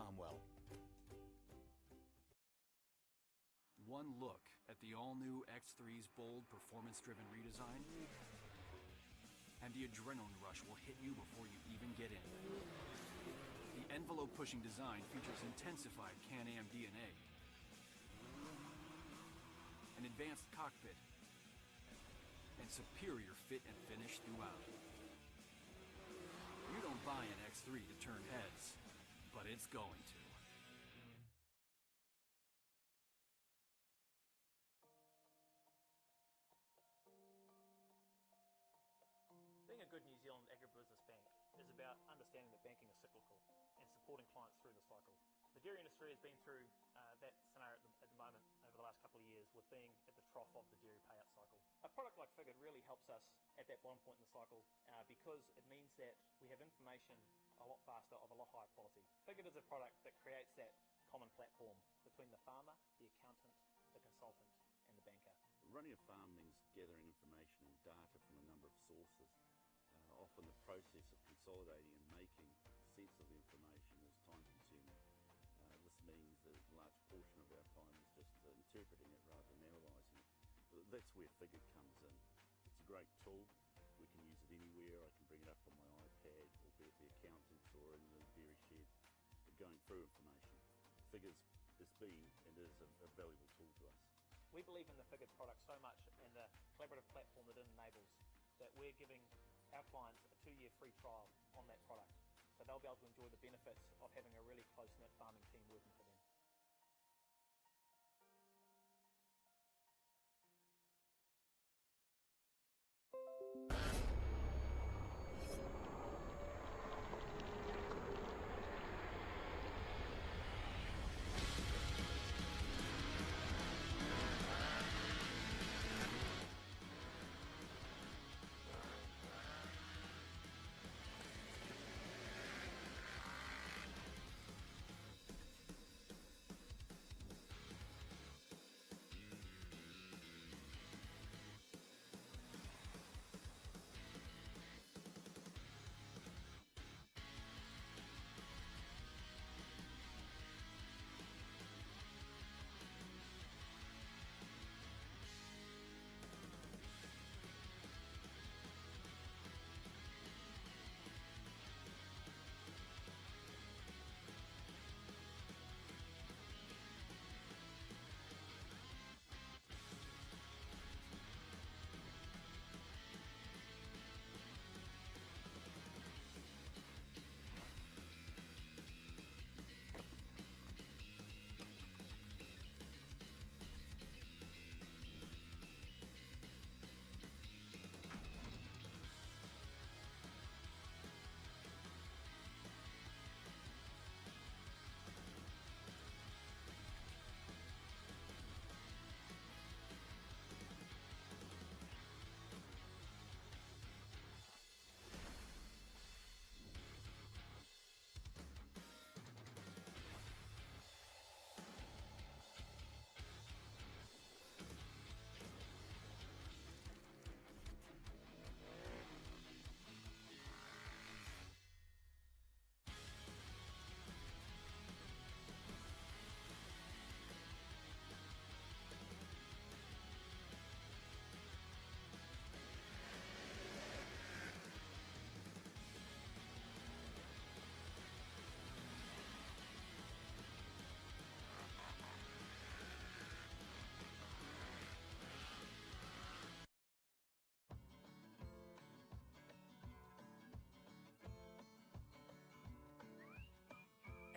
farm well. One look at the all-new X3's bold, performance-driven redesign, and the adrenaline rush will hit you before you even get in. The envelope-pushing design features intensified Can-Am DNA, an advanced cockpit, and superior fit and finish throughout. You don't buy an X3 to turn heads, but it's going to. Being a good New Zealand agribusiness bank is about understanding that banking is cyclical and supporting clients through the cycle. The dairy industry has been through that scenario at the moment over the last couple of years, with being at the trough of the dairy payout cycle. A product like Figured really helps us at that bottom point in the cycle because it means that we have information a lot faster of a lot higher quality. Figured is a product that creates that common platform between the farmer, the accountant, the consultant and the banker. Running a farm means gathering information and data from a number of sources. Often the process of consolidating and making sense of the information is time consuming. This means that a large portion of our time is just interpreting it rather than analysing it. But that's where Figured comes in. It's a great tool. We can use it anywhere. I can bring it up on my iPad, or be at the accountant's or in the dairy shed, going through information. Figured has been and is a valuable tool to us. We believe in the Figured product so much and the collaborative platform that it enables that we're giving our clients a 2-year free trial on that product. So they'll be able to enjoy the benefits of having a really close-knit farming team working for them.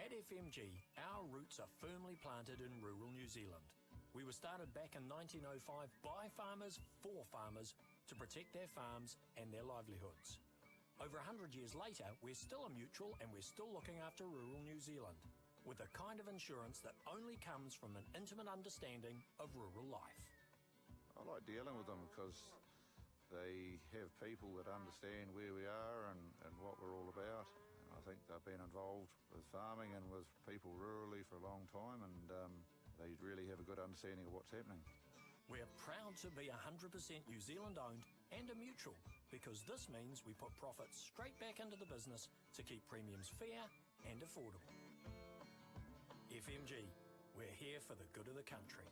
At FMG, our roots are firmly planted in rural New Zealand. We were started back in 1905 by farmers for farmers to protect their farms and their livelihoods. Over 100 years later, we're still a mutual and we're still looking after rural New Zealand with a kind of insurance that only comes from an intimate understanding of rural life. I like dealing with them because they have people that understand where we are and what we're all about. And I think they've been involved with farming and with people rurally for a long time, and they really have a good understanding of what's happening. We're proud to be 100% New Zealand owned and a mutual, because this means we put profits straight back into the business to keep premiums fair and affordable. FMG, we're here for the good of the country.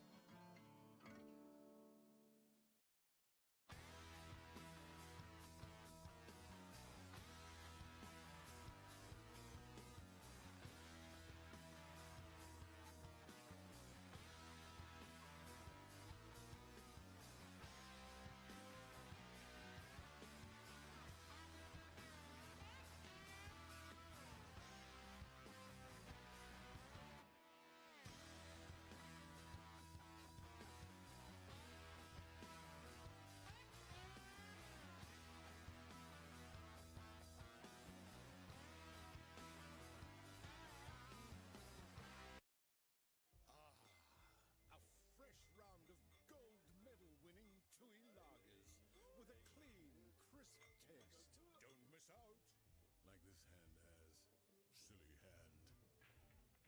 Like this hand has. Silly hand.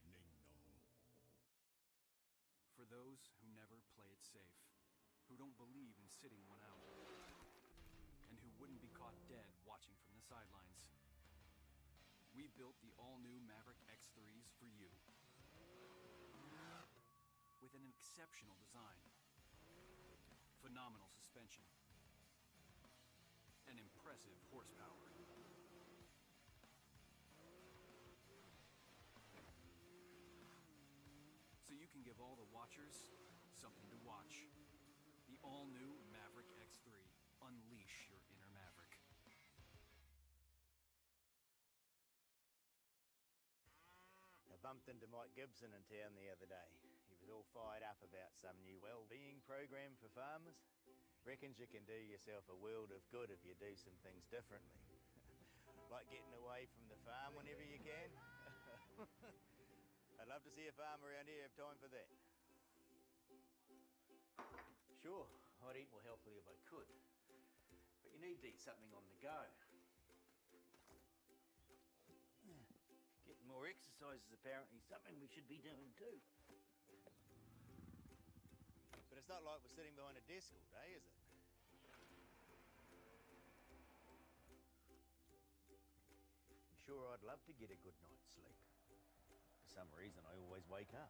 Ning nong. For those who never play it safe, who don't believe in sitting one out, and who wouldn't be caught dead watching from the sidelines, we built the all-new Maverick X3s for you. With an exceptional design, phenomenal suspension, and impressive horsepower. So you can give all the watchers something to watch. The all-new Maverick X3. Unleash your inner Maverick. I bumped into Mike Gibson in town the other day. He was all fired up about some new Wellbeing program for farmers. Reckons you can do yourself a world of good if you do some things differently. Like getting away from the farm whenever you can. I'd love to see a farmer around here have time for that. Sure, I'd eat more healthily if I could. But you need to eat something on the go. Getting more exercise is apparently something we should be doing too. But it's not like we're sitting behind a desk all day, is it? I'm sure I'd love to get a good night's sleep. For some reason, I always wake up.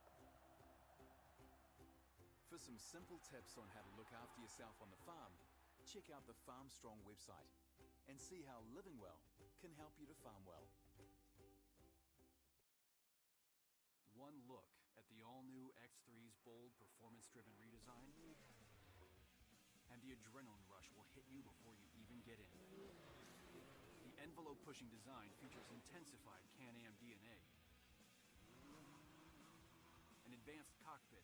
For some simple tips on how to look after yourself on the farm, check out the Farm Strong website and see how living well can help you to farm well. One look at the all-new X3's bold, performance-driven redesign, and the adrenaline rush will hit you before you even get in. The envelope-pushing design features intensified Can-Am DNA, an advanced cockpit,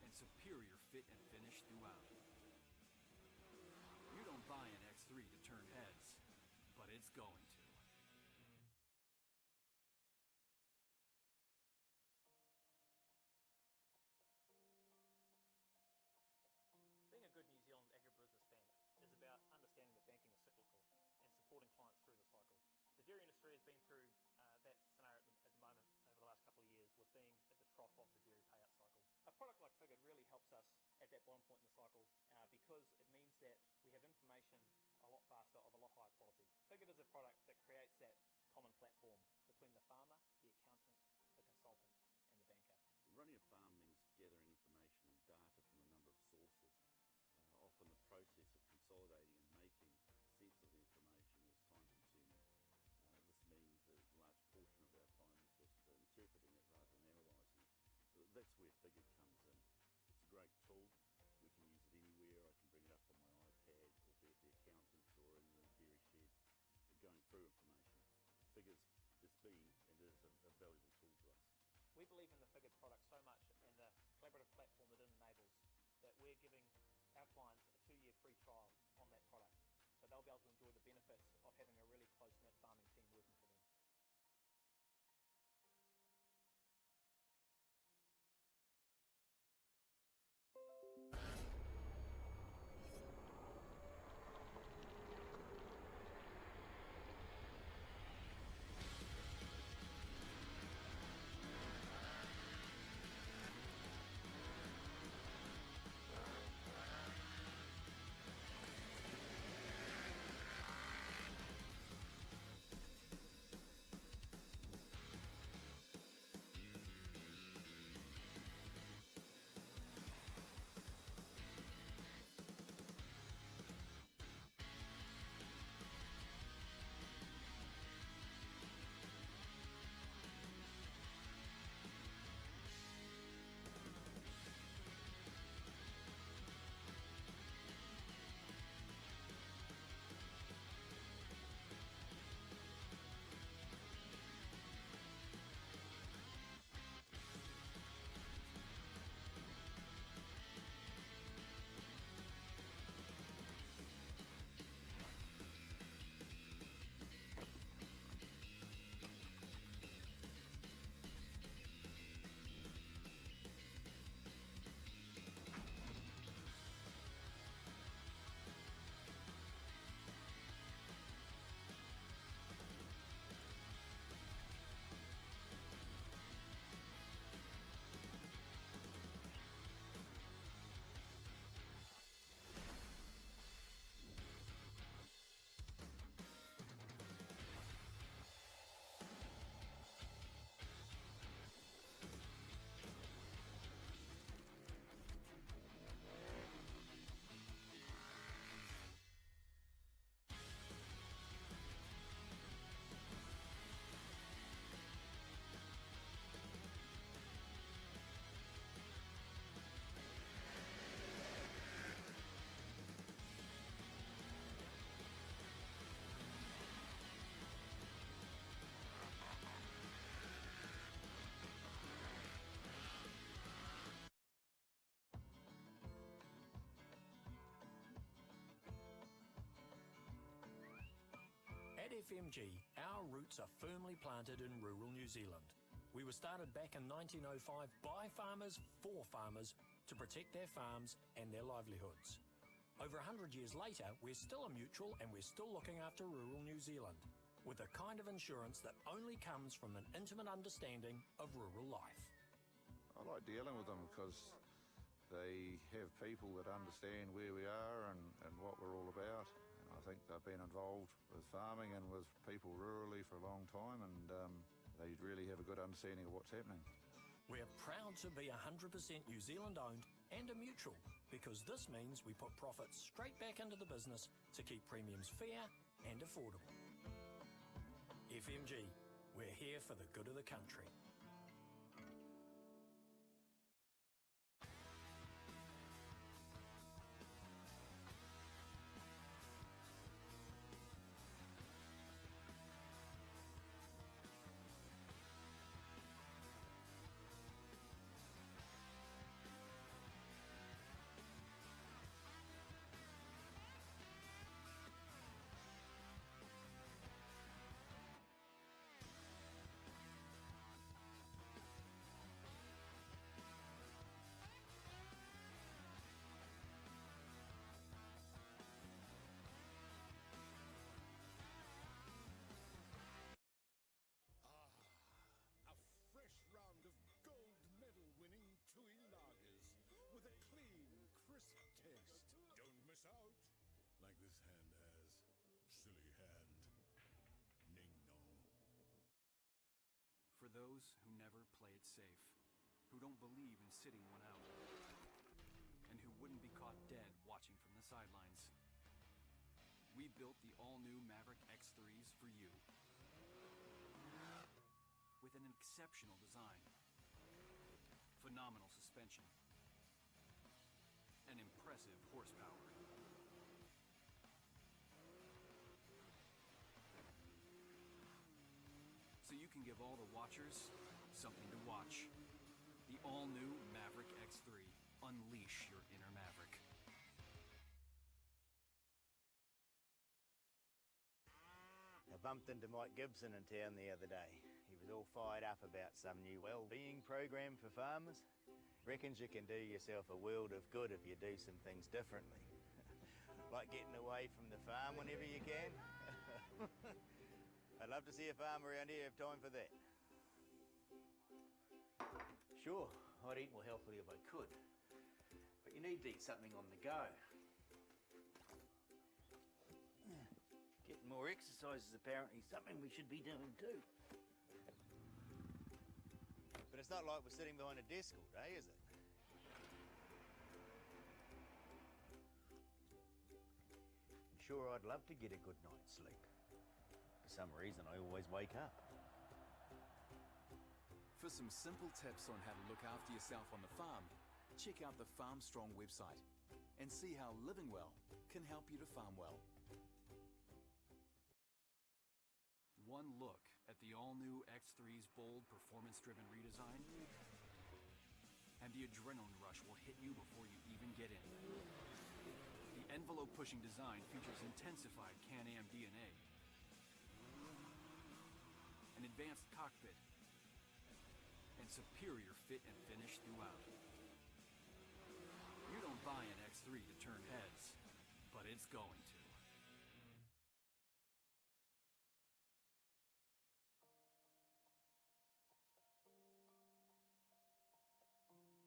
and superior fit and finish throughout. You don't buy an X3 to turn heads, but it's going to. Being a good New Zealand agribusiness bank is about understanding that banking is cyclical and supporting clients through the cycle. The dairy industry has been through that scenario at the moment over the last couple of years, with being at the trough of the dairy payout cycle. A product like Figured really helps us at that bottom point in the cycle because it means that we have information a lot faster of a lot higher quality. Figured is a product that creates that common platform between the farmer, the accountant, the consultant, and the banker. Running a farm means gathering information and data from a number of sources. Often the process of consolidating and making sense of the information is time-consuming. This means that a large portion of our time is just interpreting it rather than analysing it. That's where Figured comes in. It's a great tool. We can use it anywhere. I can bring it up on my iPad, or be at the accountant's or in the dairy shed, going through information. Figured has been and is a valuable tool to us. We believe in the Figured product so much and the collaborative platform that it enables that we're giving our clients a 2-year free trial on that product. So they'll be able to enjoy the benefits of having a really close-knit farming team working for them. At FMG, our roots are firmly planted in rural New Zealand. We were started back in 1905 by farmers for farmers to protect their farms and their livelihoods. Over 100 years later, we're still a mutual and we're still looking after rural New Zealand with a kind of insurance that only comes from an intimate understanding of rural life. I like dealing with them because they have people that understand where we are and what we're all about. And I think they've been involved with farming and with people rurally for a long time, and they really have a good understanding of what's happening. We're proud to be 100% New Zealand owned and a mutual because this means we put profits straight back into the business to keep premiums fair and affordable. FMG, we're here for the good of the country. A fresh round of gold medal winning Tui lagers with a clean, crisp taste. Don't miss out. Like this hand has silly hand. Ning nong. For those who never play it safe, who don't believe in sitting one out, and who wouldn't be caught dead watching from the sidelines, we built the all-new Maverick X3s for you. With an exceptional design, phenomenal suspension, and impressive horsepower. So you can give all the watchers something to watch. The all-new Maverick X3. Unleash your inner Maverick. I bumped into Mike Gibson in town the other day. He was all fired up about some new Wellbeing program for farmers. Reckons you can do yourself a world of good if you do some things differently. Like getting away from the farm whenever you can. I'd love to see a farmer around here have time for that. Sure, I'd eat more healthily if I could, but you need to eat something on the go. Getting more exercise is apparently something we should be doing too. But it's not like we're sitting behind a desk all day, is it? Sure, I'd love to get a good night's sleep. For some reason, I always wake up. For some simple tips on how to look after yourself on the farm, check out the Farm Strong website and see how living well can help you to farm well. One look at the all-new X3's bold, performance-driven redesign, and the adrenaline rush will hit you before you even get in. The envelope-pushing design features intensified Can-Am DNA, an advanced cockpit, and superior fit and finish throughout. You don't buy an X3 to turn heads, but it's going to.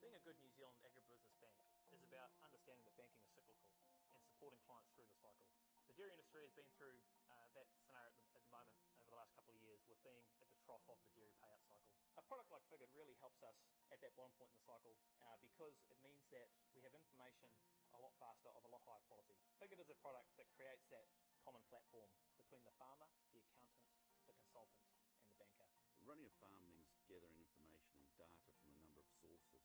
Being a good New Zealand agribusiness bank is about understanding that banking is cyclical and supporting clients through the cycle. The dairy industry has been through that scenario at the moment over the last couple of years with being at the trough of the dairy payout cycle. A product like Figured really helps us at that one point in the cycle because it means that we have information a lot faster of a lot higher quality. Figured is a product that creates that common platform between the farmer, the accountant, the consultant and the banker. Running a farm means gathering information and data from a number of sources.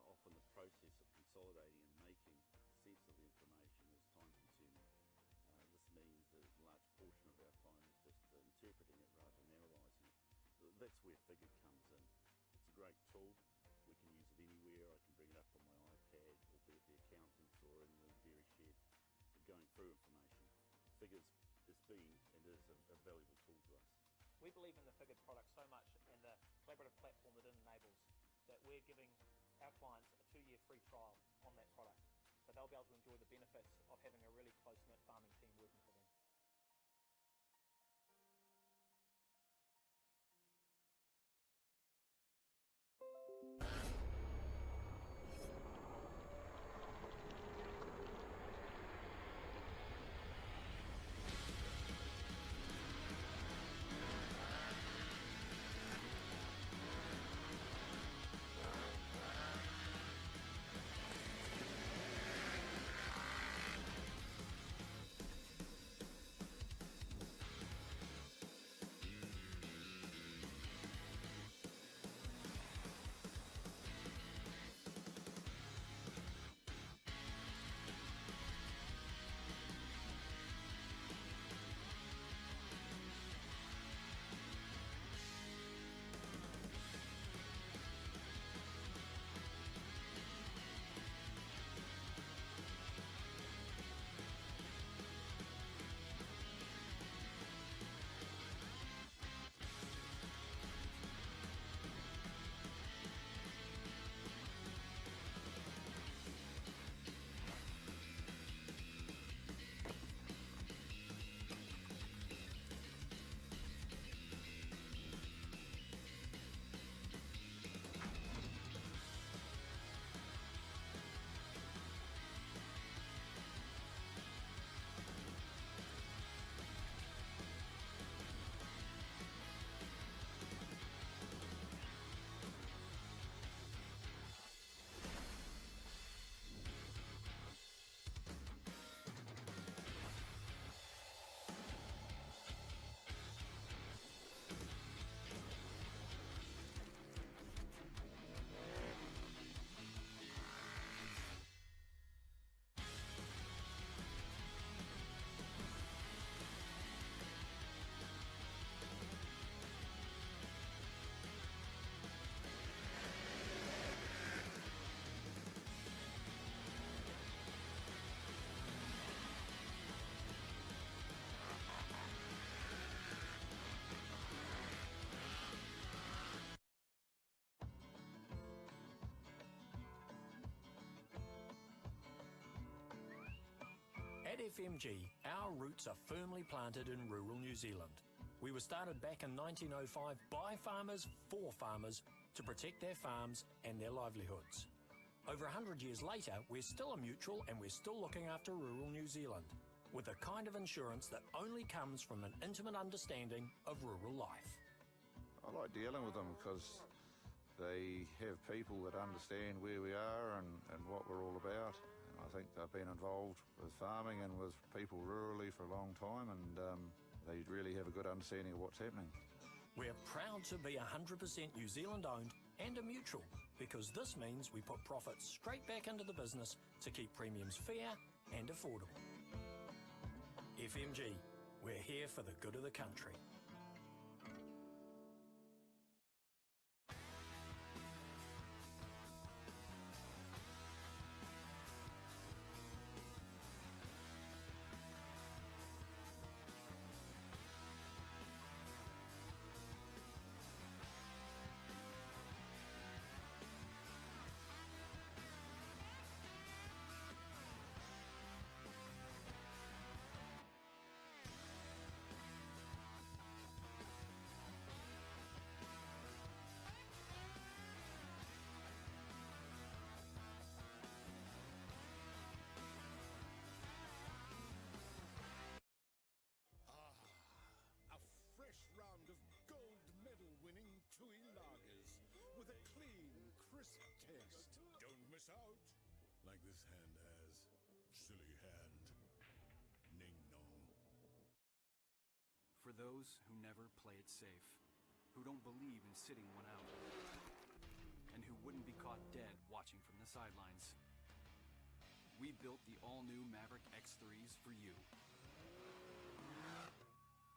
Often the process of consolidating and making sense of the information is time consuming. This means that a large portion of our time is just interpreting it rather than analysing it. That's where Figured comes in. It's a great tool. We can use it anywhere. I can bring it up on my iPad, or be at the accountant's or in the dairy shed, going through information. Figured has been and is a valuable tool to us. We believe in the Figured product so much and the collaborative platform that it enables that we're giving our clients a 2-year free trial on that product. So they'll be able to enjoy the benefits of having a really close-knit farming team working for them. At FMG, our roots are firmly planted in rural New Zealand. We were started back in 1905 by farmers for farmers to protect their farms and their livelihoods. Over 100 years later, we're still a mutual and we're still looking after rural New Zealand with a kind of insurance that only comes from an intimate understanding of rural life. I like dealing with them because they have people that understand where we are and what we're all about. I think they've been involved with farming and with people rurally for a long time, and they really have a good understanding of what's happening. We're proud to be 100% New Zealand owned and a mutual, because this means we put profits straight back into the business to keep premiums fair and affordable. FMG, we're here for the good of the country. A fresh round of gold medal winning Tui lagers with a clean, crisp taste. Don't miss out. Like this hand has. Silly hand. Ning nong. For those who never play it safe, who don't believe in sitting one out, and who wouldn't be caught dead watching from the sidelines, we built the all-new Maverick X3s for you.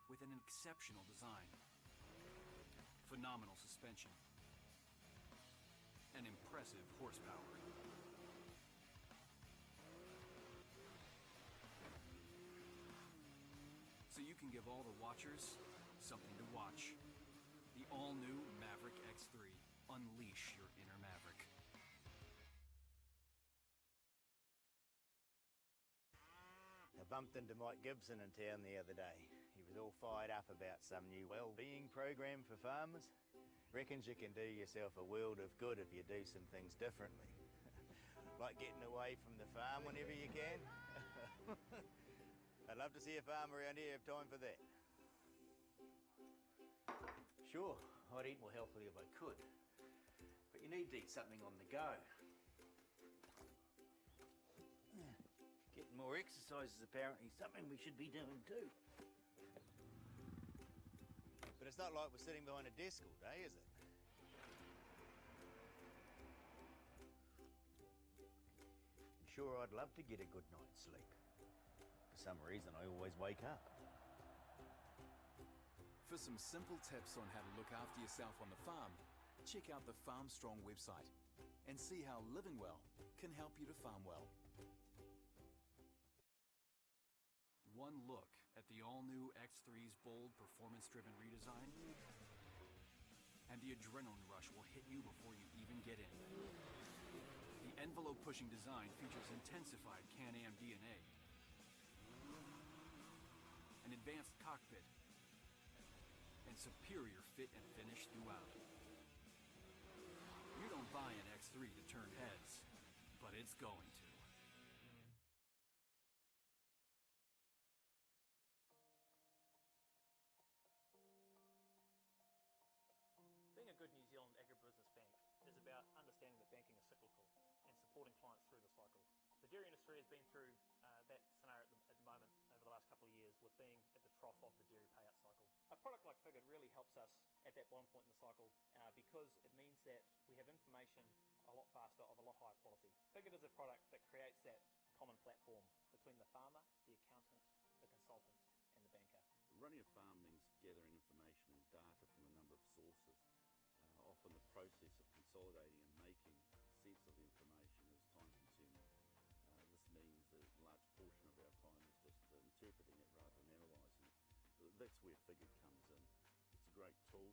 With an exceptional design, phenomenal suspension, and impressive horsepower. So you you can give all the watchers something to watch. The all-new Maverick X3. Unleash your inner Maverick. I bumped into Mike Gibson in town the other day. He was all fired up about some new Wellbeing program for farmers. Reckons you can do yourself a world of good if you do some things differently. Like getting away from the farm whenever you can. I'd love to see a farmer around here have time for that. Sure, I'd eat more healthily if I could. But you need to eat something on the go. Getting more exercise is apparently something we should be doing too. But it's not like we're sitting behind a desk all day, is it? And sure, I'd love to get a good night's sleep. For some reason, I always wake up. For some simple tips on how to look after yourself on the farm, check out the Farm Strong website and see how living well can help you to farm well. One look at the all-new X3's bold, performance-driven redesign, and the adrenaline rush will hit you before you even get in. The envelope-pushing design features intensified Can-Am DNA, an advanced cockpit, and superior fit and finish throughout. You don't buy an X3 to turn heads, but it's going to. Being a good New Zealand agribusiness bank is about understanding that banking is cyclical and supporting clients through the cycle. The dairy industry has been through that scenario at the moment over the last couple of years with being at the trough of the dairy payout cycle. A product like Figured really helps us at that bottom point in the cycle because it means that we have information a lot faster of a lot higher quality. Figured is a product that creates that common platform between the farmer, the accountant, the consultant and the banker. Running a farm means gathering information and data from a number of sources. Often the process of consolidating and making sense of the information is time consuming. This means that a large portion of our time is just interpreting it rather than analysing it. That's where Figured comes in. It's a great tool.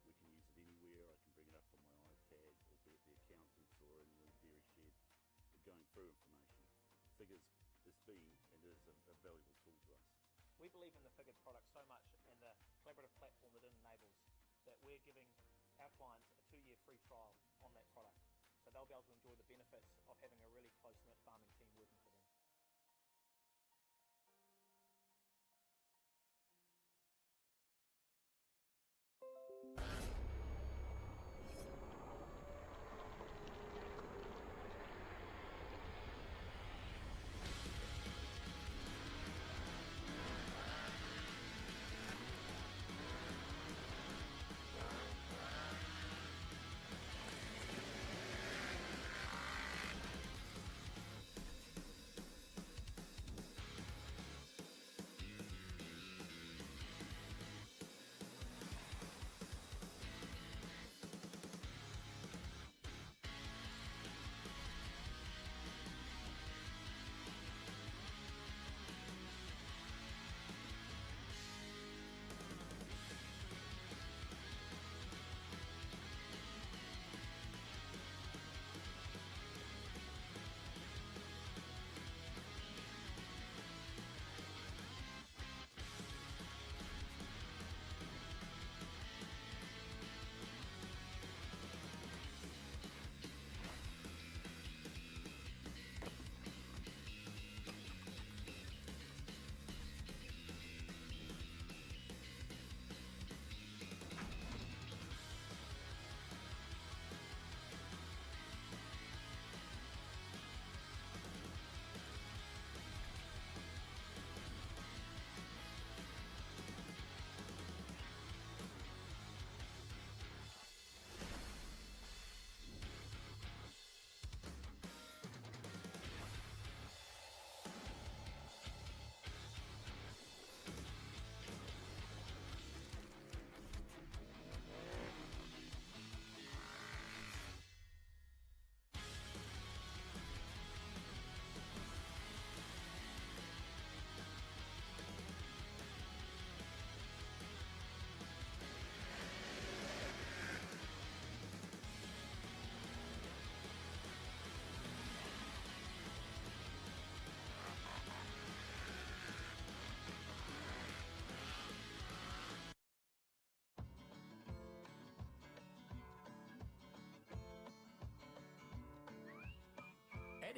We can use it anywhere. I can bring it up on my iPad or be at the accountant's or in the dairy shed going through information. Figured has been and is a valuable tool to us. We believe in the Figured product so much and the collaborative platform that it enables that we're giving our clients a 2-year free trial on that product. So they'll be able to enjoy the benefits of having a really close-knit farming team working for them.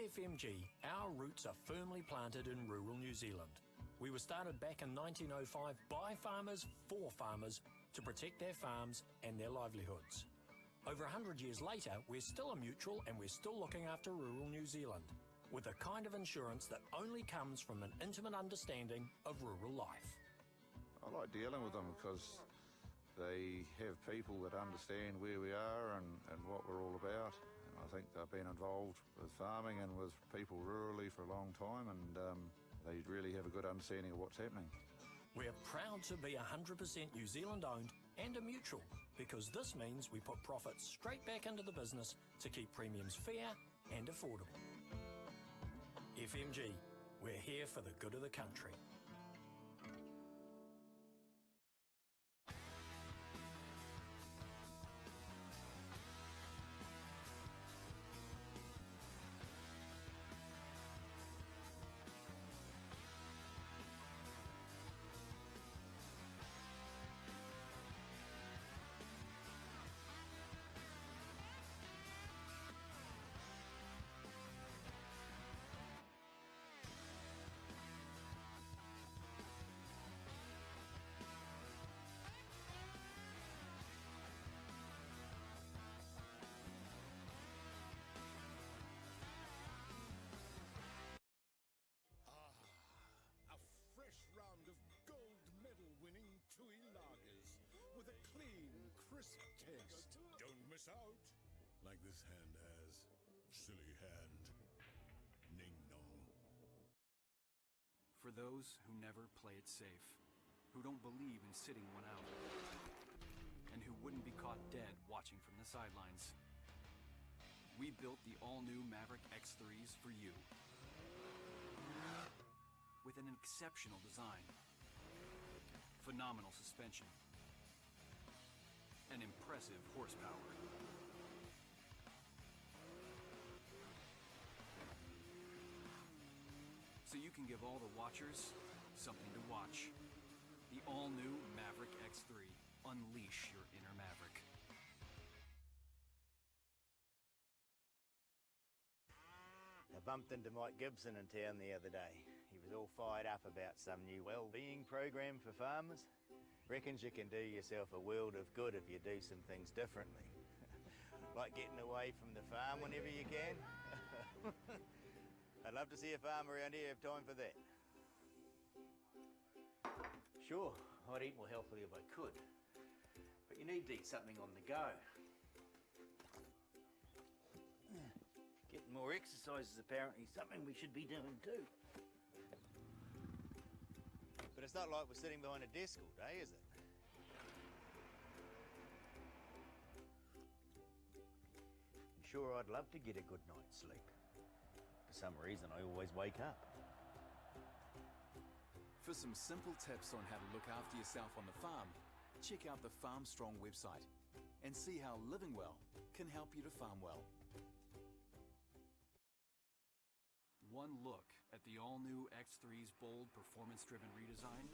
FMG, our roots are firmly planted in rural New Zealand. We were started back in 1905 by farmers for farmers to protect their farms and their livelihoods. Over 100 years later, we're still a mutual and we're still looking after rural New Zealand with a kind of insurance that only comes from an intimate understanding of rural life. I like dealing with them because they have people that understand where we are and what we're all about. And I think they've been involved with farming and with people rurally for a long time, and they really have a good understanding of what's happening. We're proud to be 100% New Zealand owned and a mutual, because this means we put profits straight back into the business to keep premiums fair and affordable. FMG, we're here for the good of the country. A fresh round of gold medal winning Tui lagers with a clean, crisp taste. Don't miss out. Like this hand has. Silly hand. Ning nong. For those who never play it safe, who don't believe in sitting one out, and who wouldn't be caught dead watching from the sidelines, we built the all-new Maverick X3s for you. With an exceptional design, phenomenal suspension, and impressive horsepower. So you can give all the watchers something to watch. The all-new Maverick X3. Unleash your inner Maverick. I bumped into Mike Gibson in town the other day. He was all fired up about some new Wellbeing program for farmers. Reckons you can do yourself a world of good if you do some things differently. Like getting away from the farm whenever you can. I'd love to see a farmer around here have time for that. Sure, I'd eat more healthily if I could, but you need to eat something on the go. Getting more exercise is apparently something we should be doing too. But it's not like we're sitting behind a desk all day, is it? I'm sure I'd love to get a good night's sleep. For some reason, I always wake up. For some simple tips on how to look after yourself on the farm, check out the Farm Strong website and see how living well can help you to farm well. One look at the all-new X3's bold, performance-driven redesign,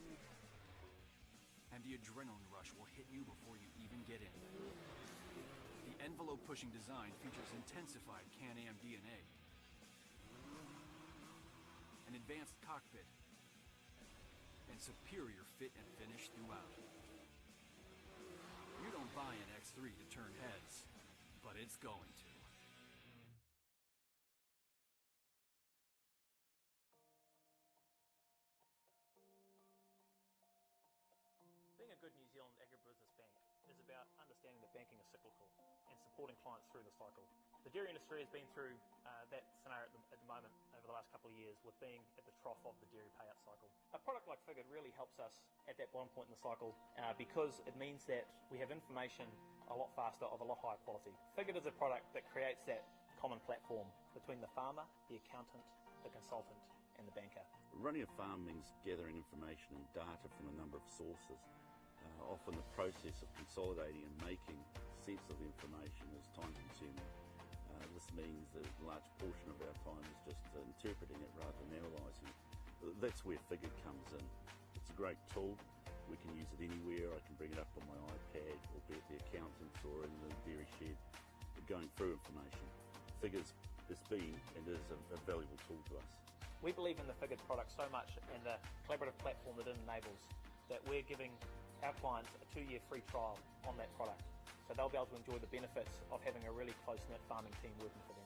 and the adrenaline rush will hit you before you even get in. The envelope-pushing design features intensified Can-Am DNA, an advanced cockpit, and superior fit and finish throughout. You don't buy an X3 to turn heads, but it's going to. Being a good New Zealand agribusiness bank is about understanding that banking is cyclical and supporting clients through the cycle. The dairy industry has been through that scenario at the moment over the last couple of years, with being at the trough of the dairy payout cycle. A product like Figured really helps us at that bottom point in the cycle because it means that we have information a lot faster of a lot higher quality. Figured is a product that creates that common platform between the farmer, the accountant, the consultant, and the banker. Running a farm means gathering information and data from a number of sources. Often the process of consolidating and making sense of information is time-consuming. This means that a large portion of our time is just interpreting it rather than analysing. That's where Figured comes in. It's a great tool. We can use it anywhere. I can bring it up on my iPad, or be at the accountant's or in the dairy shed, going through information. Figured's it's been and is a valuable tool to us. We believe in the Figured product so much and the collaborative platform that it enables that we're giving our clients a 2-year free trial on that product. So they'll be able to enjoy the benefits of having a really close-knit farming team working for them.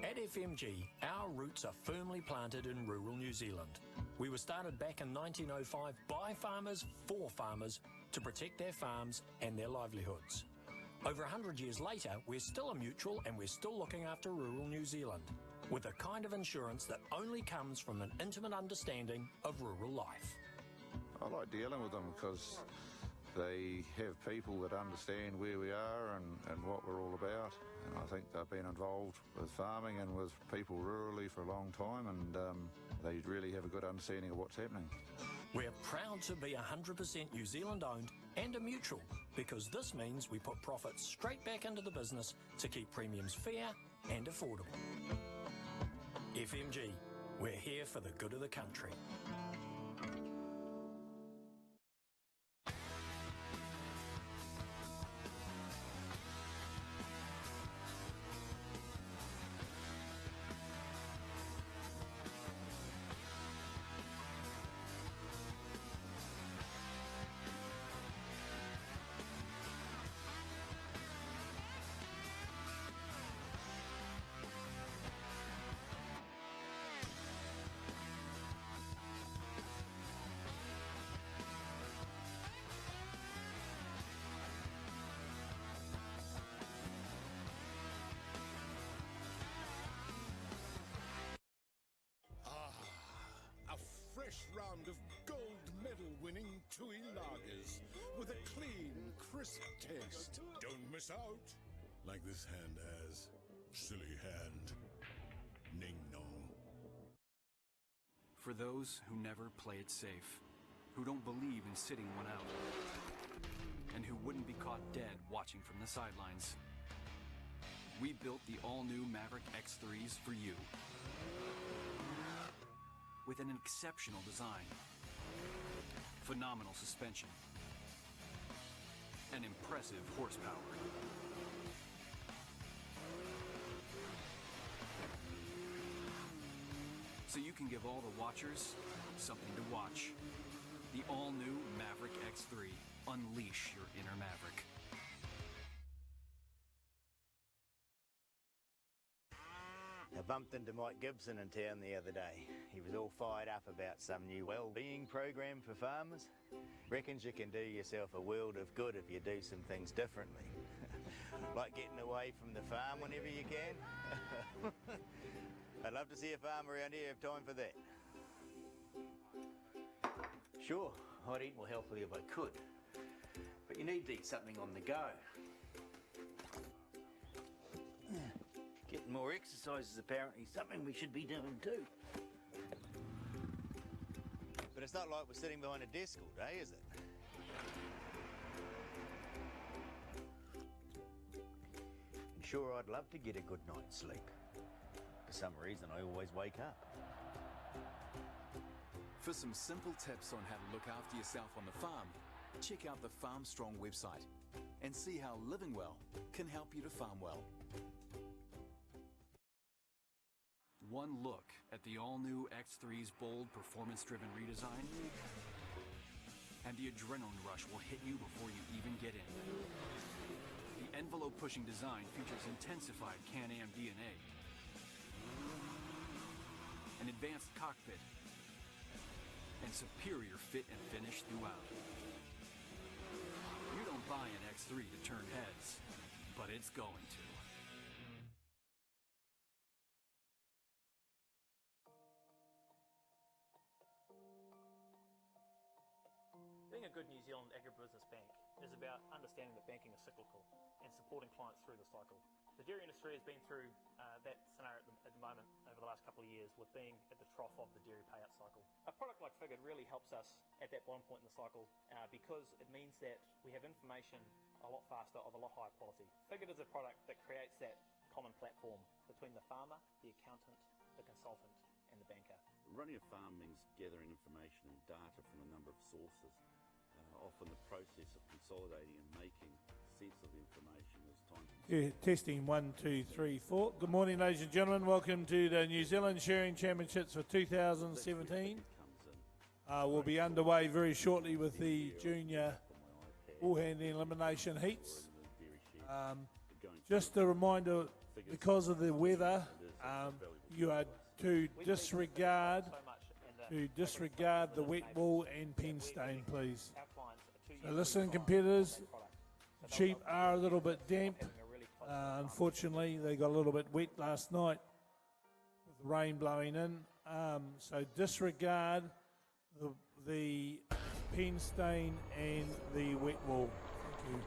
At FMG, our roots are firmly planted in rural New Zealand. We were started back in 1905 by farmers for farmers to protect their farms and their livelihoods. Over 100 years later, we're still a mutual and we're still looking after rural New Zealand with a kind of insurance that only comes from an intimate understanding of rural life. I like dealing with them because they have people that understand where we are and what we're all about. And I think they've been involved with farming and with people rurally for a long time, and they really have a good understanding of what's happening. We're proud to be 100% New Zealand owned and a mutual because this means we put profits straight back into the business to keep premiums fair and affordable. FMG, we're here for the good of the country. Round of gold medal winning chewy lagers with a clean, crisp taste. Don't miss out. Like this hand has. Silly hand. Ning nong. For those who never play it safe, who don't believe in sitting one out, and who wouldn't be caught dead watching from the sidelines, we built the all-new Maverick X3s for you. With an exceptional design, phenomenal suspension, and impressive horsepower. so you can give all the watchers something to watch. The all-new Maverick X3. Unleash your inner Maverick. I bumped into Mike Gibson in town the other day. He was all fired up about some new Wellbeing program for farmers. Reckons you can do yourself a world of good if you do some things differently. Like getting away from the farm whenever you can. I'd love to see a farmer around here have time for that. Sure, I'd eat more healthily if I could, but you need to eat something on the go. Getting more exercise is apparently something we should be doing too. But it's not like we're sitting behind a desk all day, is it? And sure, I'd love to get a good night's sleep. For some reason, I always wake up. For some simple tips on how to look after yourself on the farm, check out the Farm Strong website and see how living well can help you to farm well. One look at the all-new X3's bold, performance-driven redesign, and the adrenaline rush will hit you before you even get in. The envelope-pushing design features intensified Can-Am DNA, an advanced cockpit, and superior fit and finish throughout. You don't buy an X3 to turn heads, but it's going to. Being a good New Zealand agribusiness bank is about understanding that banking is cyclical and supporting clients through the cycle. The dairy industry has been through that scenario at the moment over the last couple of years, with being at the trough of the dairy payout cycle. A product like Figured really helps us at that bottom point in the cycle because it means that we have information a lot faster of a lot higher quality. Figured is a product that creates that common platform between the farmer, the accountant, the consultant and the banker. Running a farm means gathering information and data from a number of sources. Often the process of consolidating and making sense of the information is time consuming. Testing 1, 2, 3, 4. Good morning, ladies and gentlemen. Welcome to the New Zealand Shearing Championships for 2017. We'll be underway very shortly with the junior bull handling elimination heats. Just a reminder, because of the weather, you are to disregard the wet wool and pen stain, please. So listen, competitors, sheep are a little bit damp. Unfortunately, they got a little bit wet last night with the rain blowing in. So disregard the pen stain and the wet wool. Thank you.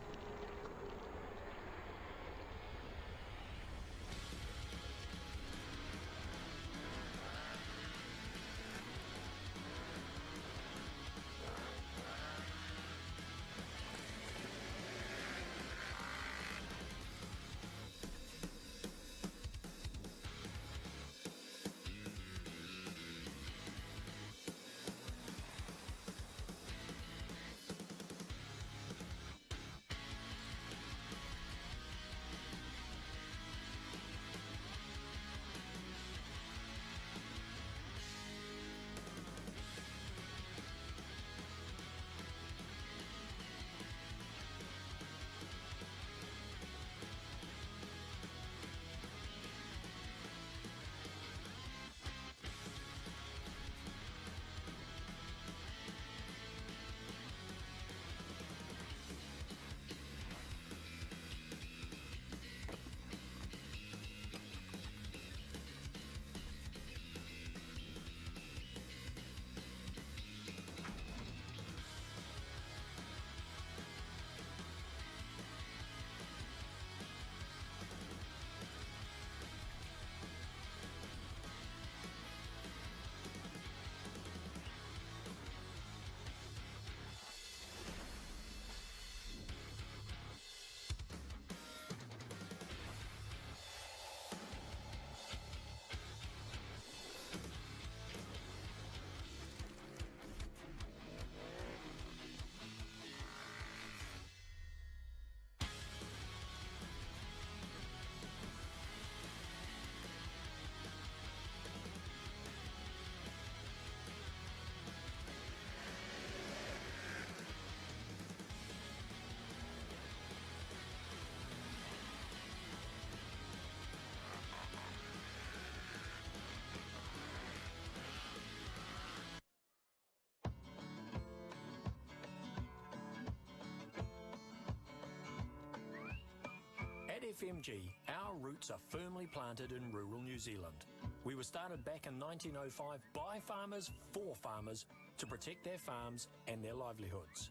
FMG, our roots are firmly planted in rural New Zealand. We were started back in 1905 by farmers for farmers to protect their farms and their livelihoods.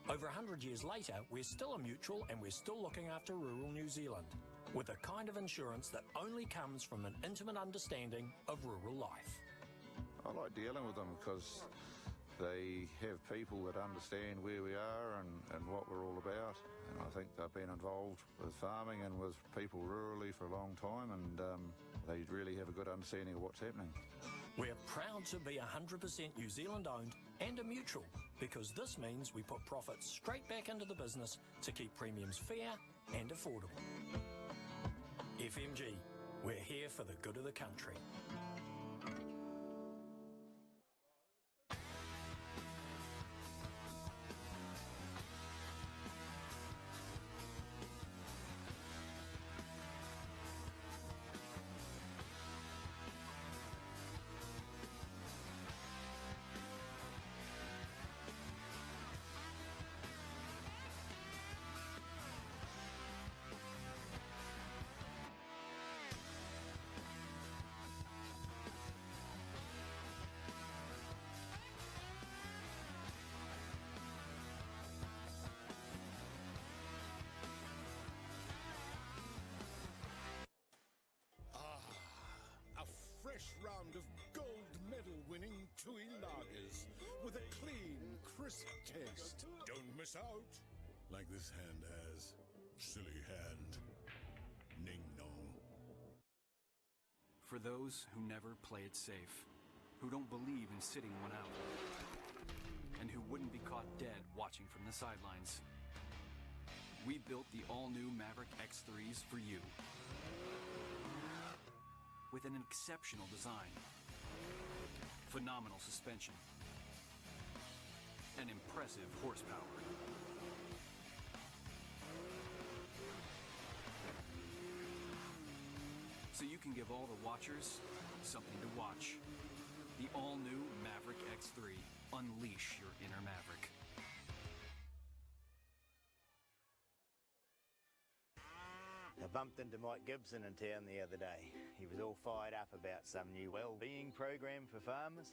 Over 100 years later, we're still a mutual and we're still looking after rural New Zealand with a kind of insurance that only comes from an intimate understanding of rural life. I like dealing with them because they have people that understand where we are and what we're all about. And I think they've been involved with farming and with people rurally for a long time, and they really have a good understanding of what's happening. We're proud to be 100% New Zealand owned and a mutual because this means we put profits straight back into the business to keep premiums fair and affordable. FMG, we're here for the good of the country. Fresh round of gold medal winning Tui lagers with a clean, crisp taste. Don't miss out. Like this hand has. Silly hand. Ning nong. For those who never play it safe, who don't believe in sitting one out, and who wouldn't be caught dead watching from the sidelines, we built the all-new Maverick X3s for you. With an exceptional design, phenomenal suspension, and impressive horsepower. So you can give all the watchers something to watch. The all-new Maverick X3. Unleash your inner Maverick. I bumped into Mike Gibson in town the other day. He was all fired up about some new Wellbeing program for farmers.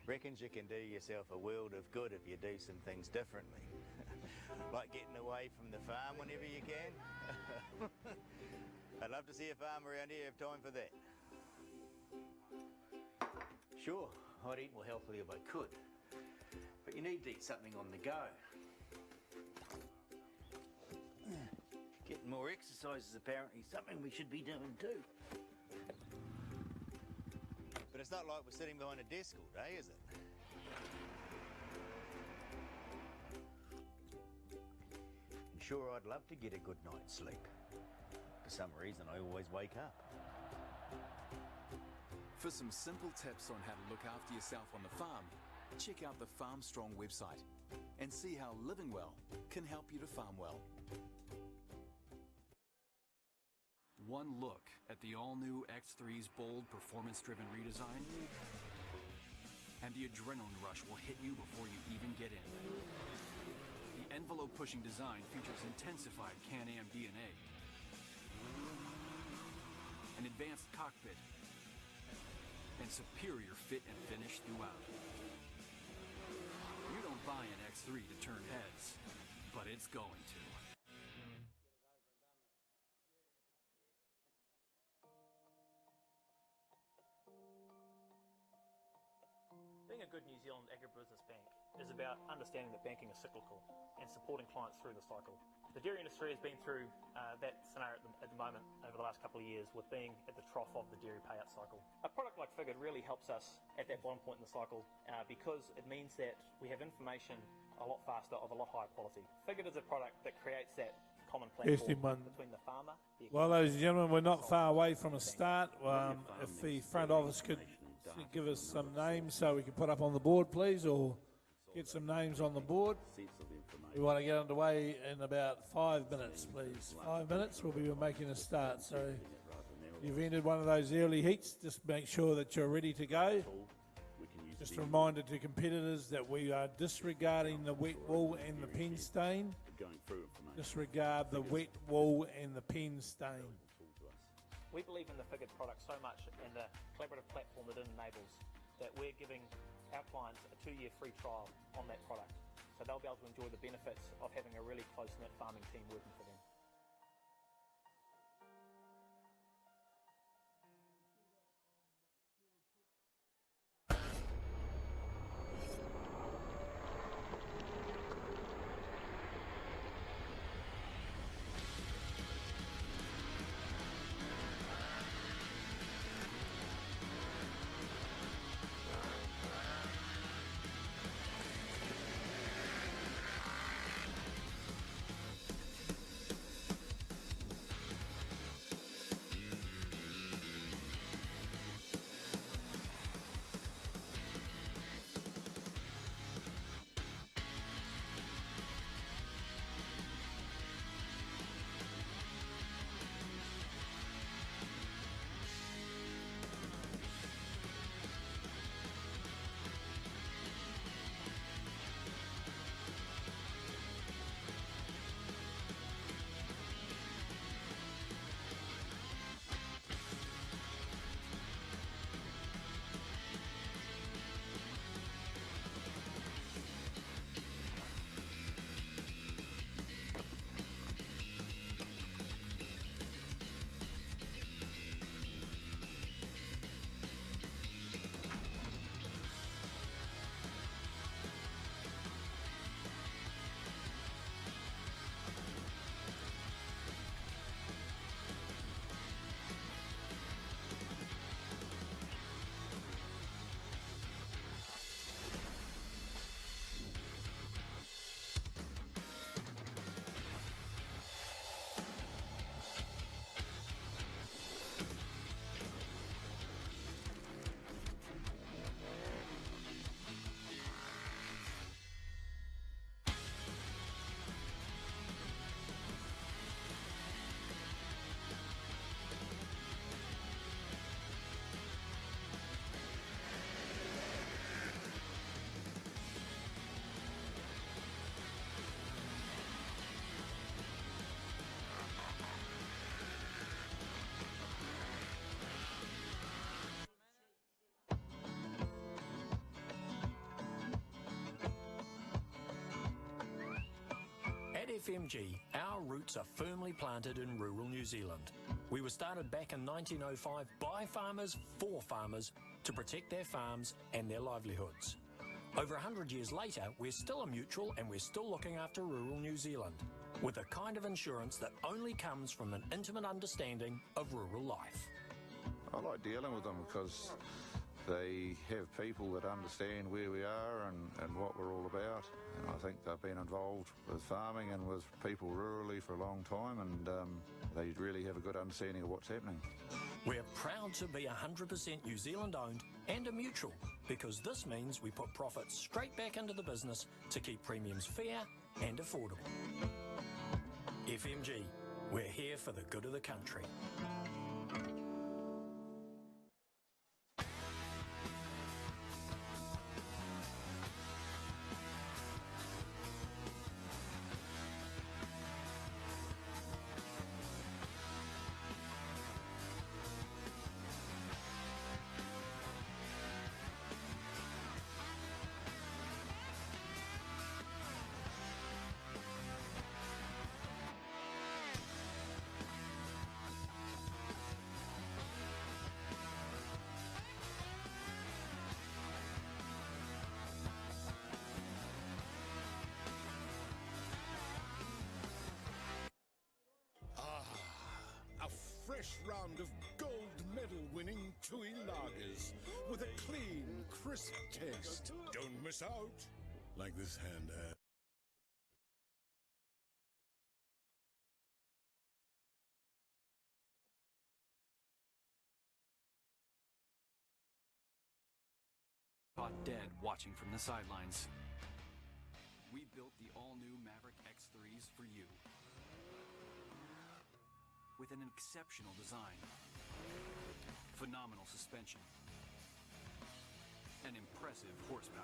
Reckons you can do yourself a world of good if you do some things differently. Like getting away from the farm whenever you can. I'd love to see a farmer around here have time for that. Sure, I'd eat more healthily if I could. But you need to eat something on the go. Getting more exercise is apparently something we should be doing too. But it's not like we're sitting behind a desk all day, is it? And sure, I'd love to get a good night's sleep. For some reason, I always wake up. For some simple tips on how to look after yourself on the farm, check out the Farm Strong website and see how living well can help you to farm well. One look at the all-new X3's bold, performance-driven redesign, and the adrenaline rush will hit you before you even get in. The envelope-pushing design features intensified Can-Am DNA, an advanced cockpit, and superior fit and finish throughout. You don't buy an X3 to turn heads, but it's going to. Being a good New Zealand agribusiness bank is about understanding that banking is cyclical and supporting clients through the cycle. The dairy industry has been through that scenario at the moment over the last couple of years with being at the trough of the dairy payout cycle. A product like Figured really helps us at that bottom point in the cycle because it means that we have information a lot faster of a lot higher quality. Figured is a product that creates that common platform between the farmer. Well, ladies and gentlemen, we're not far away from a start. If the front office could give us some names so we can put up on the board, please, or get some names on the board. We want to get underway in about 5 minutes, please. 5 minutes, we'll be making a start. So if you've entered one of those early heats, just make sure that you're ready to go. Just a reminder to competitors that we are disregarding the wet wool and the pen stain. going through information. Disregard the wet wool and the pen stain. We believe in the Figured product so much and the collaborative platform that it enables that we're giving our clients a 2-year free trial on that product. So they'll be able to enjoy the benefits of having a really close-knit farming team working for them. At FMG, our roots are firmly planted in rural New Zealand. We were started back in 1905 by farmers for farmers to protect their farms and their livelihoods. Over 100 years later, we're still a mutual and we're still looking after rural New Zealand with a kind of insurance that only comes from an intimate understanding of rural life. I like dealing with them because they have people that understand where we are and what we're all about. And I think they've been involved with farming and with people rurally for a long time, and they really have a good understanding of what's happening. We're proud to be 100% New Zealand owned and a mutual, because this means we put profits straight back into the business to keep premiums fair and affordable. FMG, we're here for the good of the country. Fresh round of gold medal winning chewy lagers with a clean, crisp taste. Don't miss out, like this hand ad. Caught dead watching from the sidelines. We built the all-new Maverick X3s for you. With an exceptional design, phenomenal suspension, and impressive horsepower.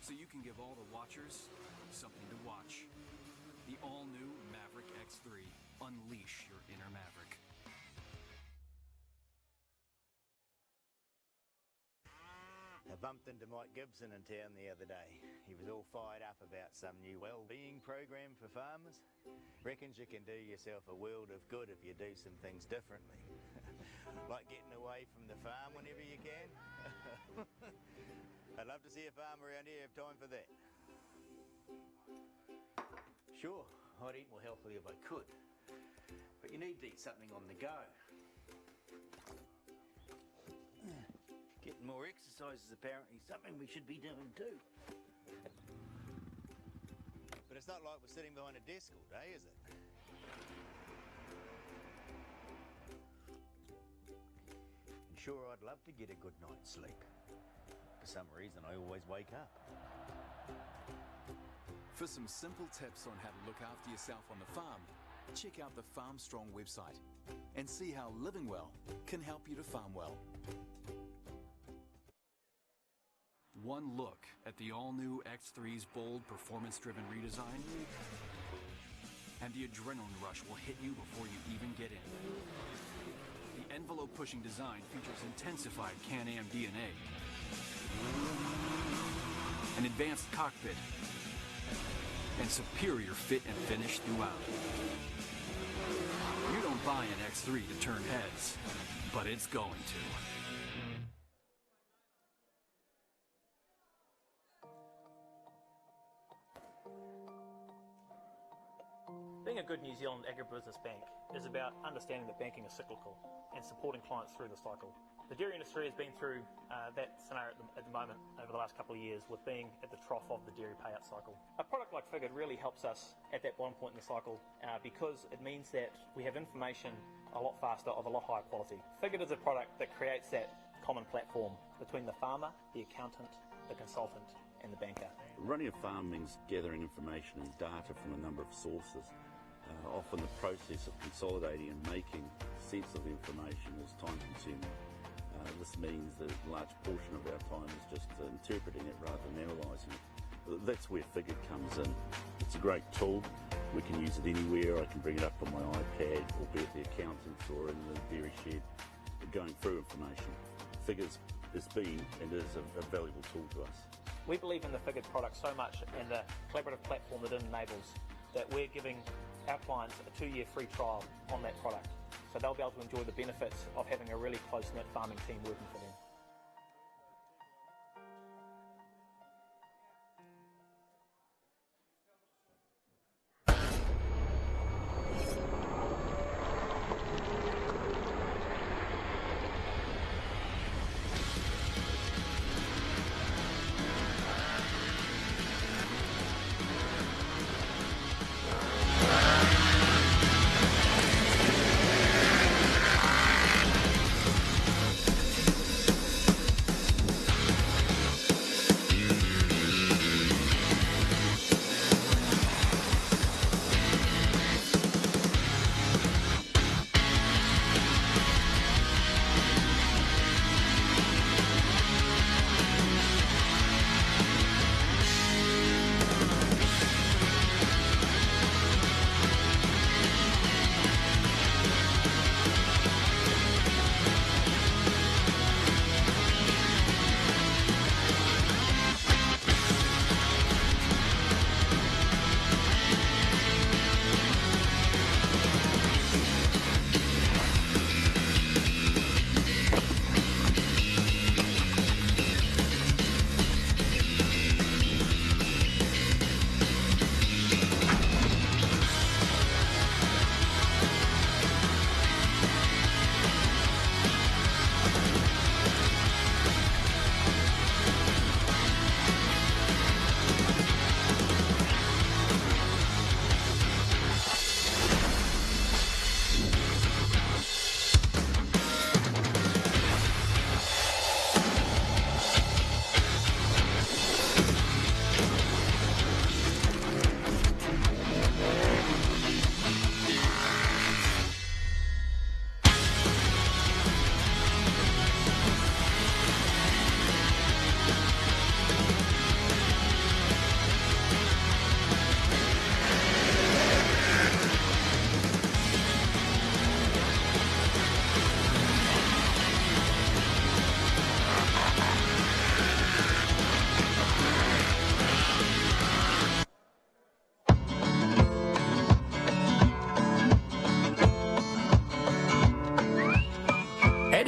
so you can give all the watchers something to watch. The all-new Maverick X3. Unleash your inner Maverick. I bumped into Mike Gibson in town the other day. He was all fired up about some new Wellbeing program for farmers. Reckons you can do yourself a world of good if you do some things differently. Like getting away from the farm whenever you can. I'd love to see a farmer around here have time for that. Sure, I'd eat more healthily if I could, but you need to eat something on the go. Getting more exercise is apparently something we should be doing too. But it's not like we're sitting behind a desk all day, is it? And sure, I'd love to get a good night's sleep. For some reason, I always wake up. For some simple tips on how to look after yourself on the farm, check out the Farm Strong website and see how living well can help you to farm well. One look at the all-new X3's bold, performance-driven redesign, and the adrenaline rush will hit you before you even get in. The envelope-pushing design features intensified Can-Am DNA, an advanced cockpit, and superior fit and finish throughout. You don't buy an X3 to turn heads, but it's going to. Being a good New Zealand agribusiness bank is about understanding that banking is cyclical and supporting clients through the cycle. The dairy industry has been through that scenario at the moment over the last couple of years, with being at the trough of the dairy payout cycle. A product like Figured really helps us at that bottom point in the cycle because it means that we have information a lot faster of a lot higher quality. Figured is a product that creates that common platform between the farmer, the accountant, the consultant and the banker. Running a farm means gathering information and data from a number of sources. Often the process of consolidating and making sense of the information is time-consuming. This means that a large portion of our time is just interpreting it rather than analysing it. That's where Figured comes in. It's a great tool. We can use it anywhere. I can bring it up on my iPad, or be at the accountant's or in the dairy shed, going through information. Figured has been and is a valuable tool to us. We believe in the Figured product so much and the collaborative platform that it enables that we're giving our clients a 2-year free trial on that product. So they'll be able to enjoy the benefits of having a really close-knit farming team working for them.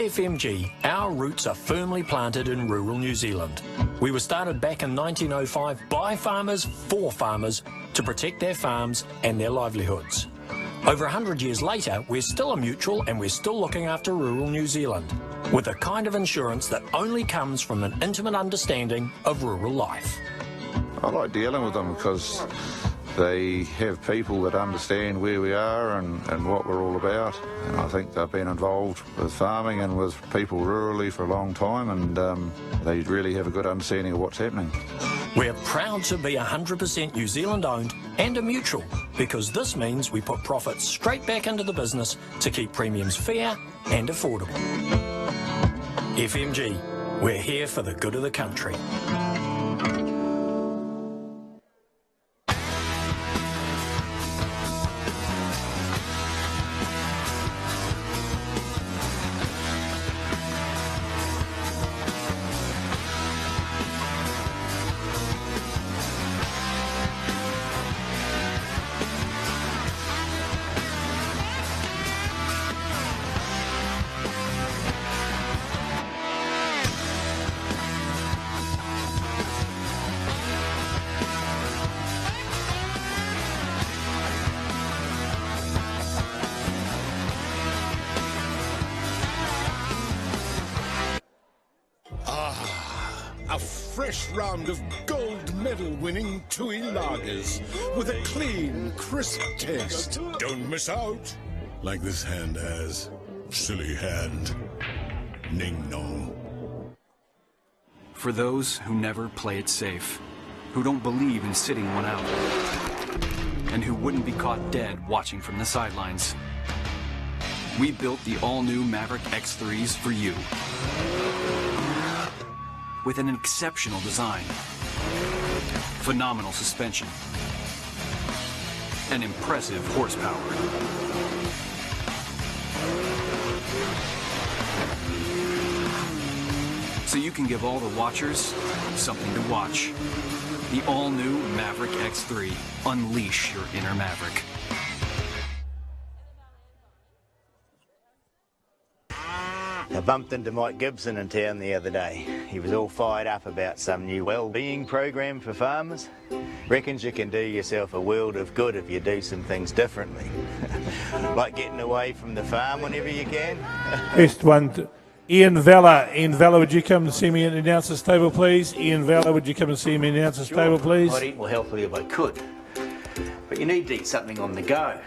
FMG, our roots are firmly planted in rural New Zealand. We were started back in 1905 by farmers for farmers to protect their farms and their livelihoods. Over 100 years later, we're still a mutual and we're still looking after rural New Zealand with a kind of insurance that only comes from an intimate understanding of rural life. I like dealing with them because they have people that understand where we are and what we're all about. And I think they've been involved with farming and with people rurally for a long time, and they really have a good understanding of what's happening. We're proud to be 100% New Zealand owned and a mutual, because this means we put profits straight back into the business to keep premiums fair and affordable. FMG, we're here for the good of the country. A fresh round of gold medal winning Tui lagers with a clean, crisp taste. Don't miss out. Like this hand has. Silly hand. Ning nong. For those who never play it safe, who don't believe in sitting one out, and who wouldn't be caught dead watching from the sidelines, we built the all-new Maverick X3s for you. With an exceptional design, phenomenal suspension, and impressive horsepower. So you can give all the watchers something to watch. The all-new Maverick X3. Unleash your inner Maverick. I bumped into Mike Gibson in town the other day. He was all fired up about some new Wellbeing program for farmers. Reckons you can do yourself a world of good if you do some things differently. Like getting away from the farm whenever you can. First one, Ian Vella. Ian Vella, would you come and see me at the announcer's table, please? Ian Vella, would you come and see me at the announcer's table, please? I'd eat more healthily if I could. But you need to eat something on the go.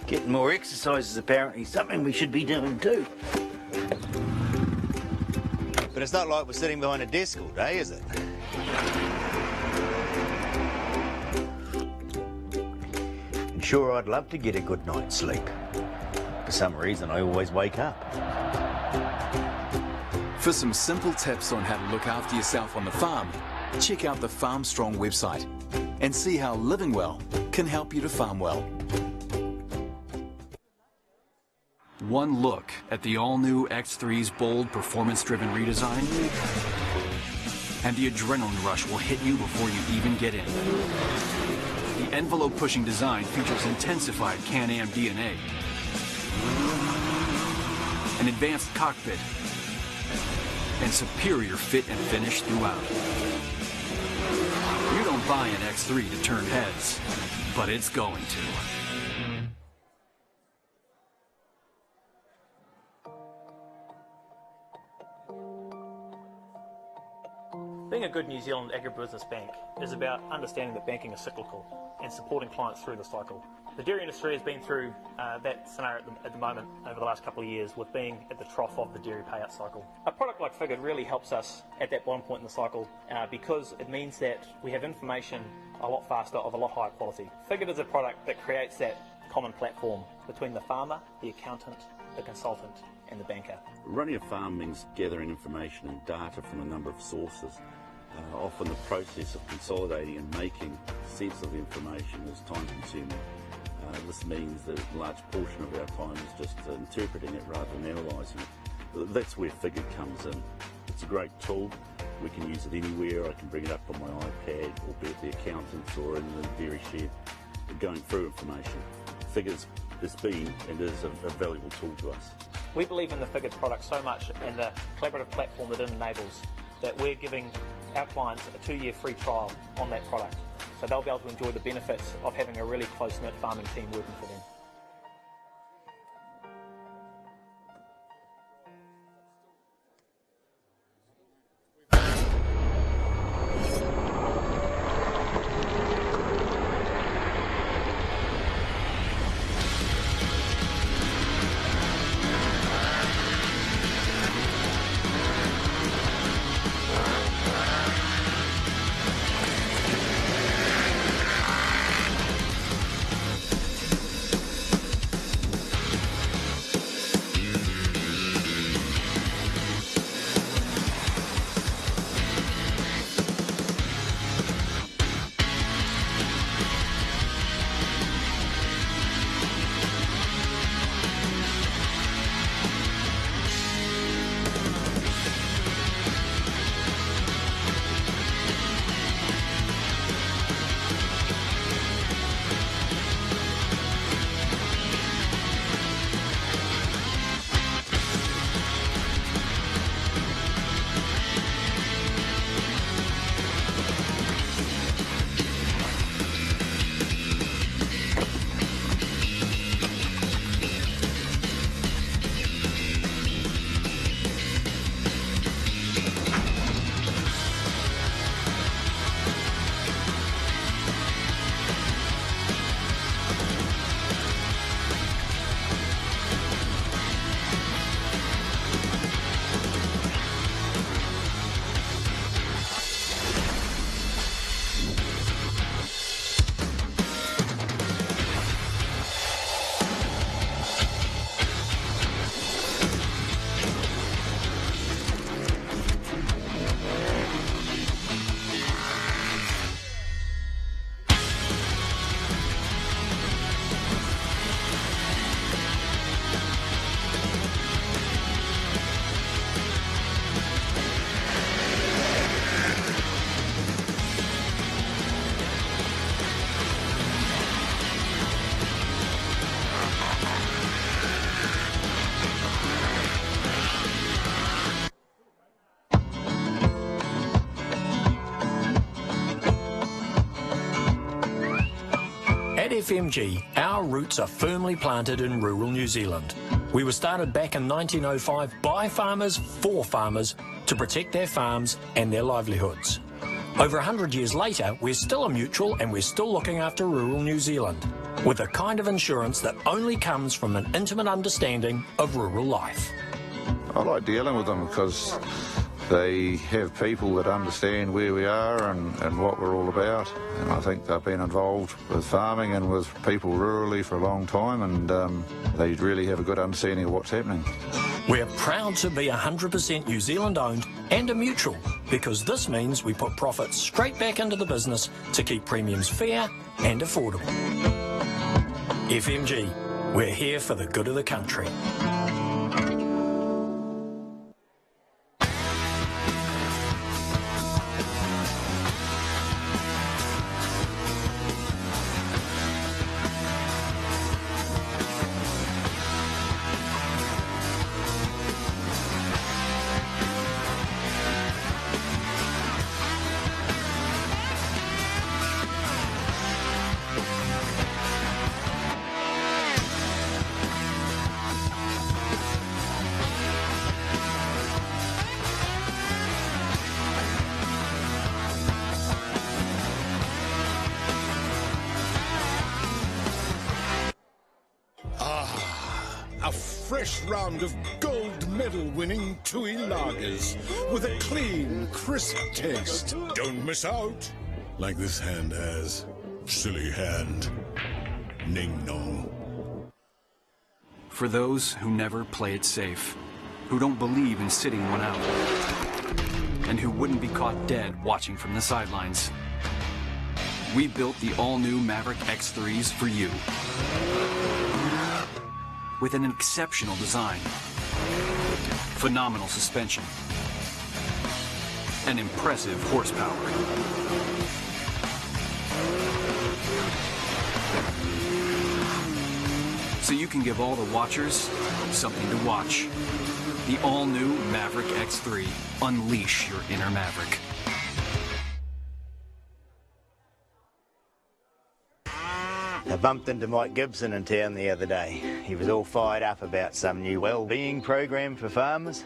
Getting more exercise is apparently something we should be doing too. But it's not like we're sitting behind a desk all day, is it? And sure, I'd love to get a good night's sleep. For some reason, I always wake up. For some simple tips on how to look after yourself on the farm, check out the Farm Strong website and see how living well can help you to farm well. One look at the all-new X3's bold, performance-driven redesign, and the adrenaline rush will hit you before you even get in. The envelope-pushing design features intensified Can-Am DNA, an advanced cockpit, and superior fit and finish throughout. You don't buy an X3 to turn heads, but it's going to. Being a good New Zealand agribusiness bank is about understanding that banking is cyclical and supporting clients through the cycle. The dairy industry has been through that scenario at the moment over the last couple of years, with being at the trough of the dairy payout cycle. A product like Figured really helps us at that bottom point in the cycle because it means that we have information a lot faster of a lot higher quality. Figured is a product that creates that common platform between the farmer, the accountant, the consultant and the banker. Running a farm means gathering information and data from a number of sources. Often the process of consolidating and making sense of the information is time consuming. This means that a large portion of our time is just interpreting it rather than analysing it. That's where Figured comes in. It's a great tool. We can use it anywhere. I can bring it up on my iPad, or be at the accountant's or in the dairy shed, going through information. Figured's it's been and is a valuable tool to us. We believe in the Figured product so much and the collaborative platform that it enables that we're giving our clients a 2-year free trial on that product. So they'll be able to enjoy the benefits of having a really close-knit farming team working for them. At FMG, our roots are firmly planted in rural New Zealand. We were started back in 1905 by farmers for farmers to protect their farms and their livelihoods. Over 100 years later, we're still a mutual and we're still looking after rural New Zealand with a kind of insurance that only comes from an intimate understanding of rural life. I like dealing with them because they have people that understand where we are and what we're all about, and I think they've been involved with farming and with people rurally for a long time, and they really have a good understanding of what's happening. We're proud to be 100% New Zealand owned and a mutual, because this means we put profits straight back into the business to keep premiums fair and affordable. FMG, we're here for the good of the country. A fresh round of gold medal winning Tui lagers with a clean, crisp taste. Don't miss out. Like this hand has. Silly hand. Ning nong. For those who never play it safe, who don't believe in sitting one out, and who wouldn't be caught dead watching from the sidelines, we built the all-new Maverick X3s for you. With an exceptional design, phenomenal suspension, and impressive horsepower. so you can give all the watchers something to watch. The all-new Maverick X3. Unleash your inner Maverick. I bumped into Mike Gibson in town the other day. He was all fired up about some new Wellbeing program for farmers.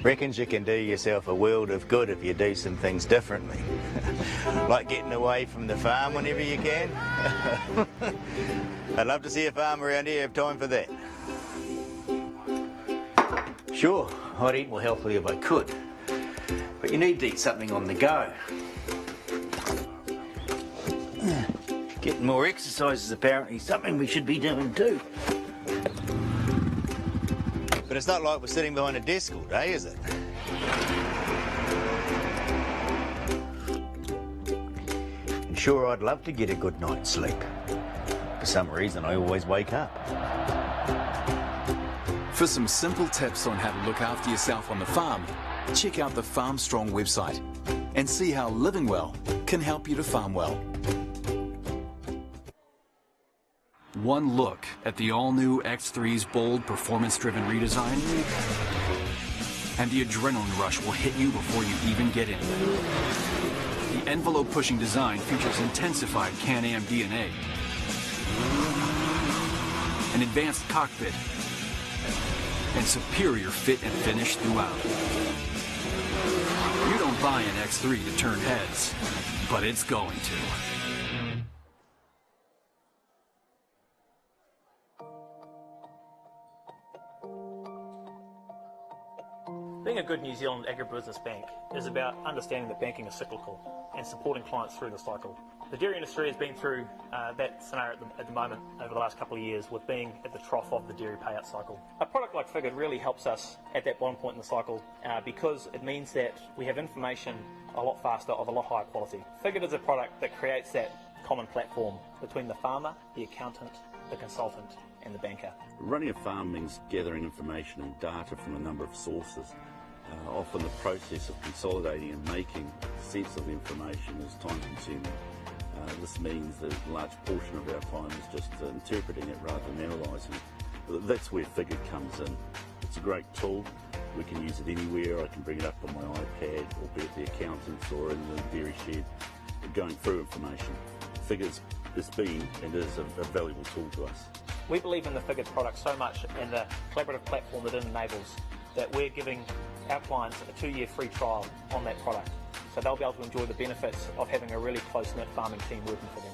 Reckons you can do yourself a world of good if you do some things differently. Like getting away from the farm whenever you can. I'd love to see a farmer around here have time for that. Sure, I'd eat more healthily if I could, but you need to eat something on the go. Getting more exercise is apparently something we should be doing too. But it's not like we're sitting behind a desk all day, is it? And sure, I'd love to get a good night's sleep. For some reason, I always wake up. For some simple tips on how to look after yourself on the farm, check out the Farm Strong website and see how living well can help you to farm well. One look at the all-new X3's bold, performance-driven redesign, and the adrenaline rush will hit you before you even get in. The envelope-pushing design features intensified Can-Am DNA, an advanced cockpit, and superior fit and finish throughout. You don't buy an X3 to turn heads, but it's going to. Being a good New Zealand agribusiness bank is about understanding that banking is cyclical and supporting clients through the cycle. The dairy industry has been through that scenario at the moment over the last couple of years, with being at the trough of the dairy payout cycle. A product like Figured really helps us at that bottom point in the cycle because it means that we have information a lot faster of a lot higher quality. Figured is a product that creates that common platform between the farmer, the accountant, the consultant and the banker. Running a farm means gathering information and data from a number of sources. Often the process of consolidating and making sense of the information is time consuming. This means that a large portion of our time is just interpreting it rather than analysing it. That's where Figured comes in. It's a great tool. We can use it anywhere. I can bring it up on my iPad, or be at the accountant's or in the dairy shed, going through information. Figured's been and is a valuable tool to us. We believe in the Figured product so much and the collaborative platform that it enables that we're giving our clients a 2-year free trial on that product. So they'll be able to enjoy the benefits of having a really close-knit farming team working for them.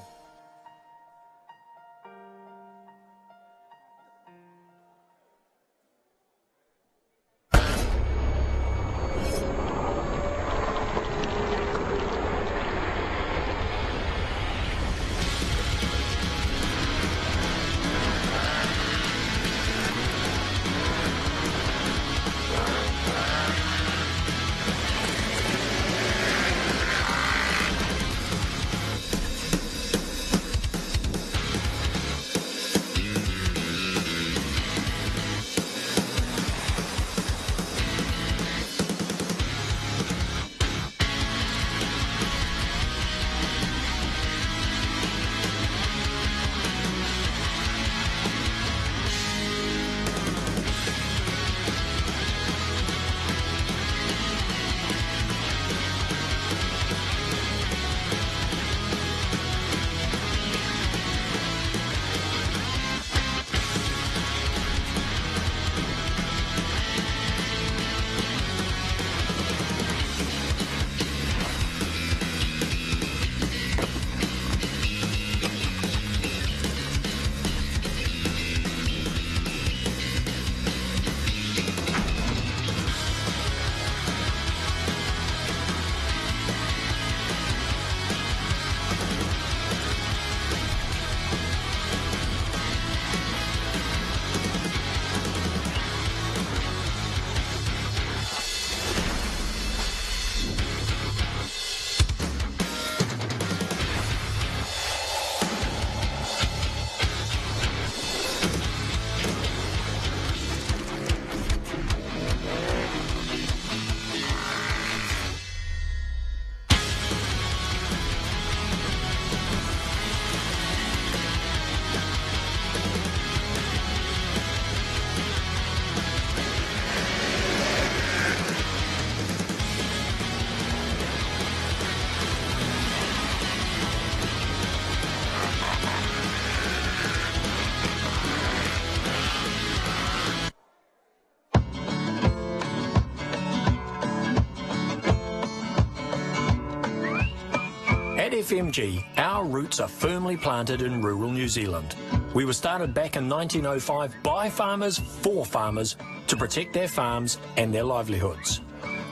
FMG, our roots are firmly planted in rural New Zealand. We were started back in 1905 by farmers for farmers to protect their farms and their livelihoods.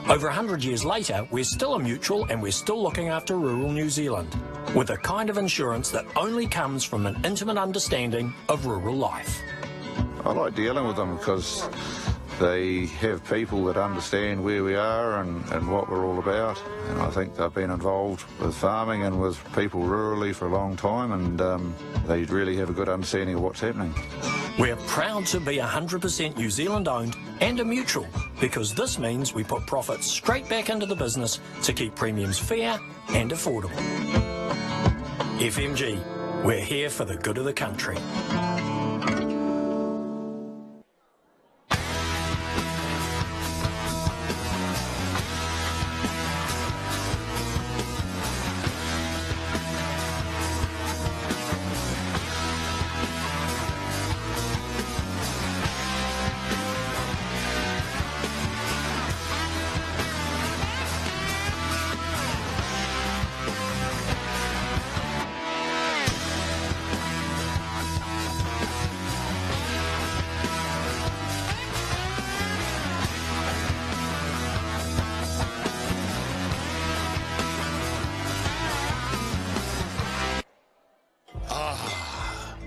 Over 100 years later, we're still a mutual and we're still looking after rural New Zealand with a kind of insurance that only comes from an intimate understanding of rural life. I like dealing with them because they have people that understand where we are and what we're all about. And I think they've been involved with farming and with people rurally for a long time, and they really have a good understanding of what's happening. We're proud to be 100% New Zealand owned and a mutual, because this means we put profits straight back into the business to keep premiums fair and affordable. FMG, we're here for the good of the country.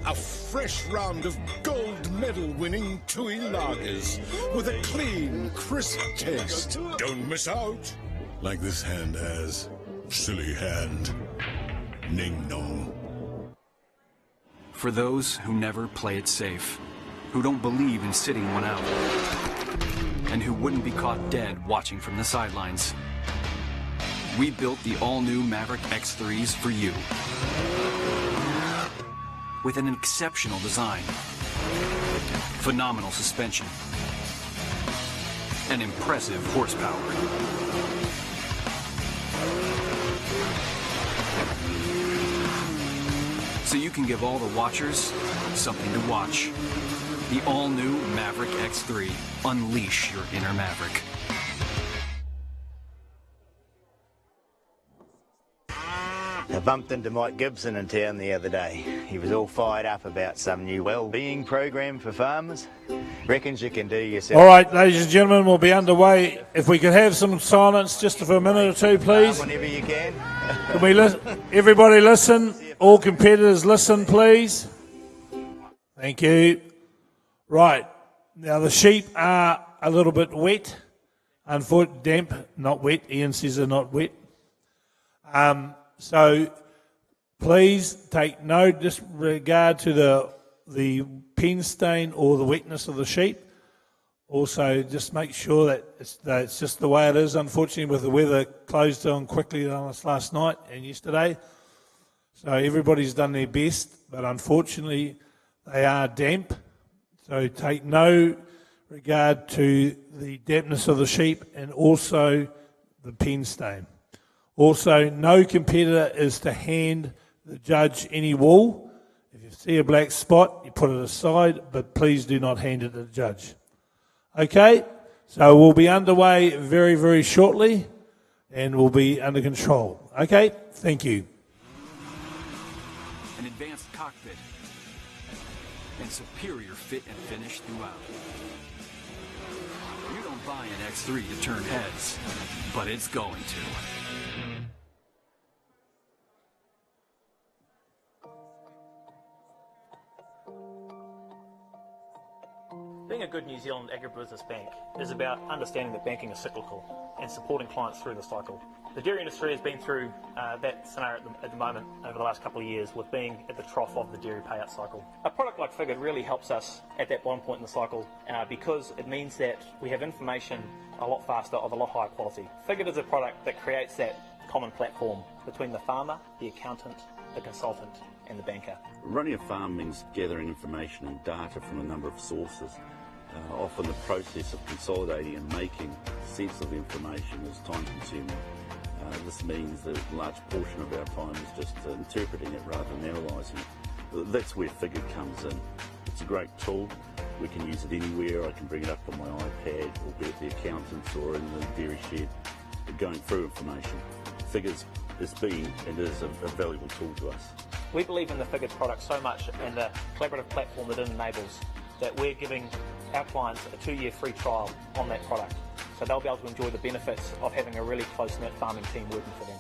A fresh round of gold medal winning Tui lagers with a clean, crisp taste. Don't miss out. Like this hand has. Silly hand. Ning nong. For those who never play it safe, who don't believe in sitting one out, and who wouldn't be caught dead watching from the sidelines, we built the all-new Maverick X3s for you. With an exceptional design, phenomenal suspension, and impressive horsepower. So you can give all the watchers something to watch. The all-new Maverick X3. Unleash your inner Maverick. I bumped into Mike Gibson in town the other day. He was all fired up about some new Wellbeing program for farmers. Reckons you can do yourself. All right, ladies and gentlemen, we'll be underway. If we could have some silence just for a minute or two, please. Whenever you can. Can we everybody listen? All competitors listen, please. Thank you. Right. Now, the sheep are a little bit wet. Damp, not wet. Ian says they're not wet. So please take no disregard to the pen stain or the wetness of the sheep. Also, just make sure that it's just the way it is. Unfortunately, with the weather closed down quickly on us last night and yesterday, so everybody's done their best, but unfortunately they are damp. So take no regard to the dampness of the sheep and also the pen stain. Also, no competitor is to hand the judge any wool. If you see a black spot, you put it aside, but please do not hand it to the judge. Okay, so we'll be underway very, very shortly, and we'll be under control. Okay, thank you. An advanced cockpit and superior fit and finish throughout. You don't buy an X3 to turn heads, but it's going to. Being a good New Zealand agribusiness bank is about understanding that banking is cyclical and supporting clients through the cycle. The dairy industry has been through that scenario at the moment over the last couple of years, with being at the trough of the dairy payout cycle. A product like Figured really helps us at that bottom point in the cycle because it means that we have information a lot faster of a lot higher quality. Figured is a product that creates that common platform between the farmer, the accountant, the consultant and the banker. Running a farm means gathering information and data from a number of sources. Often the process of consolidating and making sense of the information is time consuming. This means that a large portion of our time is just interpreting it rather than analysing it. That's where Figured comes in. It's a great tool. We can use it anywhere. I can bring it up on my iPad, or be at the accountant's or in the dairy shed, going through information. Figured's has been and is a valuable tool to us. We believe in the Figured product so much and the collaborative platform that it enables that we're giving our clients a 2-year free trial on that product. So they'll be able to enjoy the benefits of having a really close-knit farming team working for them.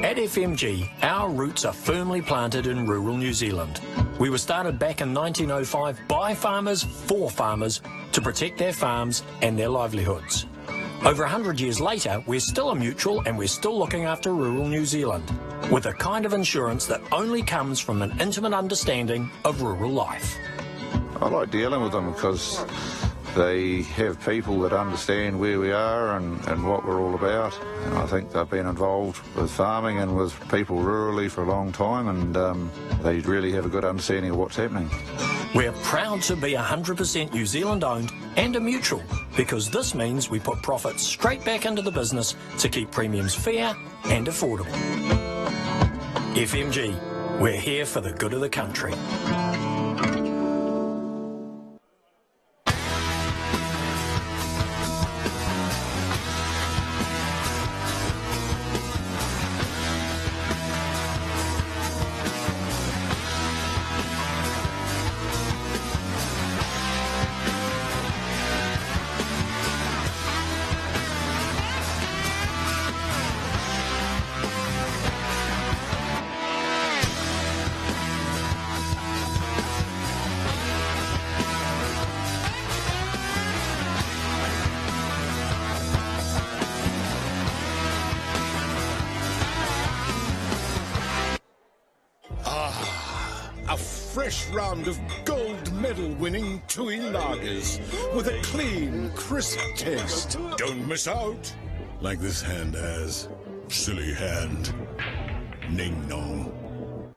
At FMG, our roots are firmly planted in rural New Zealand. We were started back in 1905 by farmers for farmers to protect their farms and their livelihoods. Over 100 years later, we're still a mutual and we're still looking after rural New Zealand with a kind of insurance that only comes from an intimate understanding of rural life. I like dealing with them because they have people that understand where we are and what we're all about. And I think they've been involved with farming and with people rurally for a long time, and they really have a good understanding of what's happening. We're proud to be 100% New Zealand owned and a mutual, because this means we put profits straight back into the business to keep premiums fair and affordable. FMG, we're here for the good of the country. A fresh round of gold medal winning Tui lagers with a clean, crisp taste. Don't miss out. Like this hand has. Silly hand. Ning nong.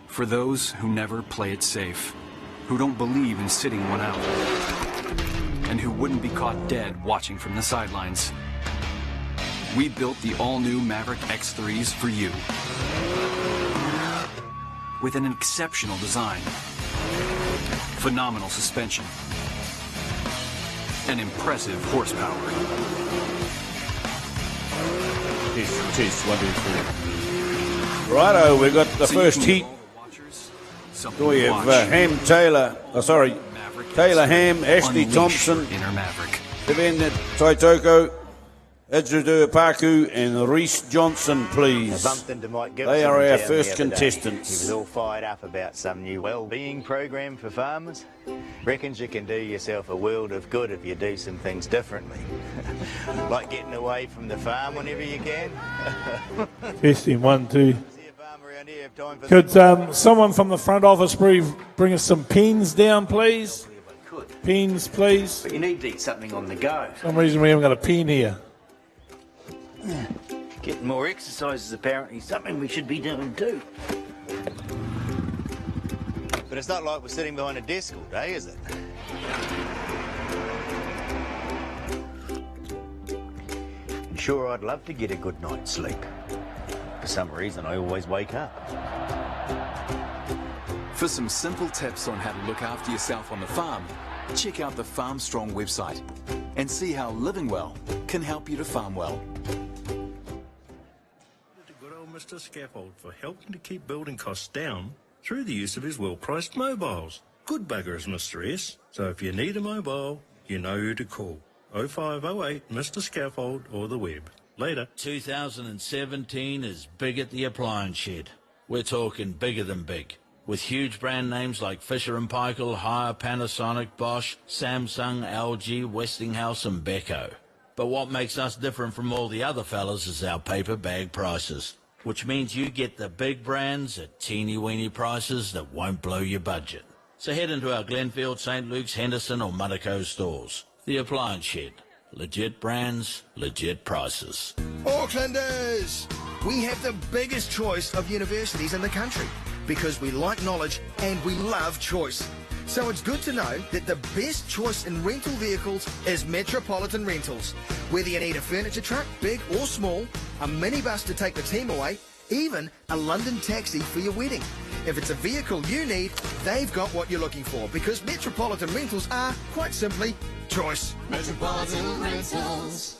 For those who never play it safe, who don't believe in sitting one out, and who wouldn't be caught dead watching from the sidelines, we built the all-new Maverick X3s for you. With an exceptional design, phenomenal suspension, and impressive horsepower. Test 1, 2, 3. Righto, we've got the first heat. We have Taylor Ham, Ashley Thompson, Devin Taitoko, Idridu Paku, and Reese Johnson, please. I bumped into Mike Gibson. They are our down first the other day. contestants. He was all fired up about some new Wellbeing program for farmers. Reckons you can do yourself a world of good if you do some things differently. Like getting away from the farm whenever you can. Testing 1, 2. Could someone from the front office bring us some pens down, please? Pens, please. But you need to eat something on the go. For some reason we haven't got a pen here. Getting more exercise is apparently something we should be doing too. But it's not like we're sitting behind a desk all day, is it? And sure, I'd love to get a good night's sleep. For some reason, I always wake up. For some simple tips on how to look after yourself on the farm, check out the Farm Strong website and see how living well can help you to farm well. Good old Mr. Scaffold for helping to keep building costs down through the use of his well-priced mobiles. Good buggers, Mr. S. So if you need a mobile, you know who to call. 0508 Mr. Scaffold or the web. Later. 2017 is big at the appliance shed. We're talking bigger than big. With huge brand names like Fisher & Paykel, Haier, Panasonic, Bosch, Samsung, LG, Westinghouse and Beko. But what makes us different from all the other fellas is our paper bag prices, which means you get the big brands at teeny-weeny prices that won't blow your budget. So head into our Glenfield, St. Luke's, Henderson or Monaco stores. The Appliance Shed. Legit brands, legit prices. Aucklanders! We have the biggest choice of universities in the country because we like knowledge and we love choice. So it's good to know that the best choice in rental vehicles is Metropolitan Rentals. Whether you need a furniture truck, big or small, a minibus to take the team away, even a London taxi for your wedding. If it's a vehicle you need, they've got what you're looking for because Metropolitan Rentals are, quite simply, choice. Metropolitan Rentals.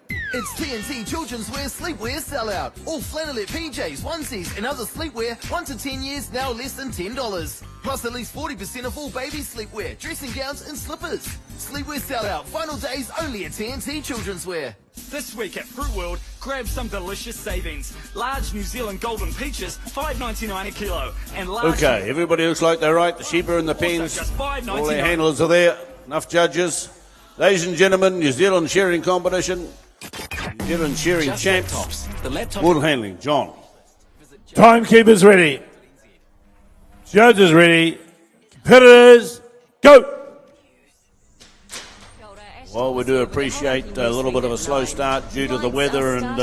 It's TNT Children's Wear Sleepwear Sellout. All flannelette PJs, onesies and other sleepwear, 1 to 10 years, now less than $10. Plus at least 40% of all baby sleepwear, dressing gowns and slippers. Sleepwear Sellout, final days only at TNT Children's Wear. This week at Fruit World, grab some delicious savings. Large New Zealand golden peaches, $5.99 a kilo. And large Okay, everybody looks like they're right. The sheep are in the pens. All their handlers are there. Enough judges. Ladies and gentlemen, New Zealand shearing competition. New Zealand shearing champs. Wool handling, John. Timekeepers ready. Judges ready. Competitors, go! Well, we do appreciate a little bit of a slow start due to the weather, and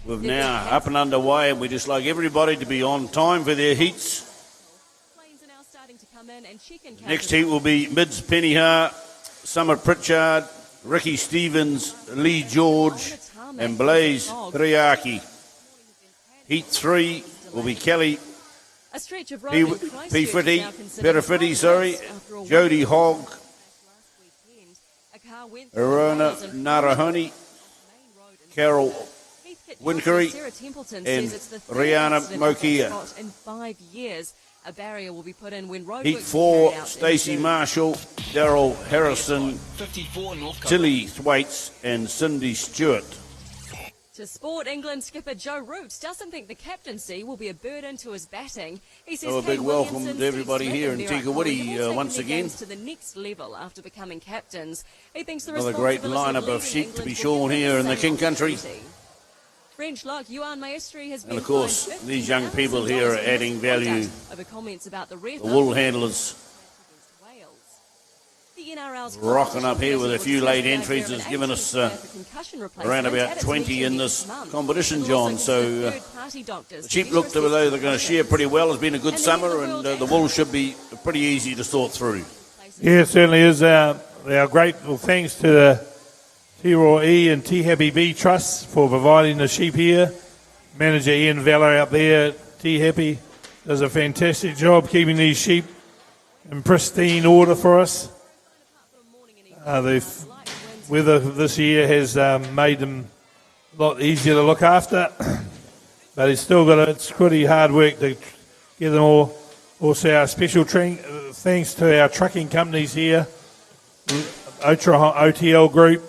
we've now up and underway, and we just like everybody to be on time for their heats. Next heat will be Mids Pennyha, Summer Pritchard, Ricky Stevens, Lee George, and Blaze Triaki. Heat 3 will be Kelly Perifiti, Jody Hogg, Arona Narahoni, Carol Winkery, and Rihanna Mokia. In 5 years, a barrier will be put in when roadworks Heat 4, carried out. Stacey Marshall, Daryl Harrison, Tilly Thwaites, and Cindy Stewart. To Sport, England skipper Joe Root doesn't think the captaincy will be a burden to his batting. He says So a big Kane welcome Williamson, to everybody Steve here in Smith and Virat Tikawiti Kohli have all once taken their again. games to the next level after becoming captains. He thinks the Another great responsibility lineup of leading sheep to England be will shown give them here in the same King Country. opportunity. French lock Yuan Maestri has And been of course, fined these young people here are adding value. over comments about the ref. The wool handlers The NRL's rocking up here with a few late entries has given us around about 20 in this competition, John. So the sheep look to though they're going to shear pretty well. It's been a good summer, and the wool should be pretty easy to sort through. Yeah, it certainly is. Our grateful thanks to the T-Raw E and T-Happy B Trusts for providing the sheep here. Manager Ian Vella out there, T-Happy, does a fantastic job keeping these sheep in pristine order for us. The weather this year has made them a lot easier to look after. but it's pretty hard work to get them all. Also, our special thanks to our trucking companies here, OTL Group,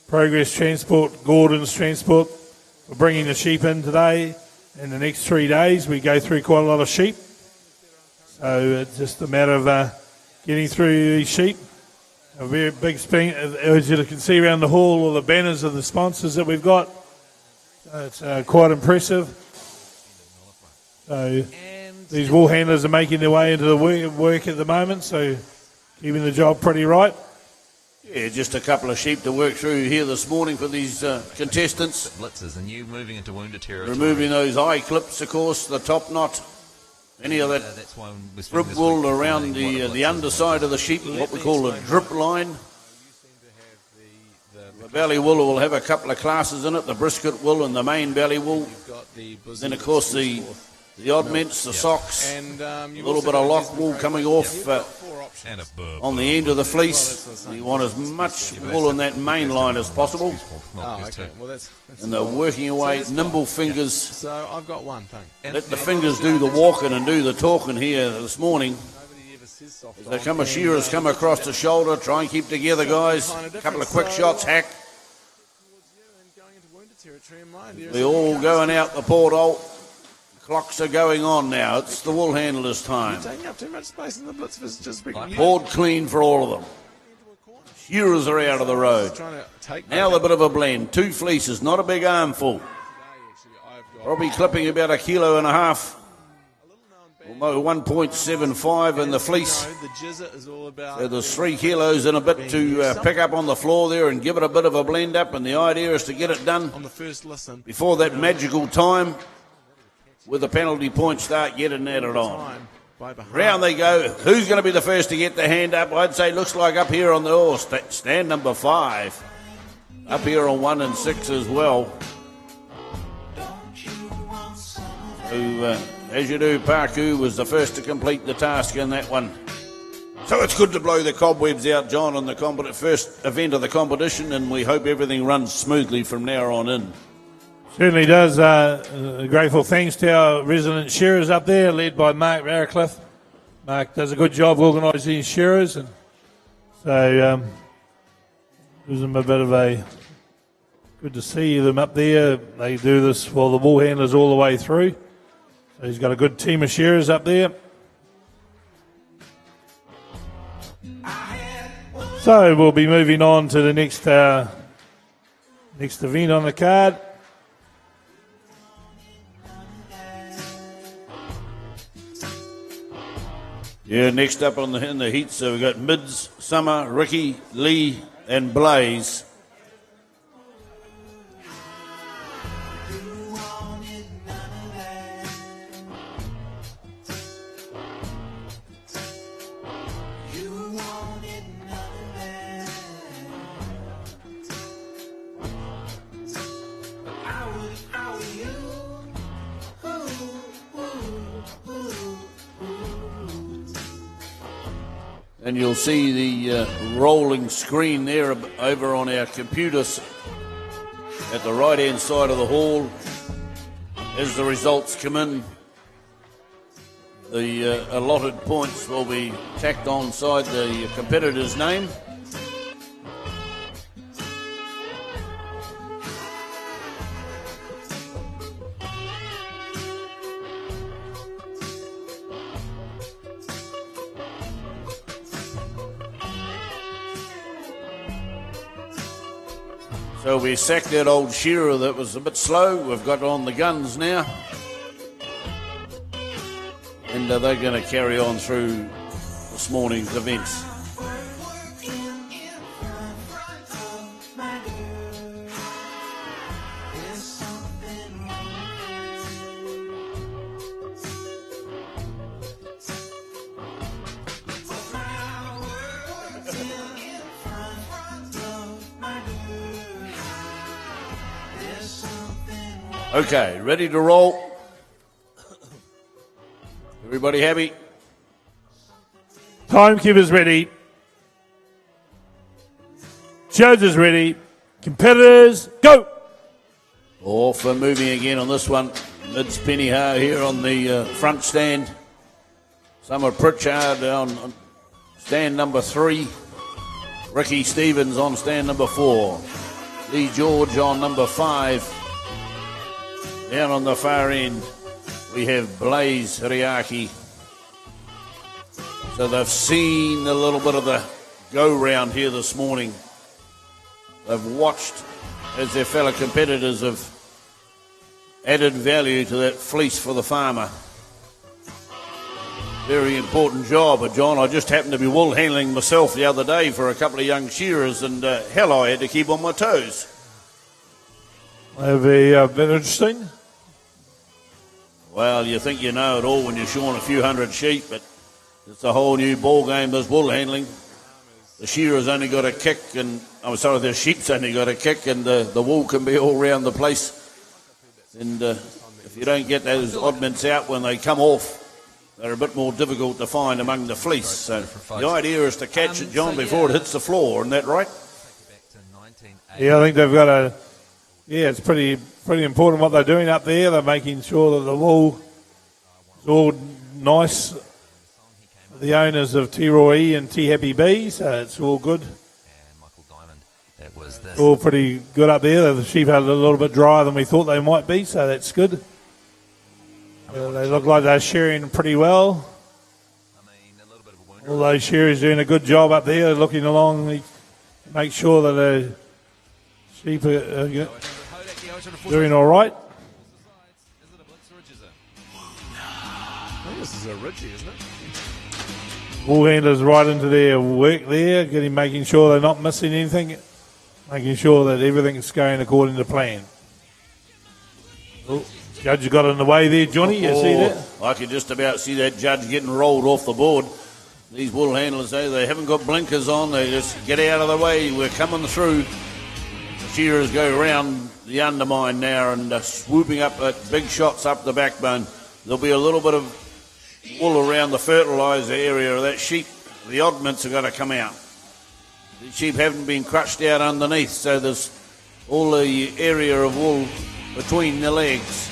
Progress Transport, Gordon's Transport, for bringing the sheep in today. In the next 3 days, we go through quite a lot of sheep. So it's just a matter of getting through these sheep. A very big spring, as you can see around the hall, all the banners of the sponsors that we've got. So it's quite impressive. So these wool handlers are making their way into the work at the moment, so keeping the job pretty right. Yeah, just a couple of sheep to work through here this morning for these contestants. Blitzers, and you moving into wounded territory. Removing those eye clips, of course, the top knot. Any of that drip wool around the underside of the sheep, what we call a drip line. The belly wool will have a couple of classes in it, the brisket wool and the main belly wool. Then, of course, the oddments, the socks, a little bit of lock wool coming off on the end of the fleece. You want as much wool in that main line as possible. Oh, okay. Well, that's and they're working away, nimble fingers. So I've got one, thanks. Let the fingers do the walking and do the talking here this morning. As they come, shearers come across the shoulder, try and keep together, guys. A couple of quick shots, hack. They're all going out the porthole. Clocks are going on now. It's the wool handlers' time. You're taking up too much space in the blitz for just picking Board clean for all of them. Shearers are out of the road. Now a bit of a blend. 2 fleeces, not a big armful. Probably clipping about 1.5 kilos. 1.75 in the fleece. So there's 3 kilos and a bit to pick up on the floor there and give it a bit of a blend up. And the idea is to get it done on the first listen before that magical time. With the penalty points start getting added on. Round they go. Who's going to be the first to get the hand up? I'd say looks like up here on the stand number 5. Up here on 1 and 6 as well. So, as you do, Parku was the first to complete the task in that one. So it's good to blow the cobwebs out, John, on the first event of the competition, and we hope everything runs smoothly from now on in. Certainly does. Grateful thanks to our resident shearers up there, led by Mark Radcliffe. Mark does a good job organising these shearers, and so gives them a bit of a good to see them up there. They do this for the wool handlers all the way through. So he's got a good team of shearers up there. So we'll be moving on to the next event on the card. Yeah, next up in the heat, so we've got Mids, Summer, Ricky, Lee, and Blaze. And you'll see the rolling screen there over on our computers at the right-hand side of the hall. As the results come in, the allotted points will be tacked on side the competitor's name. So we sacked that old shearer that was a bit slow. We've got on the guns now. And they're going to carry on through this morning's events. Okay, ready to roll? Everybody happy? Timekeeper's ready. Judges ready. Competitors, go! Off and moving again on this one. Mids Pennyha here on the front stand. Summer Pritchard on stand number 3. Ricky Stevens on stand number 4. Lee George on number 5. Down on the far end, we have Blaze Hiriaki. So they've seen a little bit of the go-round here this morning. They've watched as their fellow competitors have added value to that fleece for the farmer. Very important job, John. I just happened to be wool handling myself the other day for a couple of young shearers, and hell, I had to keep on my toes. That'll be a bit interesting. Well, you think you know it all when you're shorn a few hundred sheep, but it's a whole new ball game, this wool handling. The shearer's only got a kick, and the sheep's only got a kick, and the wool can be all round the place. And if you don't get those oddments out when they come off, they're a bit more difficult to find among the fleece. So the idea is to catch it, John, before it hits the floor. Isn't that right? Yeah, I think they've got a... Yeah, it's pretty important what they're doing up there. They're making sure that the wool is all nice. The owners of T Roy and T Happy B, so it's all good. It's all pretty good up there. The sheep are a little bit drier than we thought they might be, so that's good. They look like they're shearing pretty well. All those shearers doing a good job up there, looking along, make sure that the sheep are doing all right. I think this is a Ridgie, isn't it? Wool handlers right into their work there, making sure they're not missing anything, making sure that everything's going according to plan. Oh, Judge got in the way there, Johnny. You see that? I can just about see that judge getting rolled off the board. These wool handlers, they haven't got blinkers on. They just get out of the way. We're coming through. The shearers go around the undermine now and swooping up at big shots up the backbone. There'll be a little bit of wool around the fertiliser area of that sheep. The oddments are going to come out. The sheep haven't been crushed out underneath, so there's all the area of wool between the legs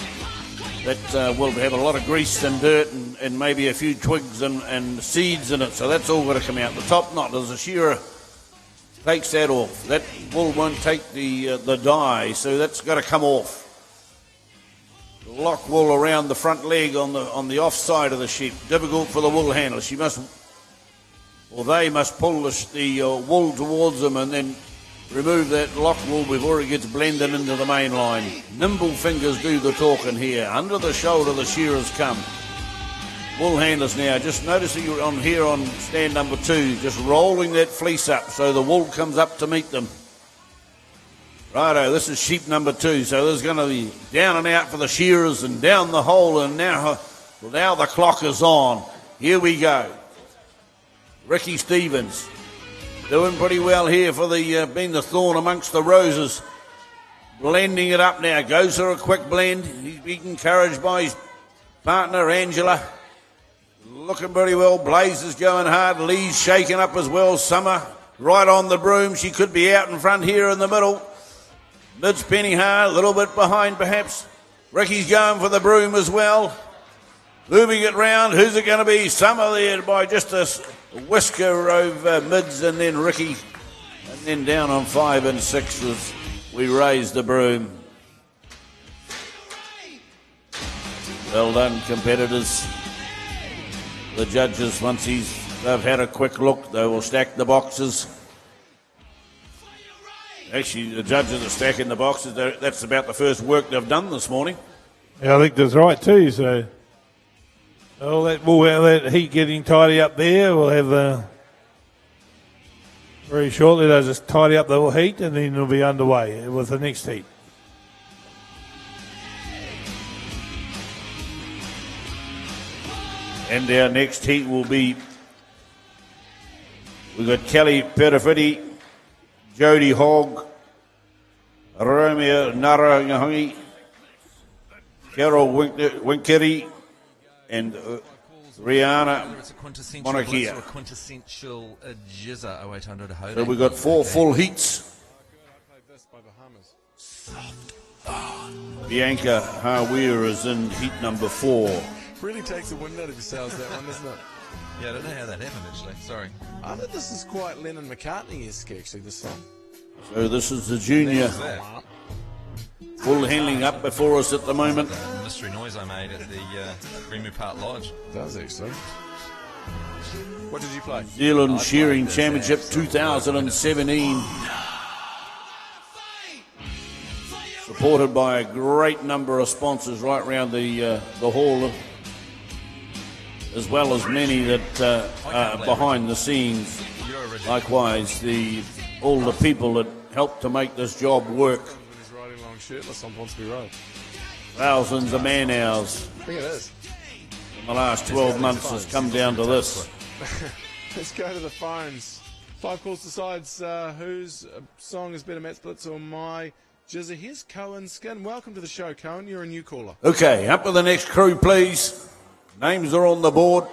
that will have a lot of grease and dirt and maybe a few twigs and seeds in it, so that's all going to come out. The top knot, as a shearer takes that off, that wool won't take the dye, so that's got to come off. Lock wool around the front leg on the off side of the sheep. Difficult for the wool handler. They must pull the wool towards them and then remove that lock wool before it gets blended into the main line. Nimble fingers do the talking here. Under the shoulder the shearers come. Wool handlers now, just noticing you're on here on stand number 2, just rolling that fleece up so the wool comes up to meet them. Righto, this is sheep number 2, so there's going to be down and out for the shearers and down the hole, and now the clock is on. Here we go. Ricky Stevens doing pretty well here for being the thorn amongst the roses. Blending it up now, goes for a quick blend. He's being encouraged by his partner Angela. Looking pretty well. Blaze is going hard. Lee's shaking up as well. Summer right on the broom. She could be out in front here in the middle. Mids Pennyha, a little bit behind perhaps. Ricky's going for the broom as well. Moving it round. Who's it going to be? Summer there by just a whisker over Mids, and then Ricky. And then down on 5 and 6 as we raise the broom. Well done, competitors. The judges, once they've had a quick look, they will stack the boxes. Actually, the judges are stacking the boxes. That's about the first work they've done this morning. Yeah, I think that's right too. So, all that heat getting tidy up there. We'll have very shortly. They'll just tidy up the heat, and then it'll be underway with the next heat. And our next heat will be, we've got Kelly Perifidi, Jody Hogg, Romeo Narangahangi, Carol Winkeri, and Rihanna Monakia. A quintessential Jizza 0800 So we've got 4 full heats. Bianca Harweir is in heat number 4. Really takes the wind out of your sails, that one, doesn't it? Yeah, I don't know how that happened, actually. Sorry. I think this is quite Lennon-McCartney-esque, actually, this song. So this is the junior. Full handling up before us at the moment. Mystery noise I made at the Remu Park Lodge. Does actually. What did you play? New Zealand Shearing Championship 2017. Supported by a great number of sponsors right around the hall, as well as many that are behind the scenes. Likewise, all the people that help to make this job work. He's riding long shirtless on Ponsonby Road. Thousands of man hours. I think it is. In the last 12 months has come down to this. Let's go to the phones. 5 calls decides whose song is better, Matt Splits or my Jizza. Here's Cohen Skin. Welcome to the show, Cohen. You're a new caller. Okay, up with the next crew, please. Names are on the board.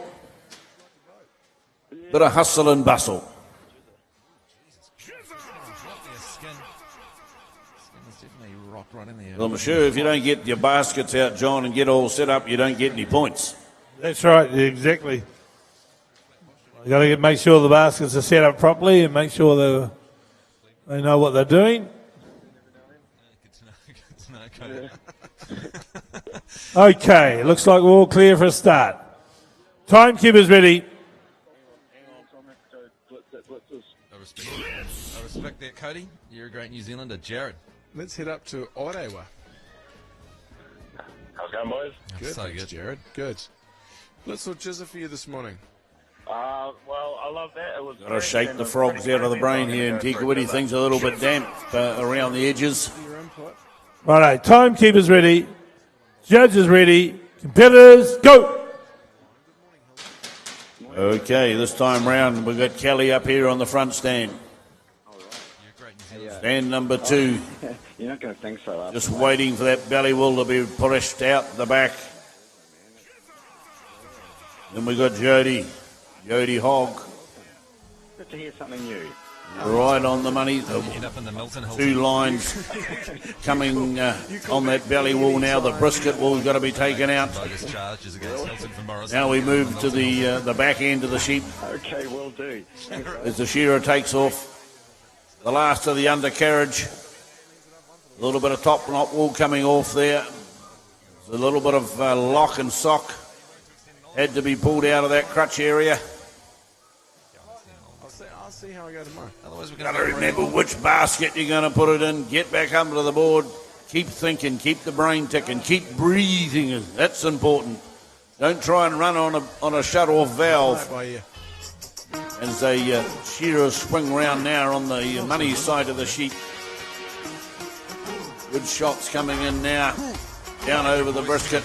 Bit of hustle and bustle. Well, I'm sure if you don't get your baskets out, John, and get all set up, you don't get any points. That's right, exactly. You got to make sure the baskets are set up properly and make sure they know what they're doing. Okay, looks like we're all clear for a start. Timekeeper's ready. I respect that, Cody. You're a great New Zealander. Jared. Let's head up to Orewa. How's it going, boys? Good, so thanks, good. Jared. Good. Let's look Jizza for you this morning. Well, I love that. It was Got to shake the frogs out of the brain here, and Kuiti. Things are a little bit damp around the edges. Righto, timekeeper's ready. Judges ready. Competitors, go! Okay, this time round we've got Kelly up here on the front stand. Stand number 2. You're not going to think so. Just waiting for that belly wool to be pushed out the back. Then we got Jody Hogg. Good to hear something new. Right on the money. End up in the Milton Hill. 2 lines coming on that belly wool now. The brisket wool's got to be taken out. Now we move to the back end of the sheep. Okay, will do. As the shearer takes off the last of the undercarriage. A little bit of top knot wool coming off there. There's a little bit of lock and sock. Had to be pulled out of that crutch area. I'll see how I go tomorrow. Otherwise, we're Got to remember which basket you're going to put it in. Get back under the board. Keep thinking. Keep the brain ticking. Keep breathing. That's important. Don't try and run on a shut-off valve. As a shearer swing round now on the money side of the sheep. Good shots coming in now. Down over the brisket.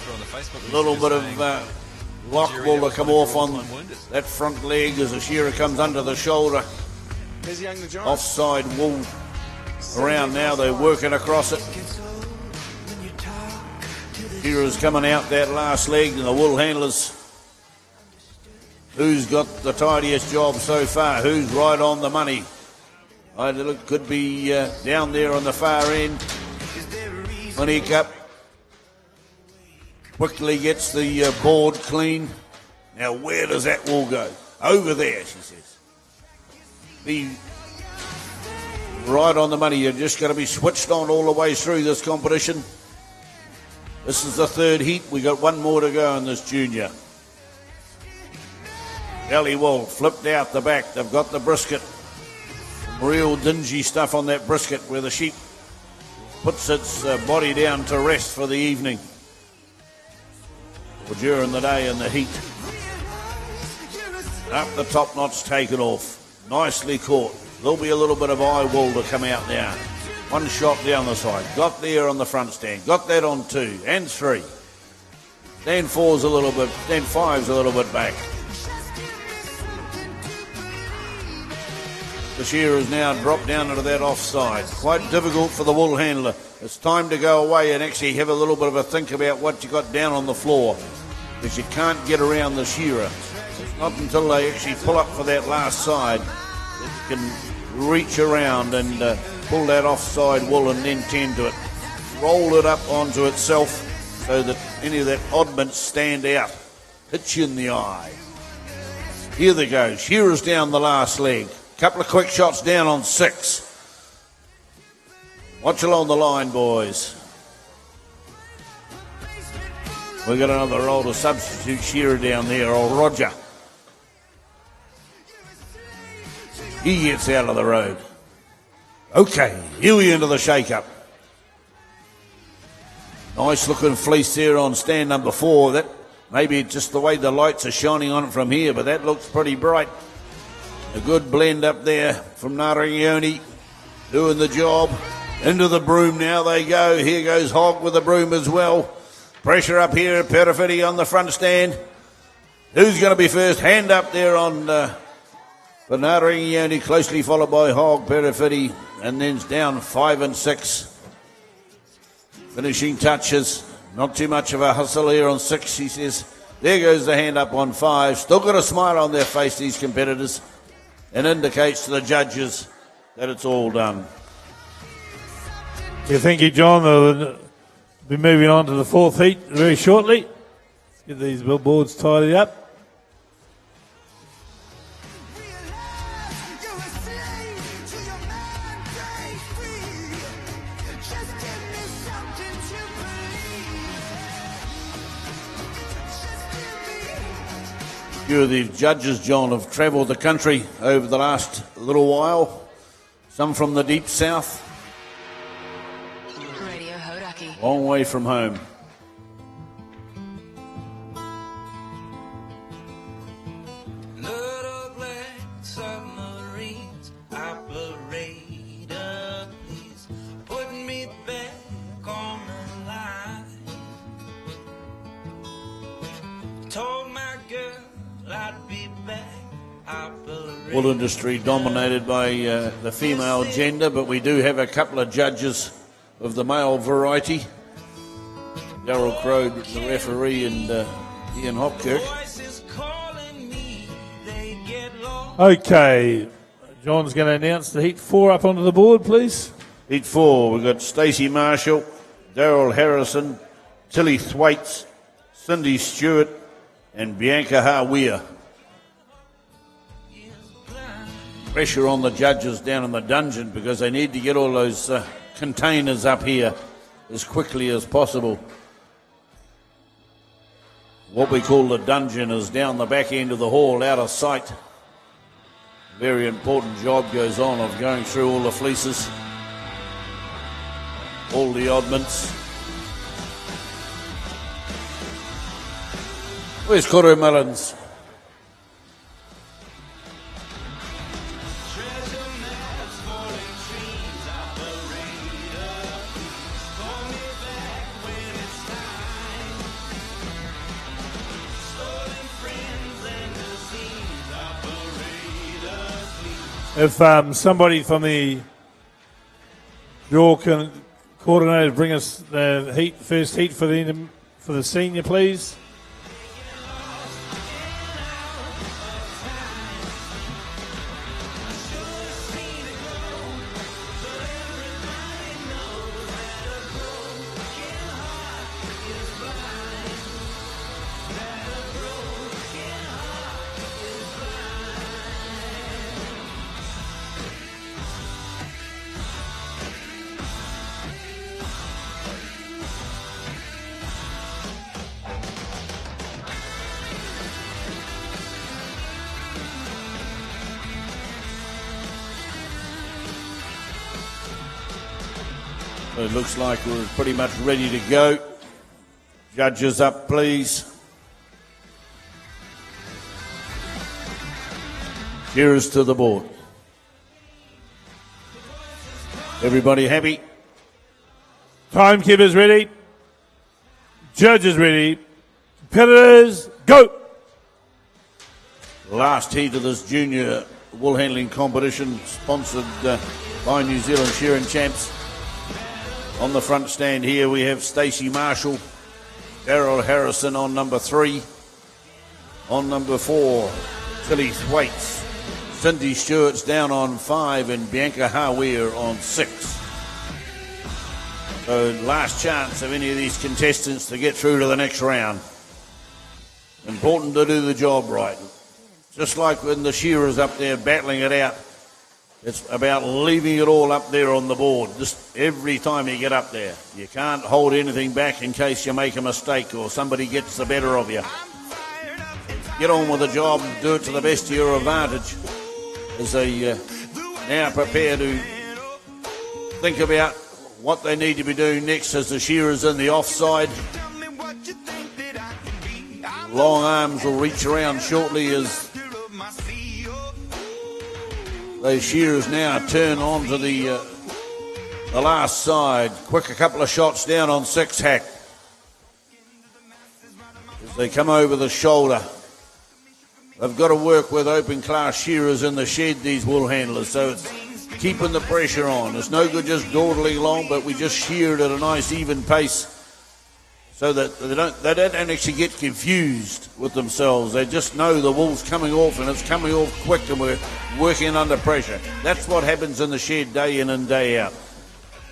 A little bit of lock wool to come off on that front leg as the shearer comes under the shoulder. Offside wool around now. They're working across it. Shearer's coming out that last leg, and the wool handlers. Who's got the tidiest job so far? Who's right on the money? It could be down there on the far end. Monique quickly gets the board clean. Now where does that wool go? Over there, she says. Be right on the money. You're just going to be switched on all the way through this competition. This is the 3rd heat. We got 1 more to go in this junior. Belly wool flipped out the back. They've got the brisket. Real dingy stuff on that brisket where the sheep puts its body down to rest for the evening or during the day in the heat. Up the top knot's taken off. Nicely caught. There'll be a little bit of eye wool to come out now. 1 shot down the side. Got there on the front stand. Got that on 2 and 3. Stand 4's a little bit. Stand 5's a little bit back. The shearer's now dropped down into that offside. Quite difficult for the wool handler. It's time to go away and actually have a little bit of a think about what you got down on the floor, because you can't get around the shearer. It's not until they actually pull up for that last side that you can reach around and pull that offside wool and then tend to it. Roll it up onto itself so that any of that oddments stand out. Hit you in the eye. Here they go. Shearers down the last leg. Couple of quick shots down on 6. Watch along the line, boys. We've got another older substitute shearer down there, old Roger. He gets out of the road. Okay, here we into the shake-up. Nice looking fleece there on stand number 4. That maybe just the way the lights are shining on it from here, but that looks pretty bright. A good blend up there from Naragione, doing the job. Into the broom now they go. Here goes Hogg with the broom as well. Pressure up here at Perifetti on the front stand. Who's going to be first? Hand up there on for Naragione, closely followed by Hogg, Perifetti, and then it's down 5 and 6. Finishing touches. Not too much of a hustle here on 6, he says. There goes the hand up on 5. Still got a smile on their face, these competitors, and indicates to the judges that it's all done. Yeah, thank you, John. We'll be moving on to the 4th heat very shortly. Let's get these billboards tidied up. A few of these judges, John, have travelled the country over the last little while. Some from the deep south. Radio Hodaki. Long way from home. Little black submarines, operator, please put me back on the line. Told my girl I'd be back. Wool industry dominated by the female gender, but we do have a couple of judges of the male variety. Darryl Crow, the referee, and Ian Hopkirk. Okay, John's going to announce the heat 4 up onto the board, please. Heat 4, we've got Stacey Marshall, Daryl Harrison, Tilly Thwaites, Cindy Stewart, and Bianca Hawea. Pressure on the judges down in the dungeon because they need to get all those containers up here as quickly as possible. What we call the dungeon is down the back end of the hall, out of sight. Very important job goes on of going through all the fleeces, all the oddments. Where's Koro Mullins? If somebody from the draw coordinator bring us the first heat for the senior, please. It looks like we're pretty much ready to go. Judges up, please. Cheers to the board. Everybody happy? Timekeepers ready. Judges ready. Competitors, go! Last heat of this junior wool handling competition, sponsored by New Zealand Shearing Champs. On the front stand here we have Stacey Marshall, Daryl Harrison on number 3. On number 4, Tilly Thwaites, Cindy Stewart's down on 5 and Bianca Haweer on 6. So last chance of any of these contestants to get through to the next round. Important to do the job right. Just like when the shearers up there battling it out, it's about leaving it all up there on the board. Just every time you get up there, you can't hold anything back in case you make a mistake or somebody gets the better of you. Get on with the job and do it to the best of your advantage as they now prepare to think about what they need to be doing next as the shearers in the offside. Long arms will reach around shortly as those shearers now turn onto the last side. Quick, a couple of shots down on 6 Hack as they come over the shoulder. They've got to work with open class shearers in the shed, these wool handlers, so it's keeping the pressure on. It's no good just dawdling along, but we just sheared at a nice even pace so that they don't actually get confused with themselves. They just know the wool's coming off and it's coming off quick and we're working under pressure. That's what happens in the shed day in and day out.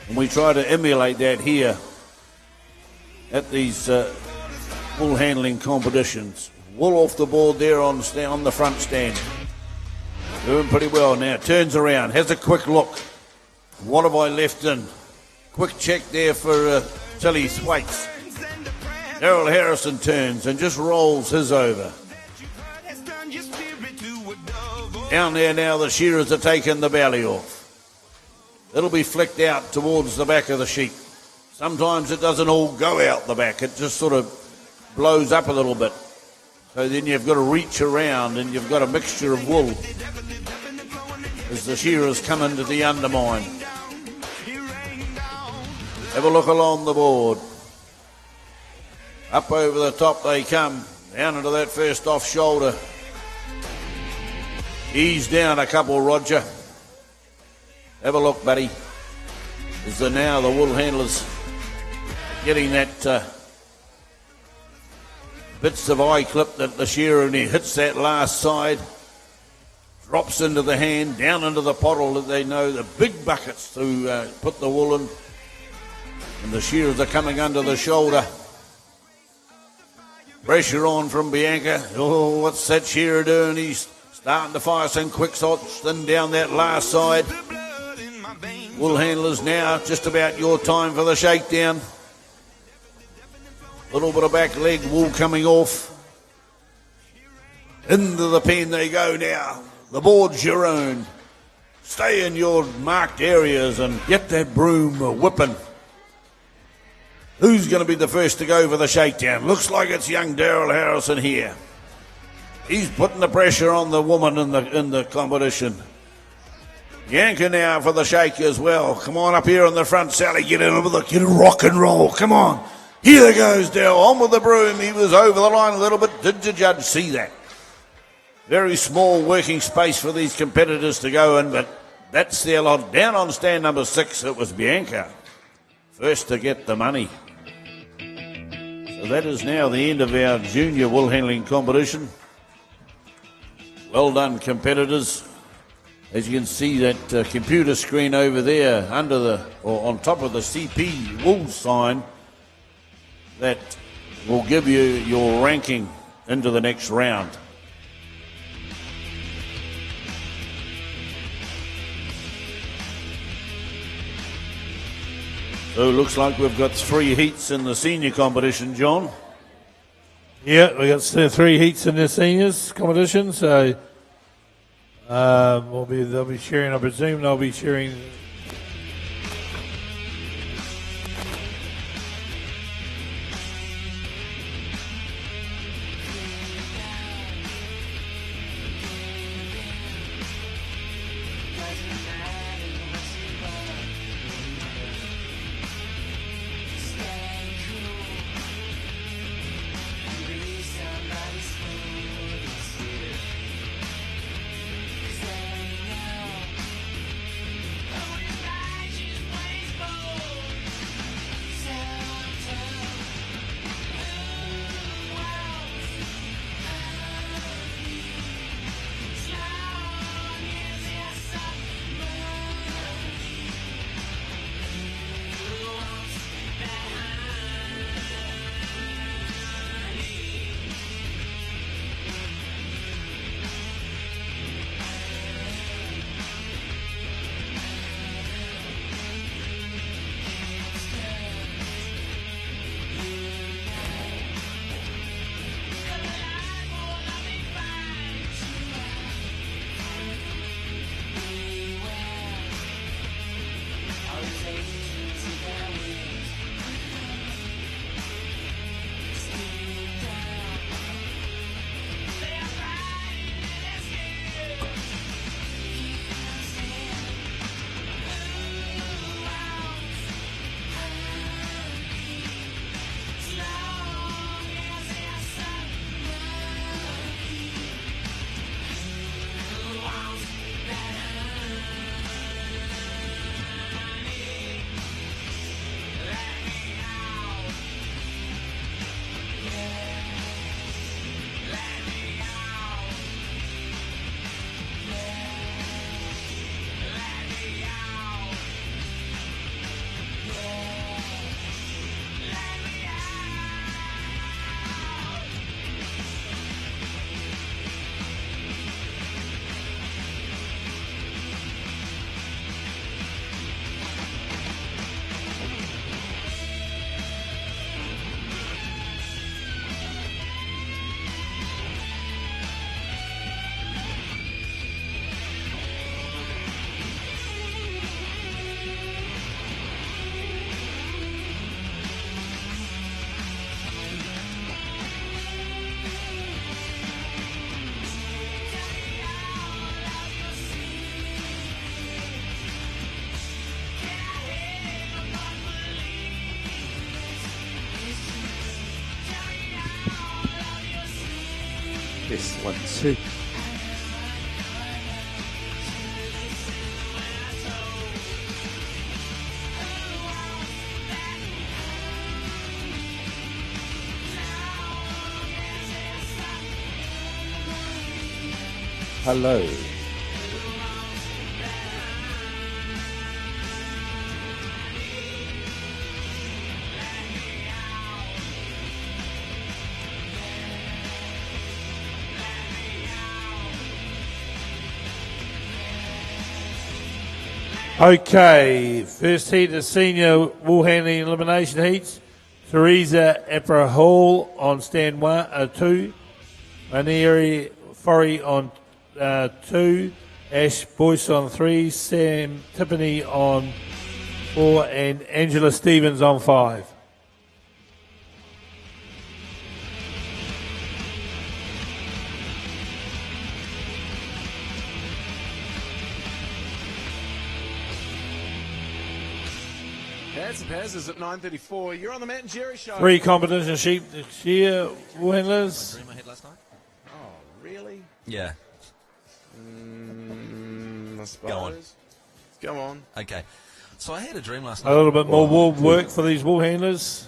And we try to emulate that here at these wool handling competitions. Wool off the board there on the front stand. Doing pretty well now. Turns around, has a quick look. What have I left in? Quick check there for Tilly Thwaites. Daryl Harrison turns and just rolls his over. Down there now, the shearers are taking the belly off. It'll be flicked out towards the back of the sheep. Sometimes it doesn't all go out the back. It just sort of blows up a little bit. So then you've got to reach around and you've got a mixture of wool as the shearers come into the undermine. Have a look along the board. Up over the top they come, down into that first off shoulder. Ease down a couple, Roger. Have a look, buddy. As the wool handlers getting that bits of eye clip that the shearer, and he hits that last side, drops into the hand, down into the pottle that they know, the big buckets to put the wool in, and the shearers are coming under the shoulder. Pressure on from Bianca. Oh, what's that shearer doing? He's starting to fire some quick shots then down that last side. Wool handlers now, just about your time for the shakedown. Little bit of back leg wool coming off. Into the pen they go now. The board's your own. Stay in your marked areas and get that broom whipping. Who's going to be the first to go for the shakedown? Looks like it's young Daryl Harrison here. He's putting the pressure on the woman in the competition. Bianca now for the shake as well. Come on up here on the front, Sally. Get in with get a rock and roll. Come on. Here goes Daryl, on with the broom. He was over the line a little bit. Did the judge see that? Very small working space for these competitors to go in, but that's their lot. Down on stand number 6, it was Bianca. First to get the money. So that is now the end of our junior wool handling competition. Well done, competitors. As you can see, that computer screen over there on top of the CP wool sign, that will give you your ranking into the next round. So it looks like we've got 3 heats in the senior competition, John. Yeah, we got 3 heats in the seniors competition, so they'll be sharing, I presume they'll be sharing. Test 1, 2. Hello. Okay, first heat of senior wool handling elimination heats. Teresa Epra Hall on stand 2. Ranieri Forey on 2. Ash Boyce on 3. Sam Tiffany on 4. And Angela Stevens on 5. Hats and Pazes at 9:34. You're on the Matt and Jerry show. 3 competition sheep this year, wool handlers. Dream I had last night? Oh, really? Yeah. I suppose. Go on. Go on. Okay. So I had a dream last night. A little bit more wool work for these wool handlers.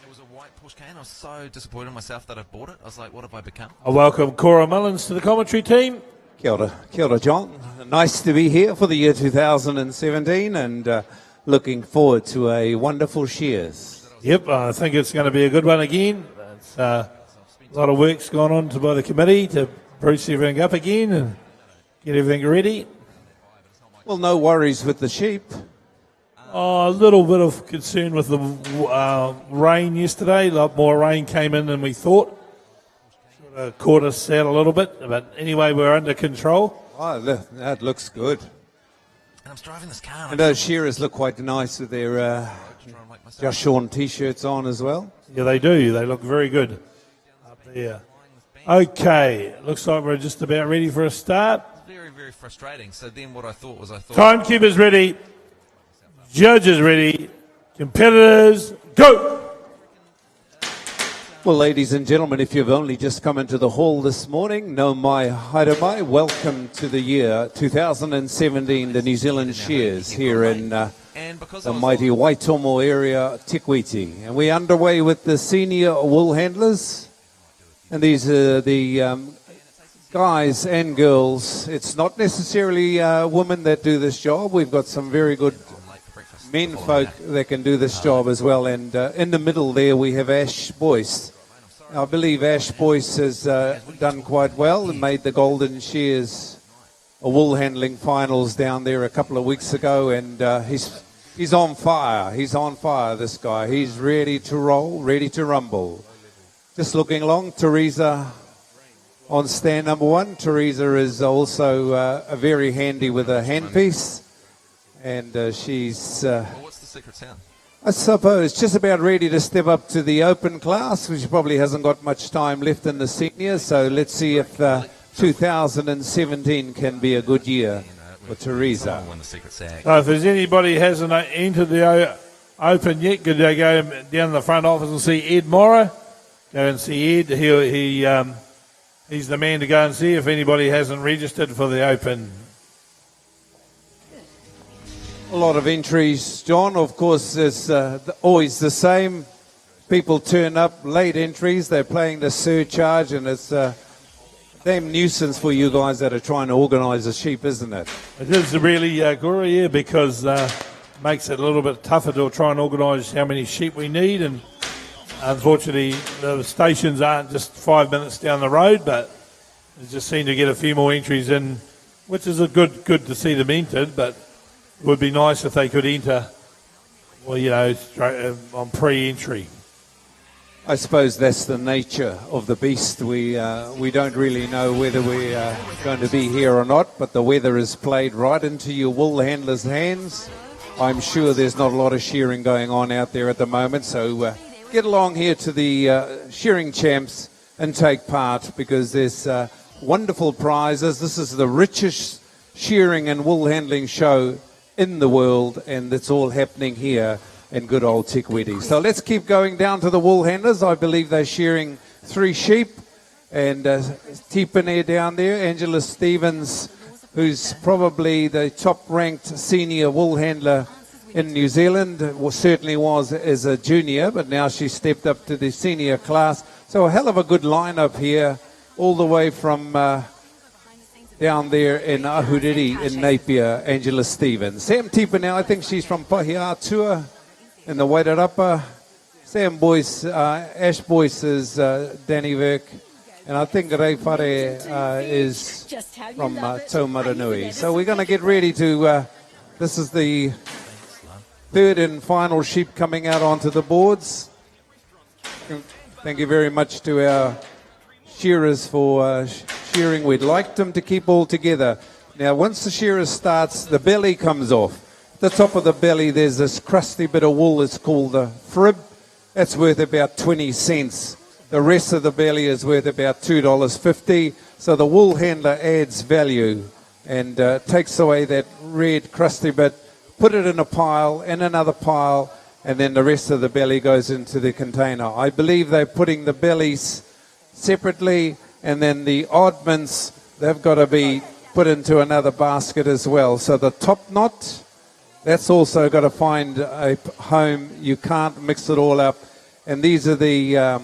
It was a white Porsche Cayenne. I was so disappointed in myself that I bought it. I was like, what have I become? I welcome Cora Mullins to the commentary team. Kia ora, John. Nice to be here for the year 2017 and looking forward to a wonderful Shears. Yep, I think it's going to be a good one again. It's, a lot of work's gone on by the committee to spruce everything up again and get everything ready. Well, no worries with the sheep. Oh, a little bit of concern with the rain yesterday. A lot more rain came in than we thought. Sort of caught us out a little bit, but anyway, we're under control. Oh, that looks good. And I'm driving this car. And those shearers look quite nice with their Just Shorn T-shirts on as well. Yeah, they do. They look very good up there. Okay, looks like we're just about ready for a start. Very, very frustrating. So then what I thought was Timekeepers ready. Judges ready. Competitors, go! Well, ladies and gentlemen, if you've only just come into the hall this morning, no mai haere mai, welcome to the year 2017, the New Zealand Shears here in the mighty Waitomo area, Te Kuiti. And we're underway with the senior wool handlers. And these are the guys and girls. It's not necessarily women that do this job. We've got some very good men folk that can do this job as well. And in the middle there we have Ash Boyce. I believe Ash Boyce has done quite well and made the Golden Shears wool handling finals down there a couple of weeks ago. And he's on fire. He's on fire, this guy. He's ready to roll, ready to rumble. Just looking along, Teresa on stand number 1. Teresa is also very handy with a handpiece. And she's... what's the secret sound? I suppose just about ready to step up to the open class, which probably hasn't got much time left in the senior. So let's see if 2017 can be a good year for Teresa. So if there's anybody who hasn't entered the open yet, could they go down the front office and see Ed Morrow? Go and see Ed. He's the man to go and see if anybody hasn't registered for the open. A lot of entries, John. Of course, it's always the same. People turn up, late entries. They're playing the surcharge, and it's a damn nuisance for you guys that are trying to organise a sheep, isn't it? It is really, Guru, yeah, because makes it a little bit tougher to try and organise how many sheep we need. And unfortunately, the stations aren't just 5 minutes down the road, but they just seem to get a few more entries in, which is a good to see them entered, but it would be nice if they could enter, well, you know, straight, on pre-entry. I suppose that's the nature of the beast. We don't really know whether we're going to be here or not, but the weather is played right into your wool handlers' hands. I'm sure there's not a lot of shearing going on out there at the moment, so get along here to the shearing champs and take part, because there's wonderful prizes. This is the richest shearing and wool handling show in the world, and it's all happening here in good old Te Kuiti. So let's keep going down to the wool handlers. I believe they're shearing 3 sheep, And Tipene down there, Angela Stevens, who's probably the top-ranked senior wool handler in New Zealand, certainly was as a junior, but now she stepped up to the senior class. So a hell of a good lineup here, all the way from down there in Ahuriri in Napier, Angela Stevens. Sam Tipene, I think she's from Pahiatua in the Wairarapa. Sam Boyce, Ash Boyce is Danny Verk. And I think Ray Whare is from Taumaranui. So we're going to get ready to, this is the third and final sheep coming out onto the boards. Thank you very much to our shearers for shearing. We'd like them to keep all together. Now, once the shearer starts, the belly comes off. At the top of the belly, there's this crusty bit of wool. It's called the frib. That's worth about 20 cents. The rest of the belly is worth about $2.50. So the wool handler adds value and takes away that red crusty bit, put it in a pile, in another pile, and then the rest of the belly goes into the container. I believe they're putting the bellies separately, and then the oddments, they've got to be put into another basket as well. So the top knot, that's also got to find a home. You can't mix it all up. And these are the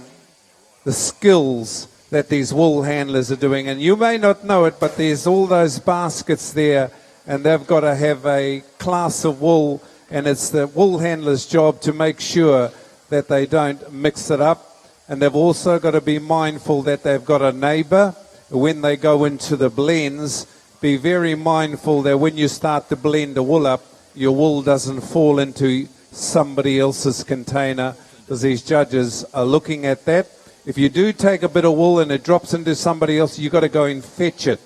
skills that these wool handlers are doing. And you may not know it, but there's all those baskets there, and they've got to have a class of wool, and it's the wool handler's job to make sure that they don't mix it up. And they've also got to be mindful that they've got a neighbour. When they go into the blends, be very mindful that when you start to blend the wool up, your wool doesn't fall into somebody else's container, because these judges are looking at that. If you do take a bit of wool and it drops into somebody else, you've got to go and fetch it.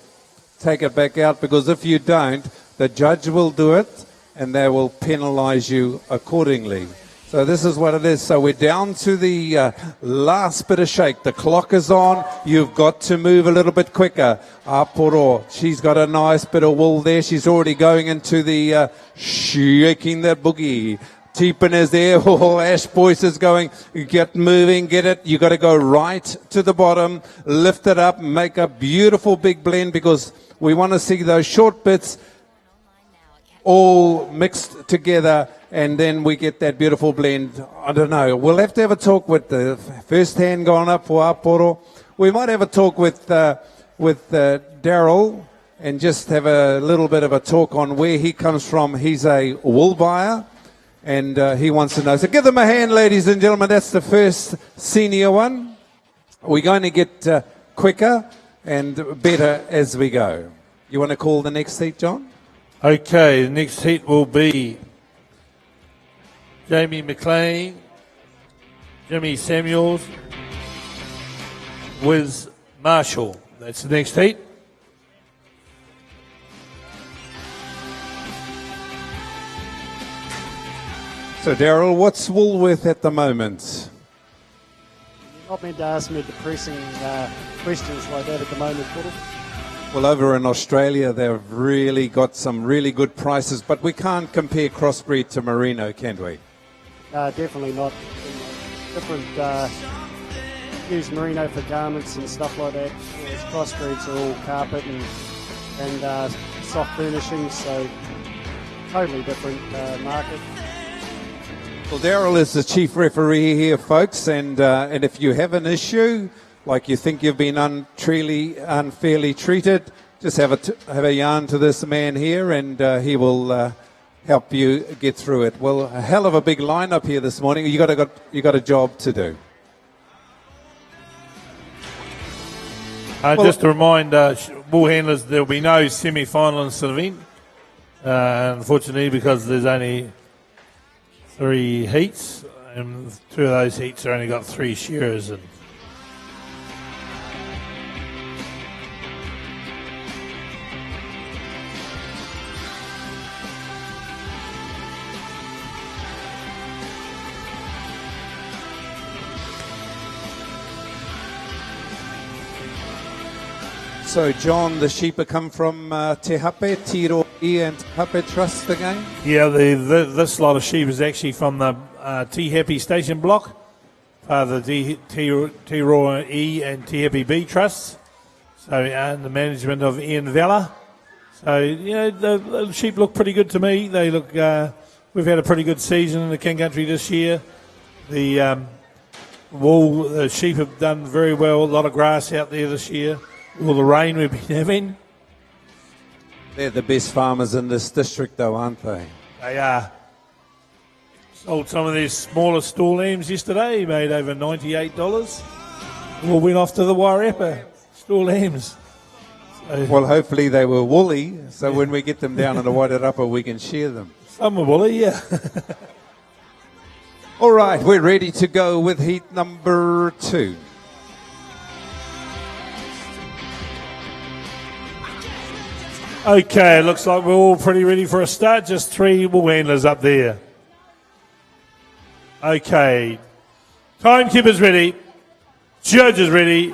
Take it back out, because if you don't, the judge will do it and they will penalise you accordingly. So this is what it is. So we're down to the last bit of shake. The clock is on. You've got to move a little bit quicker. Aporo, she's got a nice bit of wool there. She's already going into the shaking that boogie. Tipene is there. Oh, Ash Boyce is going. Get moving, get it. You got to go right to the bottom, lift it up, make a beautiful big blend, because we want to see those short bits all mixed together, and then we get that beautiful blend. I don't know. We'll have to have a talk with the first hand going up for Aporo. We might have a talk with Daryl and just have a little bit of a talk on where he comes from. He's a wool buyer, and he wants to know. So give them a hand, ladies and gentlemen. That's the first senior one. We're going to get quicker and better as we go. You want to call the next heat, John? Okay, the next heat will be Jamie McLean, Jimmy Samuels, Wiz Marshall. That's the next heat. So, Daryl, what's Woolworth at the moment? You're not meant to ask me depressing questions like that at the moment, Portal. Well, over in Australia, they've really got some really good prices, but we can't compare crossbreed to merino, can we? Definitely not. Different use merino for garments and stuff like that. Whereas crossbreeds are all carpet and soft furnishings, so totally different market. Well, Daryl is the chief referee here, folks, and if you have an issue, like you think you've been unfairly treated, just have a yarn to this man here, and he will help you get through it. Well, a hell of a big lineup here this morning. You got a job to do. Just to remind bull handlers, there will be no semi-final in this event. Unfortunately, because there's only 3 heats, and 2 of those heats are only got 3 shearers in. So, John, the sheep have come from Te Hape, Tiro E and Te Hape Trust again? Yeah, this lot of sheep is actually from the Te Hape station block. part of the Te Roa E and Te Happy B trusts. So, and the management of Ian Vella. So, you know, the sheep look pretty good to me. They look, we've had a pretty good season in the King Country this year. The sheep have done very well. A lot of grass out there this year. All the rain we've been having. They're the best farmers in this district, though, aren't they? They are. Sold some of their smaller stall lambs yesterday, made over $98. All went off to the Wairarapa stall lambs. So, well, hopefully they were woolly, so when we get them down in the Wairarapa, we can shear them. Some were woolly, yeah. All right, we're ready to go with heat number 2. Okay, looks like we're all pretty ready for a start. Just 3 bull handlers up there. Okay. Timekeeper's ready. Judges ready.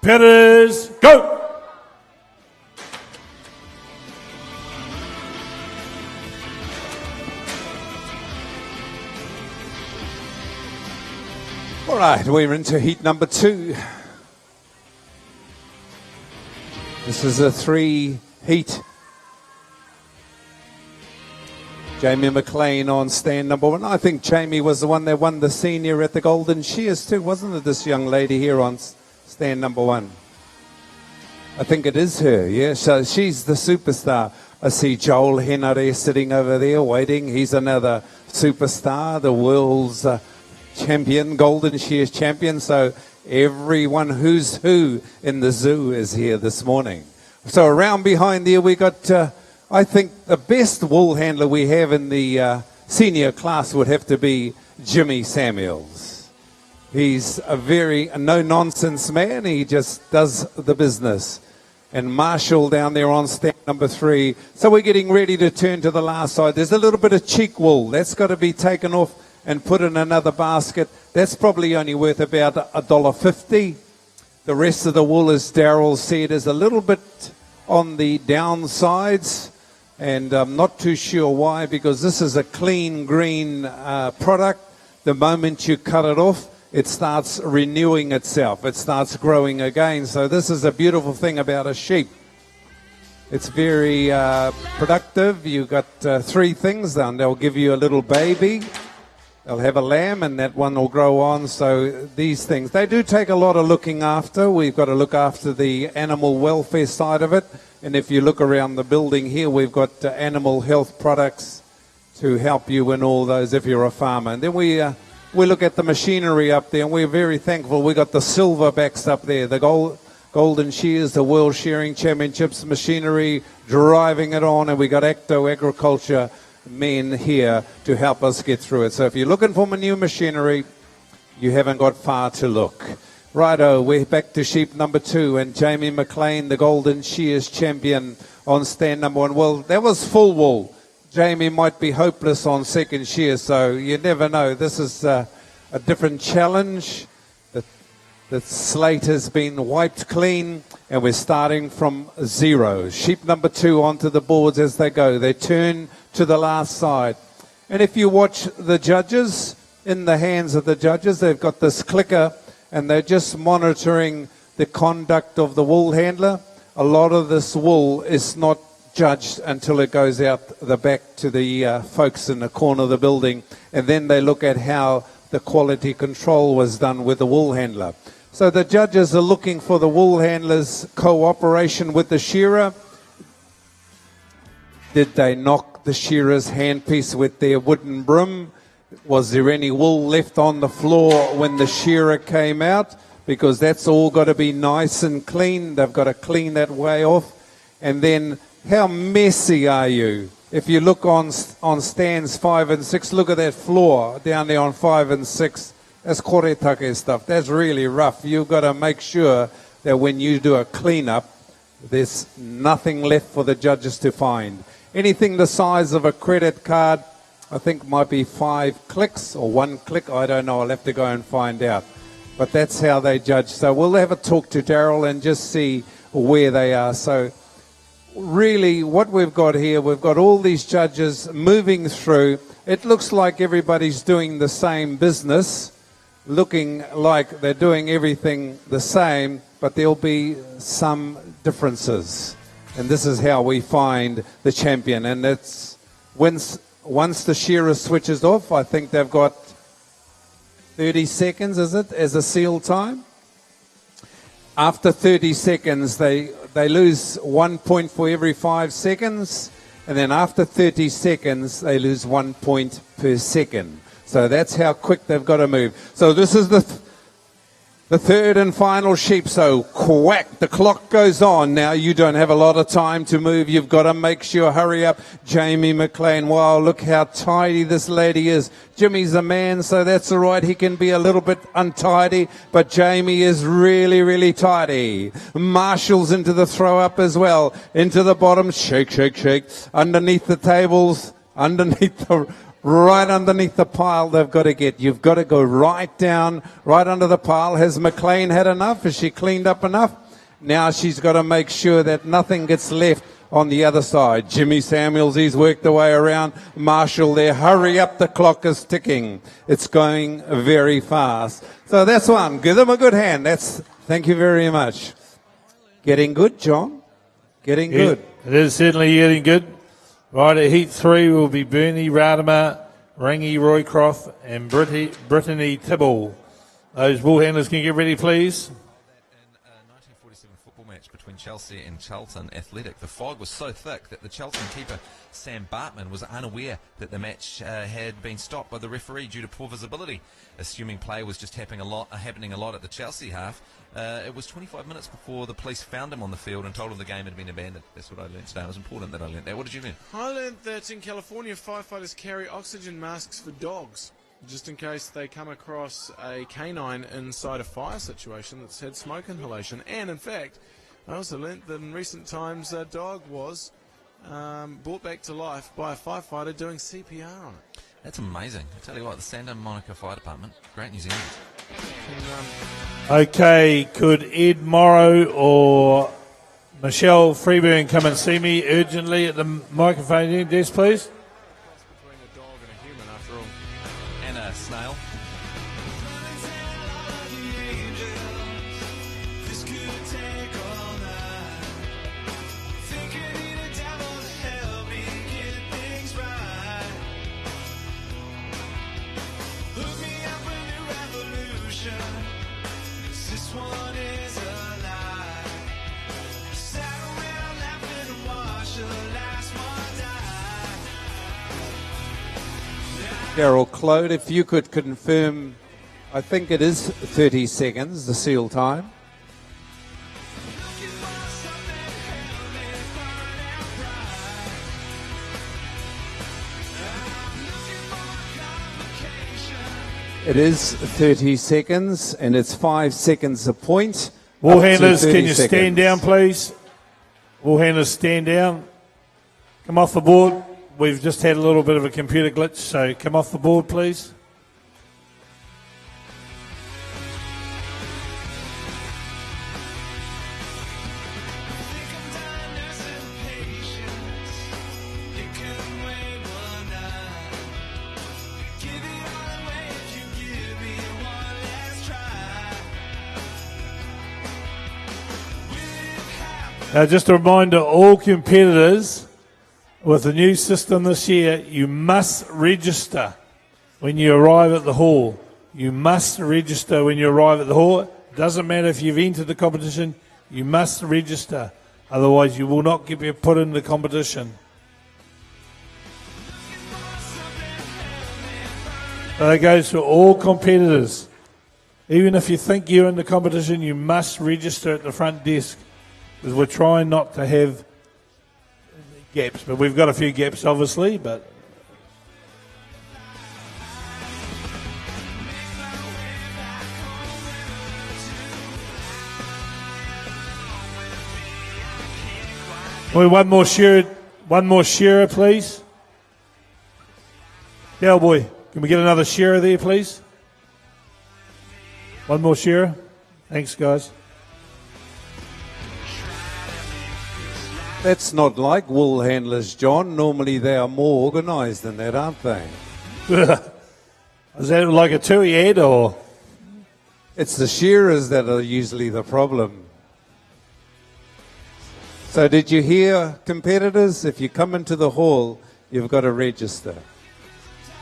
Competitors, go! All right, we're into heat number 2. This is a 3 heat. Jamie McLean on stand number 1. I think Jamie was the one that won the senior at the Golden Shears too, wasn't it? This young lady here on stand number 1. I think it is her, yeah. So she's the superstar. I see Joel Henare sitting over there waiting. He's another superstar, the world's champion, Golden Shears champion. So everyone who's who in the zoo is here this morning. So around behind there we got, I think the best wool handler we have in the senior class would have to be Jimmy Samuels. He's a very no-nonsense man. He just does the business. And Marshall down there on stand number 3. So we're getting ready to turn to the last side. There's a little bit of cheek wool. That's got to be taken off and put in another basket. That's probably only worth about $1.50. The rest of the wool, as Darryl said, is a little bit on the downsides, and I'm not too sure why, because this is a clean green product. The moment you cut it off, it starts renewing itself. It starts growing again. So this is a beautiful thing about a sheep. It's very productive. You've got 3 things done. They'll give you a little baby. They'll have a lamb, and that one will grow on. So these things, they do take a lot of looking after. We've got to look after the animal welfare side of it. And if you look around the building here, we've got animal health products to help you in all those if you're a farmer. And then we look at the machinery up there, and we're very thankful. We got the silverbacks up there, the Golden Shears, the World Shearing Championships machinery, driving it on, and we got Acto Agriculture men here to help us get through it. So if you're looking for new machinery, you haven't got far to look. Righto, we're back to sheep number 2, and Jamie McLean, the Golden Shears champion, on stand number 1. Well, that was full wool. Jamie might be hopeless on second shear, so you never know. This is a different challenge. The slate has been wiped clean, and we're starting from 0. Sheep number 2 onto the boards as they go. They turn to the last side. And if you watch the judges, in the hands of the judges, they've got this clicker, and they're just monitoring the conduct of the wool handler. A lot of this wool is not judged until it goes out the back to the folks in the corner of the building, and then they look at how the quality control was done with the wool handler. So the judges are looking for the wool handler's cooperation with the shearer. Did they knock the shearer's handpiece with their wooden broom? Was there any wool left on the floor when the shearer came out? Because that's all got to be nice and clean. They've got to clean that way off. And then how messy are you? If you look on stands 5 and 6, look at that floor down there on 5 and 6. That's koretake stuff. That's really rough. You've got to make sure that when you do a cleanup, there's nothing left for the judges to find. Anything the size of a credit card, I think might be 5 clicks or 1 click. I don't know. I'll have to go and find out. But that's how they judge. So we'll have a talk to Darryl and just see where they are. So really what we've got here, we've got all these judges moving through. It looks like everybody's doing the same business. looking like they're doing everything the same, but there'll be some differences. And this is how we find the champion. And it's once the shearer switches off, I think they've got 30 seconds, is it, as a seal time? After 30 seconds, they lose 1 point for every 5 seconds. And then after 30 seconds, they lose 1 point per second. So that's how quick they've got to move. So this is the third and final sheep. So quack, the clock goes on. Now you don't have a lot of time to move. You've got to make sure, hurry up. Jamie McLean, wow, look how tidy this lady is. Jimmy's a man, so that's all right. He can be a little bit untidy, but Jamie is really, really tidy. Marshall's into the throw up as well. Into the bottom, shake, shake, shake. Underneath the tables, right underneath the pile they've got to get. You've got to go right down, right under the pile. Has McLean had enough? Has she cleaned up enough? Now she's got to make sure that nothing gets left on the other side. Jimmy Samuels, he's worked the way around. Marshall there. Hurry up, the clock is ticking. It's going very fast. So that's one. Give them a good hand. Thank you very much. Getting good, John? Getting good. It is certainly getting good. Right at Heat 3 will be Bernie Radema, Rangi Roycroft and Brittany Tibble. Those bull handlers can get ready, please. In a 1947 football match between Chelsea and Charlton Athletic, the fog was so thick that the Charlton keeper Sam Bartman was unaware that the match had been stopped by the referee due to poor visibility. Assuming play was just happening a lot at the Chelsea half, it was 25 minutes before the police found him on the field and told him the game had been abandoned. That's what I learned today. It was important that I learned that. What did you learn? I learned that in California, firefighters carry oxygen masks for dogs, just in case they come across a canine inside a fire situation that's had smoke inhalation. And in fact, I also learned that in recent times a dog was brought back to life by a firefighter doing CPR on it. That's amazing. I tell you what, the Santa Monica Fire Department, great New Zealand. Okay, could Ed Morrow or Michelle Freeburn come and see me urgently at the microphone desk, please? Between a dog and a human, after all. And a snail. Carol Claude, if you could confirm, I think it is 30 seconds, the seal time. It is 30 seconds, and it's 5 seconds a point. Ball handlers, can you stand down, please? Ball handlers, stand down. Come off the board. We've just had a little bit of a computer glitch, so come off the board, please. Just a reminder, all competitors with the new system this year, you must register when you arrive at the hall. You must register when you arrive at the hall. It doesn't matter if you've entered the competition, you must register. Otherwise, you will not get put in the competition. So that goes to all competitors. Even if you think you're in the competition, you must register at the front desk. Because we're trying not to have gaps, but we've got a few gaps, obviously, but... One more shearer, please. Cowboy, can we get another shearer there, please? One more shearer. Thanks, guys. That's not like wool handlers, John. Normally they are more organised than that, aren't they? Is that like a tui head or? It's the shearers that are usually the problem. So did you hear, competitors? If you come into the hall, you've got to register.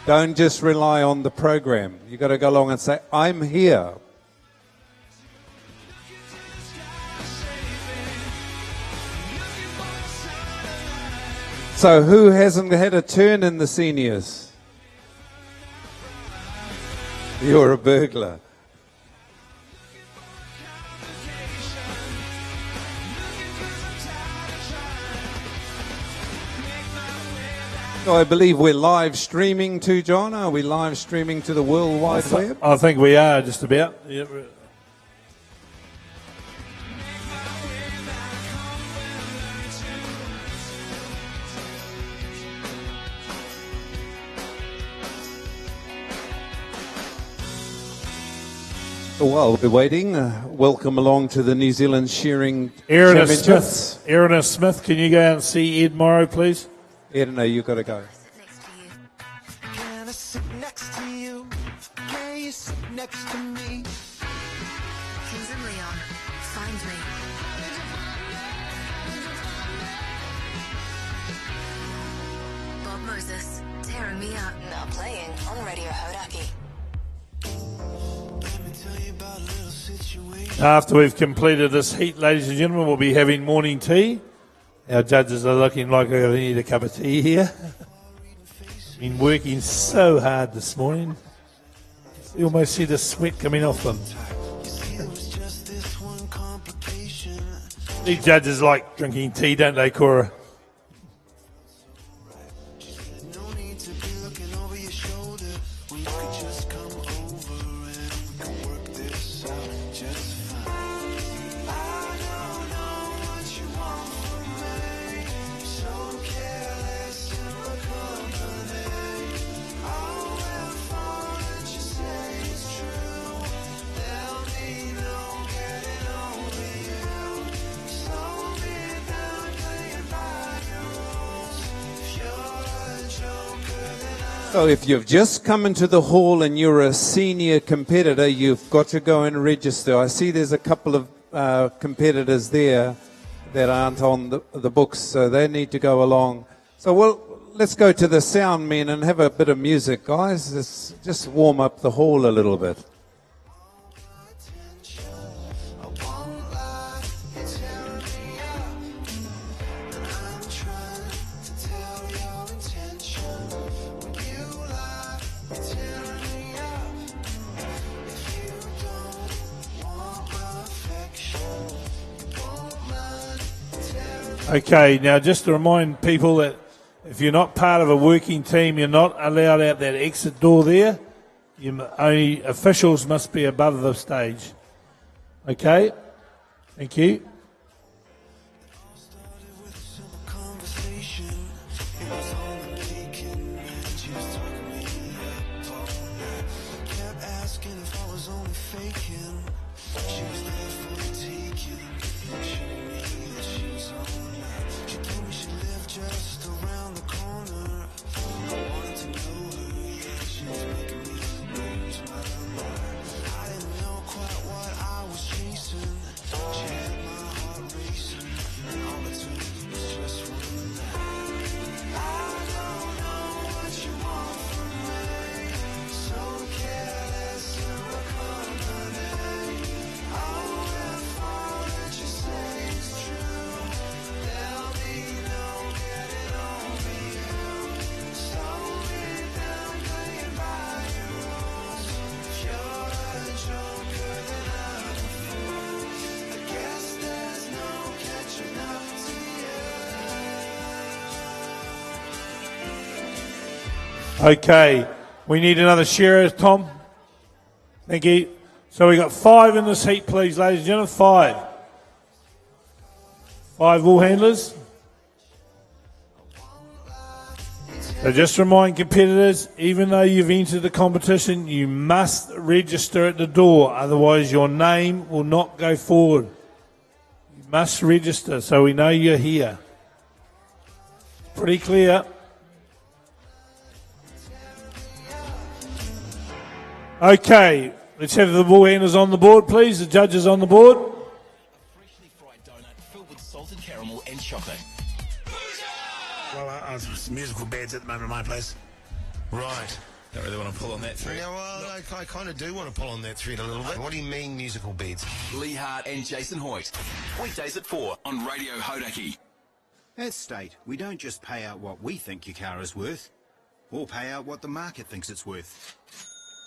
Don't just rely on the program. You've got to go along and say, I'm here. So who hasn't had a turn in the seniors? You're a burglar. So I believe we're live streaming too, John. Are we live streaming to the World Wide Web? I think we are just about. Yep. So while we're waiting, welcome along to the New Zealand Shearing Championships. Erina Smith, can you go out and see Ed Morrow, please? Erina, you've got to go. Can I sit next to you? Can you sit next to me? Kings and Leon, find me. Bob Moses, tearing me up. Now playing on Radio Hodaki. After we've completed this heat, ladies and gentlemen, we'll be having morning tea. Our judges are looking like they need a cup of tea here. Been working so hard this morning. You almost see the sweat coming off them. These judges like drinking tea, don't they, Cora? So if you've just come into the hall and you're a senior competitor, you've got to go and register. I see there's a couple of competitors there that aren't on the books, so they need to go along. So let's go to the sound men and have a bit of music, guys. Let's just warm up the hall a little bit. Okay, now just to remind people that if you're not part of a working team, you're not allowed out that exit door there. Only officials must be above the stage. Okay, thank you. Okay, we need another shearer, Tom. Thank you. So we got 5 in this heat, please, ladies and gentlemen. 5. 5 wool handlers. So just remind competitors, even though you've entered the competition, you must register at the door. Otherwise, your name will not go forward. You must register so we know you're here. Pretty clear. Okay, Let's have the bull handlers on the board, please. The judges on the board. Freshly fried donut filled with salted caramel and chocolate. Well, musical beds at the moment at my place. Right. Don't really want to pull on that thread. Yeah, well, I kind of do want to pull on that thread a little bit. What do you mean musical beds? Lee Hart and Jason Hoyt. Weekdays at 4 on Radio Hodaki. At State, we don't just pay out what we think your car is worth, or pay out what the market thinks it's worth.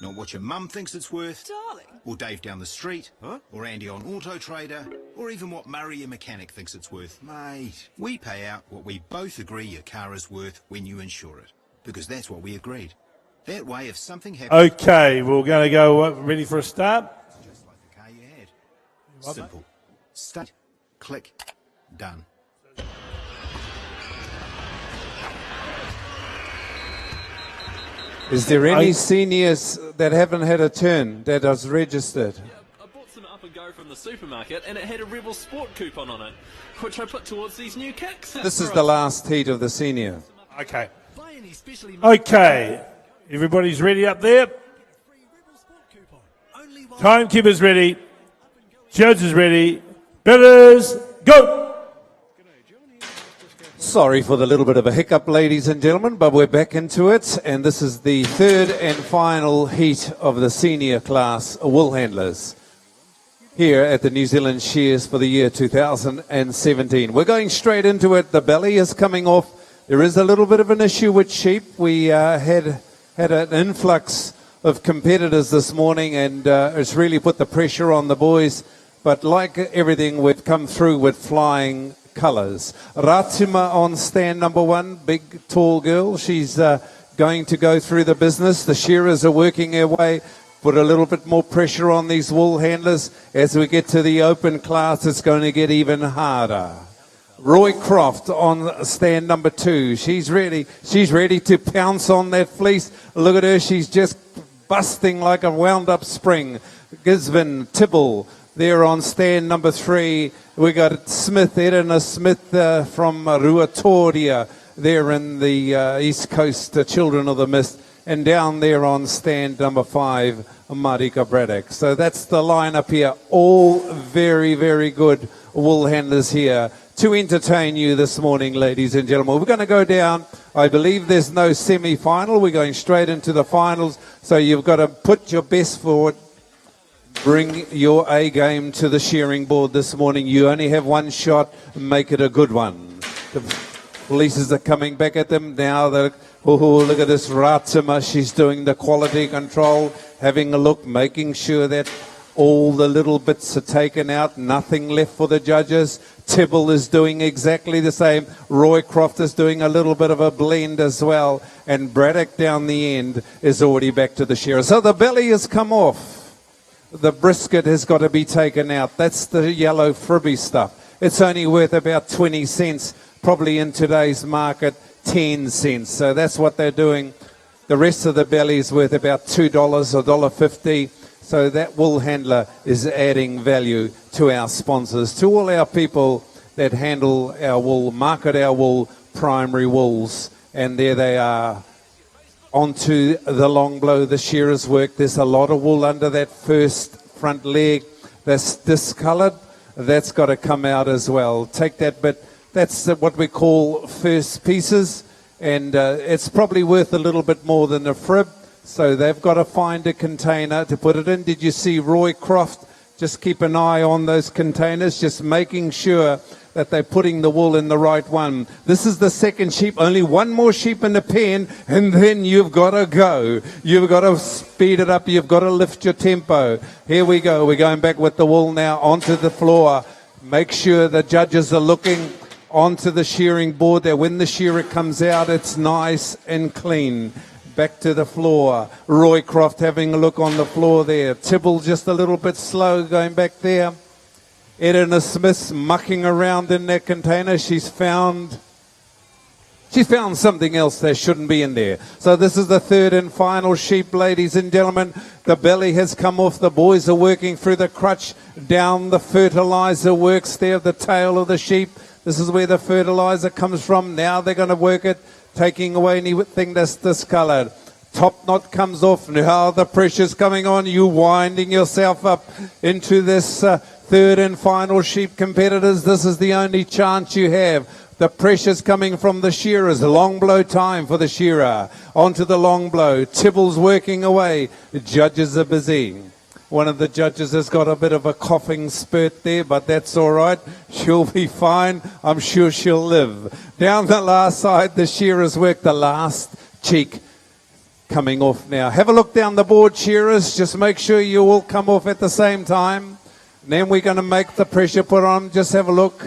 Not what your mum thinks it's worth, Darling. or Dave down the street, or Andy on Auto Trader, or even what Murray, your mechanic, thinks it's worth. Mate, we pay out what we both agree your car is worth when you insure it, because that's what we agreed. That way, if something happens... Okay, we're going to go ready for a start. Just like the car you had. Simple. State, click, done. Is there any seniors that haven't had a turn that has registered? I bought some Up and Go from the supermarket, and it had a Rebel Sport coupon on it, which I put towards these new kicks. This is the last heat of the senior. Okay. Okay. Everybody's ready up there? Timekeeper's ready. Judges ready. Bidders, go! Sorry for the little bit of a hiccup, ladies and gentlemen, but we're back into it, and this is the third and final heat of the senior class wool handlers here at the New Zealand Shears for the year 2017. We're going straight into it. The belly is coming off. There is a little bit of an issue with sheep. We had an influx of competitors this morning, and it's really put the pressure on the boys. But like everything, we've come through with flying colours. Ratima on stand number 1, big tall girl. She's going to go through the business. The shearers are working their way. Put a little bit more pressure on these wool handlers. As we get to the open class, it's going to get even harder. Roy Croft on stand number 2. She's ready to pounce on that fleece. Look at her. She's just busting like a wound up spring. Gisvin Tibble there on stand number 3. We got Smith, Edna Smith from Ruatoria there in the East Coast, Children of the Mist. And down there on stand number 5, Marika Braddock. So that's the lineup here. All very, very good wool handlers here to entertain you this morning, ladies and gentlemen. We're going to go down. I believe there's no semi-final. We're going straight into the finals. So you've got to put your best forward. Bring your A game to the shearing board this morning. You only have one shot. Make it a good one. The polices are coming back at them now. Look at this Ratima. She's doing the quality control, having a look, making sure that all the little bits are taken out, nothing left for the judges. Tibble is doing exactly the same. Roy Croft is doing a little bit of a blend as well. And Braddock down the end is already back to the shearer. So the belly has come off. The brisket has got to be taken out. That's the yellow fribby stuff. It's only worth about 20 cents, probably in today's market, 10 cents. So that's what they're doing. The rest of the belly is worth about $2, $1.50. So that wool handler is adding value to our sponsors, to all our people that handle our wool, market our wool, Primary Wools. And there they are. Onto the long blow, the shearer's work. There's a lot of wool under that first front leg that's discoloured. That's got to come out as well. Take that bit. That's what we call first pieces. And it's probably worth a little bit more than a frib. So they've got to find a container to put it in. Did you see Roy Croft? Just keep an eye on those containers, just making sure that they're putting the wool in the right one. This is the second sheep. Only one more sheep in the pen, and then you've got to go. You've got to speed it up. You've got to lift your tempo. Here we go. We're going back with the wool now onto the floor. Make sure the judges are looking onto the shearing board there. When the shearer comes out, it's nice and clean. Back to the floor. Roy Croft having a look on the floor there. Tibble just a little bit slow going back there. Edna Smith's mucking around in that container. She's found something else that shouldn't be in there. So this is the third and final sheep, ladies and gentlemen. The belly has come off. The boys are working through the crutch down the fertilizer works there, the tail of the sheep. This is where the fertilizer comes from. Now they're going to work it, taking away anything that's discoloured. Top knot comes off. Now the pressure's coming on. You winding yourself up into this third and final sheep, competitors. This is the only chance you have. The pressure's coming from the shearers. Long blow time for the shearer. Onto the long blow. Tibble's working away. The judges are busy. One of the judges has got a bit of a coughing spurt there, but that's all right. She'll be fine. I'm sure she'll live. Down the last side, the shearers work the last cheek coming off now. Have a look down the board, shearers. Just make sure you all come off at the same time. And then we're going to make the pressure put on. Just have a look.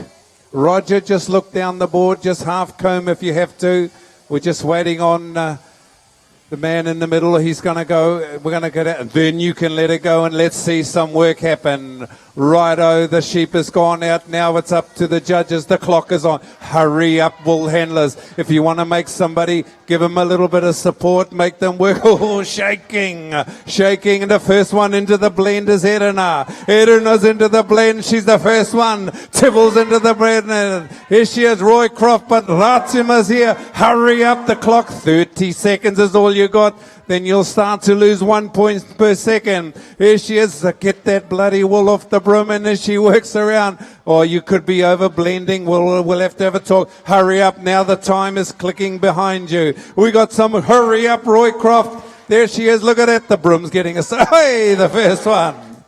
Roger, just look down the board. Just half comb if you have to. We're just waiting on the man in the middle. He's going to go. We're going to get out. Then you can let it go and let's see some work happen. Righto, the sheep has gone out. Now it's up to the judges. The clock is on. Hurry up, bull handlers. If you want to make somebody, give them a little bit of support. Make them work. Oh, shaking. Shaking. And the first one into the blend is Edina. Edina's into the blend. She's the first one. Tibble's into the blend. Here she is, Roy Croft, but Ratima's here. Hurry up the clock. 30 seconds is all you got. Then you'll start to lose 1 point per second. Here she is. Get that bloody wool off the broom, and as she works around. Or you could be over blending. We'll have to have a talk. Hurry up. Now the time is clicking behind you. We got some. Hurry up, Roy Croft. There she is. Look at that. The broom's getting us. Hey, the first one.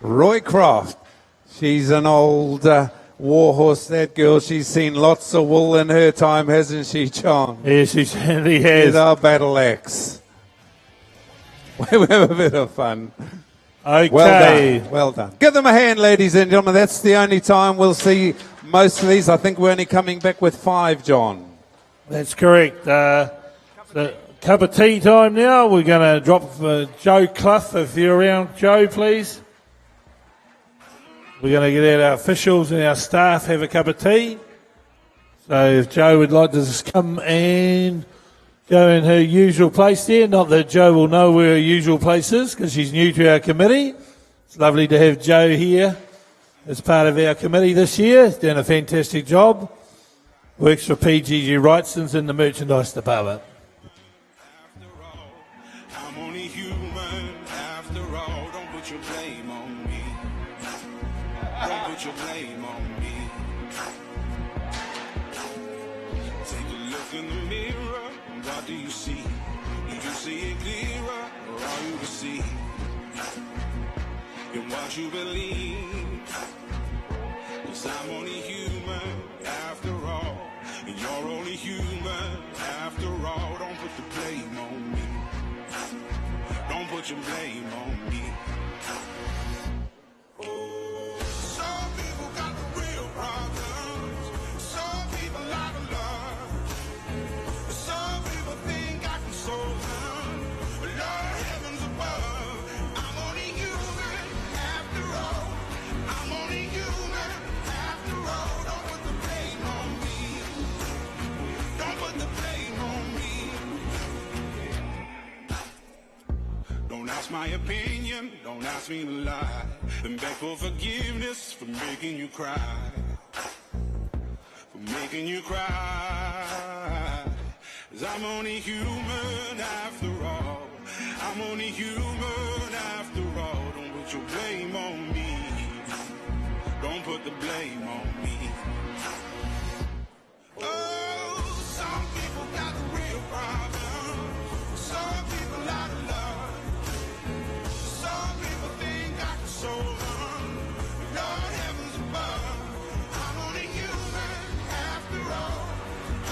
Roy Croft. She's an old warhorse, that girl. She's seen lots of wool in her time, hasn't she, John? Yes, she certainly has. With our battle axe. We have a bit of fun. Okay. Well done. Well done. Give them a hand, ladies and gentlemen. That's the only time we'll see most of these. I think we're only coming back with 5, John. That's correct. The cup of tea time now. We're going to drop Joe Clough. If you're around, Joe, please. We're going to get out our officials and our staff, have a cup of tea. So if Joe would like to just come and go in her usual place there. Not that Joe will know where her usual place is because she's new to our committee. It's lovely to have Joe here as part of our committee this year. He's done a fantastic job. Works for PGG Wrightson's in the merchandise department. I'm only human after all. Don't put your blame on me. Don't put your blame on me. Take a look in the mirror. What do you see? Do you see it clearer, or are you deceived in what you believe? 'Cause I'm only human after all, and you're only human after all. Don't put the blame on me. Don't put your blame on me. Some people got the real problems. Some people out of love. Some people think I can solve them, but Lord heavens above, I'm only human after all. I'm only human after all. Don't put the blame on me. Don't put the blame on me. Don't ask my opinion, don't ask me to lie. Then beg for forgiveness for making you cry. For making you cry. 'Cause I'm only human after all. I'm only human after all. Don't put your blame on me. Don't put the blame on me. Oh, some people got the real problems. Some people out of love. Some people think I can solve them. Lord heavens above, I'm only human after all.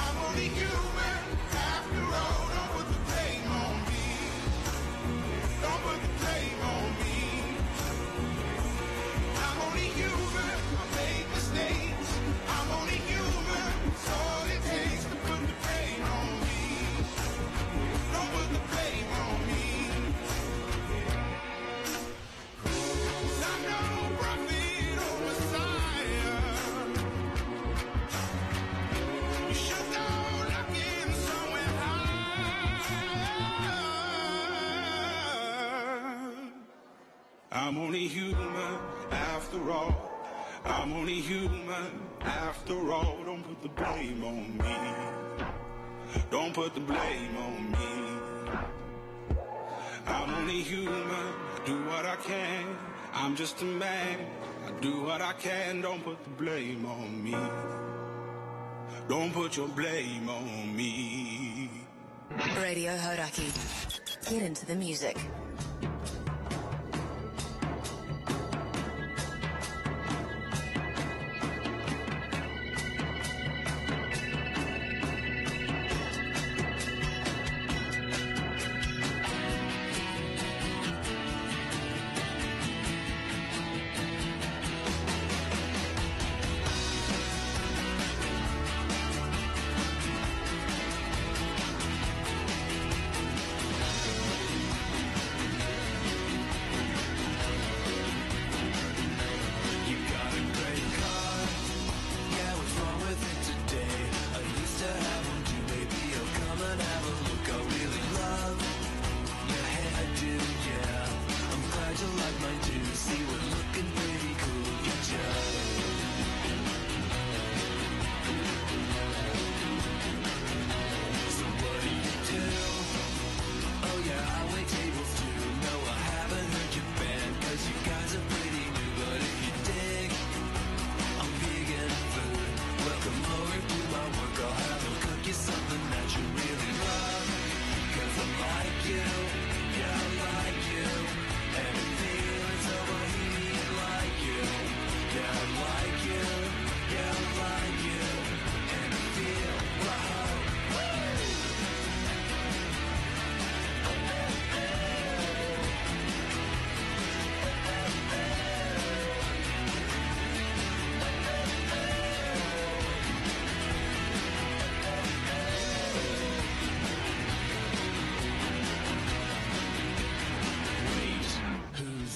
I'm only human after all. Don't put the blame on me. Don't put the blame on me. I'm only human. I make mistakes. I'm only human. It's all it takes to put the blame on me. Don't put the blame on me. 'Cause I'm no prophet or Messiah. You should go looking somewhere high. I'm only human after all. I'm only human after all. Don't put the blame on me. Don't put the blame on me. I'm only human, I do what I can. I'm just a man, I do what I can. Don't put the blame on me. Don't put your blame on me. Radio Hodaki. Get into the music.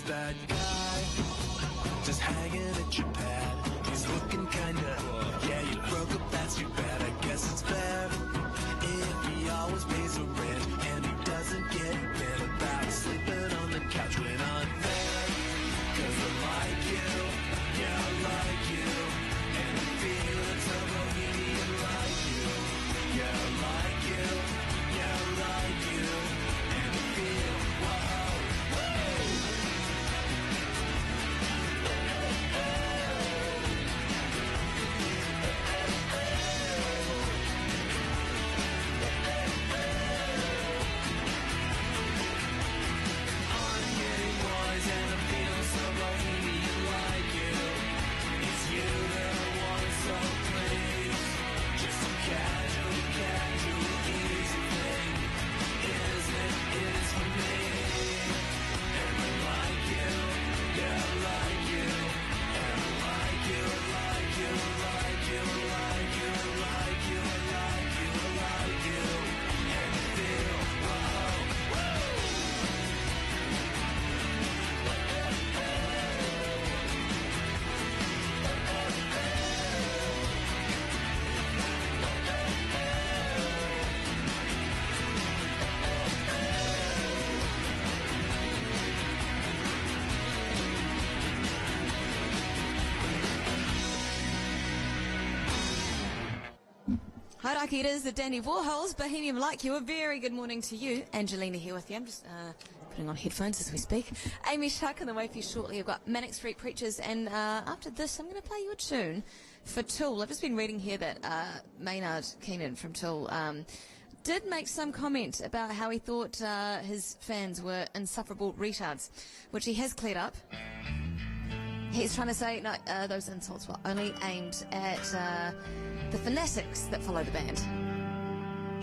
That guy just hanging at your pad. He's looking kinda, yeah, you broke up, that's too bad. I guess it's bad if he always pays the rent and he doesn't get mad about sleeping on the couch when I'm there. 'Cause I like you, yeah, I like you, and I feel it's a bohemian like you. Yeah, I like you, yeah, I like you, and I feel, whoa. Hi, Raki, it is the Danny Warhols, Bohemian Like You. A very good morning to you. Angelina here with you. I'm just putting on headphones as we speak. Amy Shark on the way for you shortly. I've got Manic Street Preachers, and after this, I'm going to play you a tune for Tool. I've just been reading here that Maynard Keenan from Tool did make some comment about how he thought his fans were insufferable retards, which he has cleared up. He's trying to say, no, those insults were only aimed at the fanatics that follow the band.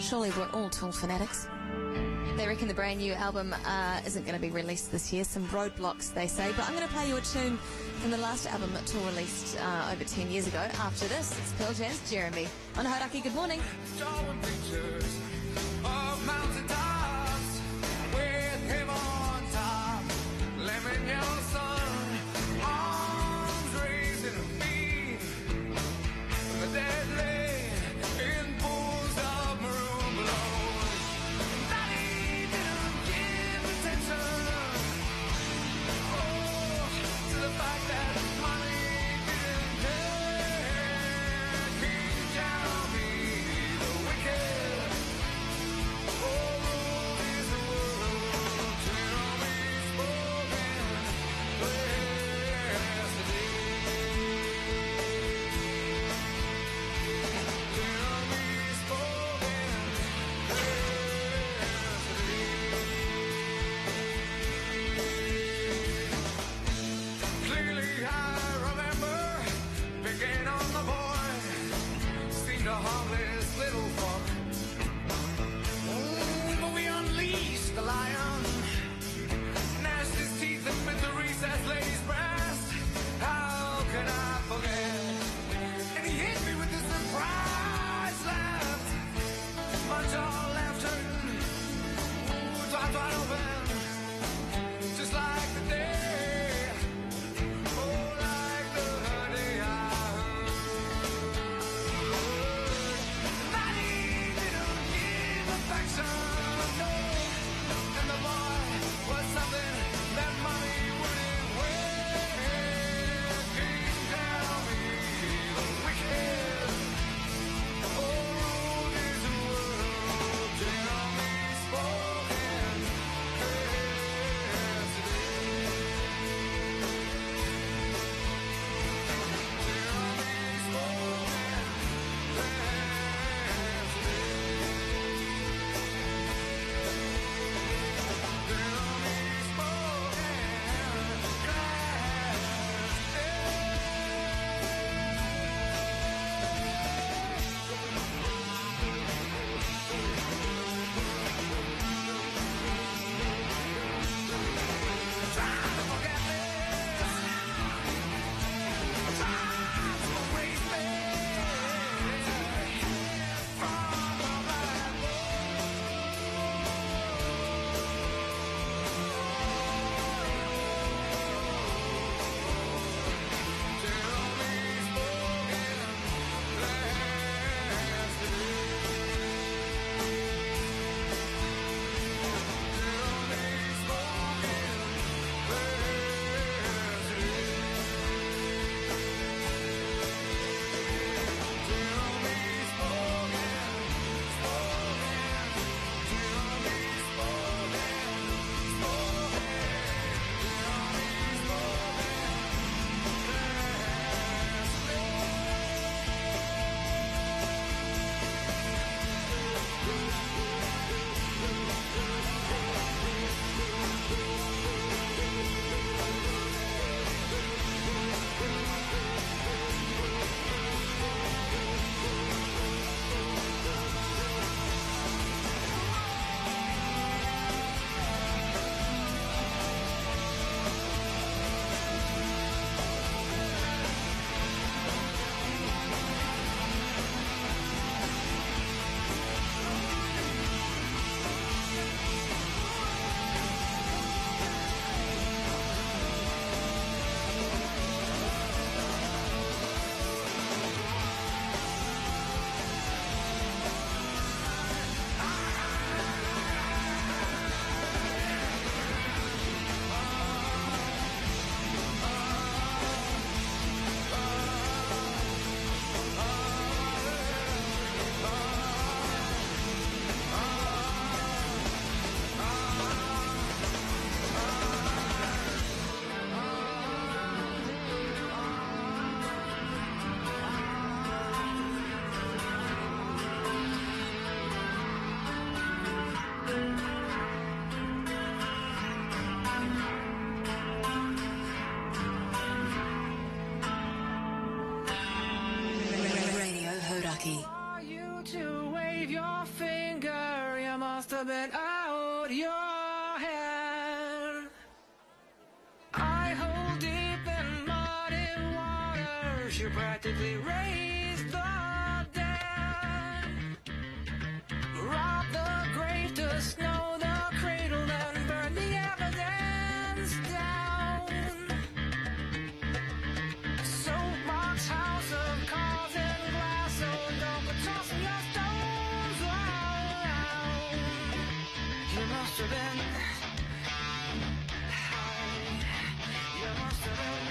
Surely we're all Tool fanatics. They reckon the brand new album isn't going to be released this year. Some roadblocks, they say. But I'm going to play you a tune from the last album that Tool released over 10 years ago. After this, it's Pearl Jam's Jeremy. On Hauraki, good morning. must have been out your head. I hold deep in muddy waters. You practically raised the dead. Rob the grave to snow the cradle, then burn the evidence down. Soapbox house of cars and glass, so don't go tossing your stones around. You must have been high. You must have been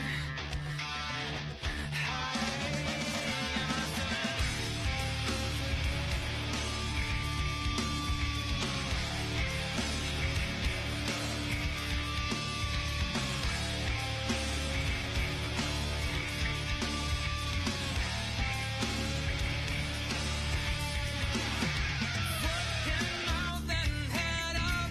mouth and head up.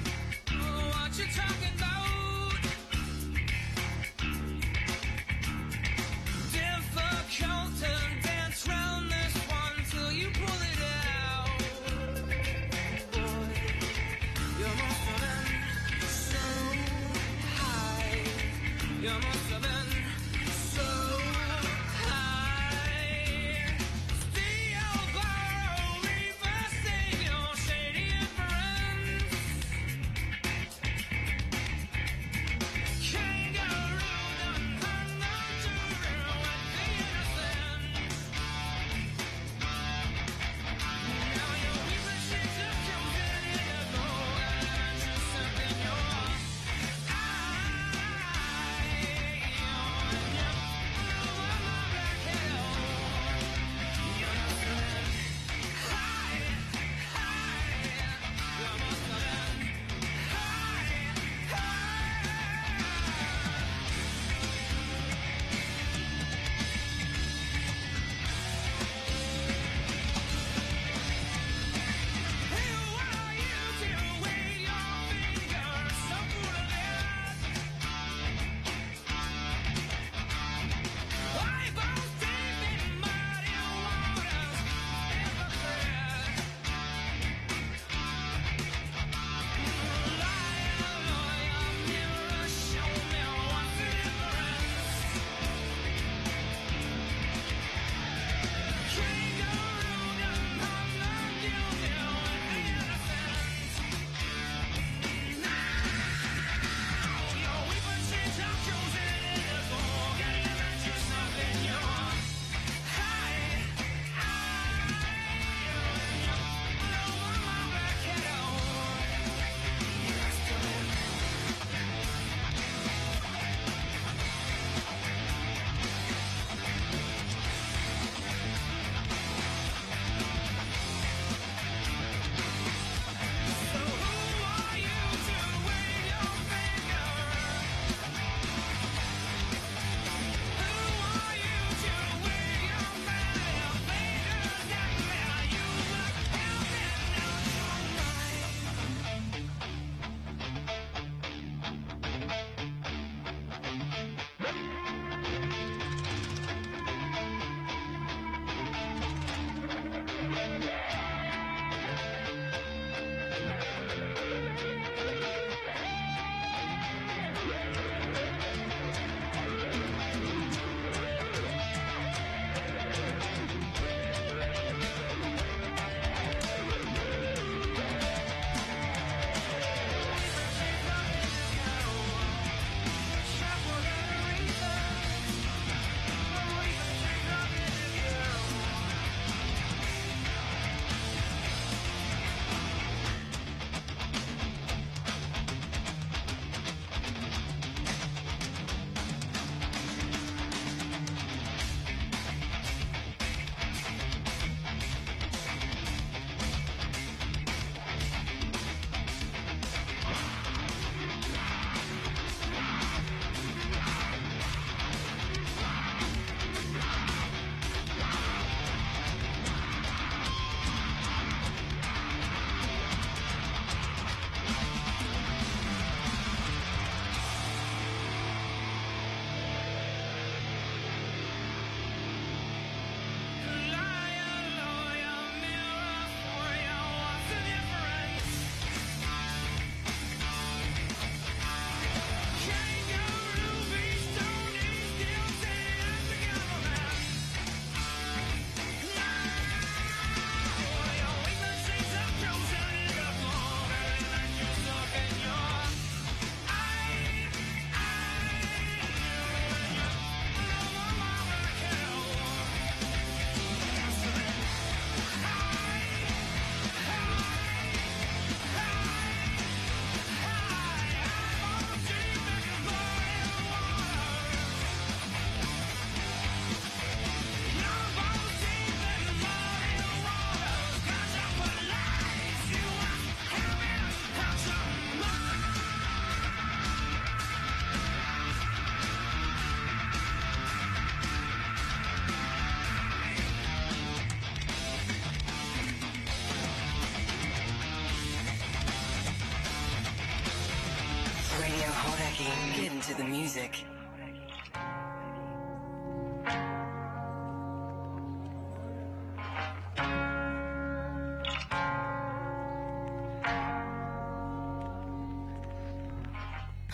Becky, get into the music.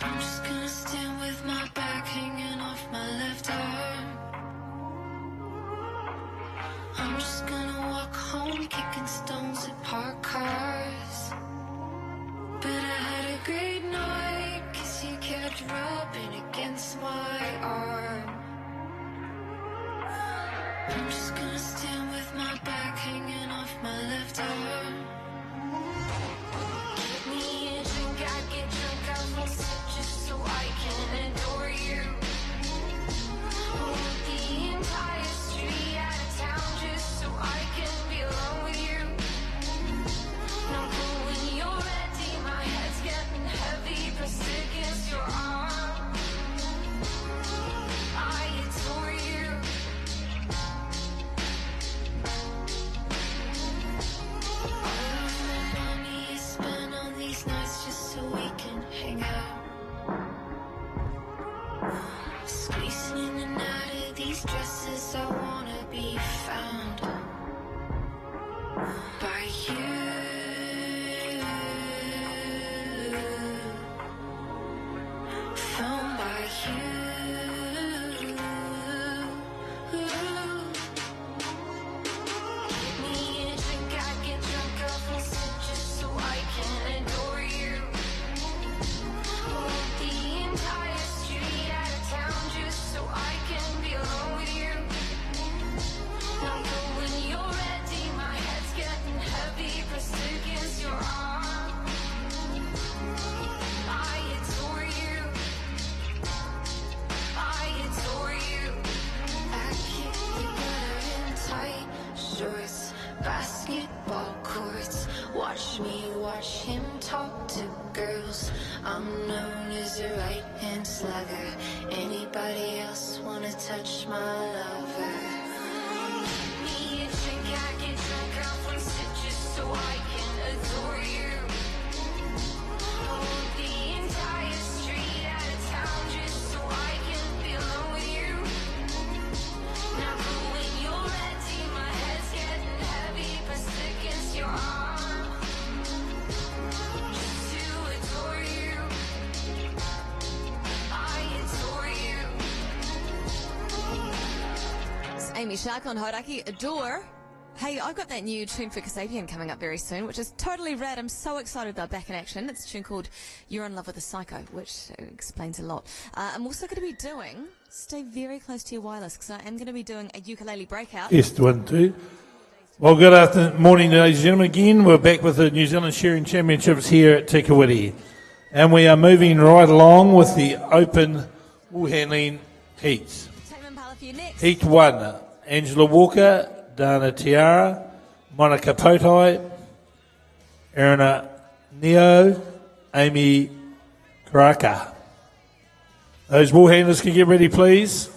I'm just gonna stand with my back hanging off my left arm. I'm just gonna walk home kicking stones at parked cars. But I had a great night, 'cause you kept rubbing against my arm. I'm just gonna stand with my back hanging off my left arm. Give me a drink, I get drunk, I won't sip just so I can adore you. Want the entire street out of town just so I can be alone with you. Now go when you're ready, my head's getting heavy, pressed against your arm. I adore you. All of my money is spent on these nights just so we can hang out. Squeezing in and out of these dresses, I wanna be found by you. Found by you. Give me a drink, I get drunk, I won't sip just so I can adore you. Want the entire street out of town just so I can be alone with you. Now go when you're ready, my head's getting heavy, pressed against your arm. I adore you. I adore you. I keep you better in tight shorts, basketball courts. Watch me, watch him talk to girls. I'm known as a right-hand slugger. Anybody else wanna touch my lover? Me a drink, I get drunk, I won't sip just so I can adore you. Want the entire street out of town just so I can be alone with you. Now go when you're ready, my head's getting heavy, pressed against your arm. Just to adore you. I adore you. It's Amy Shark on Hauraki, Adore. Hey, I've got that new tune for Kasabian coming up very soon, which is totally rad. I'm so excited about back in action. It's a tune called You're in Love with a Psycho, which explains a lot. I'm also going to be doing, stay very close to your wireless, because I am going to be doing a ukulele breakout. Test 1, 2. Well, good afternoon, morning, ladies and gentlemen. Again, we're back with the New Zealand Shearing Championships here at Te Kuiti. And we are moving right along with the open wool handling heats. Heat 1, Angela Walker, Dana Tiara, Monica Potai, Erina Neo, Amy Karaka. Those wool handlers can get ready, please.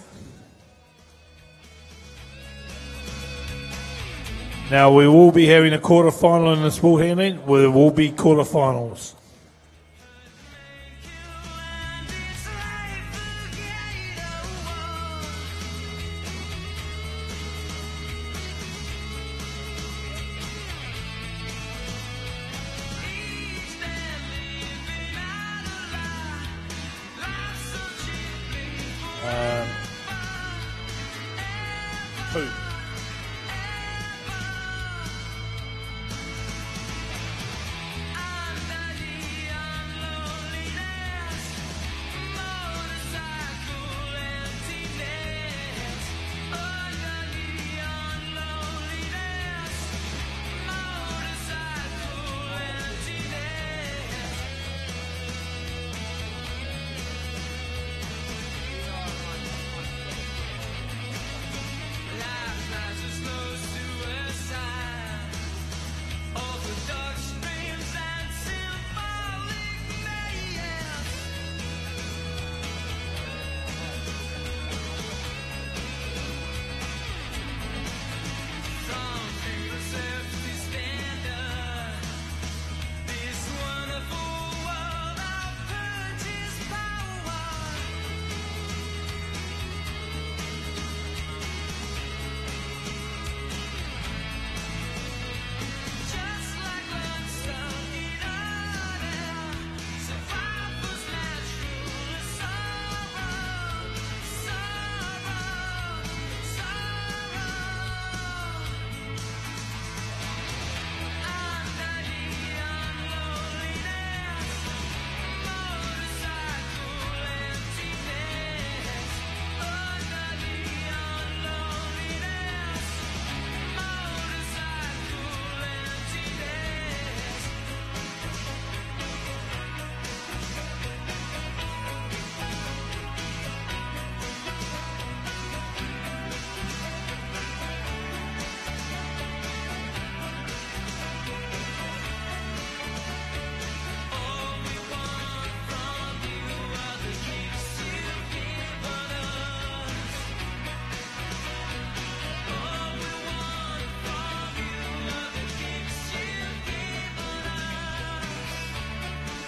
Now, we will be having a quarter-final in this wool handling. There will be quarter-finals. Who?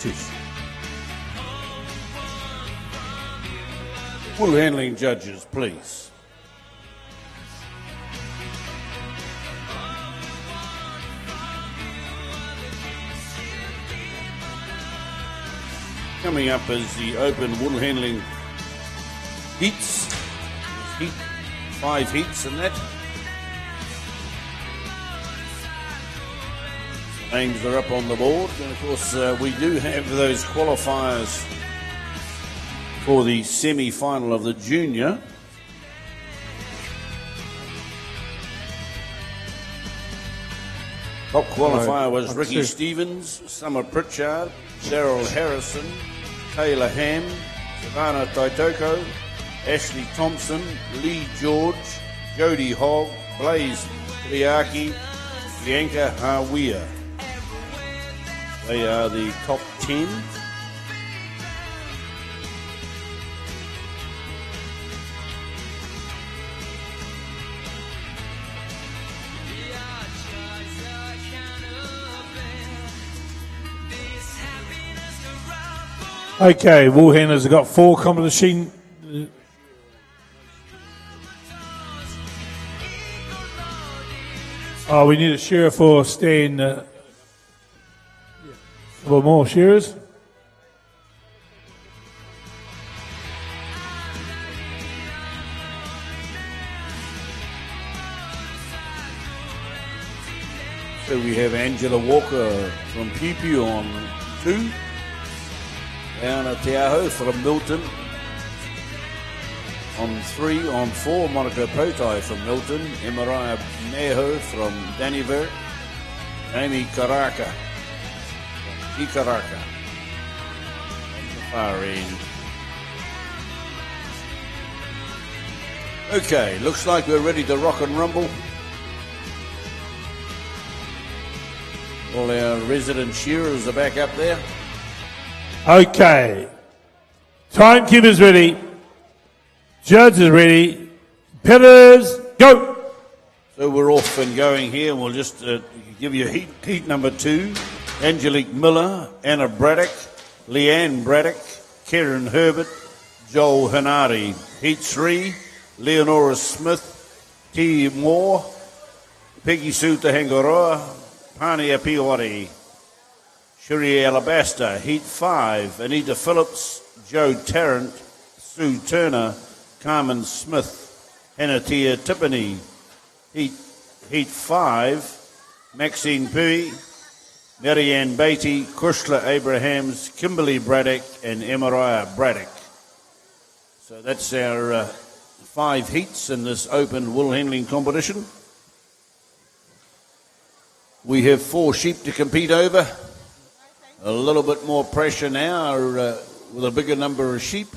Tush. Wool handling judges, please. Coming up is the open wool handling heats. Heat, 5 heats in that. Names are up on the board, and of course we do have those qualifiers for the semi-final of the junior. Top qualifier was Ricky Stevens, Summer Pritchard, Daryl Harrison, Taylor Ham, Savannah Taitoko, Ashley Thompson, Lee George, Jody Hogg, Blaze Liaki, Bianca Hawia. They are the top 10. Okay, wool handlers have got 4 competition. Oh, we need a shearer for Stan. For more shearers. So we have Angela Walker from Pew Pew on 2. Diana Te Aho from Milton on 3. On 4, Monica Potai from Milton. Emiria Meho from Daniver. Amy Karaka. Ikaraka. On the far end. Okay, looks like we're ready to rock and rumble. All our resident shearers are back up there. Okay. Timekeeper's ready. Judge is ready. Pitters, go! So we're off and going here, and we'll just give you heat number 2. Angelique Miller, Anna Braddock, Leanne Braddock, Karen Herbert, Joel Hanari. Heat 3, Leonora Smith, T. Moore, Peggy Sue Tahangoroa, Pania Piwari. Sherry Alabaster. Heat 5, Anita Phillips, Joe Tarrant, Sue Turner, Carmen Smith, Hanatia Tippany. Heat 5, Maxine Pui, Marianne Beatty, Kushla Abrahams, Kimberly Braddock, and Emiria Braddock. So that's our 5 heats in this open wool handling competition. We have 4 sheep to compete over. A little bit more pressure now with a bigger number of sheep.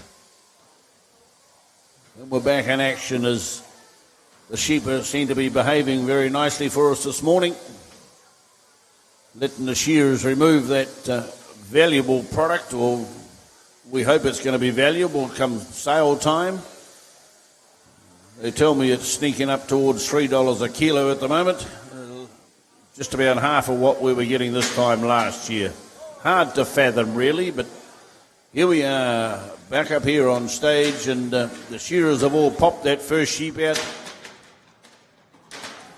And we're back in action as the sheep seem to be behaving very nicely for us this morning. Letting the shearers remove that valuable product, or we hope it's going to be valuable come sale time. They tell me it's sneaking up towards $3 a kilo at the moment. Just about half of what we were getting this time last year. Hard to fathom, really, but here we are, back up here on stage, and the shearers have all popped that first sheep out.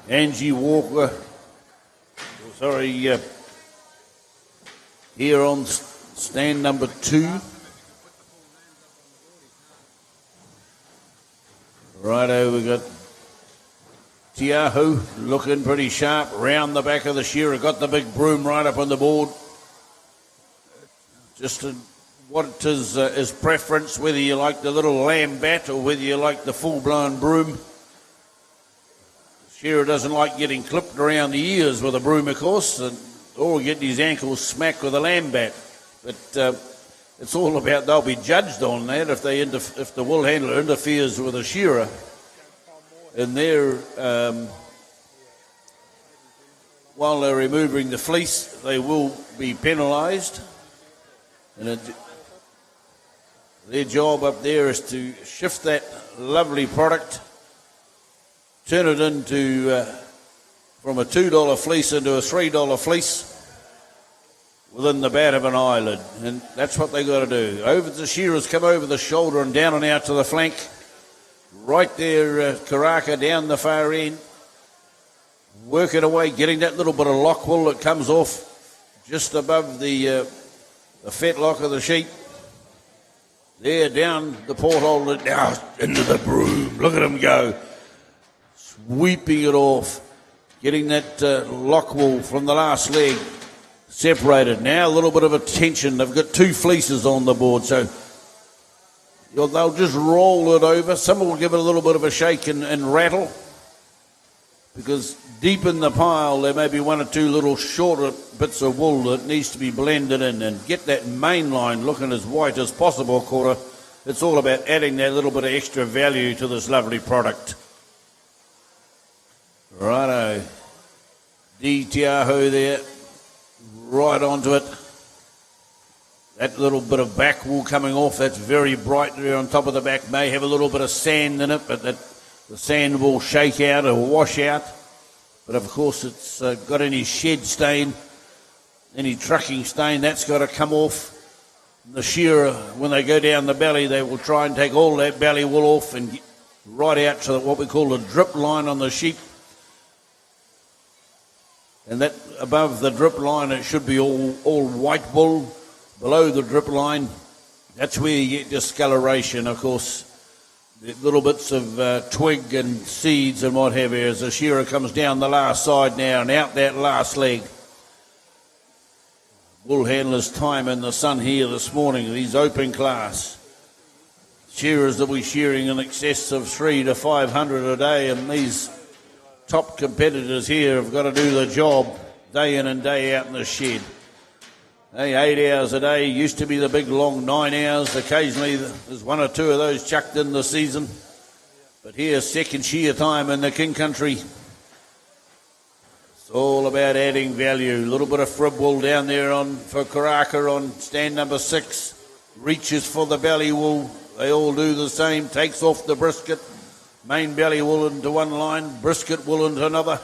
Angie Walker, here on stand number 2. Righto, we got Tiahu looking pretty sharp round the back of the shearer. Got the big broom right up on the board. Just what is his preference, whether you like the little lamb bat or whether you like the full-blown broom. Shearer doesn't like getting clipped around the ears with a broom, of course, or getting his ankles smacked with a lamb bat. But it's all about, they'll be judged on that if the wool handler interferes with a shearer. And they're, while they're removing the fleece, they will be penalised. And their job up there is to shift that lovely product, turn it into from a $2 fleece into a $3 fleece within the bat of an eyelid, and that's what they got to do. Over the shearers, come over the shoulder and down and out to the flank. Right there, Karaka down the far end. Working away, getting that little bit of lock wool that comes off just above the fetlock of the sheep. There, down the porthole, now into the broom. Look at him go. Sweeping it off. Getting that lock wool from the last leg separated. Now a little bit of a tension. They've got 2 fleeces on the board, so they'll just roll it over. Some will give it a little bit of a shake and rattle, because deep in the pile there may be 1 or 2 little shorter bits of wool that needs to be blended in, and get that main line looking as white as possible, Quarter. It's all about adding that little bit of extra value to this lovely product. Righto. D Tiaho there. Right onto it. That little bit of back wool coming off, that's very bright there on top of the back. May have a little bit of sand in it, but the sand will shake out or wash out. But of course it's got any shed stain, any trucking stain, that's got to come off. The shearer, when they go down the belly, they will try and take all that belly wool off and get right out to what we call the drip line on the sheep. And that above the drip line, it should be all white wool. Below the drip line, that's where you get discoloration, of course. The little bits of twig and seeds and what have you, as the shearer comes down the last side now and out that last leg. Bull handler's time in the sun here this morning, these open class. Shearers will be shearing in excess of 300 to 500 a day, and these top competitors here have got to do the job day in and day out in the shed. Hey, 8 hours a day, used to be the big long 9 hours. Occasionally there's 1 or 2 of those chucked in the season. But here's second shear time in the King Country. It's all about adding value. A little bit of frib wool down there for Karaka on stand number 6. Reaches for the belly wool. They all do the same. Takes off the brisket. Main belly wool into one line, brisket wool into another.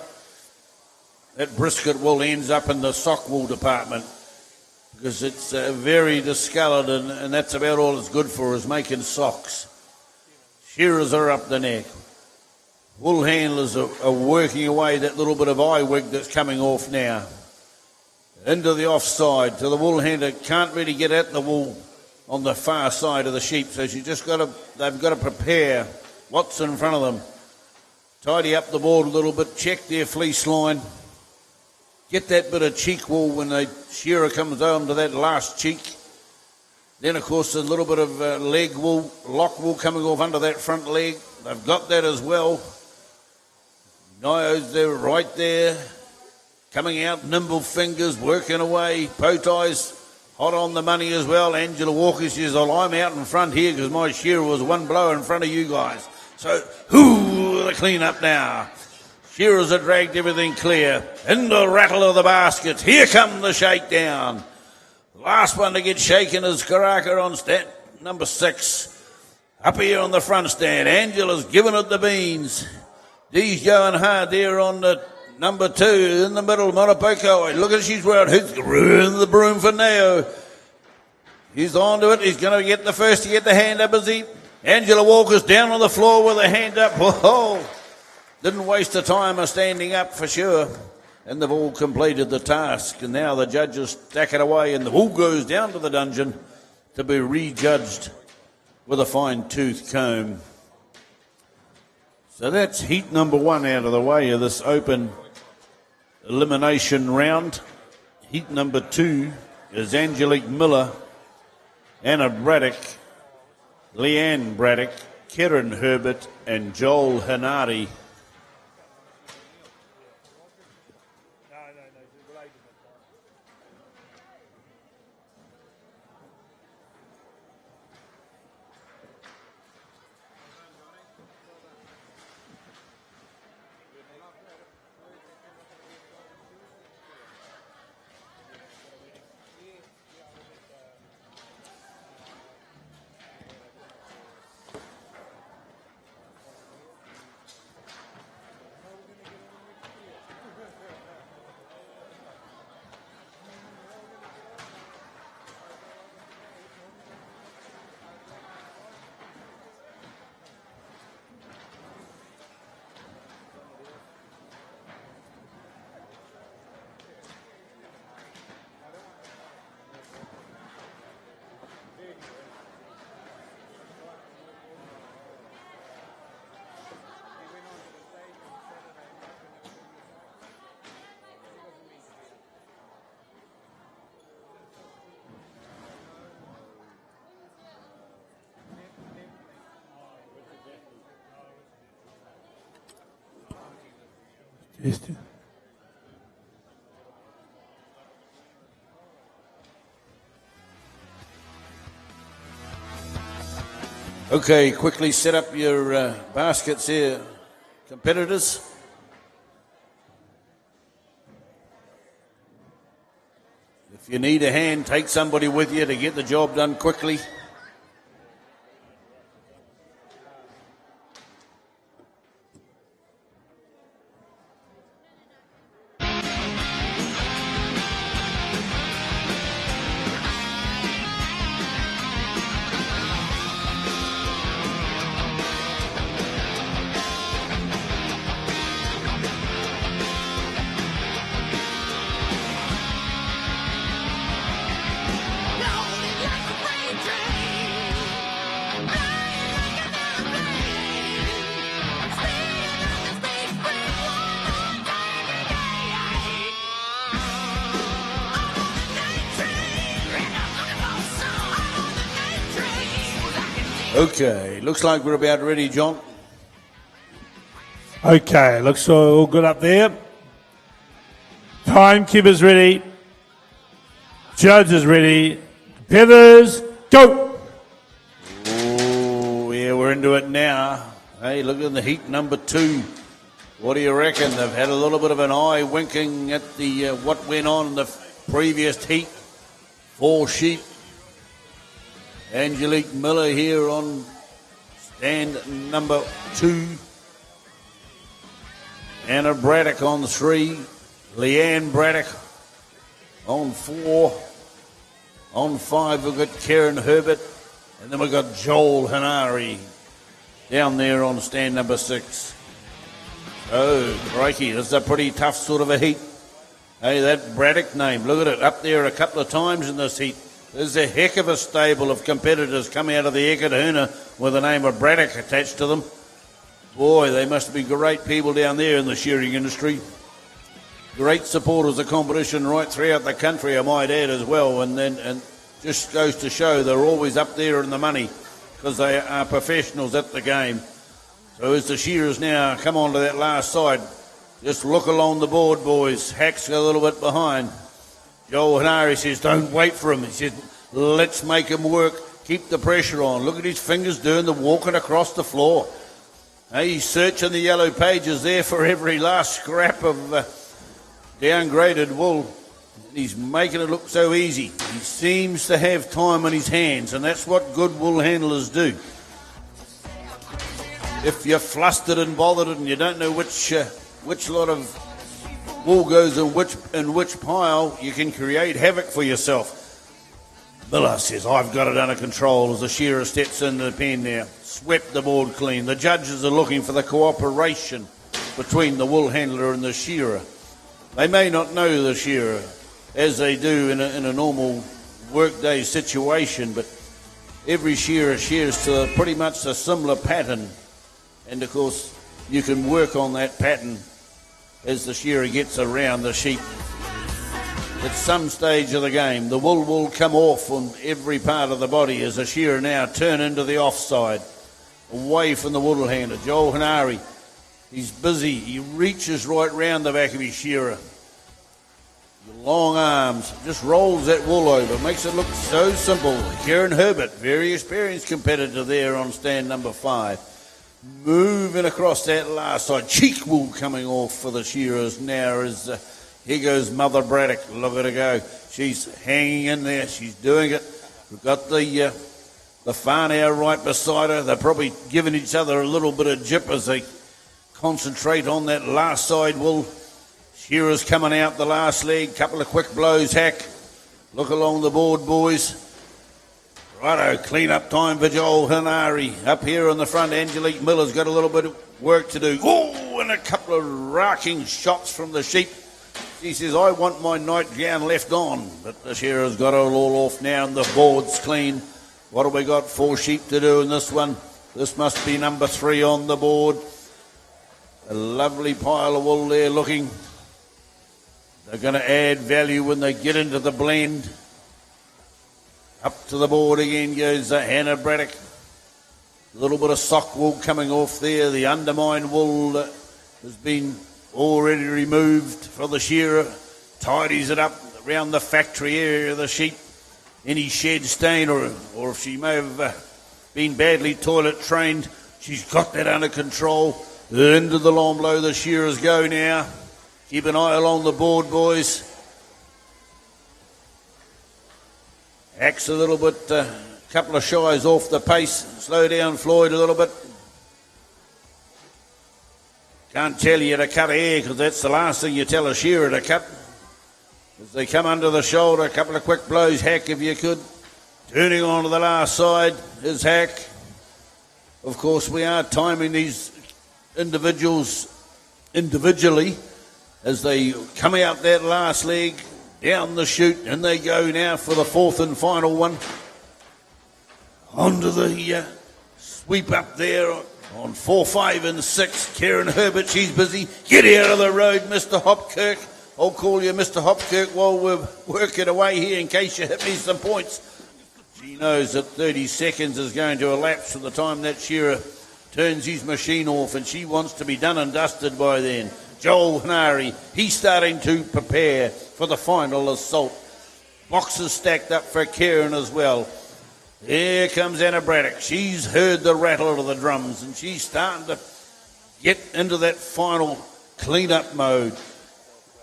That brisket wool ends up in the sock wool department, because it's very discoloured, and that's about all it's good for, is making socks. Shearers are up the neck. Wool handlers are working away that little bit of eye wig that's coming off now. Into the offside, so the wool handler can't really get at the wool on the far side of the sheep, so they've got to prepare what's in front of them. Tidy up the board a little bit, check their fleece line. Get that bit of cheek wool when the shearer comes down to that last cheek. Then, of course, a little bit of leg wool, lock wool coming off under that front leg. They've got that as well. Nio's there, right there. Coming out, nimble fingers, working away. Potai's hot on the money as well. Angela Walker says, well, I'm out in front here because my shearer was 1 blow in front of you guys. So, the clean up now. Shearers have dragged everything clear. In the rattle of the basket. Here come the shakedown. Last one to get shaken is Karaka on stand number 6. Up here on the front stand. Angela's giving it the beans. Dee's going hard there on the number 2 in the middle. Monopoko. Look at she's wearing the broom for Neo. He's on to it. He's going to get the first to get the hand up, is he? Angela Walker's down on the floor with her hand up. Whoa! Didn't waste the time of standing up for sure. And they've all completed the task. And now the judges stack it away, and the wool goes down to the dungeon to be rejudged with a fine-tooth comb. So that's heat number 1 out of the way of this open elimination round. Heat number 2 is Angelique Miller, Anna Braddock, Leanne Braddock, Karen Herbert, and Joel Hanari. Okay, quickly set up your baskets here, competitors. If you need a hand, take somebody with you to get the job done quickly. Okay, looks like we're about ready, John. Okay, looks all good up there. Timekeeper's ready. Judges ready. Competitors, go! Oh, yeah, we're into it now. Hey, look at the heat number 2. What do you reckon? They've had a little bit of an eye winking at the what went on in the previous heat. 4 sheep. Angelique Miller here on stand number 2. Anna Braddock on 3. Leanne Braddock on 4. On 5 we've got Karen Herbert. And then we've got Joel Hanari down there on stand number 6. Oh, crikey, this is a pretty tough sort of a heat. Hey, that Braddock name, look at it, up there a couple of times in this heat. There's a heck of a stable of competitors coming out of the Ekiduna with the name of Braddock attached to them. Boy, they must be great people down there in the shearing industry. Great supporters of competition right throughout the country, I might add as well. And just goes to show they're always up there in the money because they are professionals at the game. So as the shearers now come on to that last side, just look along the board, boys. Hack's a little bit behind. Joel Hanari says, don't wait for him. He says, let's make him work. Keep the pressure on. Look at his fingers doing the walking across the floor. Hey, he's searching the yellow pages there for every last scrap of downgraded wool. He's making it look so easy. He seems to have time on his hands, and that's what good wool handlers do. If you're flustered and bothered and you don't know which lot of wool goes in which pile, you can create havoc for yourself. Miller says, I've got it under control as the shearer steps into the pen there. Swept the board clean. The judges are looking for the cooperation between the wool handler and the shearer. They may not know the shearer as they do in a normal workday situation, but every shearer shears to pretty much a similar pattern. And of course, you can work on that pattern as the shearer gets around the sheep. At some stage of the game, the wool will come off on every part of the body as the shearer now turn into the offside, away from the wool handler. Joel Hanari, he's busy. He reaches right round the back of his shearer. Long arms, just rolls that wool over, makes it look so simple. Karen Herbert, very experienced competitor there on stand number 5. Moving across that last side, cheek wool coming off for the shearers now as here goes Mother Braddock. Look at her go. She's hanging in there. She's doing it. We've got the whānau right beside her. They're probably giving each other a little bit of jip as they concentrate on that last side wool. Shearers coming out the last leg. Couple of quick blows, Hack. Look along the board, boys. Righto, clean up time for Joel Hanari. Up here on the front, Angelique Miller's got a little bit of work to do. Oh, and a couple of rocking shots from the sheep. She says, I want my nightgown left on. But the shearer's got it all off now and the board's clean. What have we got? 4 sheep to do in this one. This must be number 3 on the board. A lovely pile of wool there looking. They're going to add value when they get into the blend. Up to the board again goes Hannah Braddock. A little bit of sock wool coming off there. The undermined wool has been already removed for the shearer. Tidies it up around the factory area of the sheep. Any shed stain or if she may have been badly toilet trained, she's got that under control. Into the long blow the shearers go now. Keep an eye along the board, boys. Axe a little bit, couple of shies off the pace. Slow down Floyd a little bit. Can't tell you to cut hair because that's the last thing you tell a shearer to cut. As they come under the shoulder, a couple of quick blows, Hack if you could. Turning on to the last side is Hack. Of course, we are timing these individuals individually as they come out that last leg, down the chute, and they go now for the fourth and final one. Onto the sweep up there on 4, 5 and 6. Karen Herbert, she's busy. Get out of the road, Mr. Hopkirk. I'll call you Mr. Hopkirk while we're working away here in case you hit me some points. She knows that 30 seconds is going to elapse from the time that shearer turns his machine off, and she wants to be done and dusted by then. Joel Hanari, he's starting to prepare for the final assault. Boxes stacked up for Karen as well. Here comes Anna Braddock. She's heard the rattle of the drums, and she's starting to get into that final clean-up mode.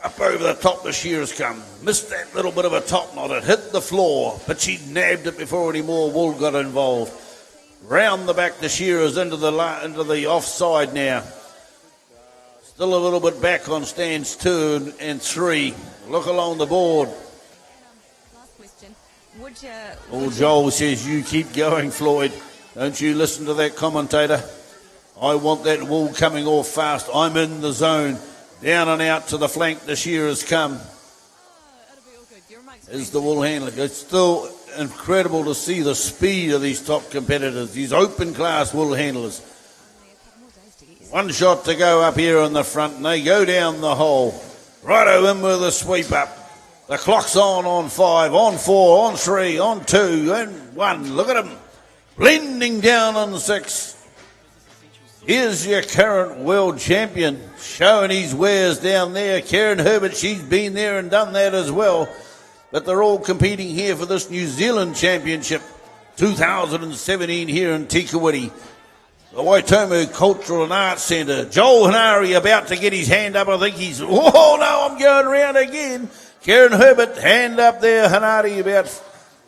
Up over the top the shearers come. Missed that little bit of a top knot. It hit the floor, but she nabbed it before any more wool got involved. Round the back the shearers into the offside now. Still a little bit back on stands 2 and 3. Look along the board. Last question. Joel says, you keep going, Floyd. Don't you listen to that commentator. I want that wool coming off fast. I'm in the zone. Down and out to the flank, the shearers come. Is the wool handler. It's still incredible to see the speed of these top competitors, these open class wool handlers. One shot to go up here on the front, and they go down the hole. Righto in with the sweep up. The clock's on 5, on 4, on 3, on 2, and 1. Look at him. Blending down on 6. Here's your current world champion showing his wares down there. Karen Herbert, she's been there and done that as well. But they're all competing here for this New Zealand Championship 2017 here in Kuiti. The Waitomo Cultural and Arts Centre. Joel Hanari about to get his hand up. I think he's... Oh, no, I'm going round again. Karen Herbert, hand up there. Hanari about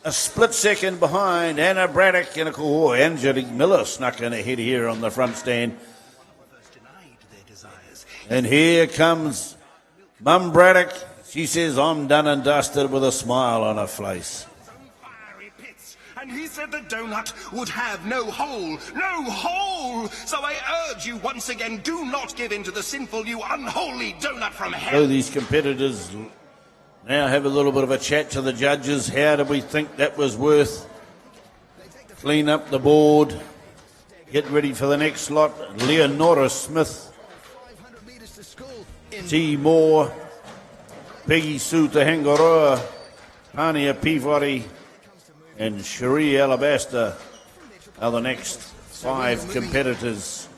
a split second behind. Anna Braddock and, of course, Angelique Miller snuck in ahead here on the front stand. And here comes Mum Braddock. She says, I'm done and dusted with a smile on her face. And he said the donut would have no hole, no hole. So I urge you once again, do not give in to the sinful, you unholy donut from hell. So these competitors now have a little bit of a chat to the judges. How do we think that was worth? Clean up the board. Get ready for the next lot. Leonora Smith. T. Moore. Peggy Sue Tahangaroa. Pania Peabody. And Cherie Alabaster are the next 5 competitors.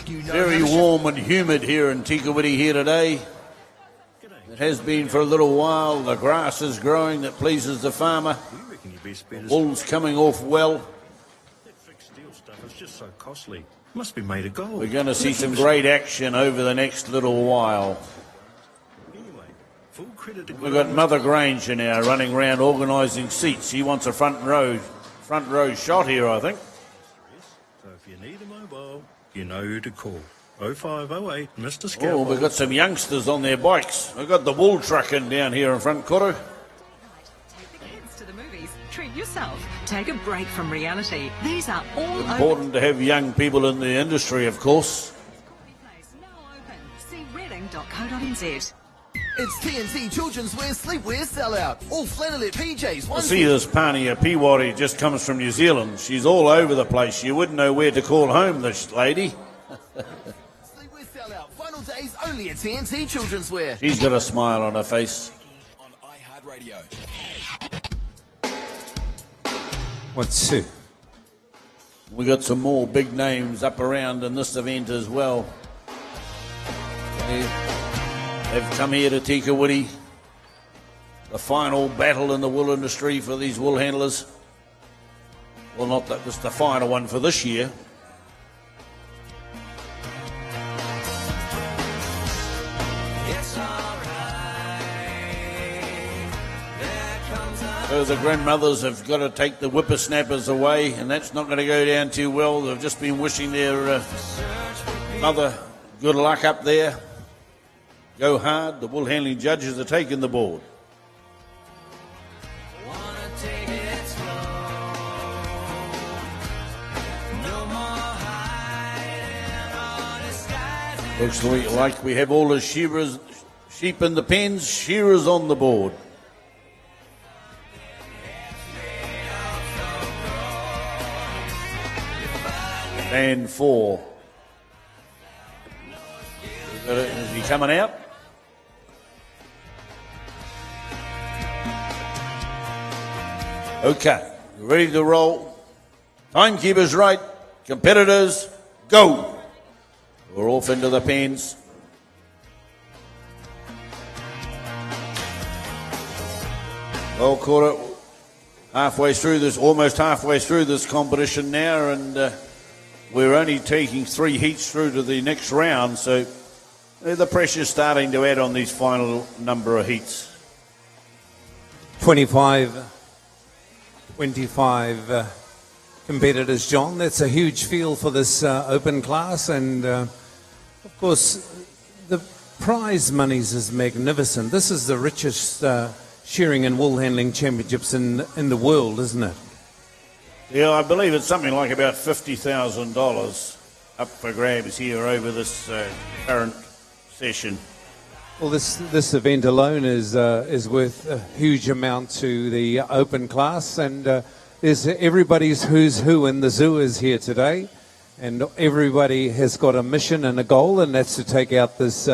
Very warm and humid here in Kuiti here today. It has been for a little while. The grass is growing that pleases the farmer. The wool's coming off well. That fixed steel stuff is just so costly. Must be made of gold. We're going to see some great action over the next little while. We've got Mother Granger now running around organising seats. He wants a front row shot here, I think. So if you need a mobile, you know who to call. 0508 Mr. Scalpel. Oh, we've got some youngsters on their bikes. We've got the wool trucking down here in front, Koro. Take the kids to the movies. Treat yourself. Take a break from reality. These are all Important to have young people in the industry, of course. See reading.co.nz. It's TNT Children's Wear Sleepwear Sellout. All flannelette PJs. I see this Pania Peabody just comes from New Zealand. She's all over the place. You wouldn't know where to call home, this lady. Sleepwear Sellout. Final days only at TNT Children's Wear. She's got a smile on her face. What's two? We got some more big names up around in this event as well. They've come here to te Kuiti. The final battle in the wool industry for these wool handlers. Well, not that was the final one for this year. So the grandmothers have got to take the whippersnappers away, and that's not going to go down too well. They've just been wishing their mother good luck up there. Go hard. The wool handling judges are taking the board. Looks like we have all the shearers, sheep in the pens, shearers on the board. And 4. Is he coming out? Okay, ready to roll. Timekeepers right, competitors, go. We're off into the pens. Well, quarter halfway through this, almost halfway through this competition now, and we're only taking 3 heats through to the next round, so the pressure's starting to add on these final number of heats. 25 competitors, John. That's a huge field for this open class, and of course the prize monies is magnificent. This is the richest shearing and wool handling championships in the world, isn't it? Yeah, I believe it's something like about $50,000 up for grabs here over this current session. Well, this event alone is worth a huge amount to the open class, and there's everybody's who's who in the zoo is here today, and everybody has got a mission and a goal, and that's to take out this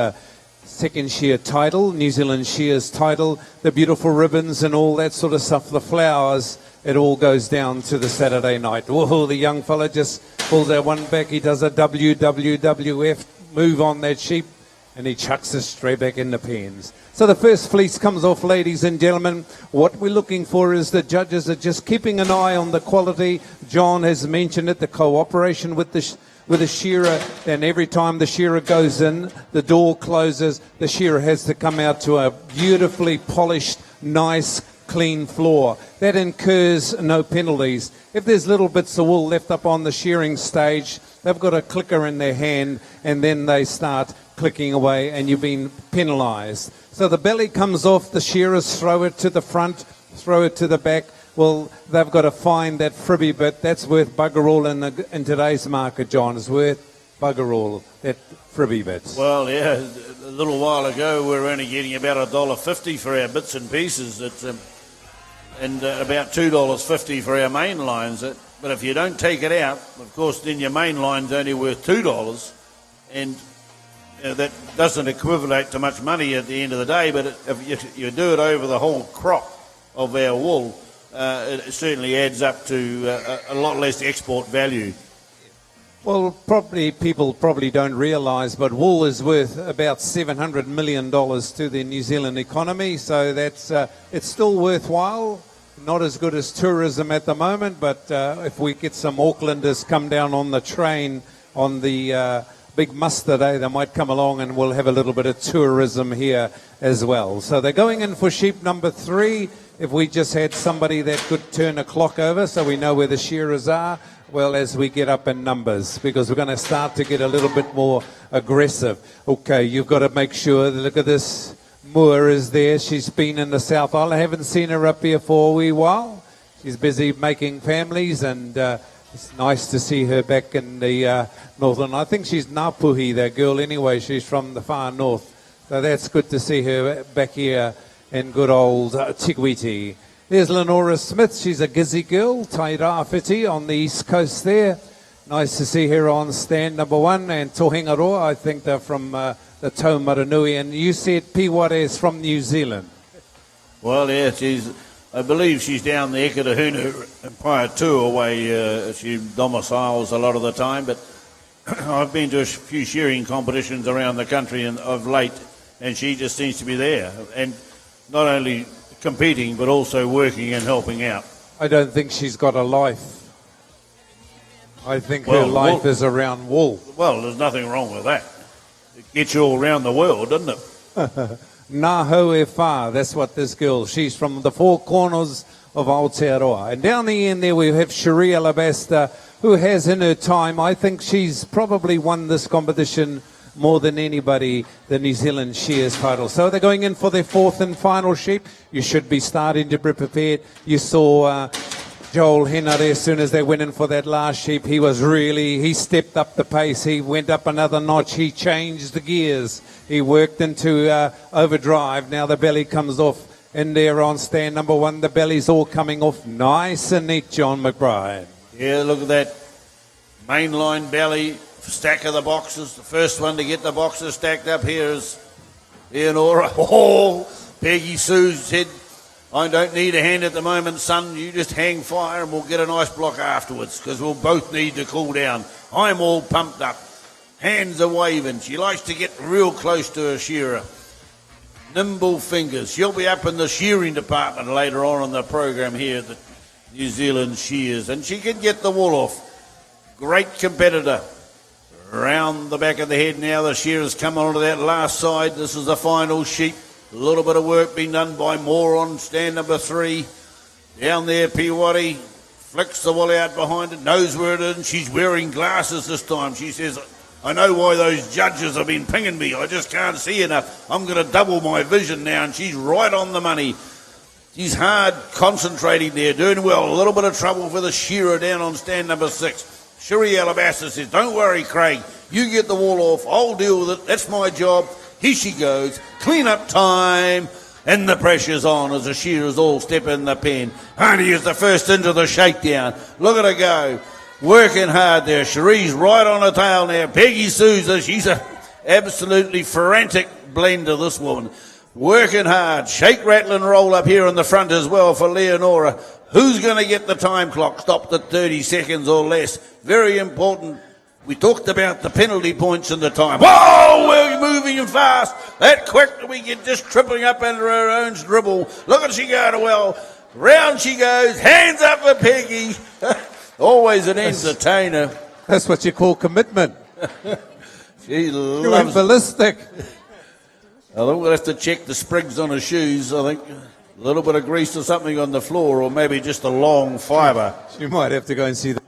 second shear title, New Zealand Shears title, the beautiful ribbons and all that sort of stuff, the flowers. It all goes down to the Saturday night. Whoa, the young fella just pulls that one back. He does a WWF move on that sheep, and he chucks it straight back in the pens. So the first fleece comes off, ladies and gentlemen. What we're looking for is the judges are just keeping an eye on the quality. John has mentioned it, the cooperation with the shearer, and every time the shearer goes in, the door closes, the shearer has to come out to a beautifully polished, nice, clean floor. That incurs no penalties. If there's little bits of wool left up on the shearing stage, they've got a clicker in their hand, and then they start clicking away, and you've been penalised. So the belly comes off, the shearers throw it to the front, throw it to the back. Well, they've got to find that fribby bit. That's worth bugger all in today's market, John. It's worth bugger all, that fribby bit. Well, yeah, a little while ago we were only getting about $1.50 for our bits and pieces, and about $2.50 for our main lines. But if you don't take it out, of course, then your main line's only worth $2, and that doesn't equivalent to much money at the end of the day. But if you do it over the whole crop of our wool, it certainly adds up to a lot less export value. Well, people probably don't realise, but wool is worth about $700 million to the New Zealand economy, so that's it's still worthwhile. Not as good as tourism at the moment, but if we get some Aucklanders come down on the train on the big muster day, they might come along and we'll have a little bit of tourism here as well. So they're going in for sheep number 3. If we just had somebody that could turn a clock over so we know where the shearers are, well, as we get up in numbers, because we're going to start to get a little bit more aggressive. Okay, you've got to make sure, look at this, Moore is there. She's been in the South Island. I haven't seen her up here for a wee while. She's busy making families, and it's nice to see her back in the northern. I think she's Ngāpuhi, that girl anyway. She's from the far north. So that's good to see her back here in good old te Kuiti. There's Lenora Smith. She's a Gizzy girl, Tairāwhiti on the east coast there. Nice to see her on stand number 1. And Tohenga Roa, I think they're from the Taumaranui. And you said Piware is from New Zealand. Well, yeah, I believe she's down the Ekatahuna and Paeatua way. She domiciles a lot of the time, but I've been to a few shearing competitions around the country of late, and she just seems to be there, and not only competing but also working and helping out. I don't think she's got a life. I think her life is around wool. Well, there's nothing wrong with that. It gets you all around the world, doesn't it? Naho e wha, that's what this girl, she's from the four corners of Aotearoa. And down the end there we have Cherie Alabaster, who has in her time, I think she's probably won this competition more than anybody, the New Zealand Shears title. So they're going in for their fourth and final sheep. You should be starting to be prepared. You saw Joel Henare, as soon as they went in for that last sheep, he stepped up the pace. He went up another notch. He changed the gears. He worked into overdrive. Now the belly comes off in there on stand number one. The belly's all coming off nice and neat, John McBride. Yeah, look at that mainline belly, stack of the boxes. The first one to get the boxes stacked up here is Leonora. Oh, Peggy Sue said, I don't need a hand at the moment, son. You just hang fire and we'll get a nice block afterwards because we'll both need to cool down. I'm all pumped up. Hands are waving. She likes to get real close to her shearer. Nimble fingers. She'll be up in the shearing department later on in the program here at the New Zealand Shears. And she can get the wool off. Great competitor. Round the back of the head now. The shearer's come onto that last side. This is the final sheep. A little bit of work being done by Moore on stand number 3. Down there, Piwari flicks the wool out behind it, knows where it is, and she's wearing glasses this time. She says, I know why those judges have been pinging me. I just can't see enough. I'm going to double my vision now, and she's right on the money. She's hard concentrating there, doing well. A little bit of trouble for the shearer down on stand number 6. Cherie Alabaster says, don't worry, Craig. You get the wool off. I'll deal with it. That's my job. Here she goes, clean up time, and the pressure's on as the shearers all step in the pen. Honey is the first into the shakedown. Look at her go, working hard there. Cherie's right on her tail now. Peggy Souza, she's a absolutely frantic blender, this woman. Working hard, shake, rattle and roll up here in the front as well for Leonora. Who's going to get the time clock stopped at 30 seconds or less? Very important. We talked about the penalty points and the time. Whoa, we're moving fast. That quick that we get just tripping up under her own dribble. Look at she going well. Round she goes. Hands up for Peggy. Always an entertainer. That's what you call commitment. She You're loves ballistic. I think we'll have to check the sprigs on her shoes. I think a little bit of grease or something on the floor, or maybe just a long fibre. You might have to go and see that.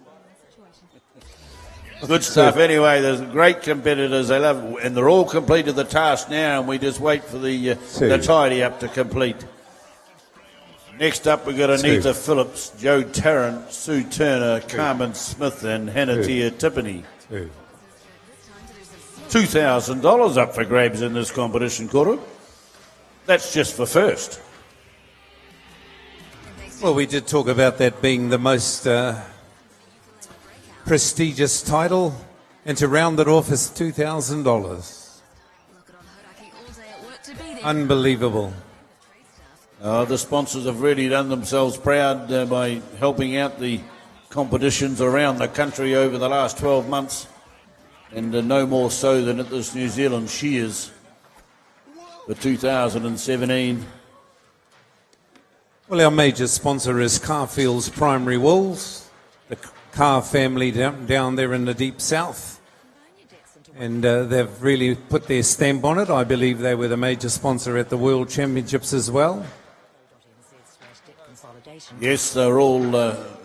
Good stuff. Anyway, there's great competitors. They love, and they're all completed the task now, and we just wait for the tidy up to complete. Next up, we've got Anita Phillips, Joe Tarrant, Sue Turner, Carmen Smith, and Hanatia Tippany. $2,000 up for grabs in this competition, Koro. That's just for first. Well, we did talk about that being the most prestigious title, and to round it off is $2,000. Unbelievable. The sponsors have really done themselves proud by helping out the competitions around the country over the last 12 months, and no more so than at this New Zealand Shears for 2017. Well, our major sponsor is Carfield's Primary Wools, the Carr family down there in the deep south, and they've really put their stamp on it. I believe they were the major sponsor at the World Championships as well. Yes, they're all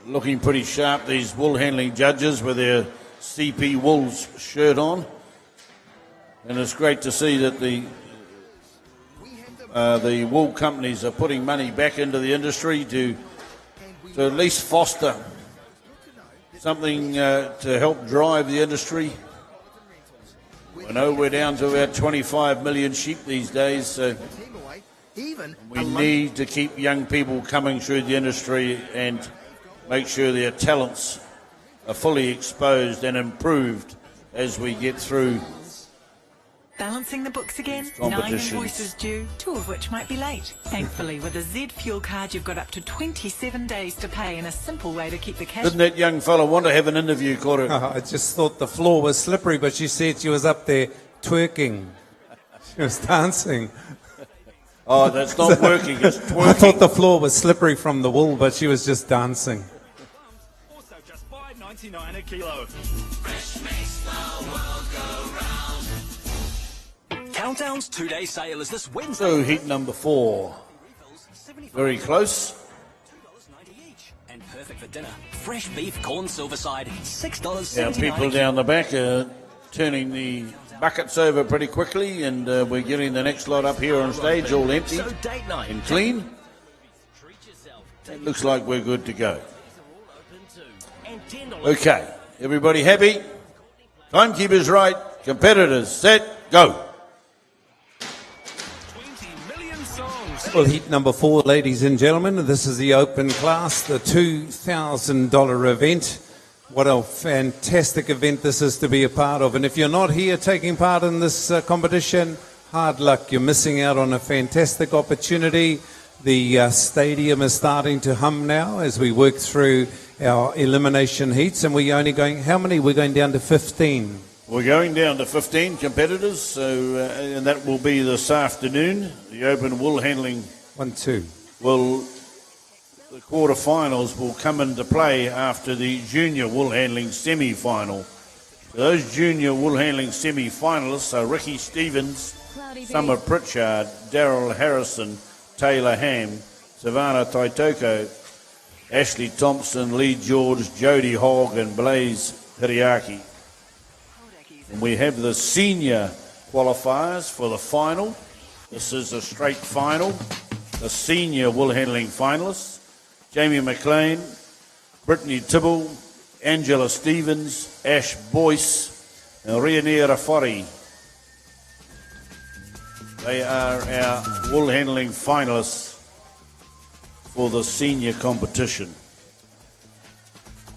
looking pretty sharp, these wool handling judges with their CP Wools shirt on, and it's great to see that the wool companies are putting money back into the industry to at least foster something to help drive the industry. I know we're down to about 25 million sheep these days, so we need to keep young people coming through the industry and make sure their talents are fully exposed and improved as we get through Balancing the books again? 9 Competitions. invoices due, 2 of which might be late. Thankfully, with a Z Fuel card, you've got up to 27 days to pay and a simple way to keep the cash. Didn't that young fella want to have an interview, Koro? I just thought the floor was slippery, but she said she was up there twerking. She was dancing. Oh, that's not working, it's twerking. I thought the floor was slippery from the wool, but she was just dancing. Also just $5.99 a kilo. Countdown's 2-day sale is this Wednesday. So heat number 4. Very close. And perfect for dinner. Fresh beef corn silverside, $6.79. Now people down the back are turning the buckets over pretty quickly, and we're getting the next lot up here on stage all empty So date night. and clean. It looks like we're good to go. Okay, everybody happy? Timekeepers right, competitors set, go. Well, heat number 4, ladies and gentlemen, this is the open class, the $2,000 event. What a fantastic event this is to be a part of. And if you're not here taking part in this competition, hard luck. You're missing out on a fantastic opportunity. The stadium is starting to hum now as we work through our elimination heats. And we're only going, how many? We're going down to 15. We're going down to 15 competitors, so and that will be this afternoon. The open wool handling 1-2 will, the quarterfinals will come into play after the junior wool handling semi-final. So those junior wool handling semi-finalists are Ricky Stevens, Summer Pritchard, Daryl Harrison, Taylor Ham, Savannah Taitoko, Ashley Thompson, Lee George, Jody Hogg and Blaze Hiriaki. And we have the senior qualifiers for the final. This is a straight final. The senior wool handling finalists: Jamie McLean, Brittany Tibble, Angela Stevens, Ash Boyce, and Rianir Rafari. They are our wool handling finalists for the senior competition.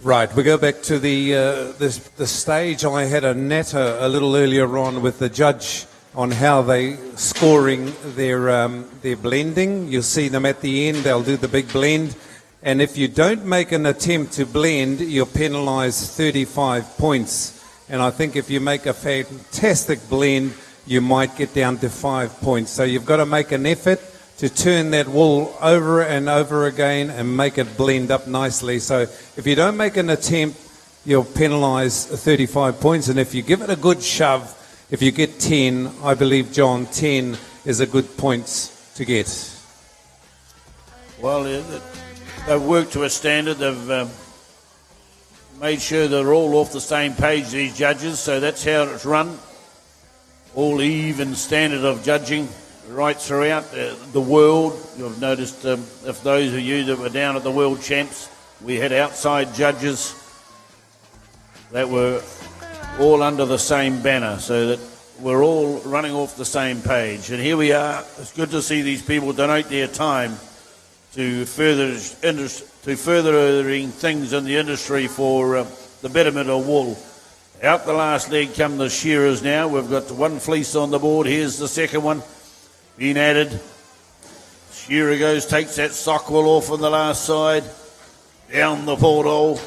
Right, we go back to the stage. I had a natter a little earlier on with the judge on how they scoring their blending. You'll see them at the end. They'll do the big blend, and if you don't make an attempt to blend, you're penalised 35 points. And I think if you make a fantastic blend, you might get down to 5 points. So you've got to make an effort to turn that wool over and over again and make it blend up nicely. So if you don't make an attempt, you'll penalise 35 points. And if you give it a good shove, if you get 10, I believe, John, 10 is a good points to get. Well, they've worked to a standard. They've made sure they're all off the same page, these judges, so that's how it's run. All even standard of judging right throughout the world. You've noticed, if those of you that were down at the World Champs, we had outside judges that were all under the same banner, so that we're all running off the same page. And here we are. It's good to see these people donate their time to furthering things in the industry for the betterment of wool. Out the last leg come the shearers now. We've got one fleece on the board. Here's the second one being added. Shearer goes, takes that sock wool off on the last side, down the porthole.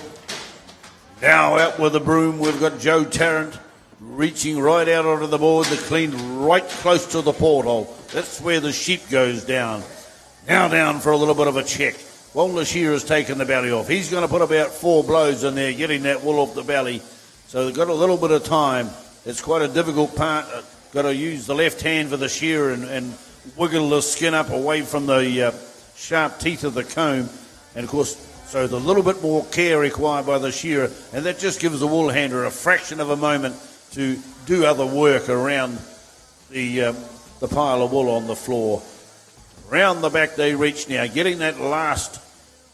Now out with the broom, we've got Joe Tarrant reaching right out onto the board, the clean right close to the porthole. That's where the sheep goes down. Now down for a little bit of a check. While the shearer's taken the belly off, he's going to put about 4 blows in there, getting that wool off the belly. So they've got a little bit of time. It's quite a difficult part. Got to use the left hand for the shear and wiggle the skin up away from the sharp teeth of the comb. And of course, so the little bit more care required by the shearer, and that just gives the wool handler a fraction of a moment to do other work around the pile of wool on the floor. Round the back they reach now, getting that last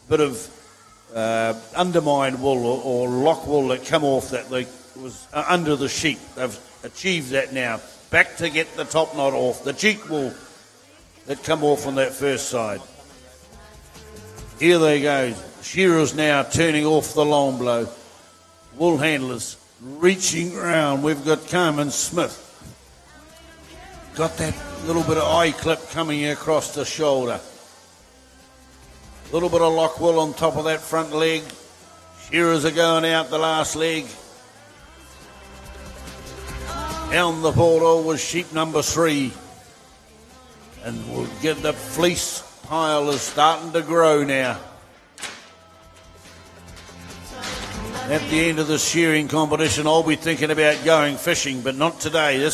bit of undermined wool or lock wool that come off that was under the sheep. They've achieved that now. Back to get the top knot off, the cheek wool that come off on that first side. Here they go. Shearers now turning off the long blow. Wool handlers reaching round. We've got Carmen Smith got that little bit of eye clip coming across the shoulder. A little bit of lockwool on top of that front leg. Shearers are going out the last leg. Down the portal was sheep number 3. And we'll get the fleece pile is starting to grow now. At the end of the shearing competition, I'll be thinking about going fishing, but not today.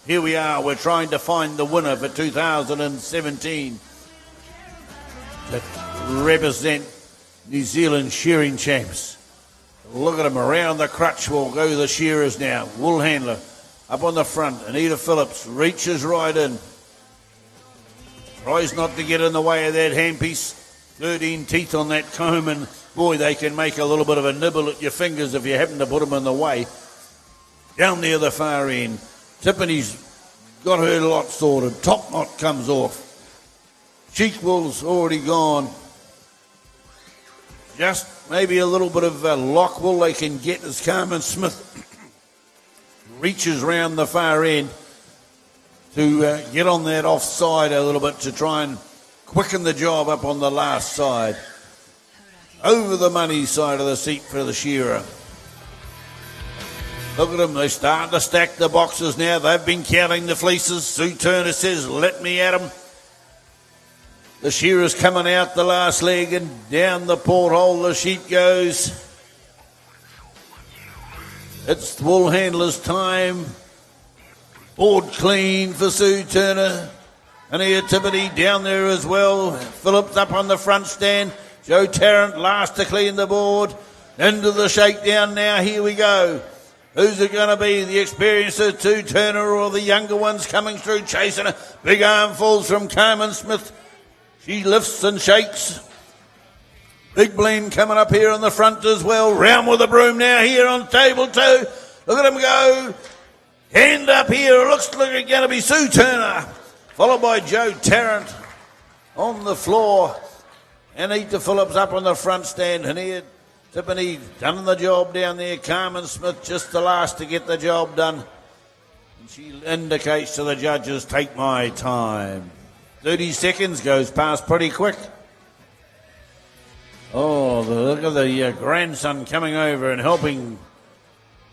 Here we are, we're trying to find the winner for 2017 that represent New Zealand shearing champs. Look at them, around the crutch will go the shearers now. Wool handler up on the front, Anita Phillips reaches right in. Tries not to get in the way of that handpiece. 13 teeth on that comb, and boy, they can make a little bit of a nibble at your fingers if you happen to put them in the way. Down there the far end, Tiffany's got her lot sorted. Top knot comes off. Cheek wool's already gone. Just maybe a little bit of lock wool they can get as Carmen Smith reaches round the far end to get on that offside a little bit to try and quicken the job up on the last side. Over the money side of the seat for the shearer. Look at them, they start to stack the boxes now. They've been counting the fleeces. Sue Turner says, let me at them. The shearer's coming out the last leg, and down the porthole the sheep goes. It's wool handler's time. Board clean for Sue Turner. And here Tiffany down there as well. Phillips up on the front stand. Joe Tarrant last to clean the board. Into the shakedown now. Here we go. Who's it going to be? The experienced Sue Turner or the younger ones coming through chasing her? Big armfuls from Carmen Smith. She lifts and shakes. Big Bleem coming up here on the front as well. Round with the broom now here on table 2. Look at him go. Hand up here. Looks like it's going to be Sue Turner. Followed by Joe Tarrant on the floor. Anita Phillips up on the front stand. And here Tiffany done the job down there. Carmen Smith just the last to get the job done. And she indicates to the judges, take my time. 30 seconds goes past pretty quick. Oh, look at the grandson coming over and helping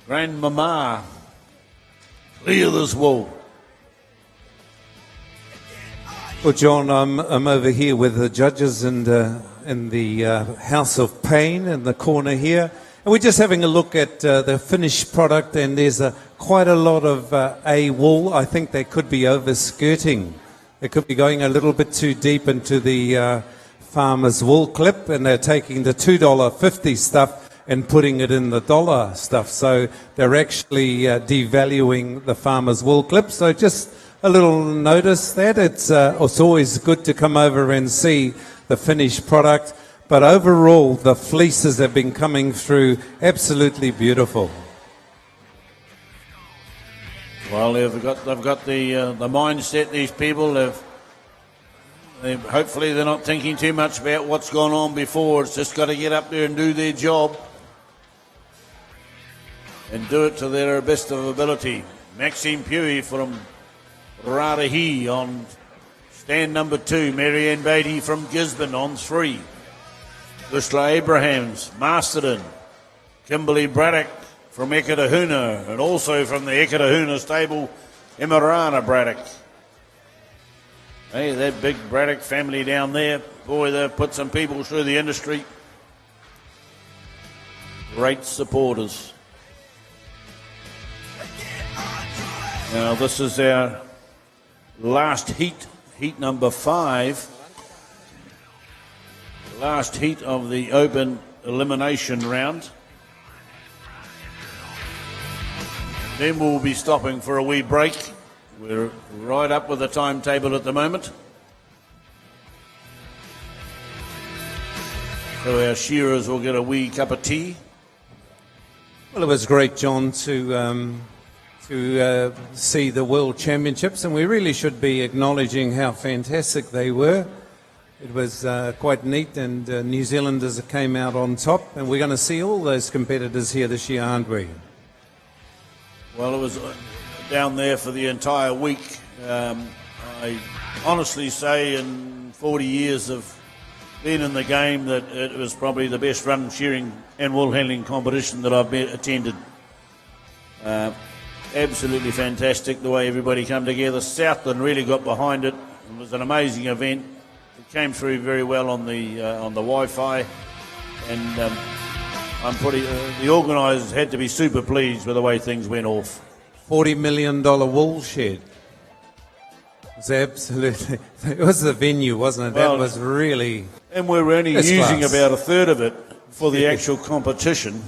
grandmama clear this wool. Well, John, I'm over here with the judges and in the House of Pain in the corner here. And we're just having a look at the finished product, and there's quite a lot of A wool. I think they could be over-skirting. They could be going a little bit too deep into the farmer's wool clip, and they're taking the $2.50 stuff and putting it in the dollar stuff. So they're actually devaluing the farmer's wool clip. So just a little notice that it's always good to come over and see the finished product. But overall, the fleeces have been coming through absolutely beautiful. Well, they've got the mindset. These people hopefully they're not thinking too much about what's gone on before. It's just got to get up there and do their job and do it to their best of ability. Maxine Pewey from Rarahi on stand number 2. Marianne Beatty from Gisborne on 3. Ursula Abrahams, Masterton. Kimberly Braddock from Ekatahuna, and also from the Ekatahuna stable, Emirana Braddock. Hey, that big Braddock family down there, boy, they've put some people through the industry. Great supporters. Now, this is our last heat number 5. Last heat of the open elimination round. Then we'll be stopping for a wee break. We're right up with the timetable at the moment. So our shearers will get a wee cup of tea. Well, it was great, John, to see the World Championships, and we really should be acknowledging how fantastic they were. It was quite neat, and New Zealanders came out on top, and we're going to see all those competitors here this year, aren't we? Well, it was down there for the entire week, I honestly say in 40 years of being in the game that it was probably the best run shearing and wool handling competition that I've attended. Absolutely fantastic the way everybody came together. Southland really got behind it. It was an amazing event. It came through very well on the Wi-Fi, and the organisers had to be super pleased with the way things went off. $40 million wool shed. It was absolutely. It was the venue, wasn't it? That Well, was really. And we're only It's using class. about a third of it for the actual competition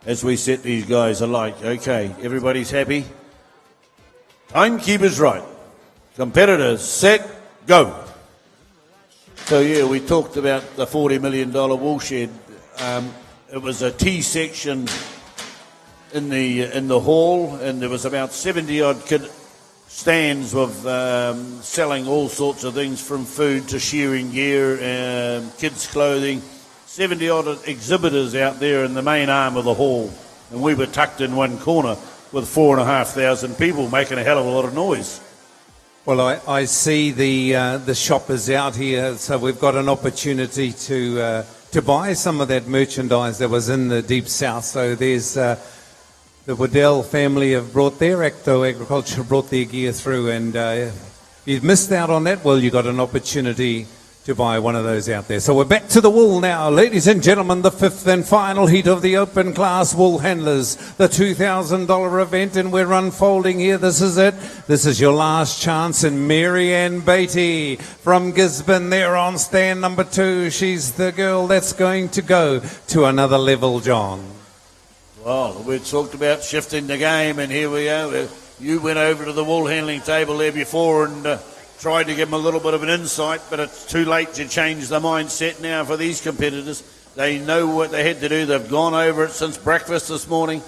as we set these guys alight. Okay, everybody's happy. Timekeeper's right. Competitors, set, go. So yeah, we talked about the $40 million wool shed. It was a T section in the hall, and there was about 70 odd stands of selling all sorts of things from food to shearing gear, kids' clothing. 70 odd exhibitors out there in the main arm of the hall, and we were tucked in one corner with 4,500 people making a hell of a lot of noise. Well, I see the shoppers out here, so we've got an opportunity to buy some of that merchandise that was in the Deep South. So there's the Waddell family have brought their agriculture, brought their gear through, and if you've missed out on that, well, you got an opportunity to buy one of those out there. So we're back to the wool now. Ladies and gentlemen, the fifth and final heat of the open class wool handlers, the $2,000 event, and we're unfolding here. This is it. This is your last chance, and Mary Ann Beatty from Gisborne there on stand number 2. She's the girl that's going to go to another level, John. Well, we talked about shifting the game, and here we are. You went over to the wool handling table there before and tried to give them a little bit of an insight, but it's too late to change the mindset now for these competitors. They know what they had to do. They've gone over it since breakfast this morning.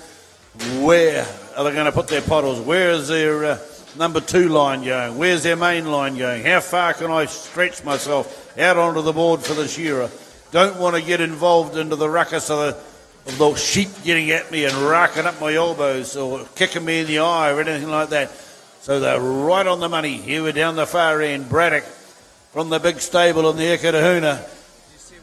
Where are they going to put their pottles? Where is their number 2 line going? Where's their main line going? How far can I stretch myself out onto the board for the shearer? Don't want to get involved into the ruckus of the sheep getting at me and racking up my elbows or kicking me in the eye or anything like that. So they're right on the money. Here we're down the far end. Braddock from the big stable in the Ekatahuna.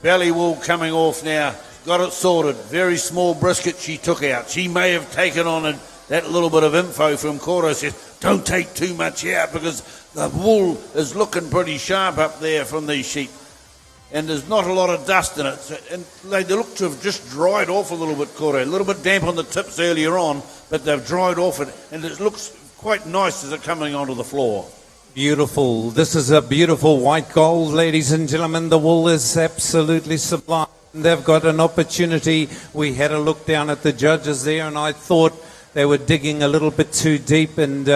Belly wool coming off now. Got it sorted. Very small brisket she took out. She may have taken on that little bit of info from Cora. Says, don't take too much out because the wool is looking pretty sharp up there from these sheep. And there's not a lot of dust in it. So, and they look to have just dried off a little bit, Cora. A little bit damp on the tips earlier on, but they've dried off it. And it looks quite nice as it coming onto the floor. Beautiful. This is a beautiful white gold, ladies and gentlemen. The wool is absolutely sublime. They've got an opportunity. We had a look down at the judges there, and I thought they were digging a little bit too deep, and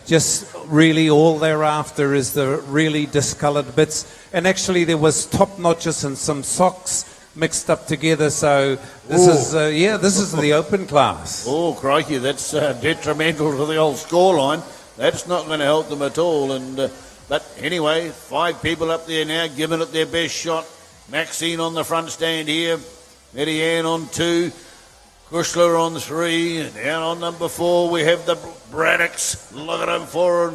just really all they're after is the really discoloured bits. And actually there was top notches and some socks mixed up together. So this is the open class. Oh, crikey, that's detrimental to the old scoreline. That's not going to help them at all. And but anyway, 5 people up there now giving it their best shot. Maxine on the front stand here. Eddie Ann on 2. Kushler on 3. And down on number 4 we have the Braddocks. Look at them, 4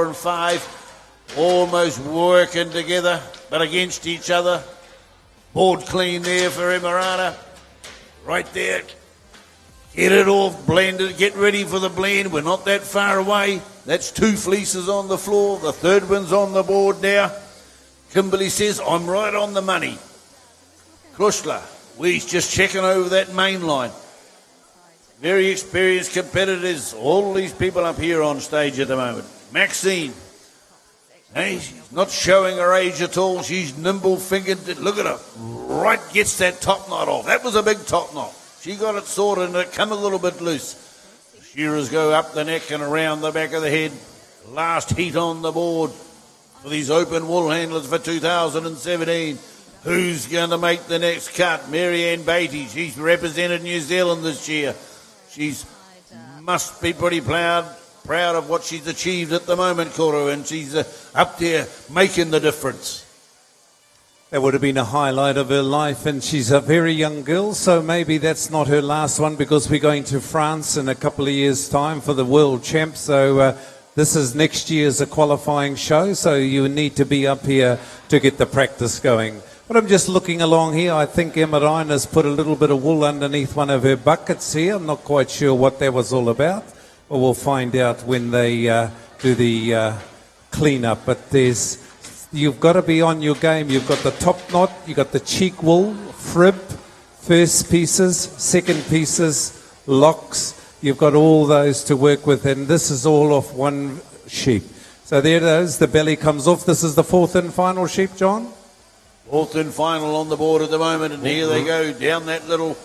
and 5. Almost working together, but against each other. Board clean there for Emirata. Right there. Get it off, blend it, get ready for the blend. We're not that far away. That's 2 fleeces on the floor. The third one's on the board now. Kimberly says, I'm right on the money. Kushler, we's just checking over that main line. Very experienced competitors. All these people up here on stage at the moment. Maxine. Hey, she's not showing her age at all. She's nimble-fingered. Look at her. Right gets that top knot off. That was a big top knot. She got it sorted and it come a little bit loose. The shearers go up the neck and around the back of the head. Last heat on the board for these open wool handlers for 2017. Who's going to make the next cut? Mary Ann Beatty. She's represented New Zealand this year. She's must be pretty proud of what she's achieved at the moment, Koro, and she's up there making the difference. That would have been a highlight of her life, and she's a very young girl, so maybe that's not her last one because we're going to France in a couple of years' time for the World Champs. So This is next year's a qualifying show, so you need to be up here to get the practice going. But I'm just looking along here. I think Emma Ryan put a little bit of wool underneath one of her buckets here. I'm not quite sure what that was all about. But we'll find out when they do the clean-up. But you've got to be on your game. You've got the top knot, you've got the cheek wool, frib, first pieces, second pieces, locks. You've got all those to work with, and this is all off one sheep. So there it is. The belly comes off. This is the fourth and final sheep, John. Fourth and final on the board at the moment, and here they go down that little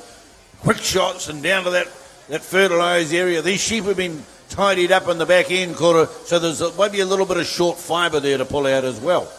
quick shots and down to that fertilised area. These sheep have been tidied up in the back end quarter, so there's maybe a little bit of short fibre there to pull out as well.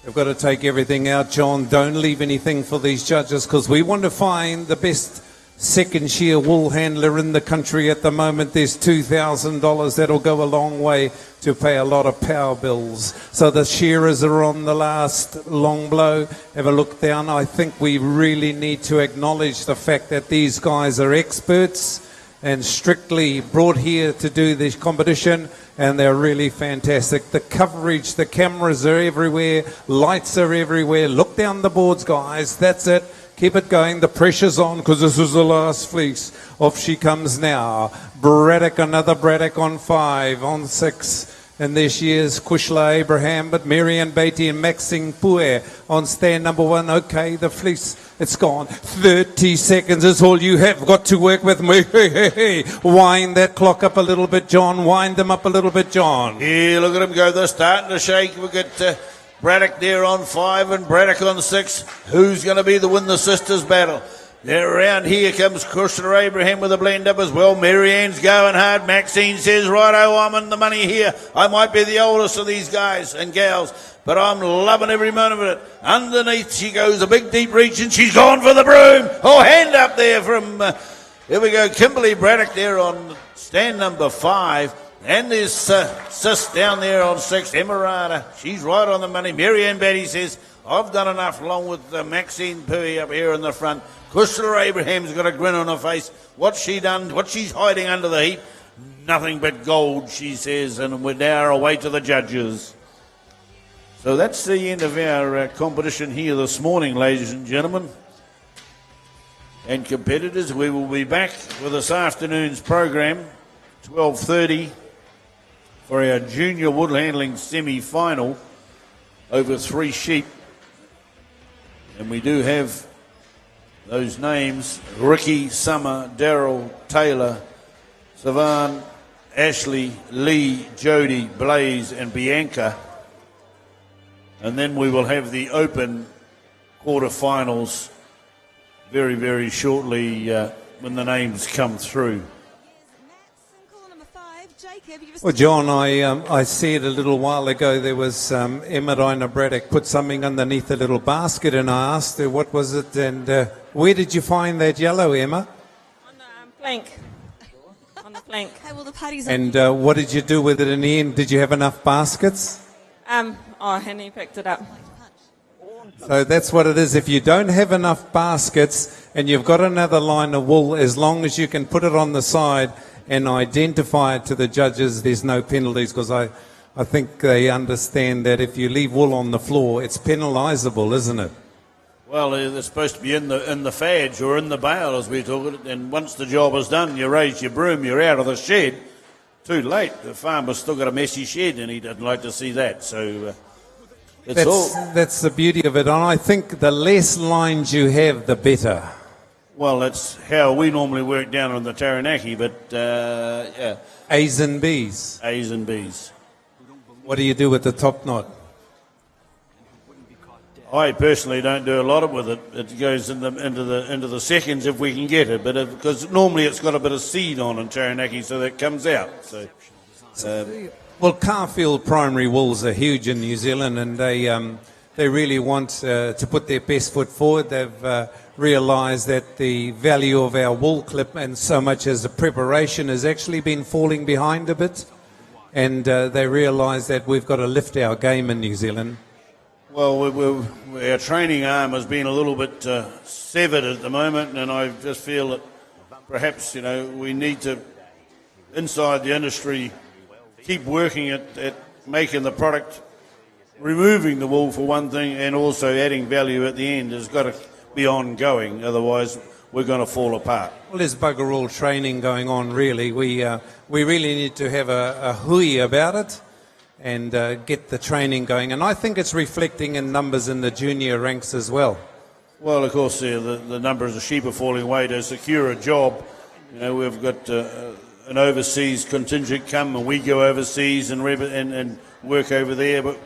We've got to take everything out, John. Don't leave anything for these judges, because we want to find the best second shear wool handler in the country at the moment. There's $2,000. That'll go a long way to pay a lot of power bills. So the shearers are on the last long blow. Have a look down. I think we really need to acknowledge the fact that these guys are experts and strictly brought here to do this competition, and they're really fantastic. The coverage, the cameras are everywhere, lights are everywhere. Look down the boards, guys. That's it. Keep it going. The pressure's on, because this is the last fleece. Off she comes now. Braddock, another Braddock on 5, on 6. And there she is, Kushla Abraham, but Marianne Beatty and Maxine Pue on stand number 1. Okay, the fleece, it's gone. 30 seconds is all you have got to work with. Wind that clock up a little bit, John. Wind them up a little bit, John. Yeah, look at them go. They're starting to shake. We've got Braddock there on 5 and Braddock on 6. Who's going to be the win the sisters battle? They're around here. Comes Kushla Abraham with a blend up as well. Marianne's going hard. Maxine says, righto, I'm in the money here. I might be the oldest of these guys and gals, but I'm loving every moment of it. Underneath she goes, a big deep reach, and she's gone for the broom. Oh, hand up there from, here we go, Kimberly Braddock there on stand number 5. And there's Sis down there on 6, Emirata. She's right on the money. Marianne Batty says, I've done enough, along with Maxine Pui up here in the front. Kushla Abraham's got a grin on her face. What's she done? What she's hiding under the heap? Nothing but gold, she says, and we're now away to the judges. So that's the end of our competition here this morning, ladies and gentlemen. And competitors, we will be back with this afternoon's program, 12:30, for our junior wood handling semi-final over 3 sheep. And we do have those names: Ricky, Summer, Daryl, Taylor, Savan, Ashley, Lee, Jody, Blaze and Bianca. And then we will have the open quarterfinals very, very shortly when the names come through. Well, John, I said a little while ago there was Emma Rina Braddock put something underneath a little basket, and I asked her what was it, and where did you find that yellow, Emma? On the flank. On the flank. Okay, well, the party's And what did you do with it in the end? Did you have enough baskets? Henny picked it up. So that's what it is. If you don't have enough baskets and you've got another line of wool, as long as you can put it on the side and identify it to the judges, there's no penalties, because I think they understand that if you leave wool on the floor, it's penalisable, isn't it? Well, they're supposed to be in the fadge or in the bale, as we talk it. And once the job is done, you raise your broom, you're out of the shed. Too late. The farmer's still got a messy shed, and he doesn't like to see that. So that's the beauty of it. And I think the less lines you have, the better. Well, that's how we normally work down on the Taranaki, but yeah. A's and B's. A's and B's. What do you do with the top knot? I personally don't do a lot of with it. It goes into the seconds if we can get it, but because normally it's got a bit of seed on in Taranaki, so that comes out. So, well, Carfield primary wools are huge in New Zealand, and they really want to put their best foot forward. They've realised that the value of our wool clip, and so much as the preparation, has actually been falling behind a bit, and they realise that we've got to lift our game in New Zealand. Well, our training arm has been a little bit severed at the moment, and I just feel that perhaps, we need to, inside the industry, keep working at making the product, removing the wool for one thing, and also adding value at the end has got to be ongoing. Otherwise, we're going to fall apart. Well, there's bugger all training going on, really. We really need to have a hui about it and get the training going. And I think it's reflecting in numbers in the junior ranks as well. Well, of course, the numbers of sheep are falling away. To secure a job, you know, we've got an overseas contingent come, and we go overseas and work over there. But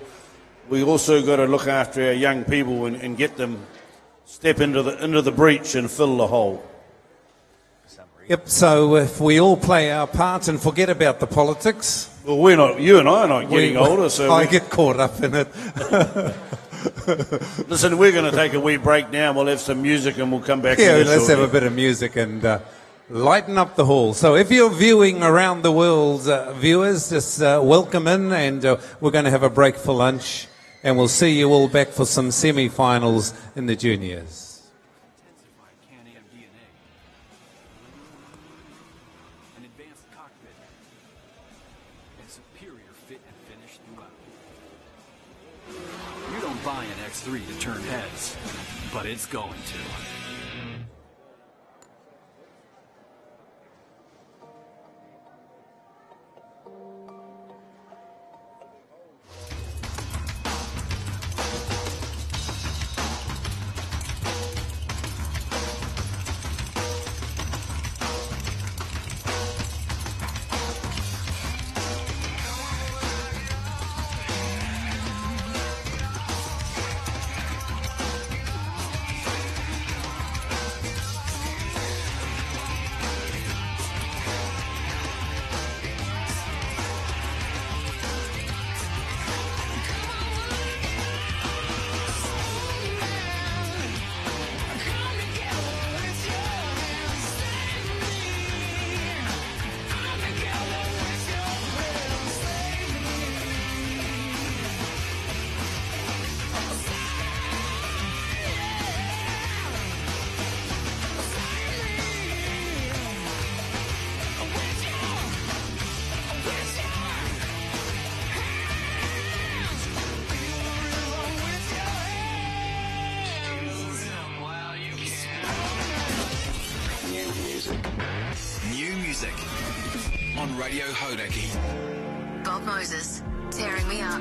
we also got to look after our young people and get them step into the breach and fill the hole. Yep. So if we all play our part and forget about the politics. Well, we're not. You and I are not getting older, so I get caught up in it. Listen, we're going to take a wee break now. We'll have some music and we'll come back. Yeah, let's have a bit of music and lighten up the hall. So if you're viewing around the world, viewers, just welcome in, and we're going to have a break for lunch, and we'll see you all back for some semi-finals in the juniors. Buy an X3 to turn heads, but it's going to. On Radio Hodaki. Bob Moses, tearing me up.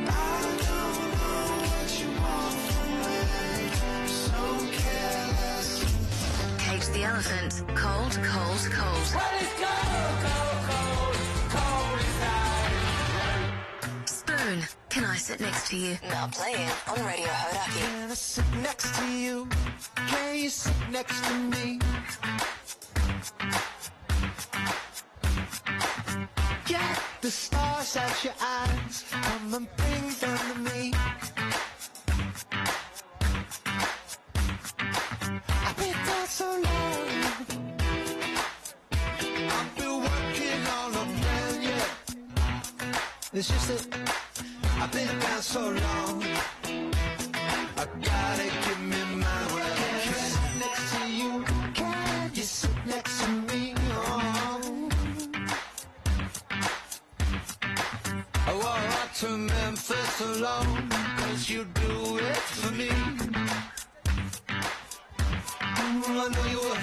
Cage the Elephant, cold, cold, cold. Spoon, can I sit next to you? Now playing on Radio Hodaki. Can I sit next to you? Can you sit next to me? Get the stars out your eyes, come and bring them to me. I've been down so long, I've been working on a plan, yeah. It's just that I've been down so long, I gotta give me my way. Can I sit next to you? Can you sit next to me? I walk to Memphis alone, 'cause you do it for me. I know you would.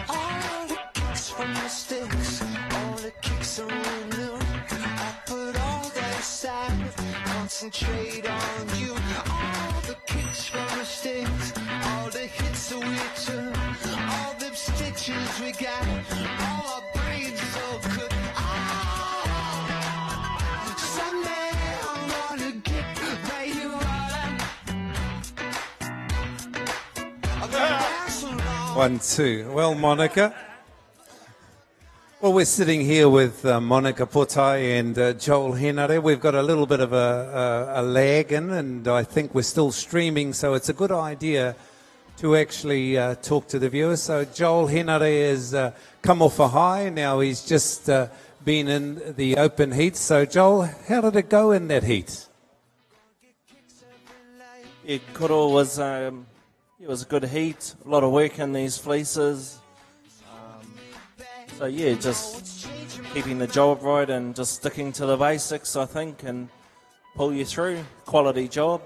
All the kicks from the sticks, all the kicks are real. I put all that aside, concentrate on you. All the kicks from the sticks, all the hits that we took, all the stitches we got, all our brains so good. Someday I'm gonna get right here I've been down so long. 1, 2. Well, Monica. Well, we're sitting here with Monica Potai and Joel Henare. We've got a little bit of a lag in, and I think we're still streaming, so it's a good idea to actually talk to the viewers. So Joel Henare has come off a high. Now he's just been in the open heat. So Joel, how did it go in that heat? Yeah, Koro was it was a good heat. A lot of work in these fleeces. So yeah, just keeping the job right and just sticking to the basics, I think, and pull you through. Quality job.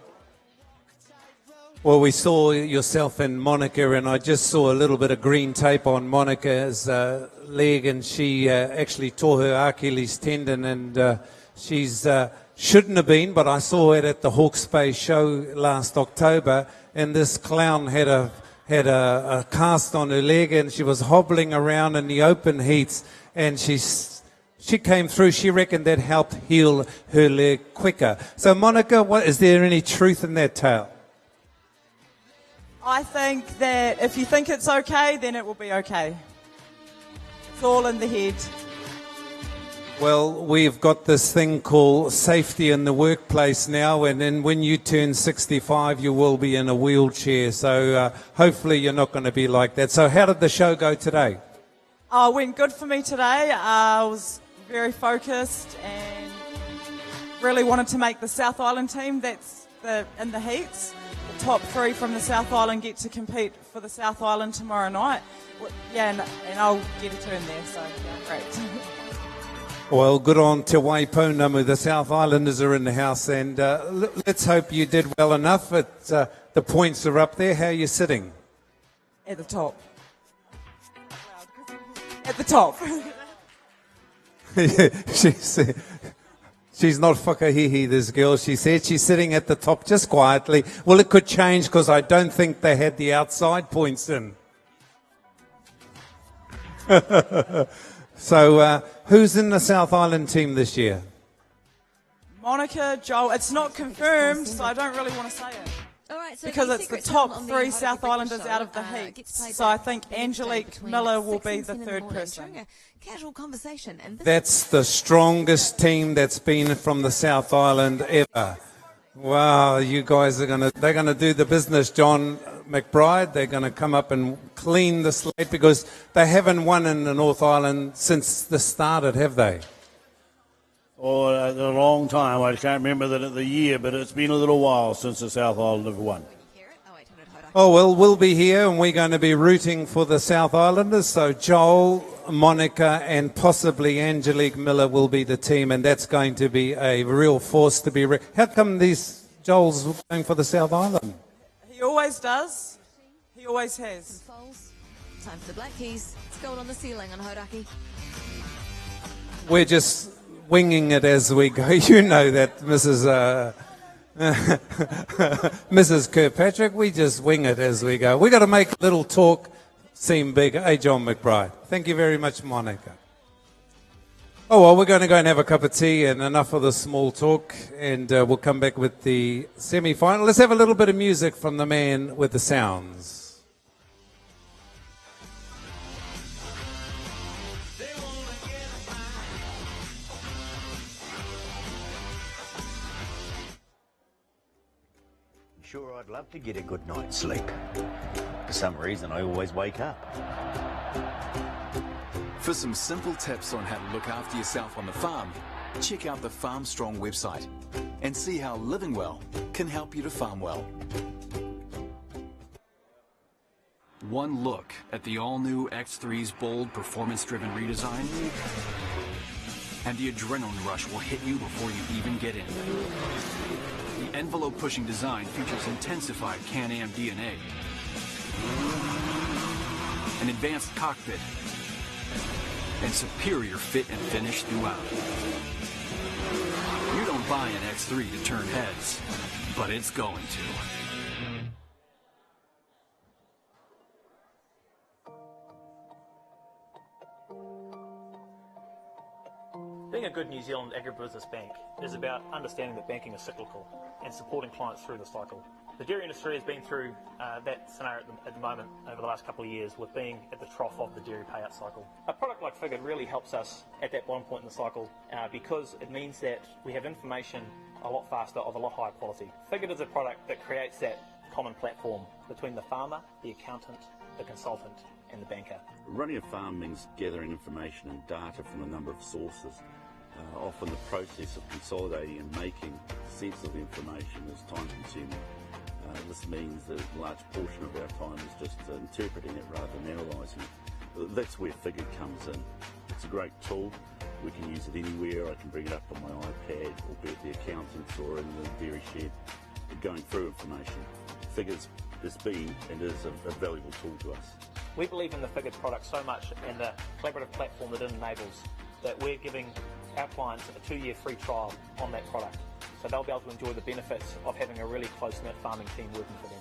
Well, we saw yourself and Monica, and I just saw a little bit of green tape on Monica's leg, and she actually tore her Achilles tendon, and she's shouldn't have been, but I saw it at the Hawke's Bay show last October, and this clown had a cast on her leg, and she was hobbling around in the open heats, and she came through. She reckoned that helped heal her leg quicker. So, Monica, is there any truth in that tale? I think that if you think it's okay, then it will be okay. It's all in the head. Well, we've got this thing called safety in the workplace now, and then when you turn 65, you will be in a wheelchair. So hopefully you're not going to be like that. So how did the show go today? Oh, it went good for me today. I was very focused and really wanted to make the South Island team that's in the heats. The top 3 from the South Island get to compete for the South Island tomorrow night. Yeah, and I'll get a turn there, so yeah, great. Well, good on Te Waiponamu. The South Islanders are in the house, and let's hope you did well enough. The points are up there. How are you sitting? At the top. At the top. She's not whakahihi, this girl. She said she's sitting at the top just quietly. Well, it could change because I don't think they had the outside points in. So, who's in the South Island team this year? Monica, Joel. It's not confirmed, so I don't really want to say it. All right, so because it's the top 3 South Islanders out of the heat. So I think Angelique Miller will be the 3rd person. Casual conversation. And That's the strongest team that's been from the South Island ever. Wow, you guys they're gonna do the business, John McBride. They're gonna come up and clean the slate because they haven't won in the North Island since this started, have they? Oh, a long time. I can't remember the year, but it's been a little while since the South Island have won. Oh, well, we'll be here and we're going to be rooting for the South Islanders. So Joel, Monica and possibly Angelique Miller will be the team, and that's going to be a real force to be... How come Joel's going for the South Island? He always does. He always has. Time for the Black Keys. It's gold on the ceiling on Hauraki. We're just winging it as we go. You know that, Mrs. Kirkpatrick, we just wing it as we go. We've got to make a little talk seem big. Hey, John McBride. Thank you very much, Monica. Oh, well, we're going to go and have a cup of tea and enough of the small talk, and we'll come back with the semi-final. Let's have a little bit of music from the man with the sounds. Sure, I'd love to get a good night's sleep. For some reason, I always wake up. For some simple tips on how to look after yourself on the farm, check out the Farm Strong website and see how living well can help you to farm well. One look at the all-new X3's bold, performance-driven redesign, and the adrenaline rush will hit you before you even get in. The envelope-pushing design features intensified Can-Am DNA, an advanced cockpit, and superior fit and finish throughout. You don't buy an X3 to turn heads, but it's going to. Being a good New Zealand agribusiness bank is about understanding that banking is cyclical and supporting clients through the cycle. The dairy industry has been through that scenario at the moment over the last couple of years, with being at the trough of the dairy payout cycle. A product like Figured really helps us at that bottom point in the cycle because it means that we have information a lot faster of a lot higher quality. Figured is a product that creates that common platform between the farmer, the accountant, the consultant and the banker. Running a farm means gathering information and data from a number of sources. Often the process of consolidating and making sense of the information is time consuming. This means that a large portion of our time is just interpreting it rather than analysing it. That's where Figured comes in. It's a great tool. We can use it anywhere. I can bring it up on my iPad or be at the accountants or in the dairy shed going through information. Figures has been and is a valuable tool to us. We believe in the Figured product so much and the collaborative platform that it enables that we're giving our clients a 2-year free trial on that product. So they'll be able to enjoy the benefits of having a really close-knit farming team working for them.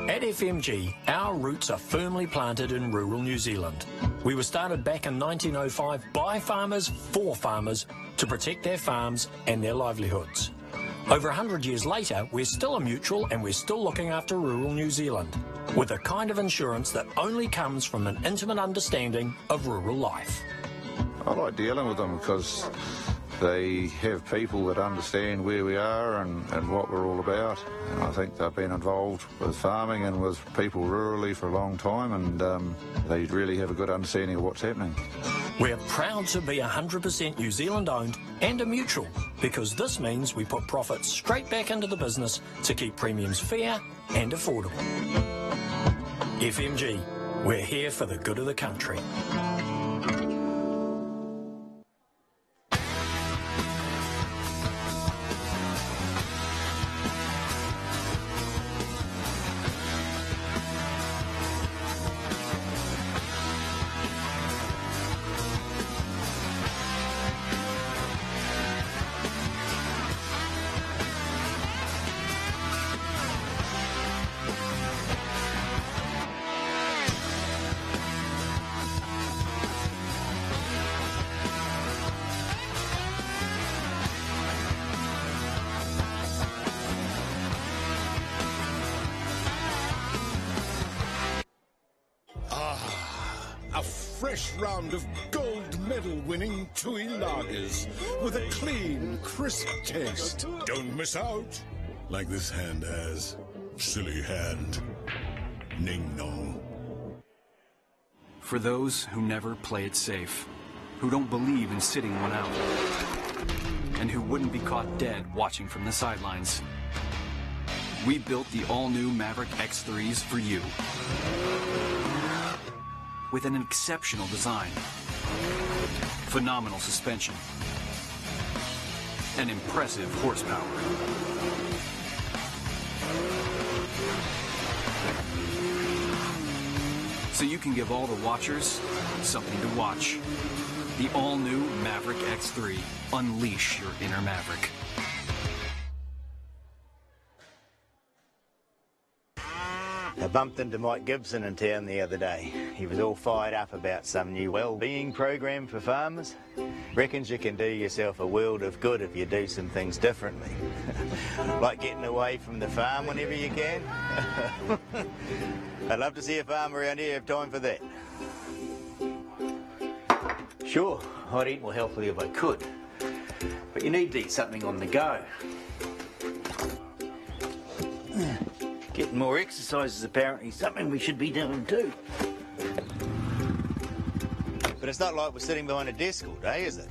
At FMG, our roots are firmly planted in rural New Zealand. We were started back in 1905 by farmers for farmers to protect their farms and their livelihoods. Over 100 years later, we're still a mutual and we're still looking after rural New Zealand with a kind of insurance that only comes from an intimate understanding of rural life. I like dealing with them because they have people that understand where we are and what we're all about. And I think they've been involved with farming and with people rurally for a long time, and they really have a good understanding of what's happening. We're proud to be 100% New Zealand owned and a mutual, because this means we put profits straight back into the business to keep premiums fair and affordable. FMG, we're here for the good of the country. Fresh round of gold medal winning Tui lagers with a clean, crisp taste. Don't miss out, like this hand has. Silly hand. Ning nong. For those who never play it safe, who don't believe in sitting one out, and who wouldn't be caught dead watching from the sidelines, we built the all-new Maverick X3s for you. With an exceptional design, phenomenal suspension, and impressive horsepower. So you can give all the watchers something to watch. The all-new Maverick X3. Unleash your inner Maverick. I bumped into Mike Gibson in town the other day. He was all fired up about some new Wellbeing program for farmers. Reckons you can do yourself a world of good if you do some things differently. Like getting away from the farm whenever you can. I'd love to see a farmer around here have time for that. Sure, I'd eat more healthily if I could. But you need to eat something on the go. Getting more exercise is apparently something we should be doing too. But it's not like we're sitting behind a desk all day, is it?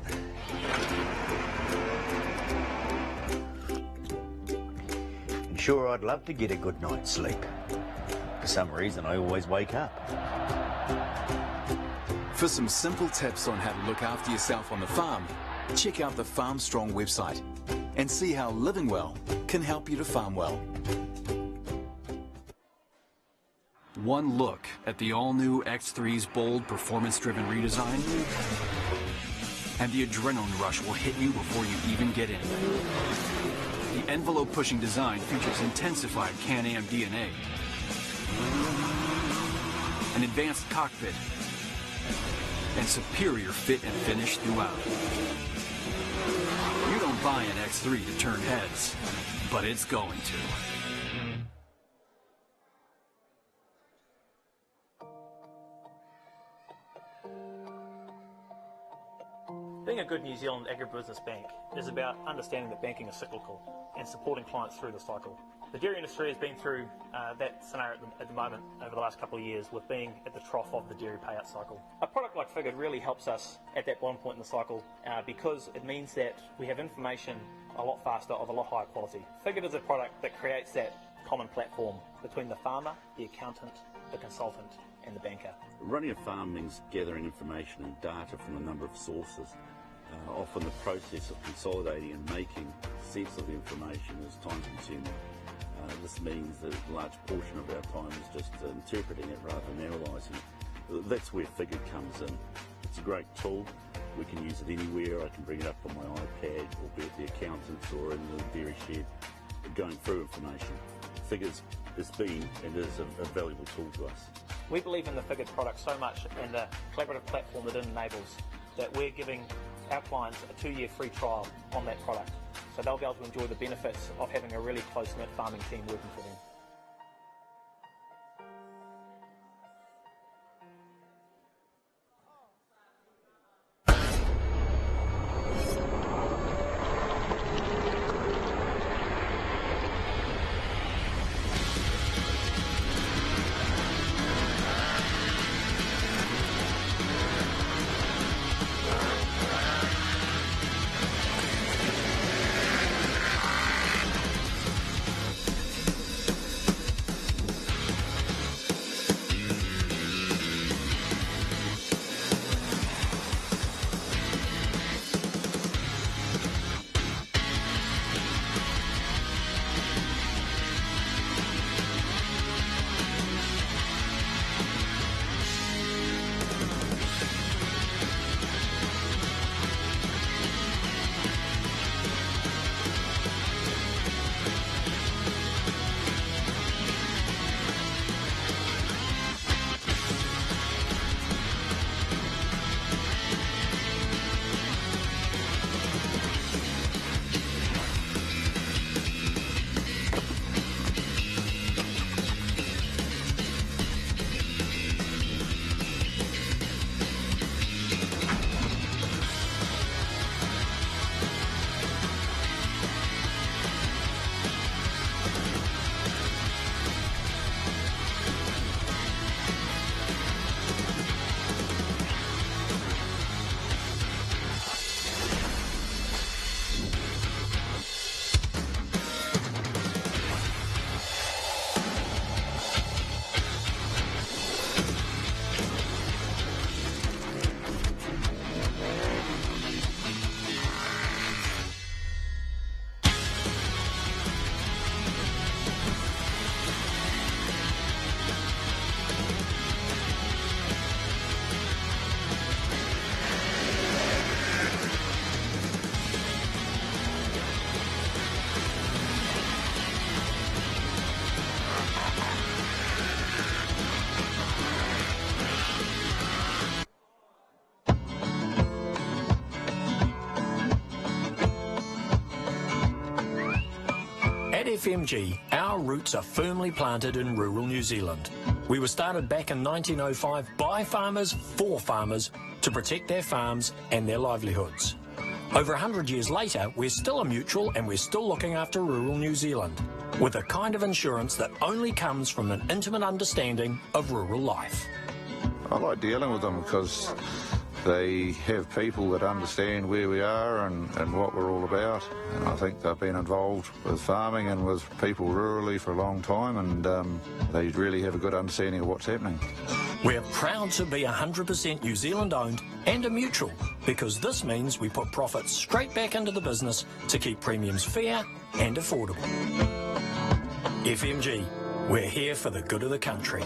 I'm sure I'd love to get a good night's sleep. For some reason, I always wake up. For some simple tips on how to look after yourself on the farm, check out the Farm Strong website and see how living well can help you to farm well. One look at the all-new X3's bold, performance-driven redesign, and the adrenaline rush will hit you before you even get in. The envelope-pushing design features intensified Can-Am DNA, an advanced cockpit, and superior fit and finish throughout. You don't buy an X3 to turn heads, but it's going to. Being a good New Zealand agribusiness bank is about understanding that banking is cyclical and supporting clients through the cycle. The dairy industry has been through that scenario at the moment over the last couple of years, with being at the trough of the dairy payout cycle. A product like Figured really helps us at that bottom point in the cycle because it means that we have information a lot faster of a lot higher quality. Figured is a product that creates that common platform between the farmer, the accountant, the consultant and the banker. Running a farm means gathering information and data from a number of sources. Often the process of consolidating and making sense of the information is time consuming. This means that a large portion of our time is just interpreting it rather than analysing it. That's where Figured comes in. It's a great tool. We can use it anywhere. I can bring it up on my iPad, or be at the accountant's or in the dairy shed, going through information. Figured's has been and is a valuable tool to us. We believe in the Figured product so much and the collaborative platform that it enables that we're giving our clients a 2-year free trial on that product. So they'll be able to enjoy the benefits of having a really close-knit farming team working for them. FMG, our roots are firmly planted in rural New Zealand. We were started back in 1905 by farmers for farmers to protect their farms and their livelihoods. Over 100 years later, we're still a mutual and we're still looking after rural New Zealand with a kind of insurance that only comes from an intimate understanding of rural life. I like dealing with them because they have people that understand where we are and what we're all about. And I think they've been involved with farming and with people rurally for a long time, and they really have a good understanding of what's happening. We're proud to be 100% New Zealand owned and a mutual, because this means we put profits straight back into the business to keep premiums fair and affordable. FMG, we're here for the good of the country.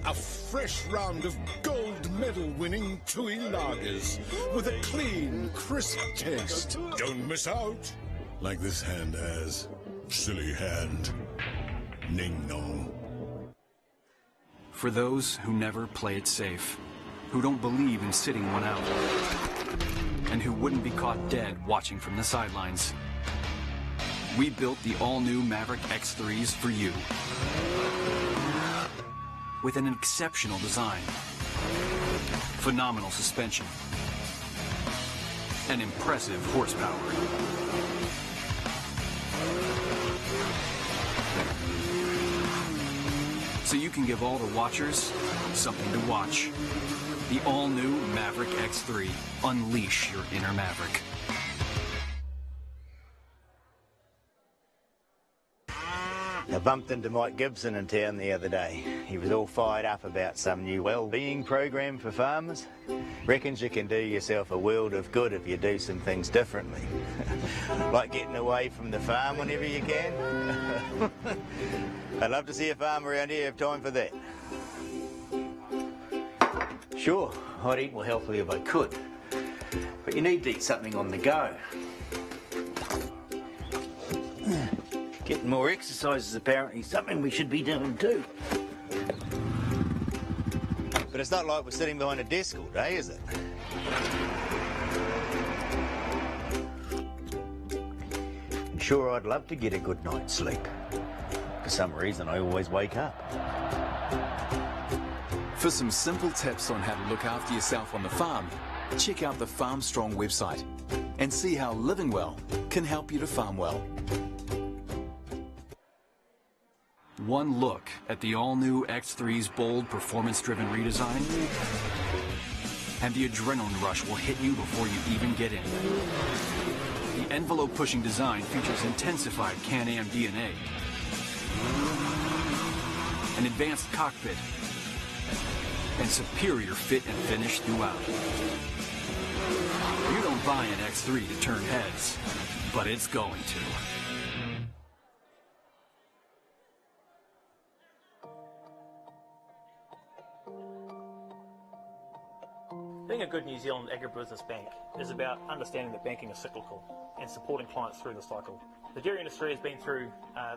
A fresh round of gold medal winning Tui lagers with a clean, crisp taste. Don't miss out. Like this hand has. Silly hand. Ning nong. For those who never play it safe, who don't believe in sitting one out, and who wouldn't be caught dead watching from the sidelines, we built the all-new Maverick X3s for you. With an exceptional design, phenomenal suspension, and impressive horsepower. So you can give all the watchers something to watch. The all-new Maverick X3. Unleash your inner Maverick. I bumped into Mike Gibson in town the other day. He was all fired up about some new Wellbeing program for farmers. Reckons you can do yourself a world of good if you do some things differently. Like getting away from the farm whenever you can. I'd love to see a farmer around here have time for that. Sure, I'd eat more healthily if I could. But you need to eat something on the go. Getting more exercise is apparently something we should be doing too. But it's not like we're sitting behind a desk all day, is it? And sure, I'd love to get a good night's sleep. For some reason, I always wake up. For some simple tips on how to look after yourself on the farm, check out the Farm Strong website and see how living well can help you to farm well. One look at the all-new X3's bold, performance-driven redesign, and the adrenaline rush will hit you before you even get in. The envelope-pushing design features intensified Can-Am DNA, an advanced cockpit, and superior fit and finish throughout. You don't buy an X3 to turn heads, but it's going to. Being a good New Zealand agribusiness bank is about understanding that banking is cyclical and supporting clients through the cycle. The dairy industry has been through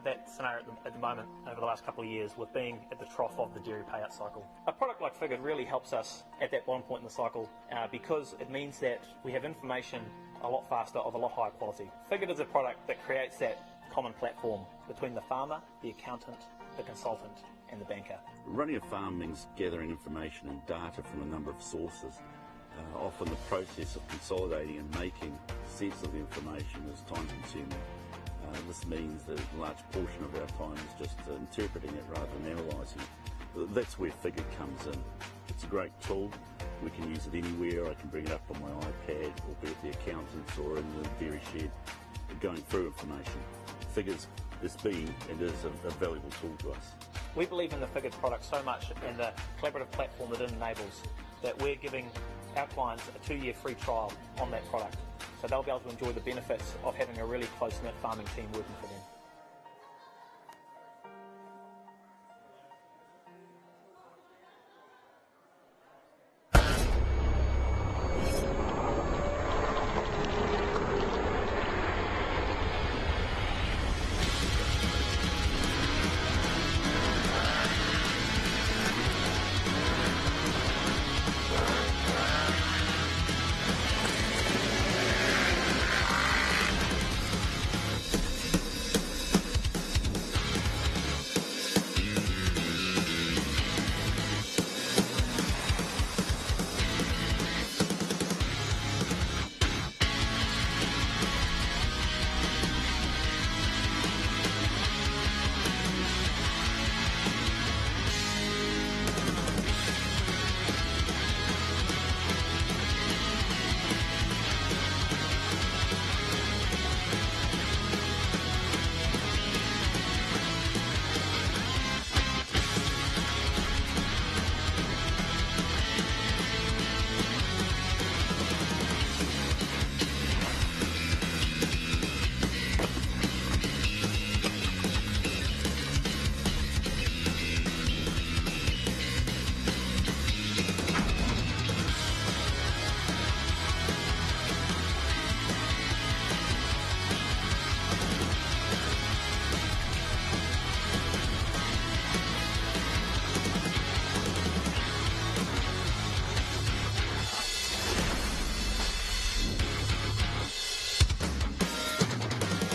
that scenario at the moment over the last couple of years, with being at the trough of the dairy payout cycle. A product like Figured really helps us at that bottom point in the cycle because it means that we have information a lot faster of a lot higher quality. Figured is a product that creates that common platform between the farmer, the accountant, the consultant and the banker. Running a farm means gathering information and data from a number of sources. Often the process of consolidating and making sense of the information is time consuming. This means that a large portion of our time is just interpreting it rather than analysing it. That's where Figured comes in. It's a great tool. We can use it anywhere. I can bring it up on my iPad, or be at the accountant's or in the dairy shed, going through information. Figured's it's been and is a valuable tool to us. We believe in the Figured product so much and the collaborative platform that it enables that we're giving our clients a 2-year free trial on that product. So they'll be able to enjoy the benefits of having a really close-knit farming team working for them.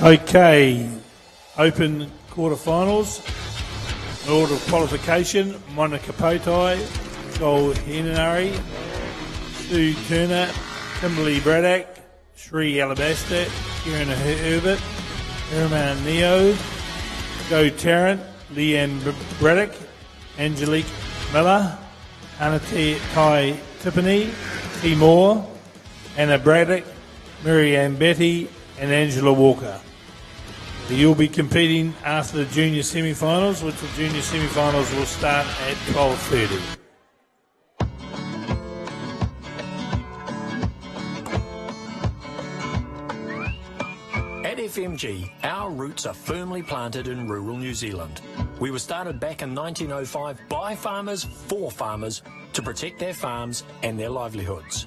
Okay, open quarterfinals. In order of qualification, Monica Potai, Joel Henari, Sue Turner, Kimberly Braddock, Sri Alabaster, Kieran Herbert, Herman Neo, Joe Tarrant, Leanne Braddock, Angelique Miller, Anate Tai Tiffany, T. Moore, Anna Braddock, Mary-Ann Betty, and Angela Walker. You'll be competing after the junior semi-finals, which the junior semi-finals will start at 12:30. At FMG, our roots are firmly planted in rural New Zealand. We were started back in 1905 by farmers for farmers to protect their farms and their livelihoods.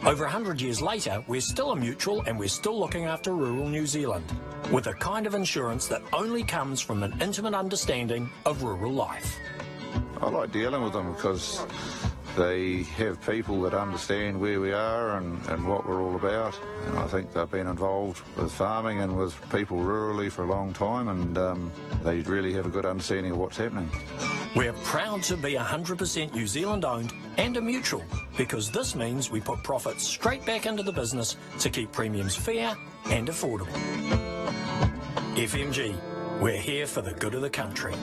Over 100 years later, we're still a mutual and we're still looking after rural New Zealand with a kind of insurance that only comes from an intimate understanding of rural life. I like dealing with them because they have people that understand where we are and what we're all about. And I think they've been involved with farming and with people rurally for a long time, and they really have a good understanding of what's happening. We're proud to be 100% New Zealand owned and a mutual because this means we put profits straight back into the business to keep premiums fair and affordable. FMG, we're here for the good of the country.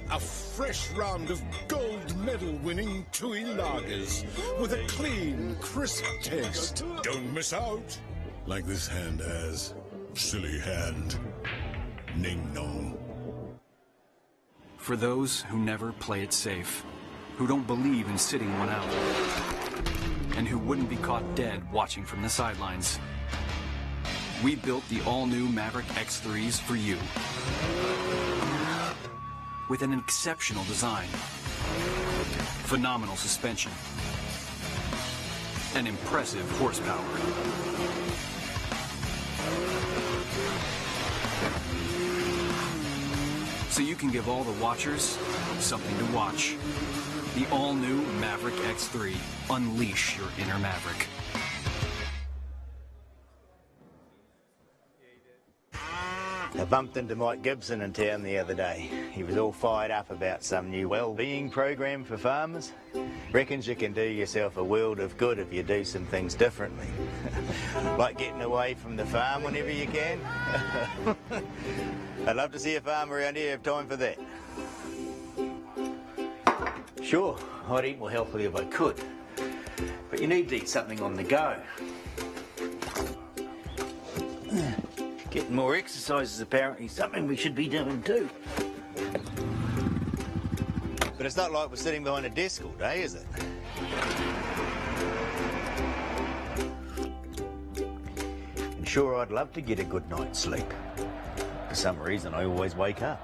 A fresh round of gold medal winning Tui lagers with a clean, crisp taste. Don't miss out. Like this hand has. Silly hand. Ning nong. For those who never play it safe, who don't believe in sitting one out, and who wouldn't be caught dead watching from the sidelines, we built the all-new Maverick X3s for you. With an exceptional design, phenomenal suspension, and impressive horsepower. so you can give all the watchers something to watch. The all-new Maverick X3. Unleash your inner Maverick. I bumped into Mike Gibson in town the other day. He was all fired up about some new Wellbeing program for farmers. Reckons you can do yourself a world of good if you do some things differently. Like getting away from the farm whenever you can. I'd love to see a farmer around here have time for that. Sure, I'd eat more healthily if I could. But you need to eat something on the go. Getting more exercise is apparently something we should be doing too. But it's not like we're sitting behind a desk all day, is it? And sure, I'd love to get a good night's sleep. For some reason, I always wake up.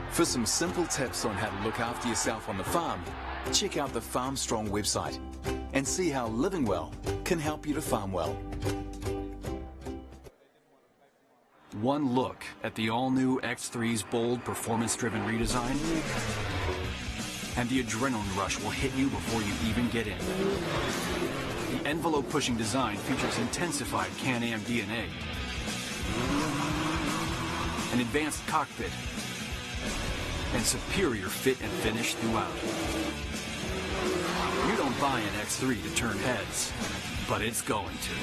For some simple tips on how to look after yourself on the farm, check out the Farm Strong website and see how living well can help you to farm well. One look at the all-new X3's bold, performance-driven redesign, and the adrenaline rush will hit you before you even get in. The envelope-pushing design features intensified Can-Am DNA, an advanced cockpit, and superior fit and finish throughout. You don't buy an X3 to turn heads, but it's going to.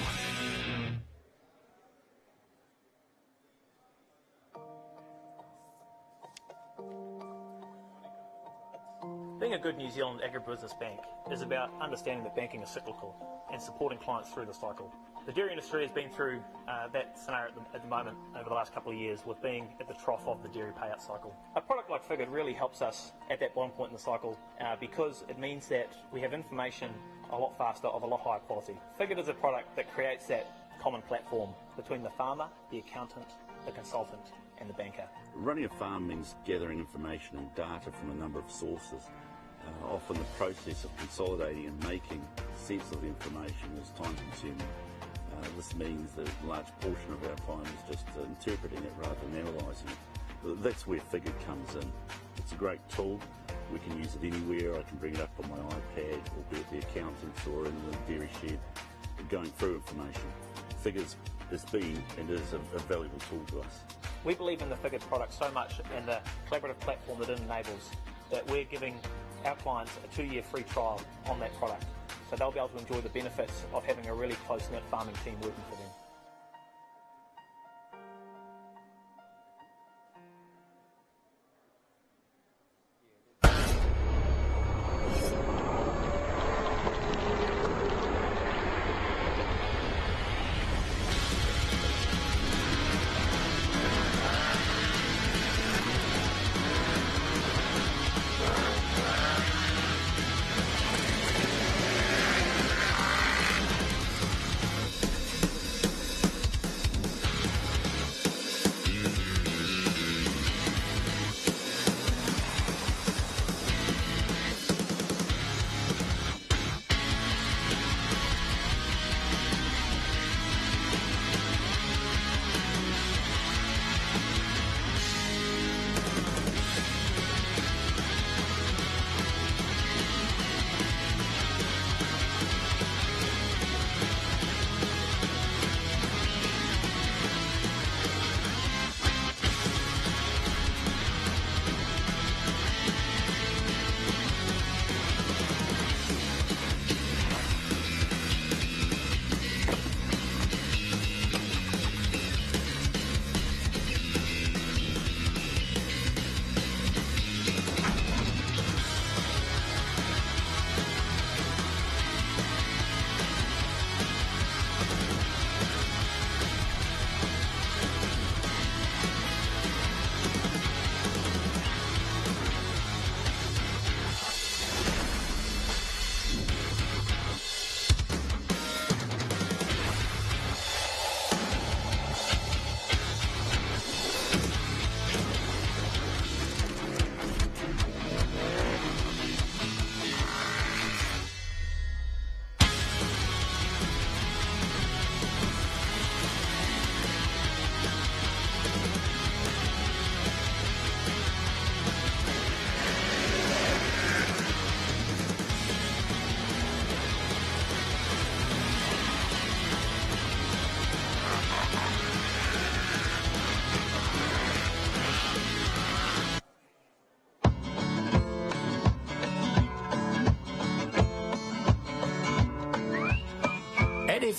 Being a good New Zealand agribusiness bank is about understanding that banking is cyclical and supporting clients through the cycle. The dairy industry has been through that scenario at the moment over the last couple of years, with being at the trough of the dairy payout cycle. A product like Figured really helps us at that bottom point in the cycle because it means that we have information a lot faster of a lot higher quality. Figured is a product that creates that common platform between the farmer, the accountant, the consultant and the banker. Running a farm means gathering information and data from a number of sources. Often the process of consolidating and making sense of the information is time consuming. This means that a large portion of our time is just interpreting it rather than analysing it. That's where Figured comes in. It's a great tool. We can use it anywhere. I can bring it up on my iPad, or be at the accountant's or in the dairy shed, going through information. Figured has been and is a valuable tool to us. We believe in the Figured product so much and the collaborative platform that it enables that we're giving our clients a 2-year free trial on that product. So they'll be able to enjoy the benefits of having a really close-knit farming team working for them.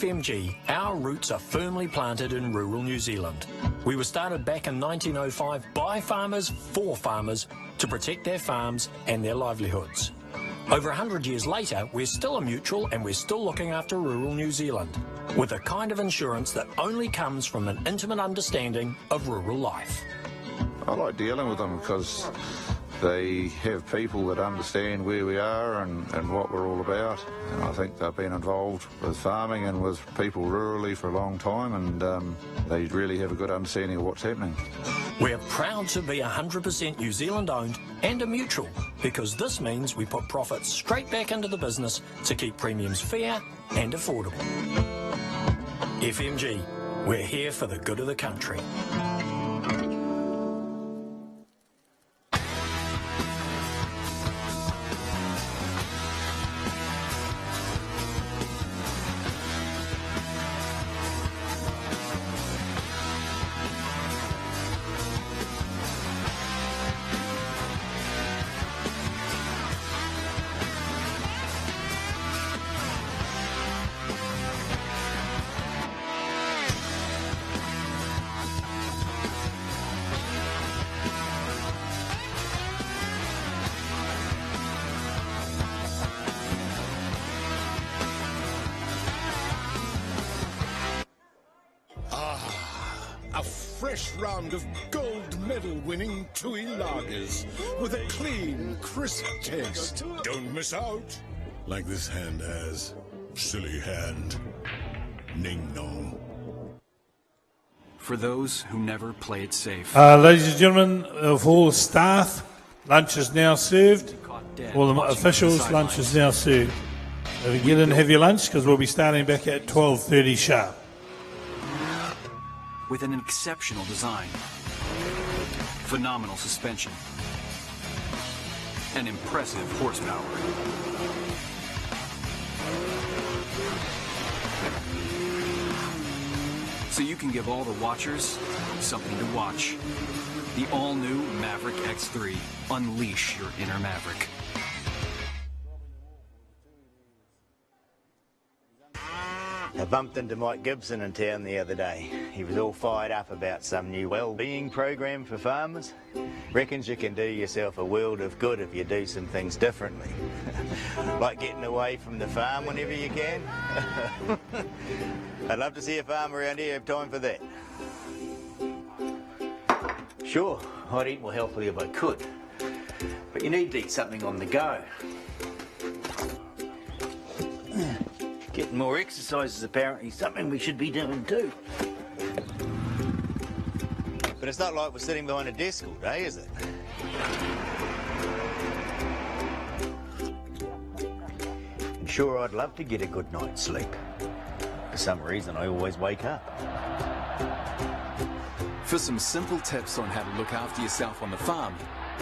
FMG, our roots are firmly planted in rural New Zealand. We were started back in 1905 by farmers for farmers to protect their farms and their livelihoods. Over 100 years later, we're still a mutual and we're still looking after rural New Zealand with a kind of insurance that only comes from an intimate understanding of rural life. I like dealing with them because they have people that understand where we are and what we're all about. And I think they've been involved with farming and with people rurally for a long time, and they really have a good understanding of what's happening. We're proud to be 100% New Zealand owned and a mutual, because this means we put profits straight back into the business to keep premiums fair and affordable. FMG, we're here for the good of the country. Fresh round of gold medal winning Tui lagers with a clean, crisp taste. Don't miss out. Like this hand has. Silly hand. Ning nong. For those who never play it safe. Ladies and gentlemen, of all the staff, lunch is now served. All the officials, lunch is now served. So get in and have your lunch because we'll be starting back at 12:30 sharp. With an exceptional design, phenomenal suspension, and impressive horsepower. So you can give all the watchers something to watch. The all-new Maverick X3. Unleash your inner Maverick. I bumped into Mike Gibson in town the other day. He was all fired up about some new Wellbeing program for farmers. Reckons you can do yourself a world of good if you do some things differently. Like getting away from the farm whenever you can. I'd love to see a farmer around here have time for that. Sure, I'd eat more healthily if I could. But you need to eat something on the go. Getting more exercise is apparently something we should be doing too. But it's not like we're sitting behind a desk all day, is it? And sure, I'd love to get a good night's sleep. For some reason, I always wake up. For some simple tips on how to look after yourself on the farm,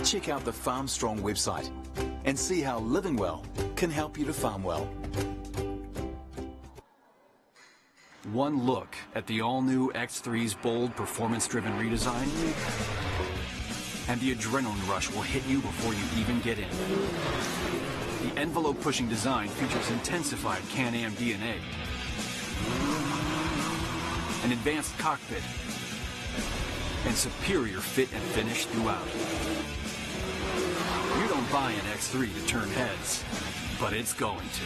check out the Farm Strong website and see how living well can help you to farm well. One look at the all-new X3's bold, performance-driven redesign, and the adrenaline rush will hit you before you even get in. The envelope-pushing design features intensified Can-Am DNA, an advanced cockpit, and superior fit and finish throughout. You don't buy an X3 to turn heads, but it's going to.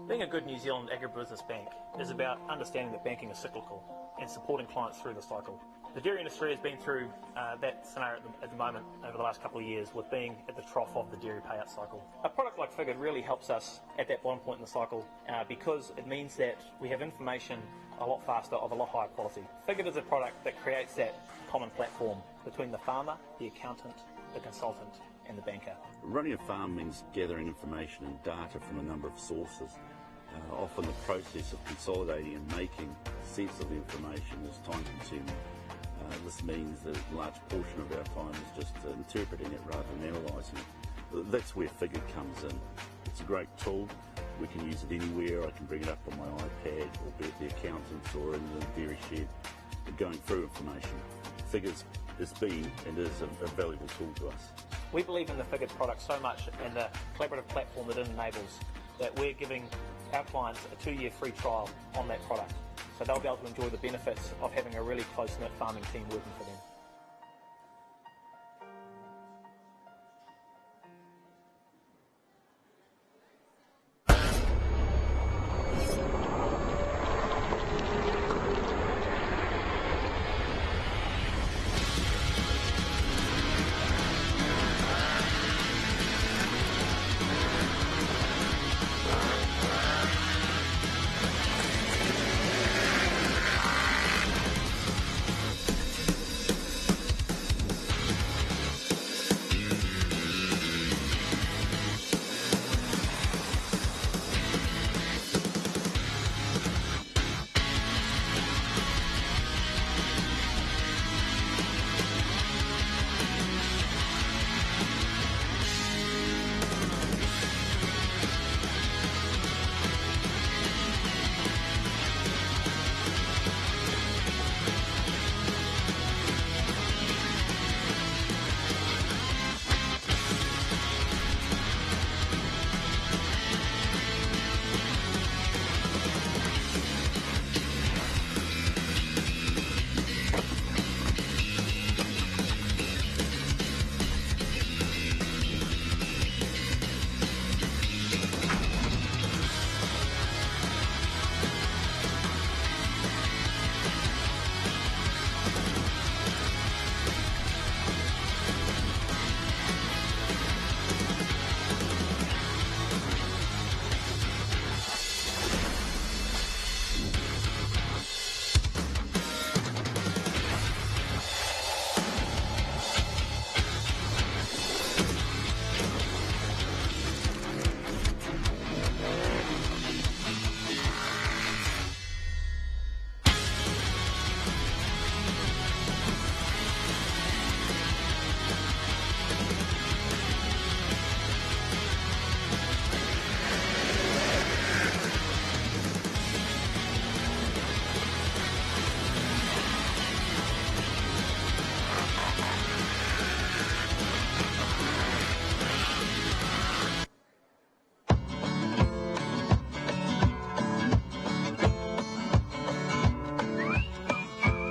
Being a good New Zealand agribusiness bank is about understanding that banking is cyclical and supporting clients through the cycle. The dairy industry has been through that scenario at the moment over the last couple of years, with being at the trough of the dairy payout cycle. A product like Figured really helps us at that bottom point in the cycle because it means that we have information a lot faster of a lot higher quality. Figured is a product that creates that common platform between the farmer, the accountant, the consultant and the banker. Running a farm means gathering information and data from a number of sources. Often the process of consolidating and making sense of the information is time consuming. This means that a large portion of our time is just interpreting it rather than analysing it. That's where Figured comes in. It's a great tool. We can use it anywhere. I can bring it up on my iPad or be at the accountant's or in the dairy shed going through information. Figured's it's been and is a valuable tool to us. We believe in the Figured product so much and the collaborative platform that it enables that we're giving our clients a 2-year free trial on that product. So they'll be able to enjoy the benefits of having a really close-knit farming team working for them.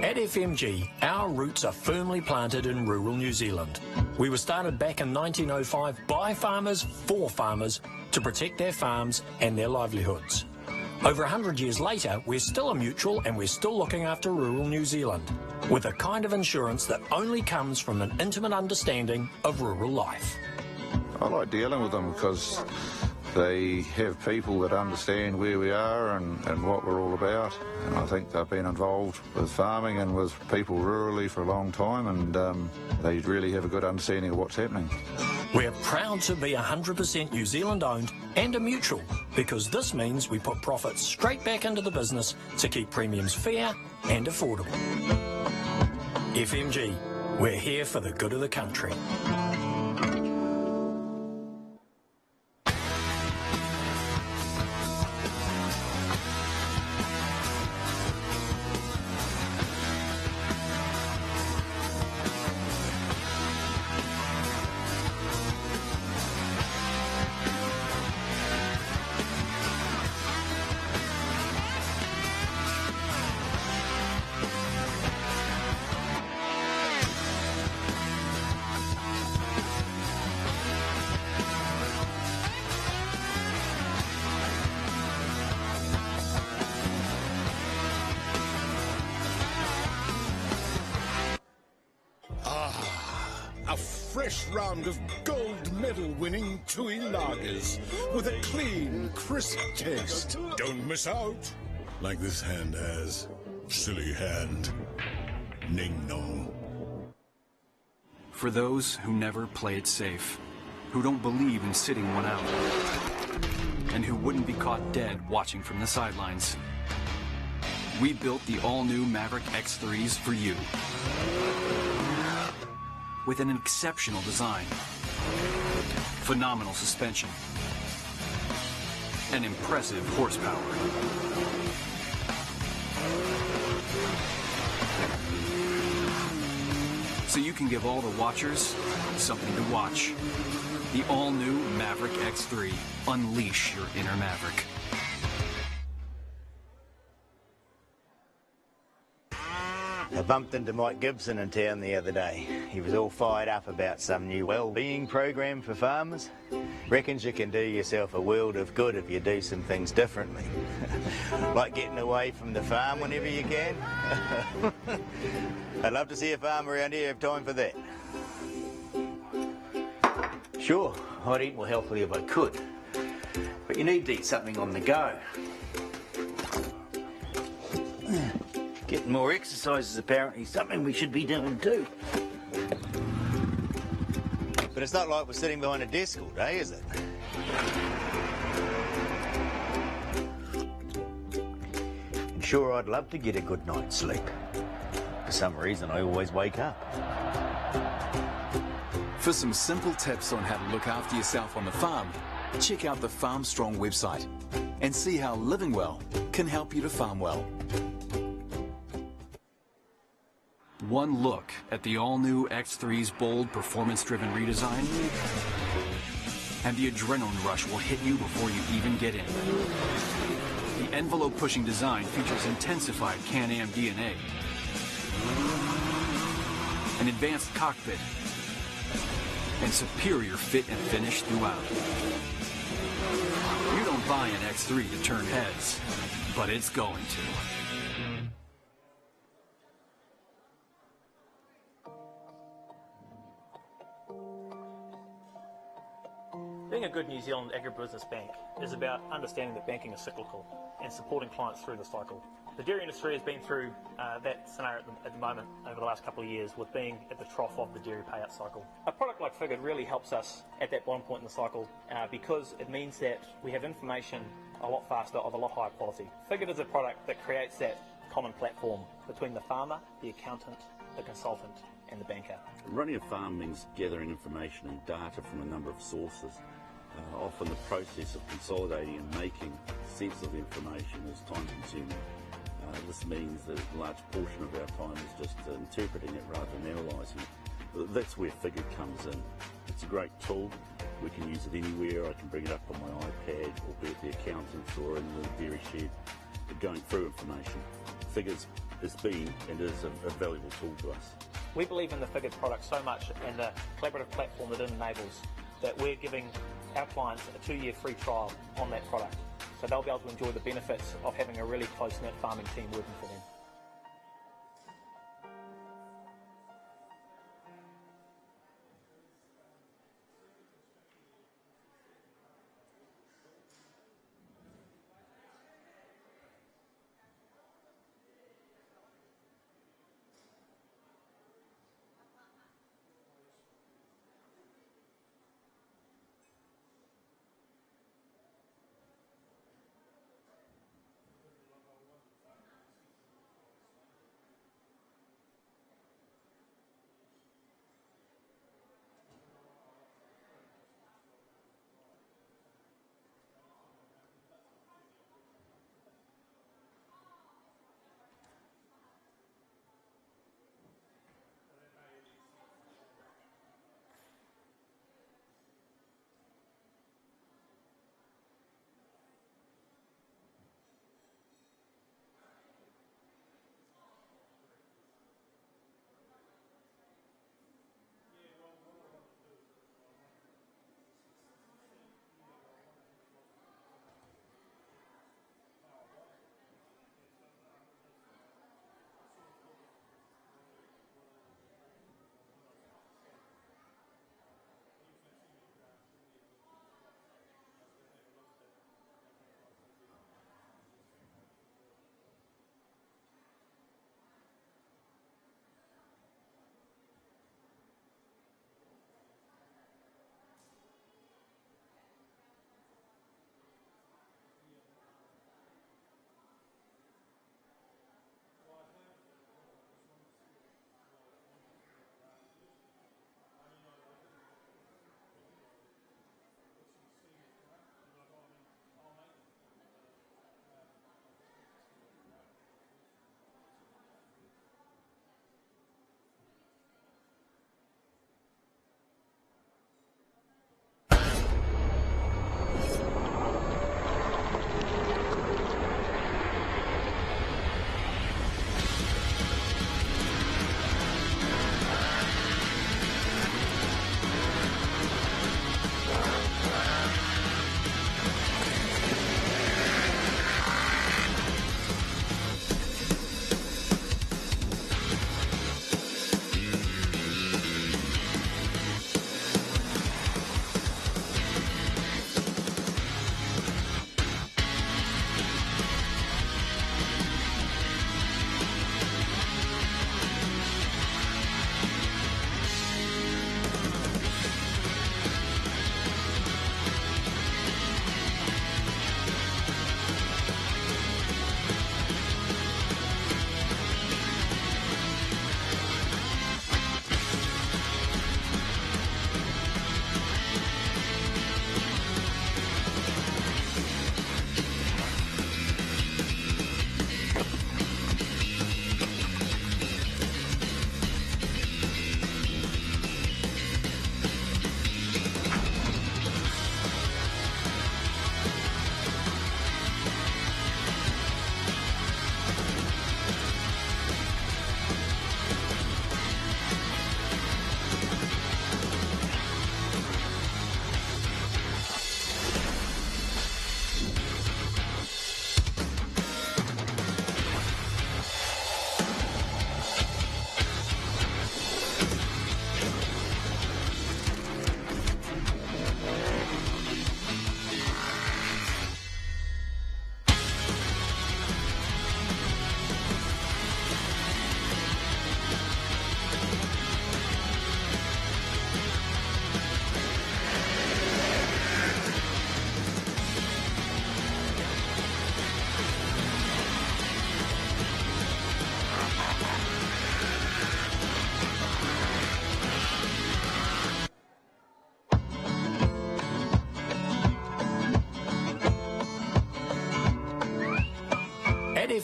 At FMG, our roots are firmly planted in rural New Zealand. We were started back in 1905 by farmers for farmers to protect their farms and their livelihoods. Over 100 years later, we're still a mutual and we're still looking after rural New Zealand with a kind of insurance that only comes from an intimate understanding of rural life. I like dealing with them because they have people that understand where we are and what we're all about. And I think they've been involved with farming and with people rurally for a long time, and they really have a good understanding of what's happening. We're proud to be 100% New Zealand owned and a mutual because this means we put profits straight back into the business to keep premiums fair and affordable. FMG, we're here for the good of the country. A fresh round of gold medal winning Tui lagers with a clean, crisp taste. Don't miss out. Like this hand has. Silly hand. Ning nong. For those who never play it safe, who don't believe in sitting one out, and who wouldn't be caught dead watching from the sidelines, we built the all-new Maverick X3s for you. With an exceptional design, phenomenal suspension, and impressive horsepower. so you can give all the watchers something to watch. The all-new Maverick X3. Unleash your inner Maverick. I bumped into Mike Gibson in town the other day. He was all fired up about some new Wellbeing program for farmers. Reckons you can do yourself a world of good if you do some things differently. Like getting away from the farm whenever you can. I'd love to see a farm around here have time for that. Sure, I'd eat more healthily if I could. But you need to eat something on the go. Getting more exercise is apparently something we should be doing too. But it's not like we're sitting behind a desk all day, is it? And sure, I'd love to get a good night's sleep. For some reason, I always wake up. For some simple tips on how to look after yourself on the farm, check out the Farm Strong website and see how living well can help you to farm well. One look at the all-new X3's bold, performance-driven redesign, and the adrenaline rush will hit you before you even get in. The envelope-pushing design features intensified Can-Am DNA, an advanced cockpit, and superior fit and finish throughout. You don't buy an X3 to turn heads, but it's going to. Being a good New Zealand agribusiness bank is about understanding that banking is cyclical and supporting clients through the cycle. The dairy industry has been through that scenario at the moment over the last couple of years, with being at the trough of the dairy payout cycle. A product like Figured really helps us at that bottom point in the cycle because it means that we have information a lot faster of a lot higher quality. Figured is a product that creates that common platform between the farmer, the accountant, the consultant and the banker. Running a farm means gathering information and data from a number of sources. Often the process of consolidating and making sense of the information is time consuming. This means that a large portion of our time is just interpreting it rather than analysing it. That's where Figured comes in. It's a great tool. We can use it anywhere. I can bring it up on my iPad, or be at the accountant's or in the dairy shed, going through information. Figured has been and is a valuable tool to us. We believe in the Figured product so much and the collaborative platform that it enables that we're giving our clients a 2-year free trial on that product. So they'll be able to enjoy the benefits of having a really close-knit farming team working for them.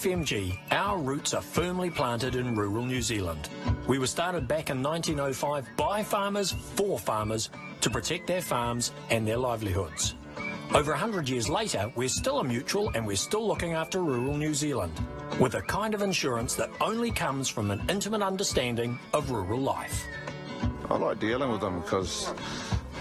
FMG, our roots are firmly planted in rural New Zealand. We were started back in 1905 by farmers for farmers to protect their farms and their livelihoods. Over 100 years later, we're still a mutual and we're still looking after rural New Zealand with a kind of insurance that only comes from an intimate understanding of rural life. I like dealing with them because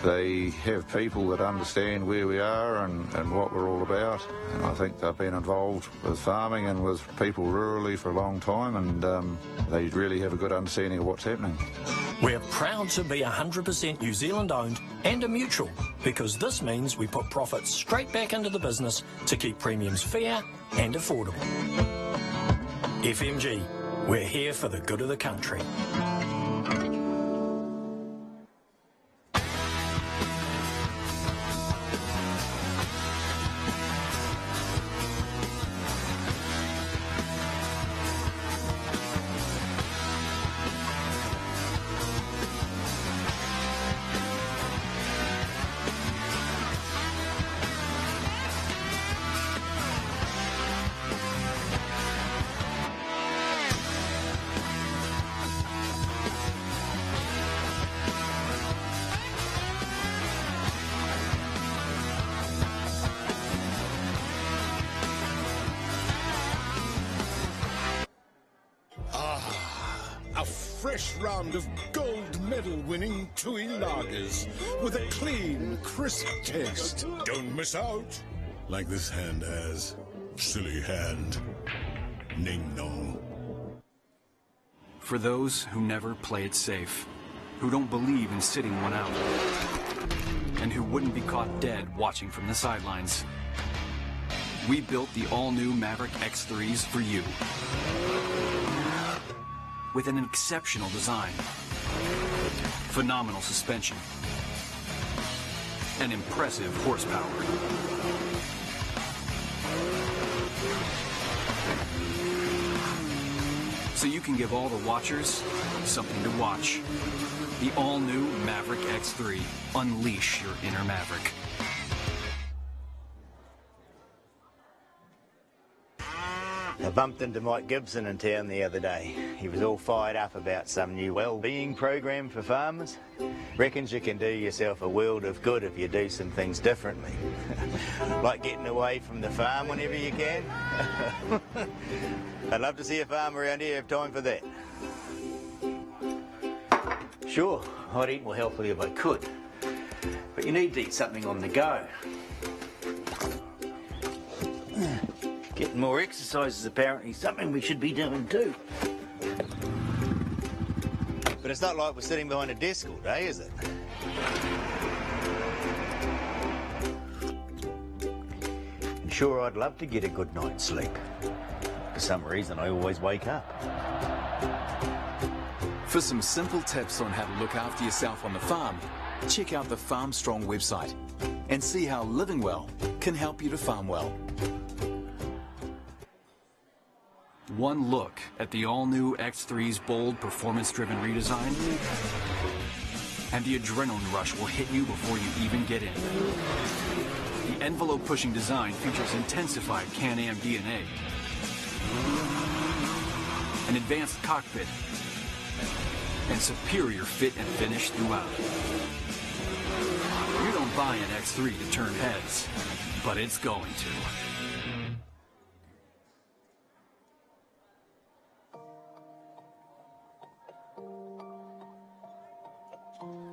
they have people that understand where we are and what we're all about. And I think they've been involved with farming and with people rurally for a long time, and they really have a good understanding of what's happening. We're proud to be 100% New Zealand owned and a mutual, because this means we put profits straight back into the business to keep premiums fair and affordable. FMG, we're here for the good of the country. A fresh round of gold medal winning Tui lagers with a clean, crisp taste. Don't miss out. Like this hand has. Silly hand. Ning nong. For those who never play it safe, who don't believe in sitting one out, and who wouldn't be caught dead watching from the sidelines, we built the all-new Maverick X3s for you. With an exceptional design, phenomenal suspension, and impressive horsepower. So you can give all the watchers something to watch. The all-new Maverick X3. Unleash your inner Maverick. I bumped into Mike Gibson in town the other day. He was all fired up about some new Wellbeing program for farmers. Reckons you can do yourself a world of good if you do some things differently. Like getting away from the farm whenever you can. I'd love to see a farmer around here have time for that. Sure, I'd eat more healthily if I could. But you need to eat something on the go. Getting more exercise is apparently something we should be doing too. But it's not like we're sitting behind a desk all day, is it? And sure, I'd love to get a good night's sleep. For some reason, I always wake up. For some simple tips on how to look after yourself on the farm, check out the Farm Strong website and see how living well can help you to farm well. One look at the all-new X3's bold, performance-driven redesign, and the adrenaline rush will hit you before you even get in. The envelope-pushing design features intensified Can-Am DNA, an advanced cockpit, and superior fit and finish throughout. You don't buy an X3 to turn heads, but it's going to.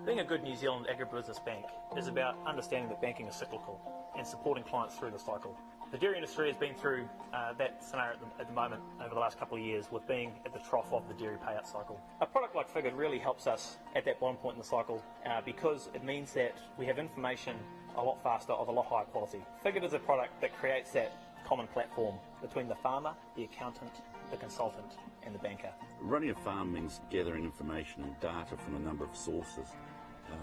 Being a good New Zealand agribusiness bank is about understanding that banking is cyclical and supporting clients through the cycle. The dairy industry has been through that scenario at the moment over the last couple of years, with being at the trough of the dairy payout cycle. A product like Figured really helps us at that bottom point in the cycle because it means that we have information a lot faster of a lot higher quality. Figured is a product that creates that common platform between the farmer, the accountant, the consultant and the banker. Running a farm means gathering information and data from a number of sources.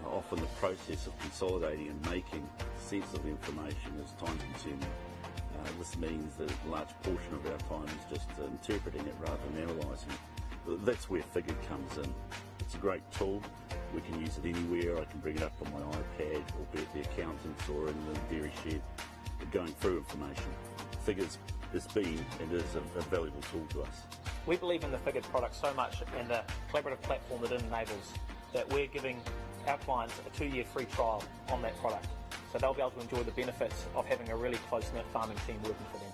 Often the process of consolidating and making sense of the information is time consuming. This means that a large portion of our time is just interpreting it rather than analysing it. That's where Figured comes in. It's a great tool. We can use it anywhere. I can bring it up on my iPad, or be at the accountant's or in the dairy shed, going through information. Figured's it's been and is a valuable tool to us. We believe in the Figured product so much and the collaborative platform that it enables that we're giving our clients a 2-year free trial on that product. So they'll be able to enjoy the benefits of having a really close-knit farming team working for them.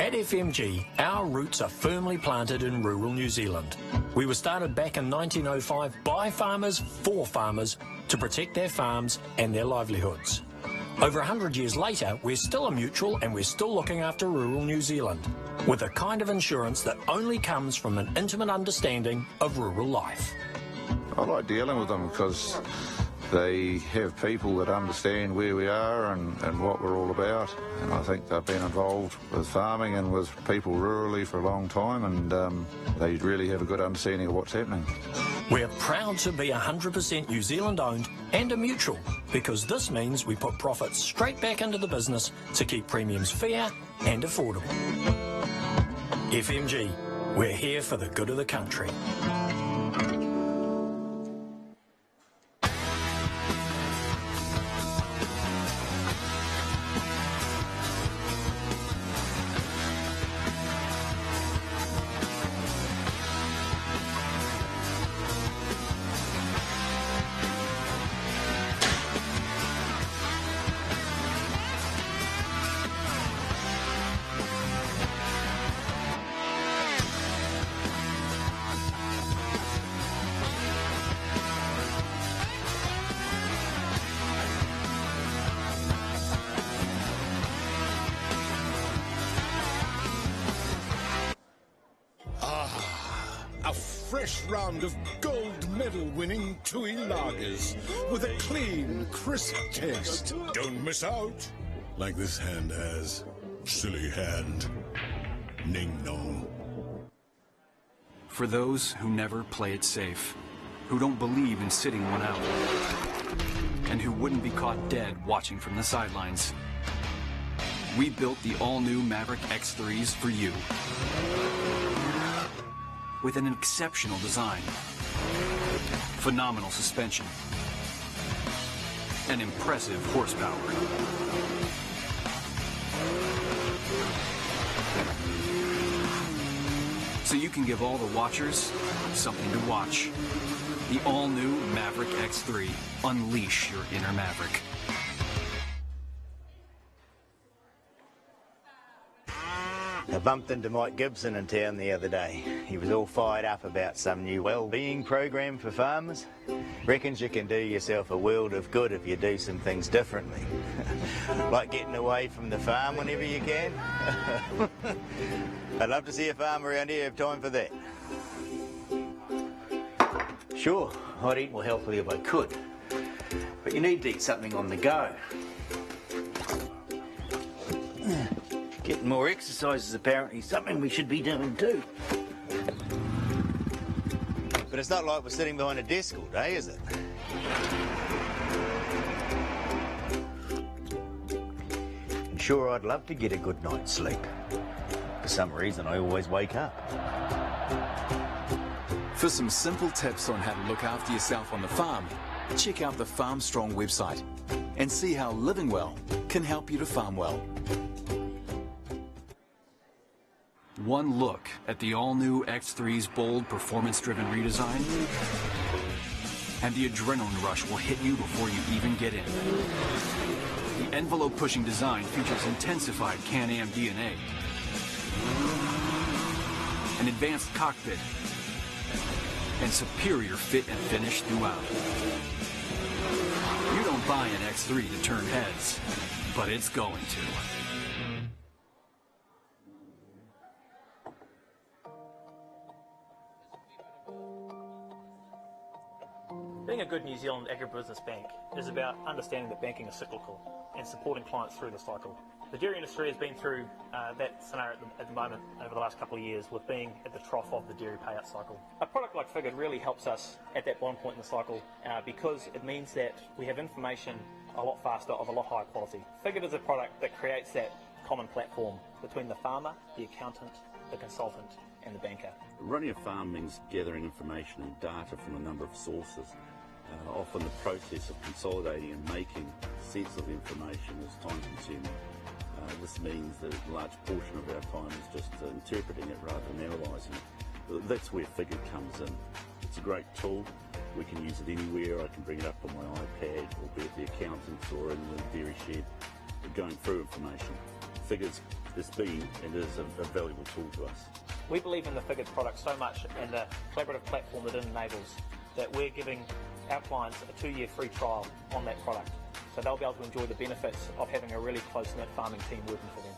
At FMG, our roots are firmly planted in rural New Zealand. We were started back in 1905 by farmers for farmers to protect their farms and their livelihoods. Over 100 years later, we're still a mutual and we're still looking after rural New Zealand with a kind of insurance that only comes from an intimate understanding of rural life. I like dealing with them because they have people that understand where we are and what we're all about. And I think they've been involved with farming and with people rurally for a long time, and they really have a good understanding of what's happening. We're proud to be 100% New Zealand owned and a mutual, because this means we put profits straight back into the business to keep premiums fair and affordable. FMG, we're here for the good of the country. A fresh round of gold medal winning Tui lagers with a clean, crisp taste. Don't miss out. Like this hand has. Silly hand. Ning nong. For those who never play it safe, who don't believe in sitting one out, and who wouldn't be caught dead watching from the sidelines, we built the all-new Maverick X3s for you. With an exceptional design, phenomenal suspension, and impressive horsepower. So you can give all the watchers something to watch. The all-new Maverick X3. Unleash your inner Maverick. I bumped into Mike Gibson in town the other day. He was all fired up about some new Wellbeing program for farmers. Reckons you can do yourself a world of good if you do some things differently. Like getting away from the farm whenever you can. I'd love to see a farmer around here have time for that. Sure, I'd eat more healthily if I could. But you need to eat something on the go. Getting more exercise is apparently something we should be doing too. But it's not like we're sitting behind a desk all day, is it? And sure, I'd love to get a good night's sleep. For some reason, I always wake up. For some simple tips on how to look after yourself on the farm, check out the Farm Strong website and see how living well can help you to farm well. One look at the all-new X3's bold, performance-driven redesign, and the adrenaline rush will hit you before you even get in. The envelope-pushing design features intensified Can-Am DNA, an advanced cockpit, and superior fit and finish throughout. You don't buy an X3 to turn heads, but it's going to. Being a good New Zealand agribusiness bank is about understanding that banking is cyclical and supporting clients through the cycle. The dairy industry has been through that scenario at the moment over the last couple of years, with being at the trough of the dairy payout cycle. A product like Figured really helps us at that bottom point in the cycle because it means that we have information a lot faster of a lot higher quality. Figured is a product that creates that common platform between the farmer, the accountant, the consultant and the banker. Running a farm means gathering information and data from a number of sources. Often the process of consolidating and making sets of information is time consuming. This means that a large portion of our time is just interpreting it rather than analysing it. That's where Figured comes in. It's a great tool. We can use it anywhere. I can bring it up on my iPad, or be at the accountant's or in the dairy shed, going through information. Figured's been and is a valuable tool to us. We believe in the Figured product so much and the collaborative platform that it enables that we're giving our clients a 2-year free trial on that product. So they'll be able to enjoy the benefits of having a really close-knit farming team working for them.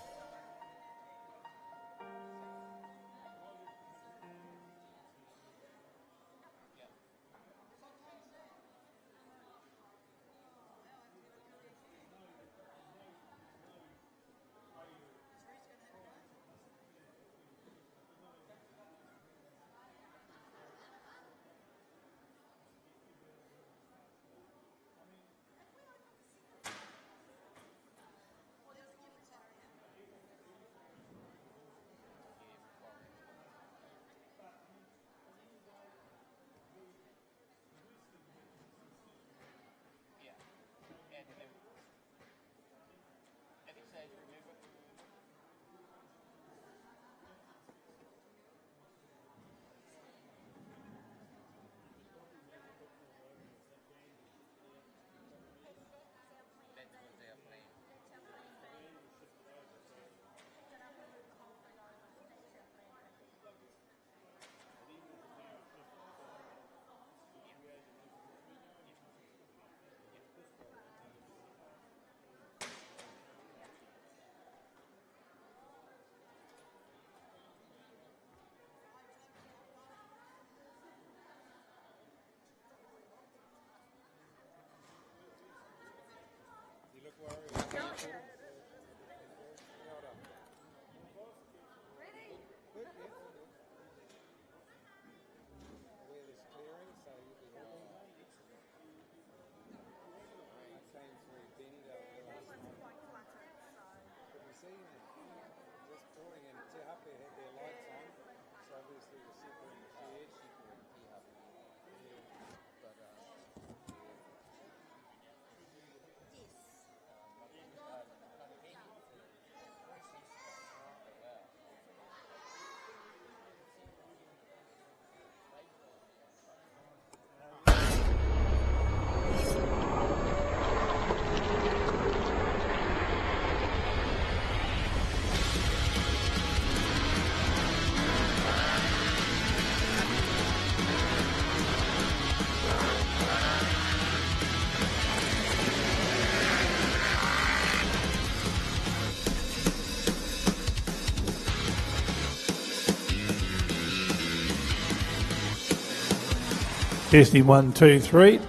Testing 1, 2, 3.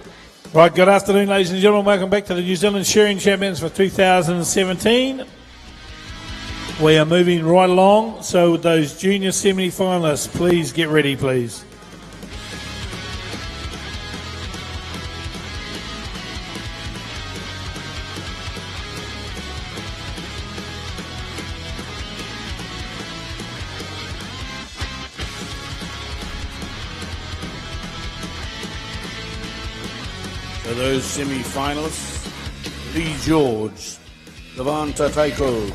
Right, good afternoon, ladies and gentlemen. Welcome back to the New Zealand Shearing Champions for 2017. We are moving right along, so with those junior semi-finalists, please get ready, please. So those semi-finalists: Lee George, Levanta Taiko,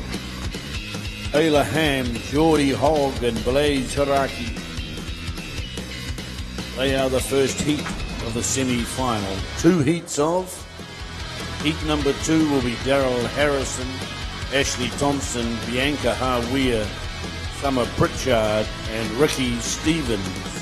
Ayla Ham, Geordie Hogg and Blaze Hiraki. They are the first heat of the semi-final. Two heats of. Heat number 2 will be Daryl Harrison, Ashley Thompson, Bianca Harweir, Summer Pritchard and Ricky Stevens.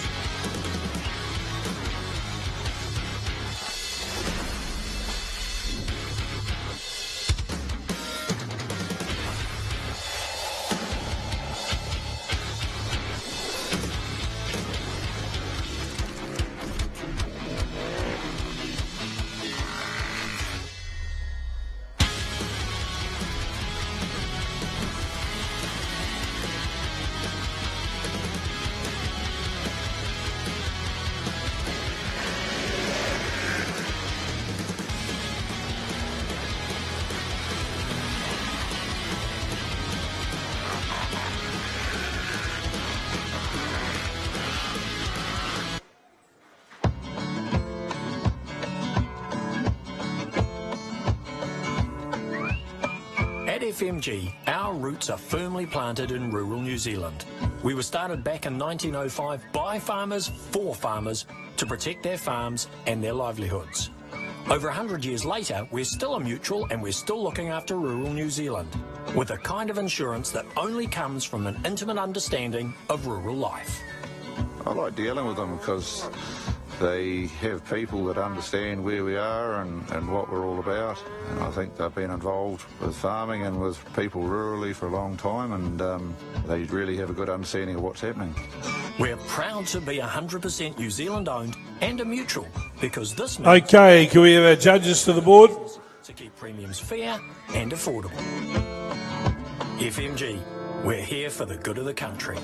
At FMG, our roots are firmly planted in rural New Zealand. We were started back in 1905 by farmers for farmers to protect their farms and their livelihoods. Over 100 years later, we're still a mutual and we're still looking after rural New Zealand with a kind of insurance that only comes from an intimate understanding of rural life. I like dealing with them because they have people that understand where we are and what we're all about. And I think they've been involved with farming and with people rurally for a long time, and they really have a good understanding of what's happening. We're proud to be 100% New Zealand owned and a mutual, because this means Okay, can we have our judges to the board? to keep premiums fair and affordable. FMG, we're here for the good of the country.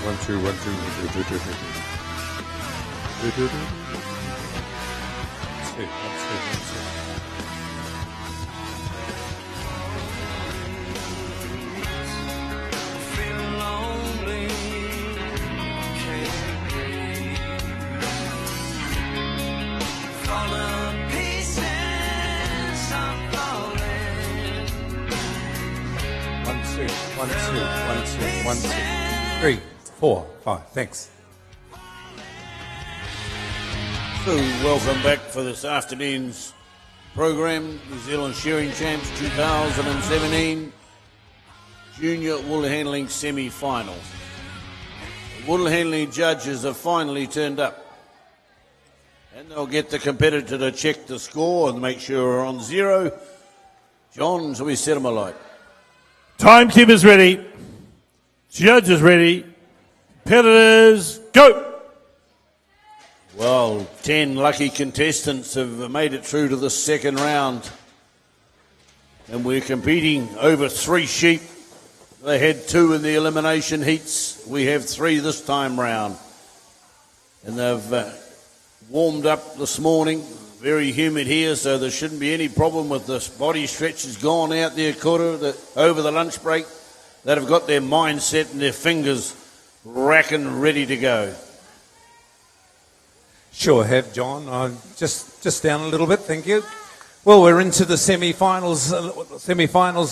One, two. One, two. 3, 4, 5. Thanks. So, welcome back for this afternoon's program. New Zealand Shearing Champs 2017 Junior Wool Handling Semi-Finals. The wool handling judges have finally turned up, and they'll get the competitor to check the score and make sure we're on zero. John, shall we set them alight? Timekeeper's ready. Judges ready. Competitors, go! Well, 10 lucky contestants have made it through to the second round. And we're competing over 3 sheep. They had 2 in the elimination heats. We have 3 this time round. And they've warmed up this morning. Very humid here, so there shouldn't be any problem with this. Body stretch has gone out there, Kura, over the lunch break. That have got their mindset and their fingers racking ready to go. Sure have, John. I'm just down a little bit, thank you. Well, we're into the semi-finals,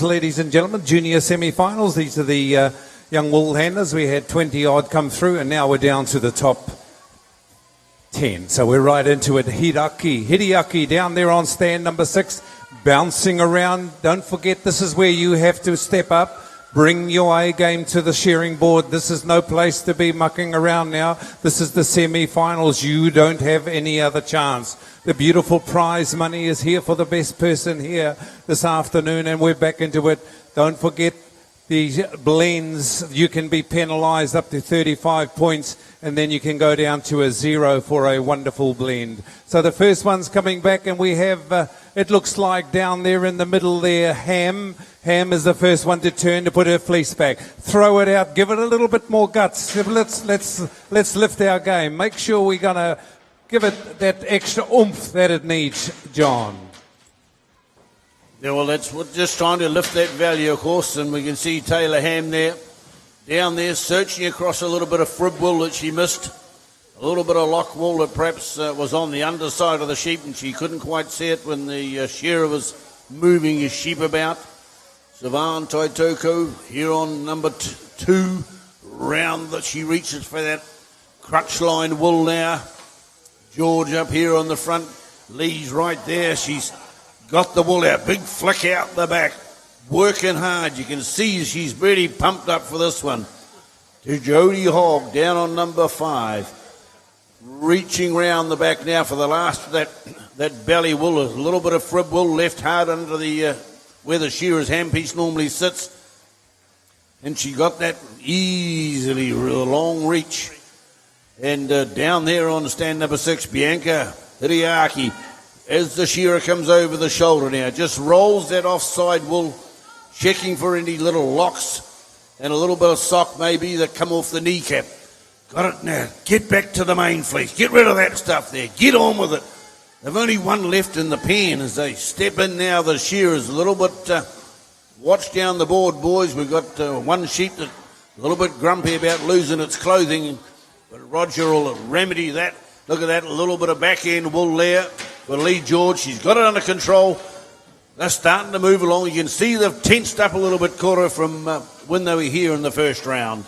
ladies and gentlemen, junior semi-finals. These are the young wool handlers. We had 20-odd come through, and now we're down to the top 10. So we're right into it. Hideaki down there on stand number 6, bouncing around. Don't forget, this is where you have to step up. Bring your A game to the shearing board. This is no place to be mucking around now. This is the semi-finals. You don't have any other chance. The beautiful prize money is here for the best person here this afternoon, and we're back into it. Don't forget the blends. You can be penalised up to 35 points, and then you can go down to a 0 for a wonderful blend. So the first one's coming back, and we have, it looks like down there in the middle there, Ham. Ham is the first one to turn to put her fleece back. Throw it out. Give it a little bit more guts. Let's lift our game. Make sure we're going to give it that extra oomph that it needs, John. Yeah, well, we're just trying to lift that value, of course, and we can see Taylor Ham there, down there, searching across a little bit of frib wool that she missed, a little bit of lock wool that perhaps was on the underside of the sheep, and she couldn't quite see it when the shearer was moving his sheep about. Savan Taitoko here on number 2 round that she reaches for that crutch line wool now. George up here on the front, Lee's right there. She's got the wool out, big flick out the back, working hard. You can see she's really pumped up for this one. To Jody Hogg down on number 5, reaching round the back now for the last of that belly wool. A little bit of frib wool left hard under the where the shearer's handpiece normally sits, and she got that easily with a long reach. And down there on stand number 6, Bianca Hideaki, as the shearer comes over the shoulder now, just rolls that offside wool, checking for any little locks and a little bit of sock maybe that come off the kneecap. Got it now. Get back to the main fleece. Get rid of that stuff there. Get on with it. They've only one left in the pan as they step in now. The shearers a little bit watch down the board, boys. We've got one sheep that's a little bit grumpy about losing its clothing, but Roger will remedy that. Look at that, a little bit of back end wool there for Lee George. She's got it under control. They're starting to move along. You can see they've tensed up a little bit, Cora, from when they were here in the first round.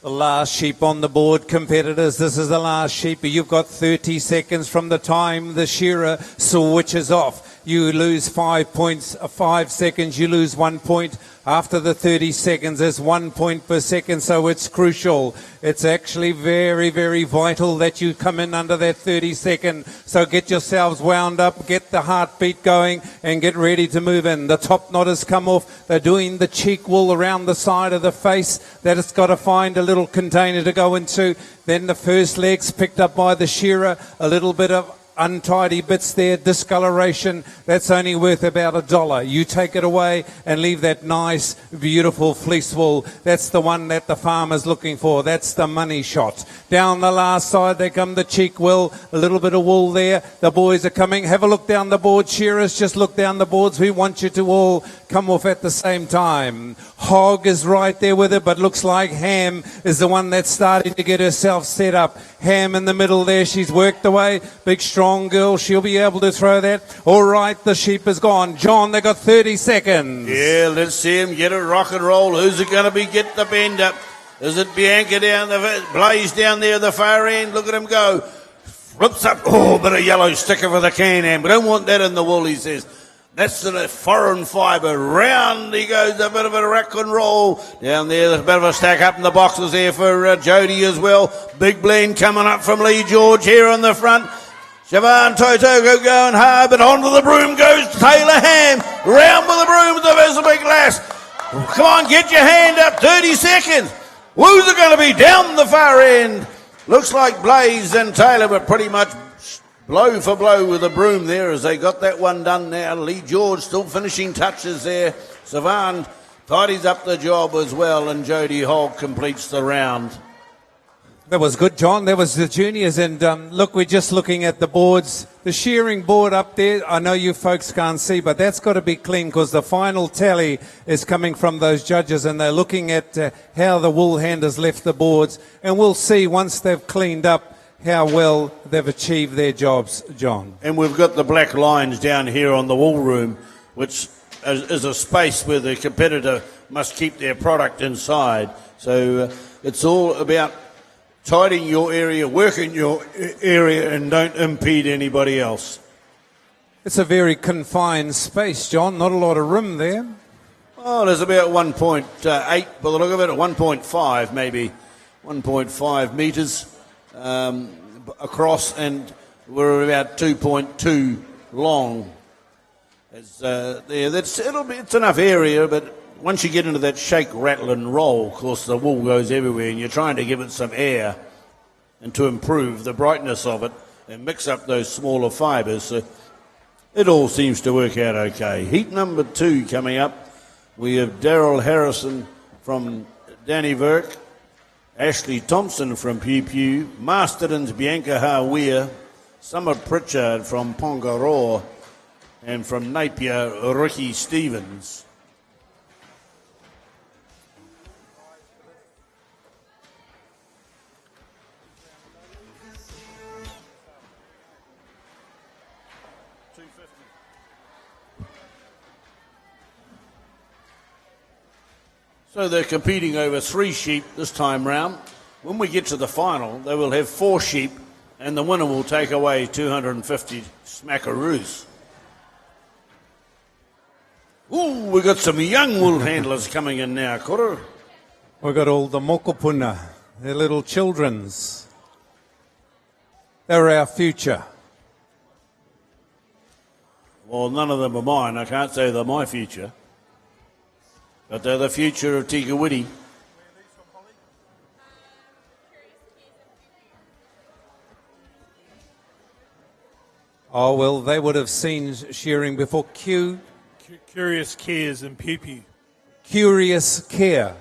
The last sheep on the board, competitors. This is the last sheep. You've got 30 seconds from the time the shearer switches off. You lose 5 points, 5 seconds, you lose 1 point. After the 30 seconds, there's 1 point per second, so it's crucial. It's actually very, very vital that you come in under that 30 second. So get yourselves wound up, get the heartbeat going, and get ready to move in. The top knot has come off. They're doing the cheek wool around the side of the face that it's got to find a little container to go into. Then the first leg's picked up by the shearer, a little bit of untidy bits there, discoloration, that's only worth about $1. You take it away and leave that nice, beautiful fleece wool. That's the one that the farmer's looking for. That's the money shot. Down the last side, there come the cheek wool, a little bit of wool there. The boys are coming. Have a look down the board, shearers. Just look down the boards. We want you to all come off at the same time. Hog is right there with it, but looks like Ham is the one that's starting to get herself set up. Ham in the middle there. She's worked away. Big, strong girl. She'll be able to throw that. All right, the sheep is gone. John, they got 30 seconds. Yeah, let's see him get it rock and roll. Who's it going to be? Get the bend up. Is it Bianca down the Blaze down there at the far end? Look at him go. Flips up. Oh, bit of yellow sticker for the Can-Am. We don't want that in the wool, he says. That's the foreign fibre. Round he goes, a bit of a rock and roll. Down there, there's a bit of a stack up in the boxes there for Jody as well. Big blend coming up from Lee George here on the front. Siobhan Toto going hard, but onto the broom goes Taylor Ham. Round with the broom with the Visible Glass. Come on, get your hand up. 30 seconds. Who's it going to be down the far end? Looks like Blaze and Taylor were pretty much blow for blow with the broom there as they got that one done now. Lee George still finishing touches there. Siobhan tidies up the job as well, and Jody Hogg completes the round. That was good, John. That was the juniors. And look, we're just looking at the boards. The shearing board up there, I know you folks can't see, but that's got to be clean because the final tally is coming from those judges and they're looking at how the wool handlers left the boards. And we'll see once they've cleaned up how well they've achieved their jobs, John. And we've got the black lines down here on the wool room, which is a space where the competitor must keep their product inside. So it's all about tidying your area, working your area, and don't impede anybody else. It's a very confined space, John. Not a lot of room there. Oh, there's about 1.8, by the look of it, 1.5 maybe, 1.5 metres across, and we're about 2.2 long. It's enough area, but once you get into that shake, rattle and roll, of course the wool goes everywhere and you're trying to give it some air and to improve the brightness of it and mix up those smaller fibres. So it all seems to work out okay. Heat number 2 coming up. We have Daryl Harrison from Danny Verk, Ashley Thompson from Pew Pew, Masterton's Bianca Hawea, Summer Pritchard from Pongaroa, and from Napier, Ricky Stevens. So they're competing over 3 sheep this time round. When we get to the final, they will have 4 sheep, and the winner will take away 250 smackaroos. Ooh, we've got some young wool handlers coming in now, Koro. We've got all the mokopuna, they're little children's. They're our future. Well, none of them are mine. I can't say they're my future. But they're the future of Kuiti. Oh, well, they would have seen shearing before. Curious Cares and Pew Pew. Curious Care.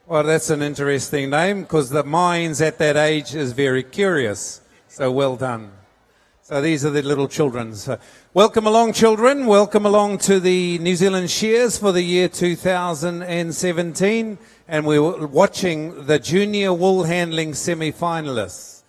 Well, that's an interesting name because the minds at that age is very curious. So well done. So these are the little children. So welcome along, children. Welcome along to the New Zealand Shears for the year 2017. And we're watching the junior wool handling semi-finalists.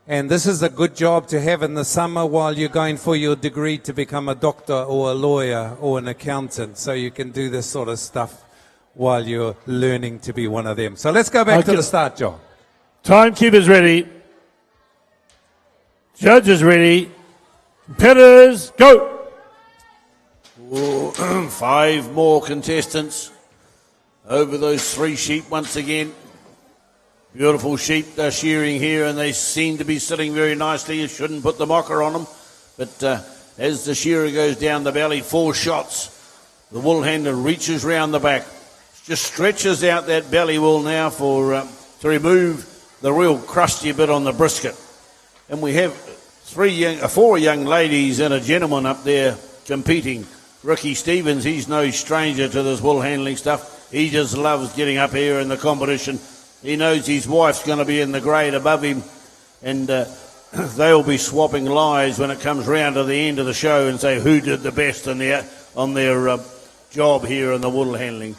And this is a good job to have in the summer while you're going for your degree to become a doctor or a lawyer or an accountant. So you can do this sort of stuff while you're learning to be one of them. So let's go back to the start, John. Timekeeper's ready. Judges ready. Competitors, go! Oh, 5 more contestants over those 3 sheep once again. Beautiful sheep they're shearing here, and they seem to be sitting very nicely. You shouldn't put the mocker on them. But as the shearer goes down the belly, 4 shots, the wool handler reaches round the back, just stretches out that belly wool now for to remove the real crusty bit on the brisket. And we have 4 young ladies and a gentleman up there competing. Ricky Stevens, he's no stranger to this wool handling stuff. He just loves getting up here in the competition. He knows his wife's going to be in the grade above him, and they'll be swapping lies when it comes round to the end of the show and say who did the best on their job here in the wool handling.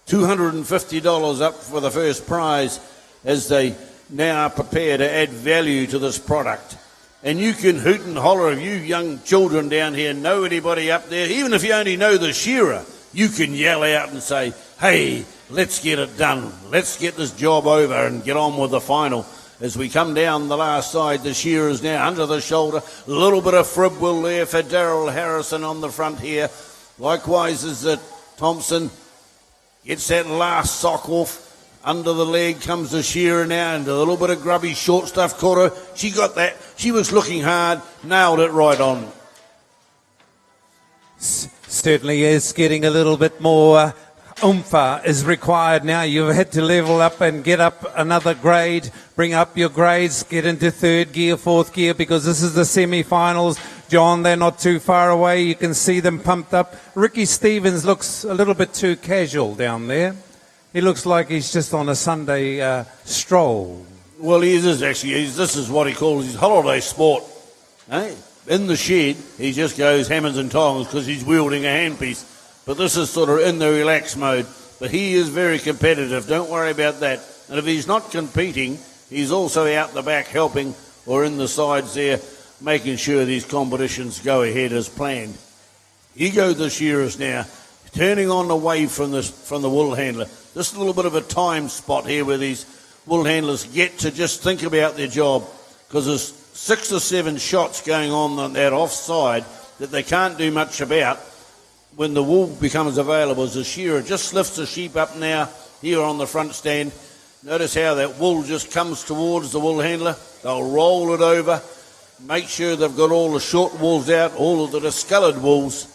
$250 up for the first prize as they now prepare to add value to this product. And you can hoot and holler if you young children down here know anybody up there, even if you only know the shearer, you can yell out and say, hey, let's get it done. Let's get this job over and get on with the final. As we come down the last side, the shearer's now under the shoulder. A little bit of frib wool there for Daryl Harrison on the front here. Likewise as Thompson gets that last sock off. Under the leg comes the shearer now, and a little bit of grubby short stuff caught her. She got that. She was looking hard, nailed it right on. Certainly is getting a little bit more oomph is required now. You've had to level up and get up another grade, bring up your grades, get into 3rd gear, 4th gear, because this is the semi-finals. John, they're not too far away. You can see them pumped up. Ricky Stevens looks a little bit too casual down there. He looks like he's just on a Sunday stroll. Well, he is actually. This is what he calls his holiday sport. Eh? In the shed, he just goes hammers and tongs because he's wielding a handpiece. But this is sort of in the relaxed mode. But he is very competitive. Don't worry about that. And if he's not competing, he's also out the back helping or in the sides there, making sure these competitions go ahead as planned. Here go the shearers now, turning on away from the wool handler. Just a little bit of a time spot here where these wool handlers get to just think about their job, because there's 6 or 7 shots going on that offside that they can't do much about when the wool becomes available. As the shearer just lifts the sheep up now here on the front stand. Notice how that wool just comes towards the wool handler. They'll roll it over, make sure they've got all the short wools out, all of the discoloured wools,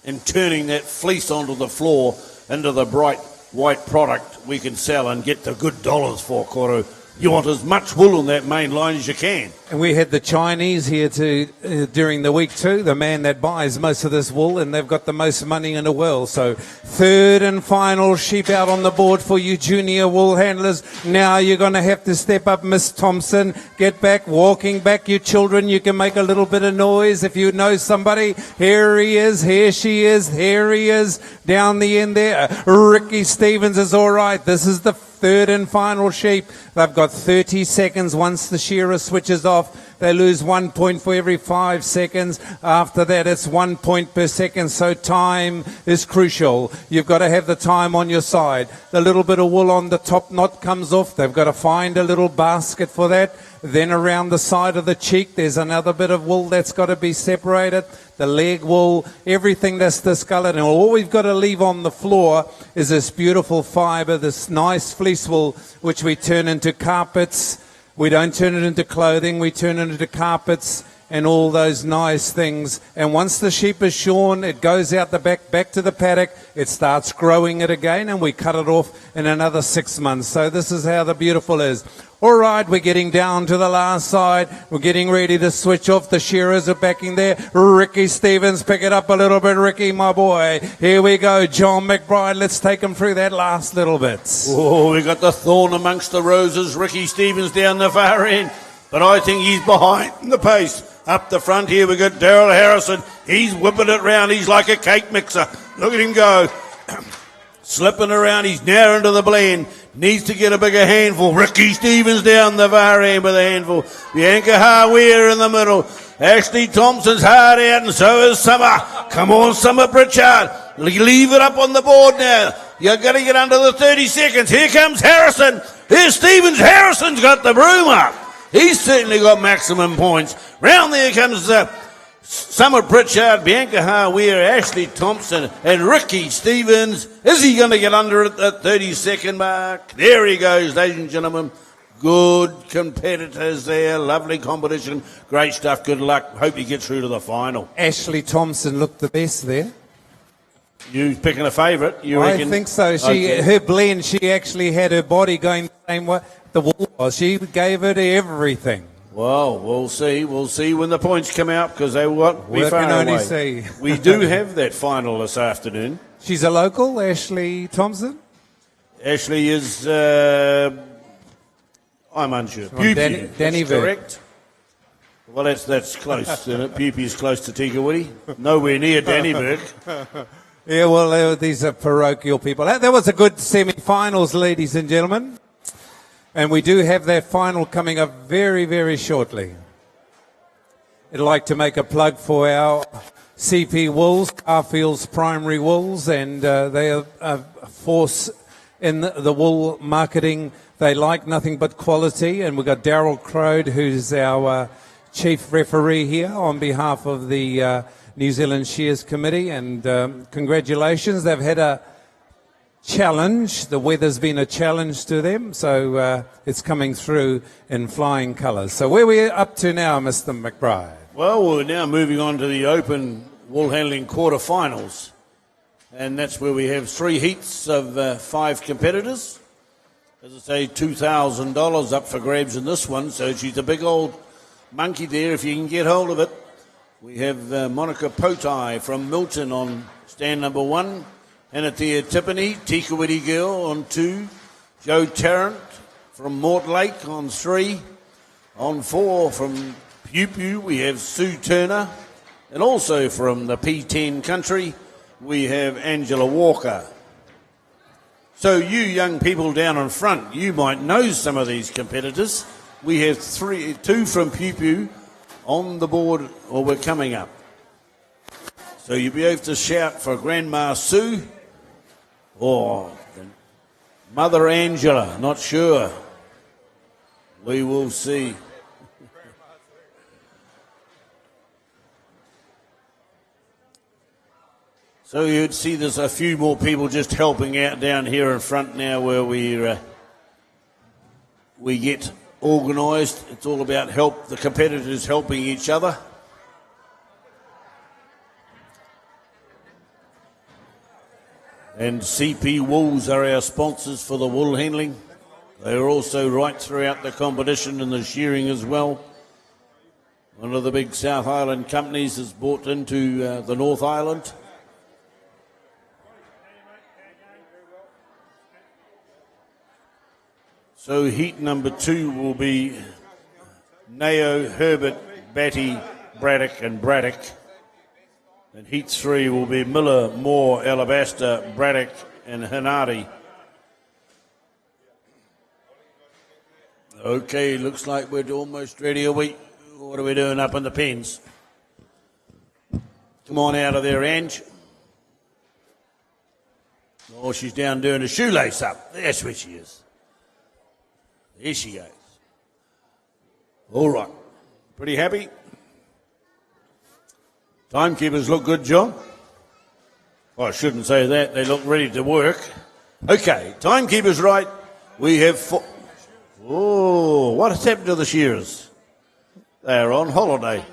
and turning that fleece onto the floor into the bright white product we can sell and get the good dollars for, Koro. You want as much wool on that main line as you can. And we had the Chinese here during the week too, the man that buys most of this wool, and they've got the most money in the world. So 3rd and final sheep out on the board for you junior wool handlers. Now you're going to have to step up, Miss Thompson. Get back, walking back, you children. You can make a little bit of noise if you know somebody. Here he is, here she is, here he is, down the end there. Ricky Stevens is all right. This is the 3rd and final sheep. They've got 30 seconds once the shearer switches off. They lose 1 point for every 5 seconds. After that, it's 1 point per second. So time is crucial. You've got to have the time on your side. The little bit of wool on the top knot comes off. They've got to find a little basket for that. Then around the side of the cheek, there's another bit of wool that's got to be separated. The leg wool, everything that's discoloured. And all we've got to leave on the floor is this beautiful fibre, this nice fleece wool, which we turn into carpets. We don't turn it into clothing. We turn it into carpets and all those nice things. And once the sheep is shorn, it goes out the back to the paddock. It starts growing it again, and we cut it off in another 6 months. So this is how the beautiful is. All right, we're getting down to the last side. We're getting ready to switch off. The shearers are backing there. Ricky Stevens, pick it up a little bit, Ricky, my boy. Here we go, John McBride. Let's take him through that last little bit. Oh, we got the thorn amongst the roses. Ricky Stevens down the far end. But I think he's behind the pace. Up the front here, we got Daryl Harrison. He's whipping it round. He's like a cake mixer. Look at him go. Slipping around. He's now into the blend. Needs to get a bigger handful. Ricky Stevens down the far end with a handful. Bianca Harweir in the middle. Ashley Thompson's hard out, and so is Summer. Come on, Summer Pritchard. Leave it up on the board now. You're going to get under the 30 seconds. Here comes Harrison. Here's Stevens. Harrison's got the broom up. He's certainly got maximum points. Round there comes Summer Pritchard, Bianca Harweir, Ashley Thompson, and Ricky Stevens. Is he going to get under at the 30-second mark? There he goes, ladies and gentlemen. Good competitors there. Lovely competition. Great stuff. Good luck. Hope you get through to the final. Ashley Thompson looked the best there. You picking a favourite, you reckon? I think so. Her blend, she actually had her body going the same way the wall was. She gave it everything. Well, we'll see. We'll see when the points come out, because they won't be We far can only away. see. We do have that final this afternoon. She's a local, Ashley Thompson? Ashley is, I'm unsure. From Pupi, Danny that's correct. Well, that's close, isn't it? Pupi is close to Tikawiti. Nowhere near Dannyburg. Yeah, well, these are parochial people. That was a good semi-finals, ladies and gentlemen. And we do have that final coming up very, very shortly. I'd like to make a plug for our CP Wolves, Garfield's Primary Wolves, and they are a force in the wool marketing. They like nothing but quality, and we've got Daryl Crode, who's our chief referee here on behalf of the New Zealand Shears Committee, and congratulations. They've had a challenge. The weather's been a challenge to them, so it's coming through in flying colours. So where are we up to now, Mr. McBride? Well, we're now moving on to the open wool handling quarterfinals, and that's where we have 3 heats of 5 competitors. As I say, $2,000 up for grabs in this one, so she's a big old monkey there if you can get hold of it. We have Monica Potai from Milton on stand number 1. Anathea Tippany, Tikawiti Girl on 2. Joe Tarrant from Mortlake on 3. On 4 from Pupu we have Sue Turner. And also from the P10 country we have Angela Walker. So you young people down in front, you might know some of these competitors. We have 2 from Pupu on the board, or we're coming up. So you'll be able to shout for Grandma Sue or Mother Angela, not sure. We will see. So you'd see there's a few more people just helping out down here in front now where we get organised. It's all about the competitors helping each other. And CP Wools are our sponsors for the wool handling. They are also right throughout the competition and the shearing as well. One of the big South Island companies has bought into the North Island. So heat number 2 will be Nao, Herbert, Batty, Braddock and Braddock. And heat 3 will be Miller, Moore, Alabaster, Braddock and Hanari. Okay, looks like we're almost ready. What are we doing up in the pens? Come on out of there, Ange. Oh, she's down doing a shoelace up. That's where she is. Here she goes. All right. Pretty happy? Timekeepers look good, John. Well, I shouldn't say that. They look ready to work. Okay, timekeepers right. We have 4. Oh, what has happened to the shearers? They're on holiday.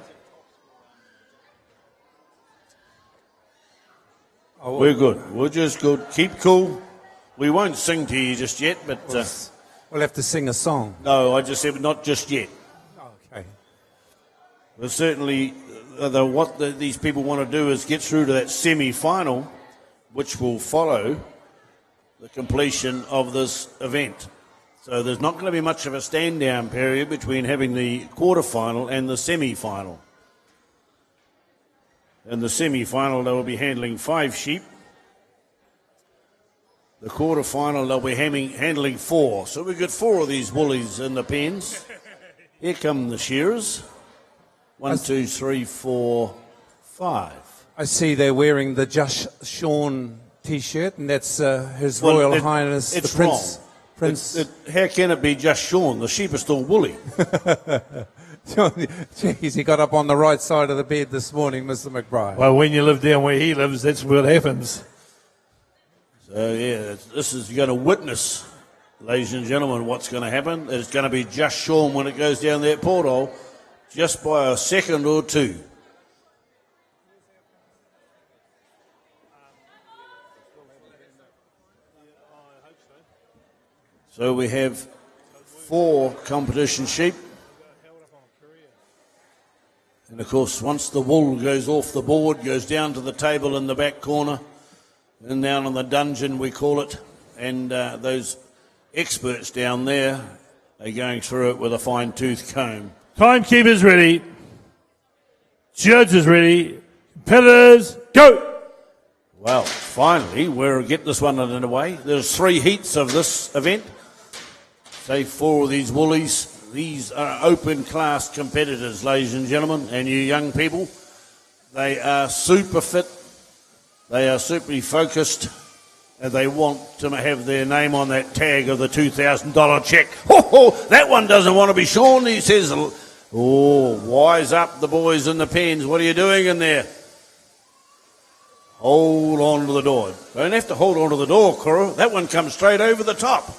Oh, we're good. We're just good. Keep cool. We won't sing to you just yet, but... we'll have to sing a song. No, I just said not just yet. Okay. But certainly what these people want to do is get through to that semi-final, which will follow the completion of this event. So there's not going to be much of a stand-down period between having the quarter-final and the semi-final. In the semi-final, they will be handling 5 sheep. the quarter-final, they'll be handling 4. So we've got 4 of these woolies in the pens. Here come the shearers. 1, 2, 3, 4, 5. I see they're wearing the Just Sean T-shirt, and that's His Royal Highness it's the Prince. Wrong. Prince. How can it be Just Sean? The sheep are still woolly. Jeez, he got up on the right side of the bed this morning, Mr. McBride. Well, when you live down where he lives, that's what happens. So, yeah, this is going to witness, ladies and gentlemen, what's going to happen. It's going to be Just Sean when it goes down that porthole, just by a second or 2. So we have 4 competition sheep. And of course, once the wool goes off the board, goes down to the table in the back corner, and down in the dungeon we call it, and those experts down there are going through it with a fine-tooth comb. Timekeeper's ready. Judges ready. Pillars, go! Well, finally, we'll get this one underway. There's 3 heats of this event. Say 4 of these woolies. These are open class competitors, ladies and gentlemen, and you young people. They are super fit. They are super focused, and they want to have their name on that tag of the $2,000 check. Oh, that one doesn't want to be Sean. He says, oh, wise up the boys in the pens. What are you doing in there? Hold on to the door. Don't have to hold on to the door, Cora. That one comes straight over the top.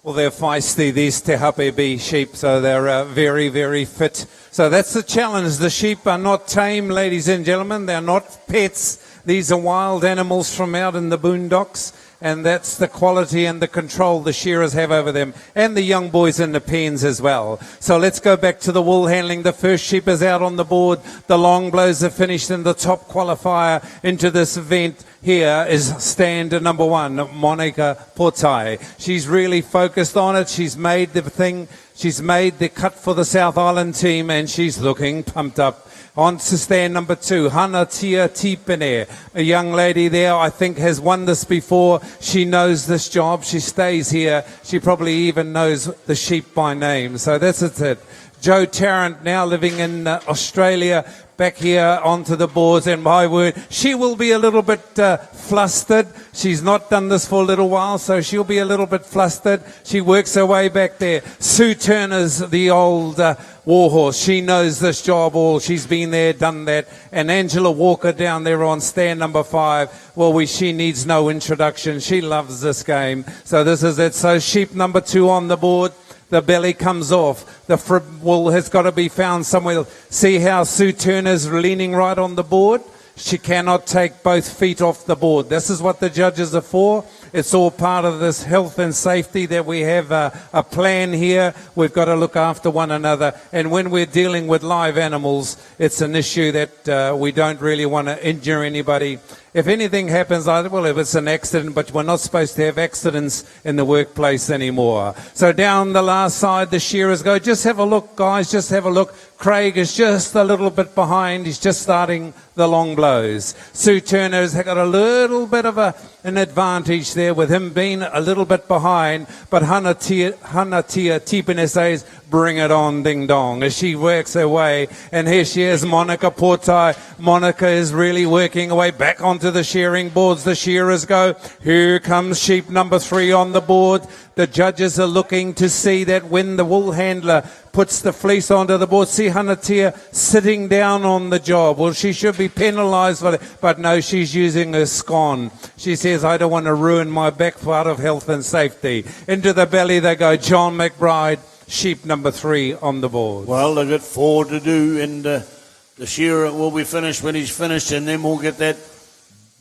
Well, they're feisty, these Te Hape sheep, so they're very, very fit. So that's the challenge. The sheep are not tame, ladies and gentlemen. They're not pets. These are wild animals from out in the boondocks, and that's the quality and the control the shearers have over them, and the young boys in the pens as well. So let's go back to the wool handling. The first sheep is out on the board. The long blows are finished, and the top qualifier into this event here is stand number 1, Monica Portai. She's really focused on it. She's made the thing. She's made the cut for the South Island team, and she's looking pumped up. On to stand number 2, Hana Tia Tipene. A young lady there, I think, has won this before. She knows this job. She stays here. She probably even knows the sheep by name. So that's it. Joe Tarrant, now living in Australia, back here onto the boards, and my word, she will be a little bit flustered. She's not done this for a little while, so she'll be a little bit flustered. She works her way back there. Sue Turner's the old warhorse. She knows this job all. She's been there, done that. And Angela Walker down there on stand number 5. Well, she needs no introduction. She loves this game. So this is it. So sheep number 2 on the board. The belly comes off. The frib wool has got to be found somewhere. See how Sue Turner's leaning right on the board? She cannot take both feet off the board. This is what the judges are for. It's all part of this health and safety that we have a plan here. We've got to look after one another. And when we're dealing with live animals, it's an issue that we don't really want to injure anybody. If anything happens, well, if it's an accident, but we're not supposed to have accidents in the workplace anymore. So down the last side, the shearers go. Just have a look, guys. Just have a look. Craig is just a little bit behind. He's just starting the long blows. Sue Turner's got a little bit of an advantage there with him being a little bit behind. But Hana Tia Tipene says, bring it on, ding dong, as she works her way. And here she is, Monica Portai. Monica is really working her way back onto the shearing boards. The shearers go. Here comes sheep number 3 on the board. The judges are looking to see that when the wool handler puts the fleece onto the board, see Hanatia sitting down on the job. Well, she should be penalised for it, but no, she's using her scone. She says, I don't want to ruin my back part of health and safety. Into the belly they go. John McBride, sheep number 3 on the board. Well, they've got 4 to do, and the shearer will be finished when he's finished, and then we'll get that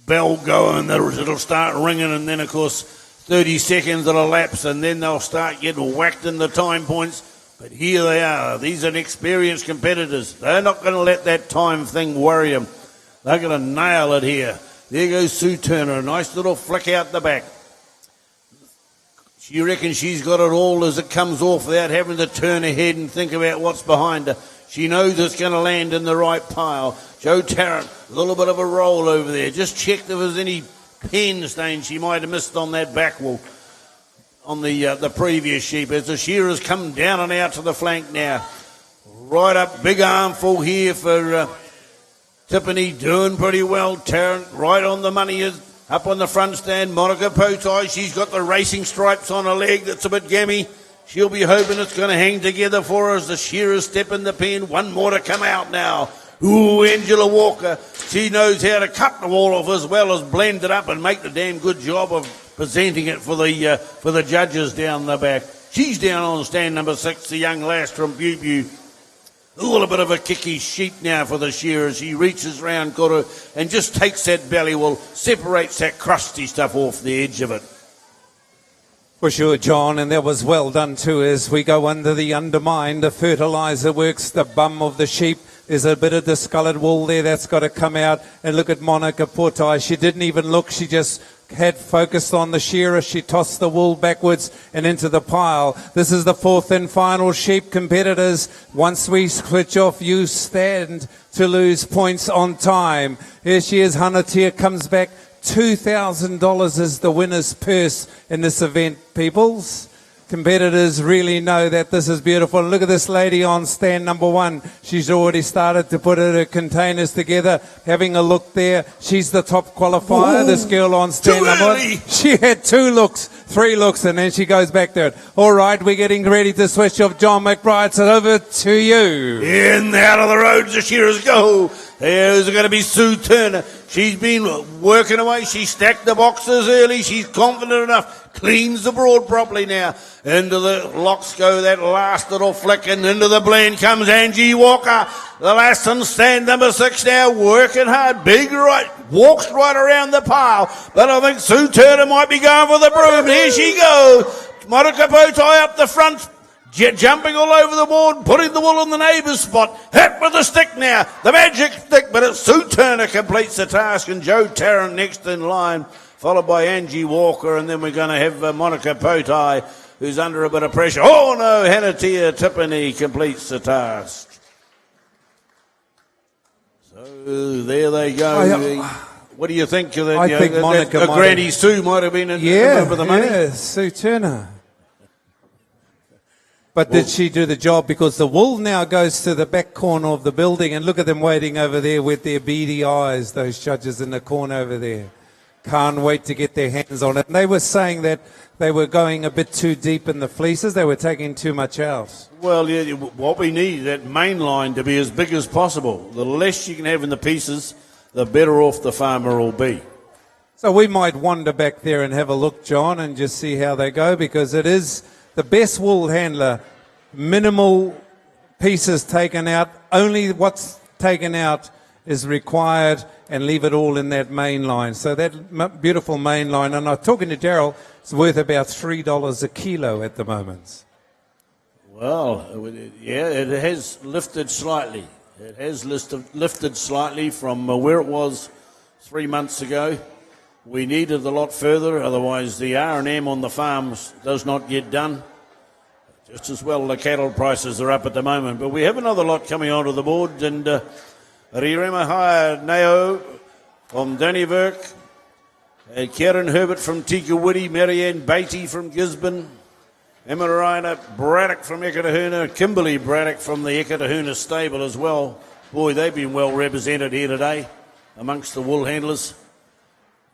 bell going. It'll start ringing, and then, of course, 30 seconds will elapse, and then they'll start getting whacked in the time points. But here they are. These are experienced competitors. They're not going to let that time thing worry them. They're going to nail it here. There goes Sue Turner, a nice little flick out the back. She reckons she's got it all as it comes off without having to turn her head and think about what's behind her. She knows it's going to land in the right pile. Joe Tarrant, a little bit of a roll over there. Just check if there's any pen stain she might have missed on that back wall on the previous sheep. As the shearers come down and out to the flank now. Right up, big armful here for Tiffany, doing pretty well. Tarrant right on the money is up on the front stand. Monica Potai, she's got the racing stripes on her leg. That's a bit gammy. She'll be hoping it's going to hang together for her as the shearers step in the pen. One more to come out now. Ooh, Angela Walker. She knows how to cut the wall off as well as blend it up and make the damn good job of presenting it for the judges down the back. She's down on stand number 6, the young lass from Beauview. Ooh, a bit of a kicky sheep now for the shearer. She reaches round, Koro, and just takes that belly wool, separates that crusty stuff off the edge of it. For sure, John, and that was well done too. As we go under the undermine, the fertiliser works the bum of the sheep. There's a bit of discoloured wool there that's got to come out. And look at Monica Portai. She didn't even look. She just had focused on the shearer. She tossed the wool backwards and into the pile. This is the 4th and final sheep, competitors. Once we switch off, you stand to lose points on time. Here she is. Hanatia comes back. $2,000 is the winner's purse in this event, peoples. Competitors really know that this is beautiful. Look at this lady on stand number 1. She's already started to put her containers together. Having a look there. She's the top qualifier. Ooh, this girl on stand number 1. She had 2 looks, 3 looks, and then she goes back to it. All right, we're getting ready to switch off. John McBride, so over to you. In and out of the roads the shearers go. There's going to be Sue Turner. She's been working away. She stacked the boxes early. She's confident enough. Cleans the broad properly now. Into the locks go that last little flick, and into the blend comes Angie Walker. The last on stand number 6 now, working hard. Big right, walks right around the pile. But I think Sue Turner might be going for the broom. Here she goes. Monica Potai up the front. Jumping all over the board, putting the wool in the neighbour's spot. Hit with the stick now, the magic stick, but it's Sue Turner completes the task, and Joe Tarrant next in line, followed by Angie Walker, and then we're going to have Monica Potai, who's under a bit of pressure. Oh no, Hanatia Tiffany completes the task. So there they go. What do you think? I think Monica Granny Sue might have been in over the money. Yeah, Sue Turner. But did she do the job? Because the wool now goes to the back corner of the building, and look at them waiting over there with their beady eyes, those judges in the corner over there. Can't wait to get their hands on it. And they were saying that they were going a bit too deep in the fleeces. They were taking too much out. Well, yeah, what we need, that main line to be as big as possible. The less you can have in the pieces, the better off the farmer will be. So we might wander back there and have a look, John, and just see how they go, because it is the best wool handler. Minimal pieces taken out. Only what's taken out is required, and leave it all in that main line. So that beautiful main line, and I'm talking to Daryl, it's worth about $3 a kilo at the moment. Well, yeah, it has lifted slightly. It has lifted slightly from where it was 3 months ago. We needed a lot further, otherwise the R&M on the farms does not get done. Just as well the cattle prices are up at the moment. But we have another lot coming onto the board, and Rirema Haya Neo from Dunnyburg, Kieran Herbert from Tikawiti, Marianne Beatty from Gisborne, Emarina Braddock from Ekatahuna, Kimberly Braddock from the Ekatahuna stable as well. Boy, they've been well represented here today amongst the wool handlers.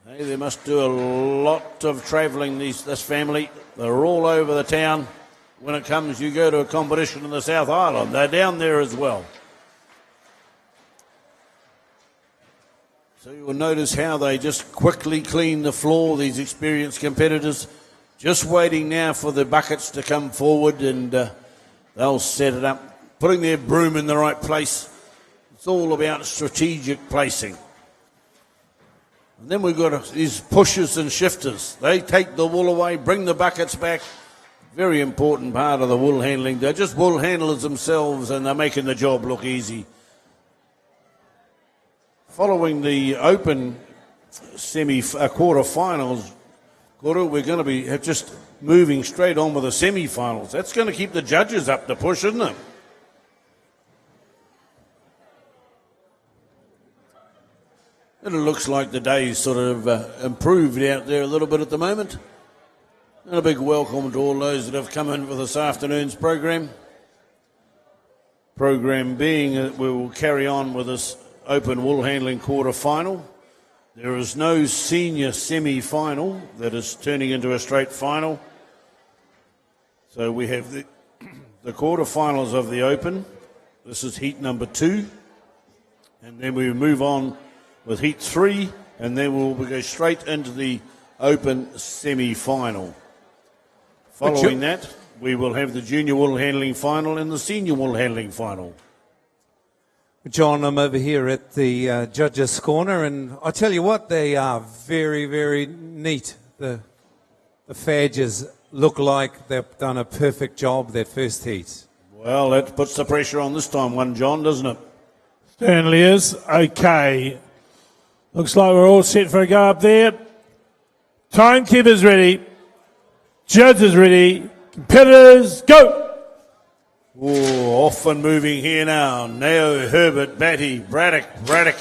Hey, they must do a lot of travelling, this family. They're all over the town. When it comes, you go to a competition in the South Island. They're down there as well. So you will notice how they just quickly clean the floor, these experienced competitors. Just waiting now for the buckets to come forward, and they'll set it up, putting their broom in the right place. It's all about strategic placing. And then we've got these pushers and shifters. They take the wool away, bring the buckets back. Very important part of the wool handling. They're just wool handlers themselves, and they're making the job look easy. Following the open quarter-finals, we're going to be just moving straight on with the semi-finals. That's going to keep the judges up to push, isn't it? It looks like the day's sort of improved out there a little bit at the moment. And a big welcome to all those that have come in for this afternoon's program. Program being that we will carry on with this open wool handling quarter final. There is no senior semi-final that is turning into a straight final. So we have the quarterfinals of the open. This is heat number 2. And then we move on with heat 3, and then we'll go straight into the open semi-final. Following that, we will have the junior wool handling final and the senior wool handling final. John, I'm over here at the judges' corner, and I tell you what, they are very, very neat. The Fadgers look like they've done a perfect job their first heat. Well, that puts the pressure on this time one, John, doesn't it? Certainly is. Okay. Looks like we're all set for a go up there. Timekeeper's ready. Judges ready. Competitors, go! Oh, off and moving here now. Nao, Herbert, Batty, Braddock.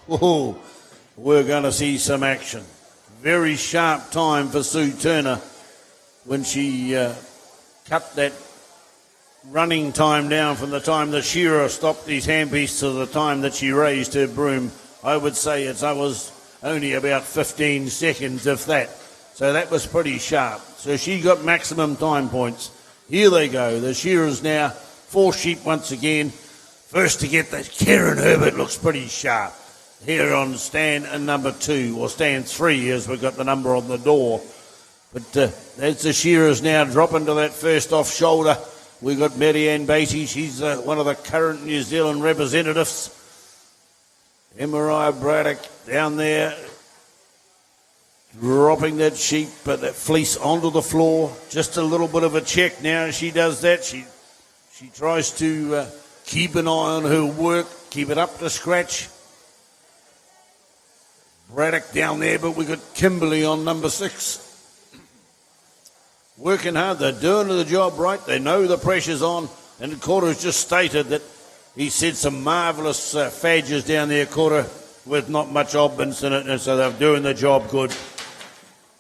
Oh, we're going to see some action. Very sharp time for Sue Turner when she cut that running time down from the time the shearer stopped his handpiece to the time that she raised her broom. I would say I was only about 15 seconds, if that. So that was pretty sharp. So she got maximum time points. Here they go. The shearers now, 4 sheep once again. First to get that, Karen Herbert looks pretty sharp. Here on stand number 2, or stand 3 as we've got the number on the door. But that's the shearers now dropping to that first off shoulder. We've got Marianne Beatty. She's one of the current New Zealand representatives. Emirai Braddock down there, dropping that sheep, but that fleece onto the floor. Just a little bit of a check now. She does that. She tries to keep an eye on her work, keep it up to scratch. Braddock down there, but we've got Kimberley on number 6. Working hard. They're doing the job right. They know the pressure's on. And the quarter has just stated that he said some marvellous Fadgers down there, quarter, with not much obments in it, and so they're doing the job good.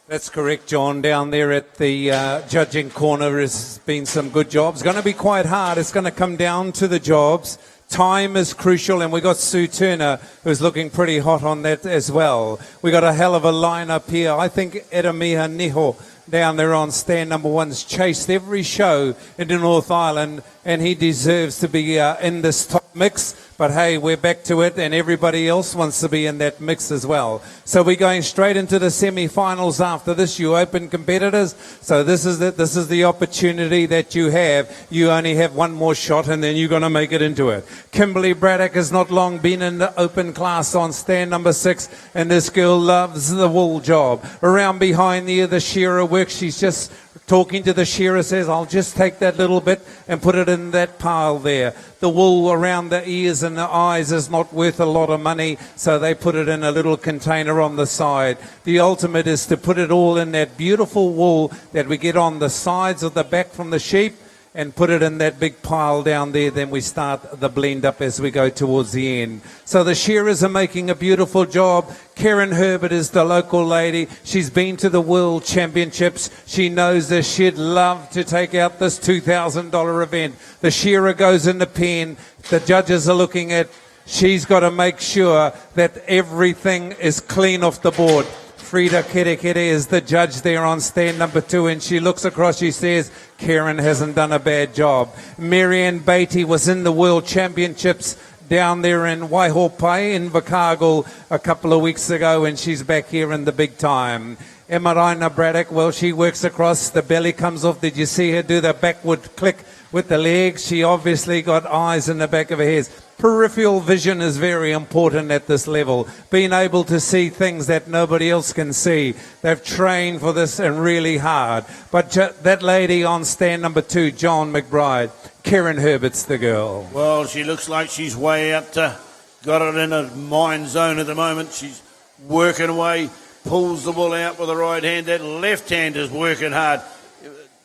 That's correct, John. Down there at the judging corner has been some good jobs. Going to be quite hard. It's going to come down to the jobs. Time is crucial, and we got Sue Turner, who's looking pretty hot on that as well. We got a hell of a lineup here. I think Edamiha Niho down there on stand number 1's chased every show in the North Island, and he deserves to be in this top mix. But hey, we're back to it, and everybody else wants to be in that mix as well. So we're going straight into the semi-finals after this, you open competitors. So this is the opportunity that you have. You only have one more shot, and then you're going to make it into it. Kimberly Braddock has not long been in the open class on stand number 6, and this girl loves the wool job. Around behind the shearer works. She's just talking to the shearer, says, I'll just take that little bit and put it in that pile there. The wool around the ears and the eyes is not worth a lot of money, so they put it in a little container on the side. The ultimate is to put it all in that beautiful wool that we get on the sides of the back from the sheep, and put it in that big pile down there. Then we start the blend up as we go towards the end. So the shearers are making a beautiful job. Karen Herbert is the local lady. She's been to the World Championships. She knows this. She'd love to take out this $2,000 event. The shearer goes in the pen. The judges are looking at. She's got to make sure that everything is clean off the board. Frida Kerekere is the judge there on stand number 2, and she looks across, she says, Karen hasn't done a bad job. Marianne Beatty was in the World Championships down there in Waihopai in Invercargill a couple of weeks ago, and she's back here in the big time. Emarina Braddock, well, she works across, the belly comes off. Did you see her do the backward click with the legs? She obviously got eyes in the back of her head. Peripheral vision is very important at this level. Being able to see things that nobody else can see. They've trained for this and really hard. But that lady on stand number 2, John McBride, Karen Herbert's the girl. Well, she looks like she's way out, got it in a mind zone at the moment. She's working away, pulls the wool out with the right hand. That left hand is working hard.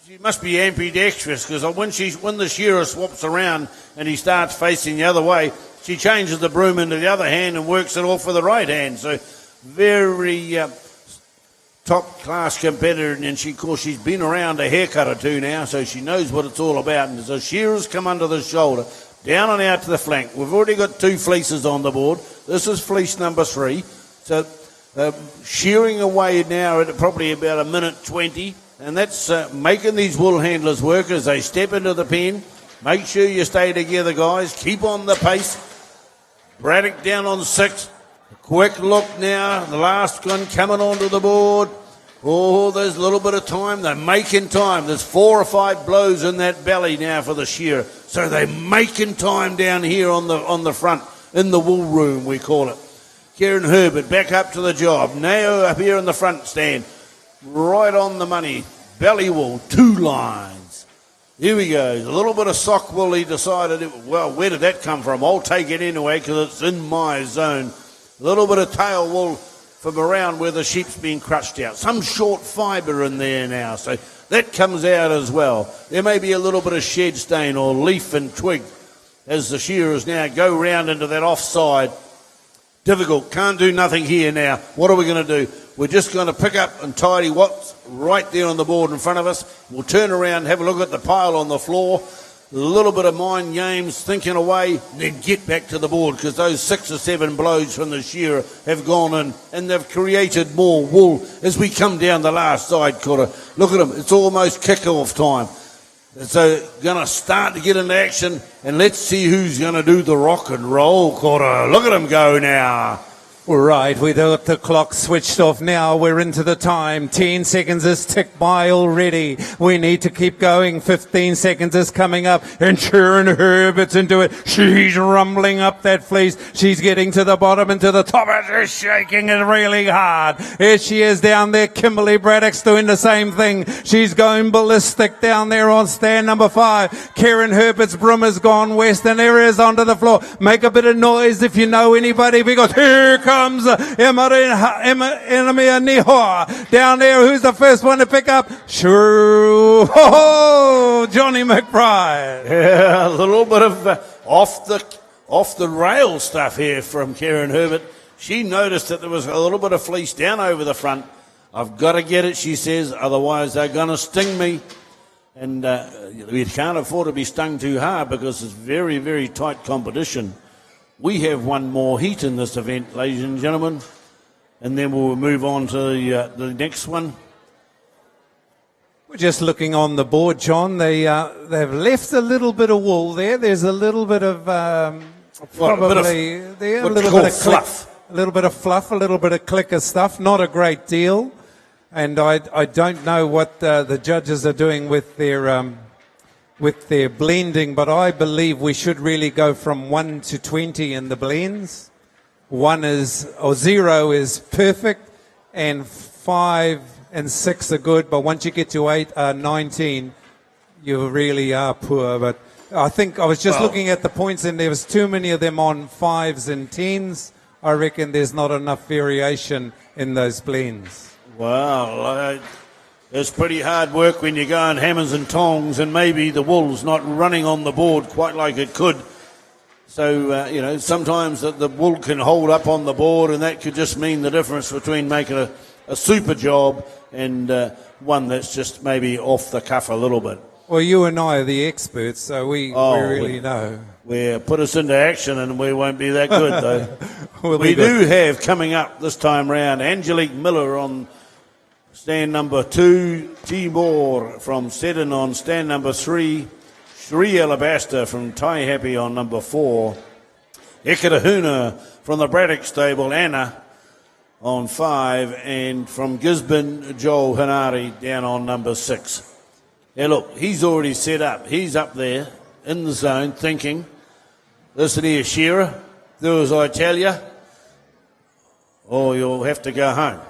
She must be ambidextrous, because when the shearer swaps around and he starts facing the other way, she changes the broom into the other hand and works it off with the right hand. So very top-class competitor, and of course, she's been around a haircut or two now, so she knows what it's all about. And so shearers come under the shoulder, down and out to the flank. We've already got 2 fleeces on the board. This is fleece number 3. So shearing away now at probably about a minute 20, and that's making these wool handlers work as they step into the pen. Make sure you stay together, guys. Keep on the pace. Braddock down on 6. Quick look now. The last one coming onto the board. Oh, there's a little bit of time. They're making time. There's 4 or 5 blows in that belly now for the shearer. So they're making time down here on the front, in the wool room, we call it. Kieran Herbert back up to the job. Nao up here in the front stand. Right on the money. Belly wool, 2 lines. Here we go. A little bit of sock wool. He decided, well, where did that come from? I'll take it anyway because it's in my zone. A little bit of tail wool from around where the sheep's been crushed out. Some short fibre in there now, so that comes out as well. There may be a little bit of shed stain or leaf and twig as the shearers now go round into that offside. Difficult. Can't do nothing here now. What are we going to do? We're just going to pick up and tidy what's right there on the board in front of us. We'll turn around, have a look at the pile on the floor. A little bit of mind games, thinking away, then get back to the board because those 6 or 7 blows from the shearer have gone in and they've created more wool as we come down the last side quarter. Look at them, it's almost kickoff time. So going to start to get into action and let's see who's going to do the rock and roll quarter. Look at them go now. All right, we got the clock switched off now. We're into the time. 10 seconds is ticked by already. We need to keep going. 15 seconds is coming up. And Sharon Herbert's into it. She's rumbling up that fleece. She's getting to the bottom and to the top. And she's shaking it really hard. Here she is down there. Kimberly Braddock's doing the same thing. She's going ballistic down there on stand number 5. Karen Herbert's broom has gone west and there is onto the floor. Make a bit of noise if you know anybody because here comes Emma Nihoa down there. Who's the first one to pick up? Sure, Johnny McBride. Yeah, a little bit of off the rail stuff here from Karen Herbert. She noticed that there was a little bit of fleece down over the front. I've got to get it, she says, otherwise they're going to sting me. And we can't afford to be stung too hard because it's very, very tight competition. We have one more heat in this event, ladies and gentlemen, and then we'll move on to the next one. We're just looking on the board, John. They've left a little bit of wool there. There's a little bit of probably a little bit of fluff, a little bit of fluff, a little bit of clicker stuff. Not a great deal, and I don't know what the judges are doing with their blending, but I believe we should really go from 1 to 20 in the blends. 0 is perfect, and 5 and 6 are good, but once you get to 19, you really are poor. But I think I was just looking at the points, and there was too many of them on 5s and 10s. I reckon there's not enough variation in those blends. Well, it's pretty hard work when you go on hammers and tongs and maybe the wool's not running on the board quite like it could. So, sometimes the wool can hold up on the board and that could just mean the difference between making a super job and one that's just maybe off the cuff a little bit. Well, you and I are the experts, so we really know. Put us into action and we won't be that good, though. We do have coming up this time round Angelique Miller on stand number 2, Timor from Seddon on stand number 3, Sri Alabaster from Tai Happy on number 4, Ekatahuna from the Braddock stable, Anna on 5, and from Gisborne, Joel Hanari down on number 6. Now look, he's already set up. He's up there in the zone thinking, listen here, Shearer, do as I tell you, or you'll have to go home.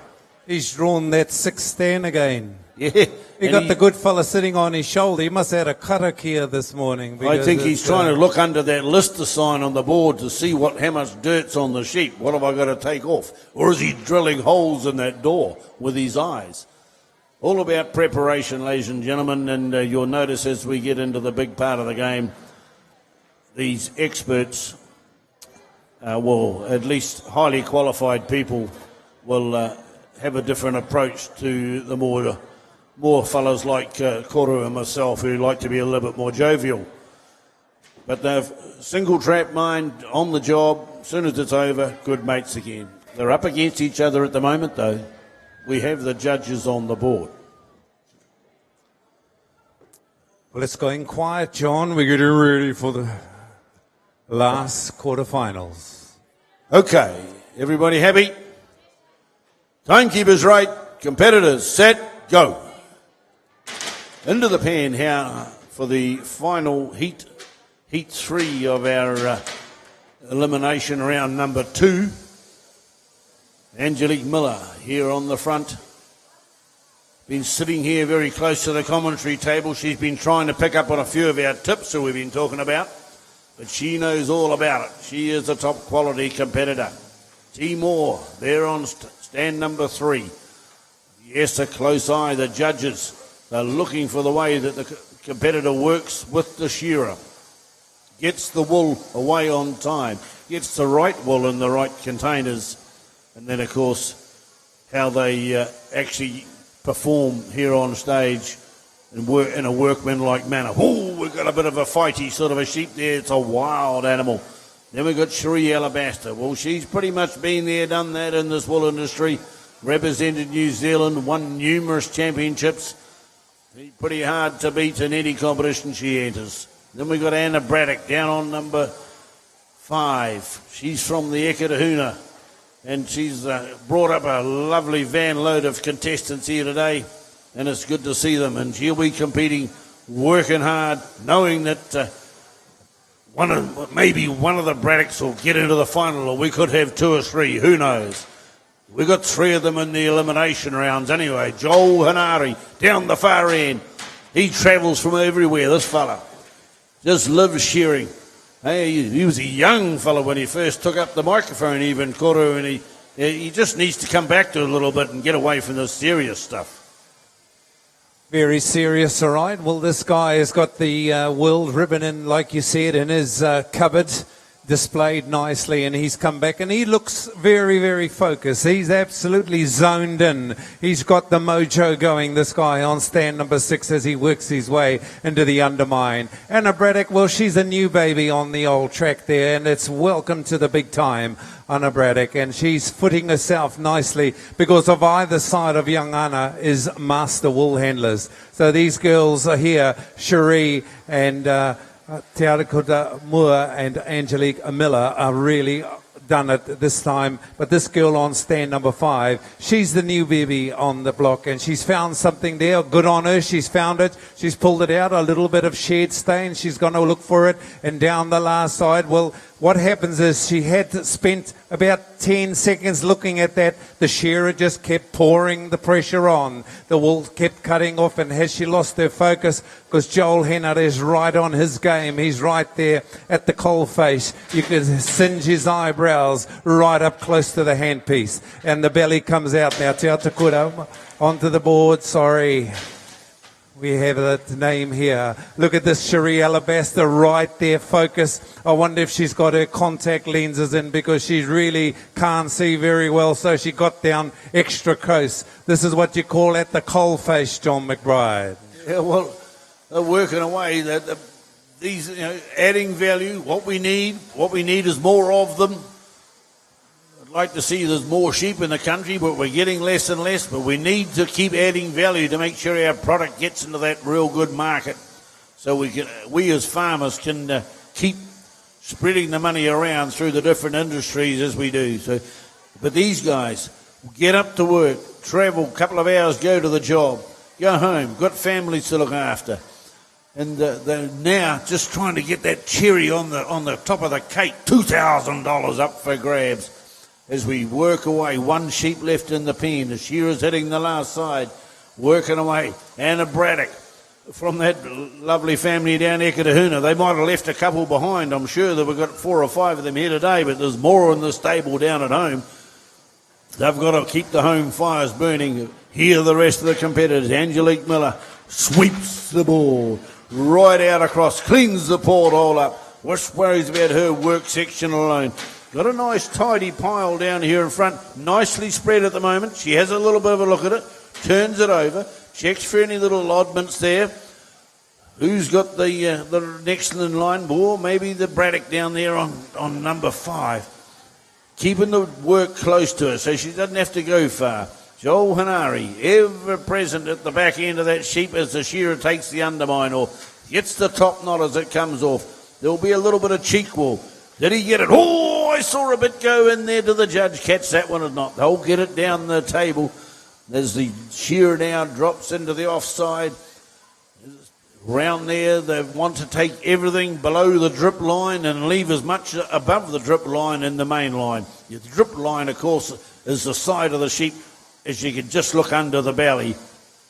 He's drawn that 6 stand again. Yeah. He got the good fella sitting on his shoulder. He must have had a cutter here this morning. I think he's trying to look under that lister sign on the board to see how much dirt's on the sheep. What have I got to take off? Or is he drilling holes in that door with his eyes? All about preparation, ladies and gentlemen, and you'll notice as we get into the big part of the game, these experts well, at least highly qualified people will have a different approach to the more fellas like Koru and myself who like to be a little bit more jovial. But they've single trap mind on the job. As soon as it's over, good mates again. They're up against each other at the moment, though. We have the judges on the board. Well, it's going quiet, John. We're getting ready for the last quarterfinals. Okay, everybody happy? Timekeepers right, competitors set, go. Into the pan here for the final heat 3 of our elimination round number 2. Angelique Miller here on the front. Been sitting here very close to the commentary table. She's been trying to pick up on a few of our tips that we've been talking about, but she knows all about it. She is a top quality competitor. T. Moore there on stand number 3. Yes, a close eye. The judges are looking for the way that the competitor works with the shearer. Gets the wool away on time. Gets the right wool in the right containers. And then, of course, how they actually perform here on stage and work in a workmanlike manner. Oh, we've got a bit of a fighty sort of a sheep there. It's a wild animal. Then we've got Cherie Alabaster. Well, she's pretty much been there, done that in this wool industry. Represented New Zealand, won numerous championships. Pretty hard to beat in any competition she enters. Then we've got Anna Braddock down on number 5. She's from the Ekatahuna. And she's brought up a lovely van load of contestants here today, and it's good to see them. And she'll be competing, working hard, knowing that maybe one of the Braddocks will get into the final, or we could have 2 or 3. Who knows? We've got 3 of them in the elimination rounds anyway. Joel Hanari down the far end. He travels from everywhere, this fella. Just lives shearing. Hey, he was a young fellow when he first took up the microphone, even, Koru, and he just needs to come back to it a little bit and get away from the serious stuff. Very serious, all right. Well, this guy has got the world ribbon in, like you said, in his cupboard, displayed nicely, and he's come back and he looks very, very focused. He's absolutely zoned in. He's got the mojo going, this guy on stand number 6 as he works his way into the undermine. Anna Braddock, well, she's a new baby on the old track there, and it's welcome to the big time, Anna Braddock, and she's footing herself nicely because of either side of young Anna is master wool handlers. So these girls are here, Cherie and Te Arakuta Moore and Angelique Miller are really done it this time. But this girl on stand number 5, she's the new baby on the block, and she's found something there. Good on her. She's found it. She's pulled it out. A little bit of shed stain. She's going to look for it. And down the last side, well, what happens is she had spent about 10 seconds looking at that. The shearer just kept pouring the pressure on. The wool kept cutting off, and has she lost her focus? Because Joel Hennard is right on his game. He's right there at the coal face. You can singe his eyebrows right up close to the handpiece. And the belly comes out now. Te Atakura onto the board. Sorry. We have that name here. Look at this Cherie Alabaster right there, focus. I wonder if she's got her contact lenses in because she really can't see very well, so she got down extra close. This is what you call at the coal face, John McBride. Yeah, well, they're working away. These, adding value, what we need is more of them. I'd like to see there's more sheep in the country, but we're getting less and less. But we need to keep adding value to make sure our product gets into that real good market, so we as farmers can keep spreading the money around through the different industries as we do. So, but these guys get up to work, travel a couple of hours, go to the job, go home, got families to look after, and they're now just trying to get that cherry on the top of the cake. $2,000 up for grabs. As we work away, 1 sheep left in the pen. The shearer's hitting the last side, working away. Anna Braddock from that lovely family down Ekatahuna. They might have left a couple behind. I'm sure that we've got 4 or 5 of them here today, but there's more in the stable down at home. They've got to keep the home fires burning. Here are the rest of the competitors. Angelique Miller sweeps the ball right out across, cleans the port all up. What's worries about her work section alone? Got a nice tidy pile down here in front, nicely spread at the moment. She has a little bit of a look at it, turns it over, checks for any little oddments there. Who's got the next in line? Well, maybe the Braddock down there on number 5. Keeping the work close to her so she doesn't have to go far. Joel Hanari, ever present at the back end of that sheep as the shearer takes the undermine off. Gets the top knot as it comes off. There'll be a little bit of cheek wool. Did he get it? Oh, I saw a bit go in there to the judge. Catch that one or not. They'll get it down the table as the shearer now drops into the offside. Round there, they want to take everything below the drip line and leave as much above the drip line in the main line. The drip line, of course, is the side of the sheep as you can just look under the belly.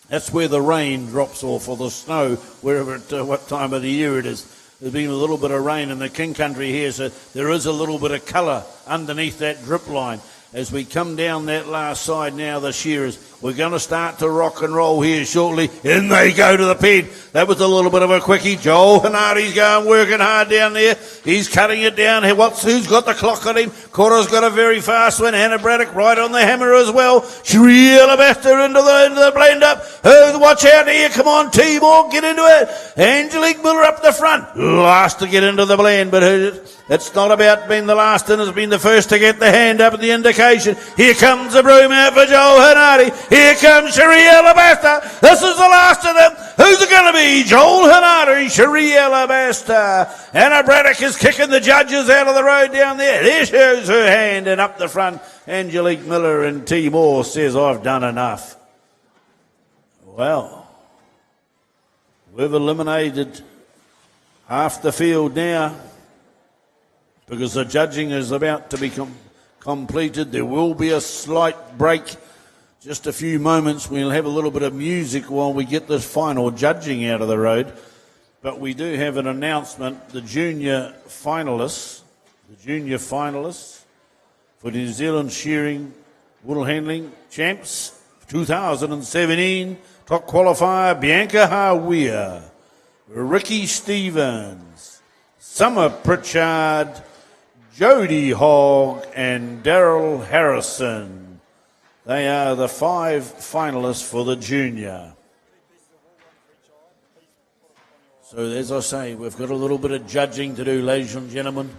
That's where the rain drops off, or the snow, wherever what time of the year it is. There's been a little bit of rain in the King Country here, so there is a little bit of colour underneath that drip line. As we come down that last side now, the shearers, we're going to start to rock and roll here shortly. In they go to the pen. That was a little bit of a quickie. Joel Hanari's going, working hard down there. He's cutting it down. Who's got the clock on him? Cora's got a very fast one. Hannah Braddock right on the hammer as well. Shri Alabaster into the blend up. Watch out here. Come on, Timor, get into it. Angelique Miller up the front. Last to get into the blend, but it's not about being the last and has been the first to get the hand up at the indication. Here comes the broom out for Joel Hanari. Here comes Cherie Alabaster. This is the last of them. Who's it going to be? Joel Hanari, Cherie Alabaster. Anna Braddock is kicking the judges out of the road down there. There shows her hand, and up the front, Angelique Miller, and T. Moore says, I've done enough. Well, we've eliminated half the field now because the judging is about to be completed. There will be a slight break, just a few moments. We'll have a little bit of music while we get this final judging out of the road. But we do have an announcement. The junior finalists for New Zealand Shearing Wool Handling Champs 2017. Top qualifier Bianca Hawea, Ricky Stevens, Summer Pritchard, Jody Hogg, and Daryl Harrison. They are the 5 finalists for the junior. So as I say, we've got a little bit of judging to do, ladies and gentlemen.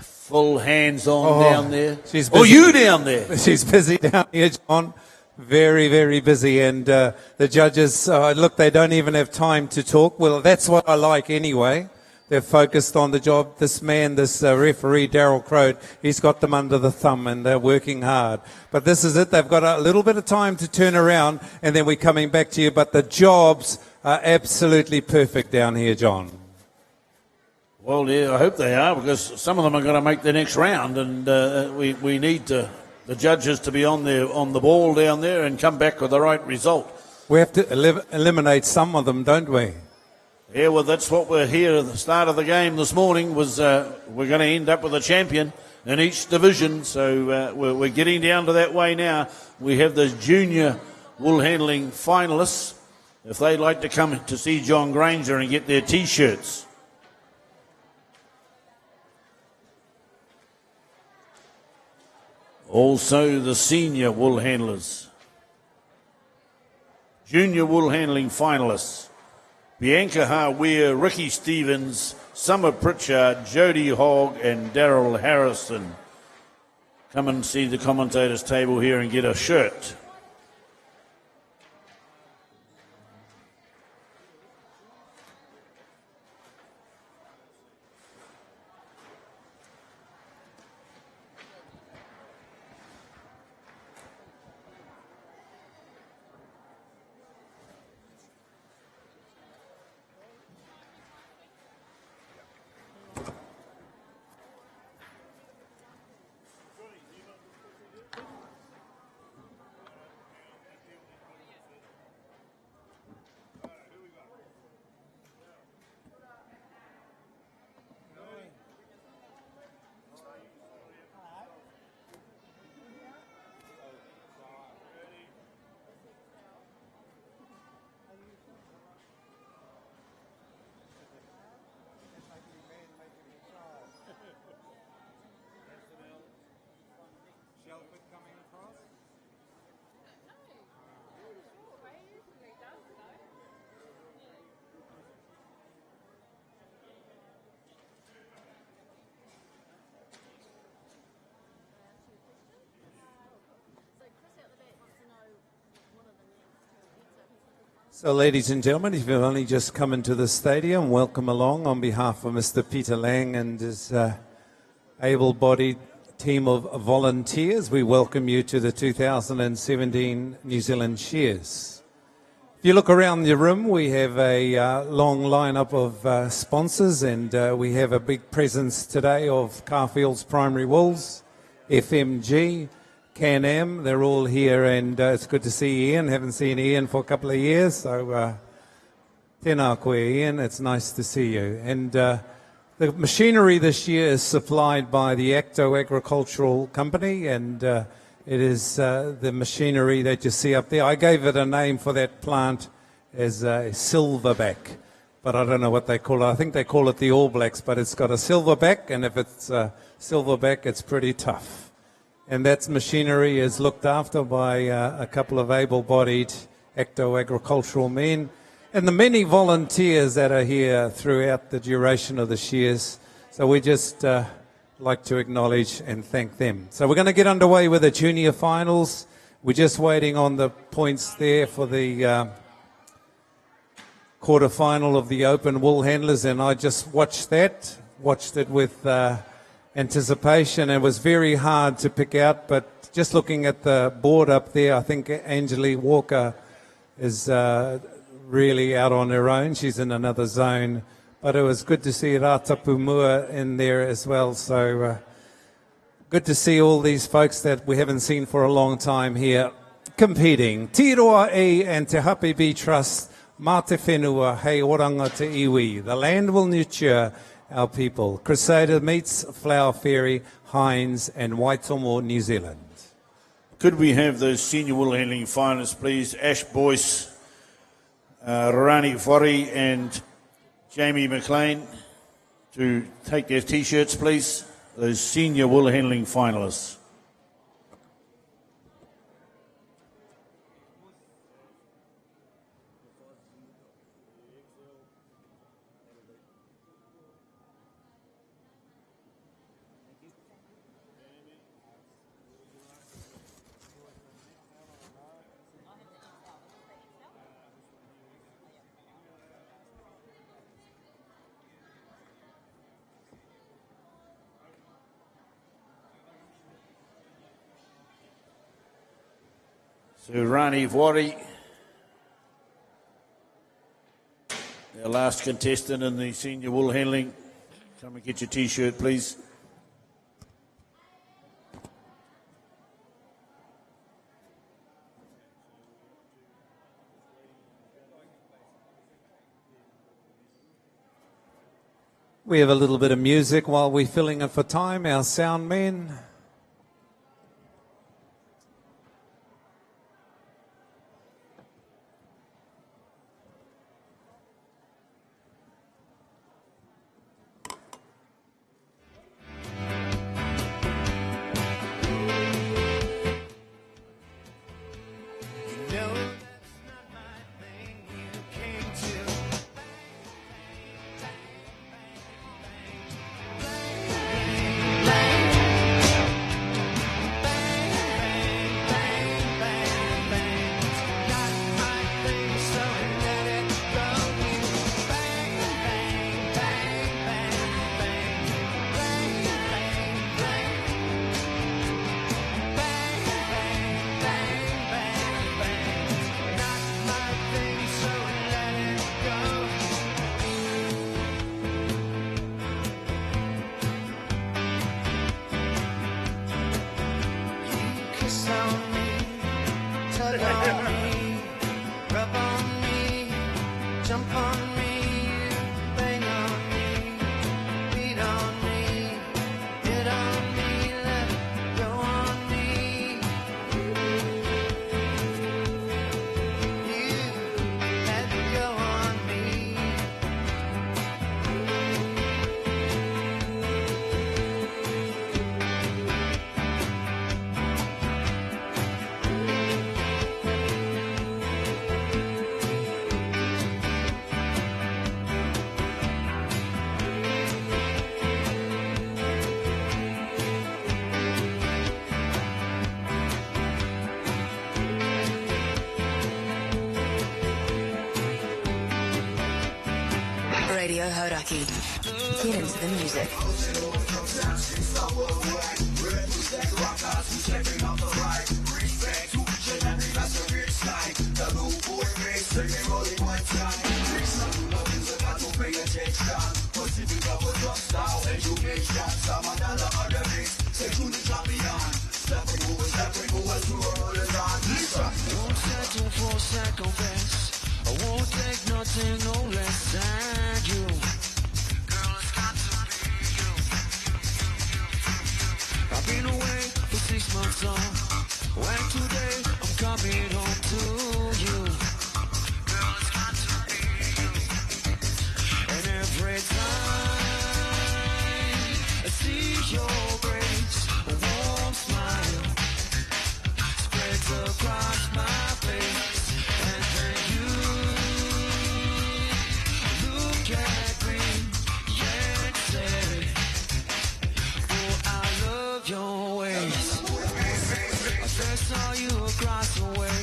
Full hands-on down there. She's busy. You down there. She's busy down here, John. Very, very busy. And the judges, look, they don't even have time to talk. Well, that's what I like anyway. They're focused on the job. This man, this referee, Daryl Crode, he's got them under the thumb and they're working hard. But this is it. They've got a little bit of time to turn around and then we're coming back to you. But the jobs are absolutely perfect down here, John. Well, yeah, I hope they are, because some of them are going to make the next round, and we need the judges to be on the ball down there and come back with the right result. We have to eliminate some of them, don't we? Yeah, well, that's what we're here at the start of the game this morning, was we're going to end up with a champion in each division, so we're getting down to that way now. We have the junior wool handling finalists, if they'd like to come to see John Granger and get their T-shirts. Also the senior wool handlers. Junior wool handling finalists. Bianca Hawea, Ricky Stevens, Summer Pritchard, Jody Hogg, and Daryl Harrison. Come and see the commentators table here and get a shirt. So, ladies and gentlemen, if you've only just come into the stadium, welcome along on behalf of Mr. Peter Lang and his able-bodied team of volunteers. We welcome you to the 2017 New Zealand Shears. If you look around the room, we have a long lineup of sponsors, and we have a big presence today of Carfield's Primary Wools, FMG, Can-Am. They're all here, and it's good to see Ian. Haven't seen Ian for a couple of years, so tēnā koe, Ian. It's nice to see you. And the machinery this year is supplied by the Acto Agricultural Company, and it is the machinery that you see up there. I gave it a name for that plant as a silverback, but I don't know what they call it. I think they call it the All Blacks, but it's got a silverback, and if it's silverback, it's pretty tough. And that machinery is looked after by a couple of able-bodied ecto-agricultural men and the many volunteers that are here throughout the duration of the shears. So we just like to acknowledge and thank them. So we're going to get underway with the junior finals. We're just waiting on the points there for the quarter-final of the open wool handlers, and I just watched it with anticipation. It was very hard to pick out, but just looking at the board up there, I think Angelique Walker is really out on her own. She's in another zone, but it was good to see Ratapumua in there as well. So good to see all these folks that we haven't seen for a long time here competing. Tiroa E and Te Hape B Trust, Mā te whenua, hei oranga te iwi. The land will nurture our people. Crusader meets Flower Fairy, Hines and Waitomo, New Zealand. Could we have those senior wool handling finalists, please? Ash Boyce, Rani Fori and Jamie McLean to take their T-shirts, please. Those senior wool handling finalists. So Rani Wari, our last contestant in the senior wool handling. Come and get your T-shirt, please. We have a little bit of music while we're filling it for time, our sound men. Radio Hauraki. Get into the music. Won't settle for second best. I won't take nothing no less than you. Girl, it's got to be you. I've been away for 6 months on. When today I'm coming home to you. Girl, it's got to be you. And every time I see your grace, a warm smile spreads across my face. And then you look at me and say, oh, I love your ways. I first saw you across the way.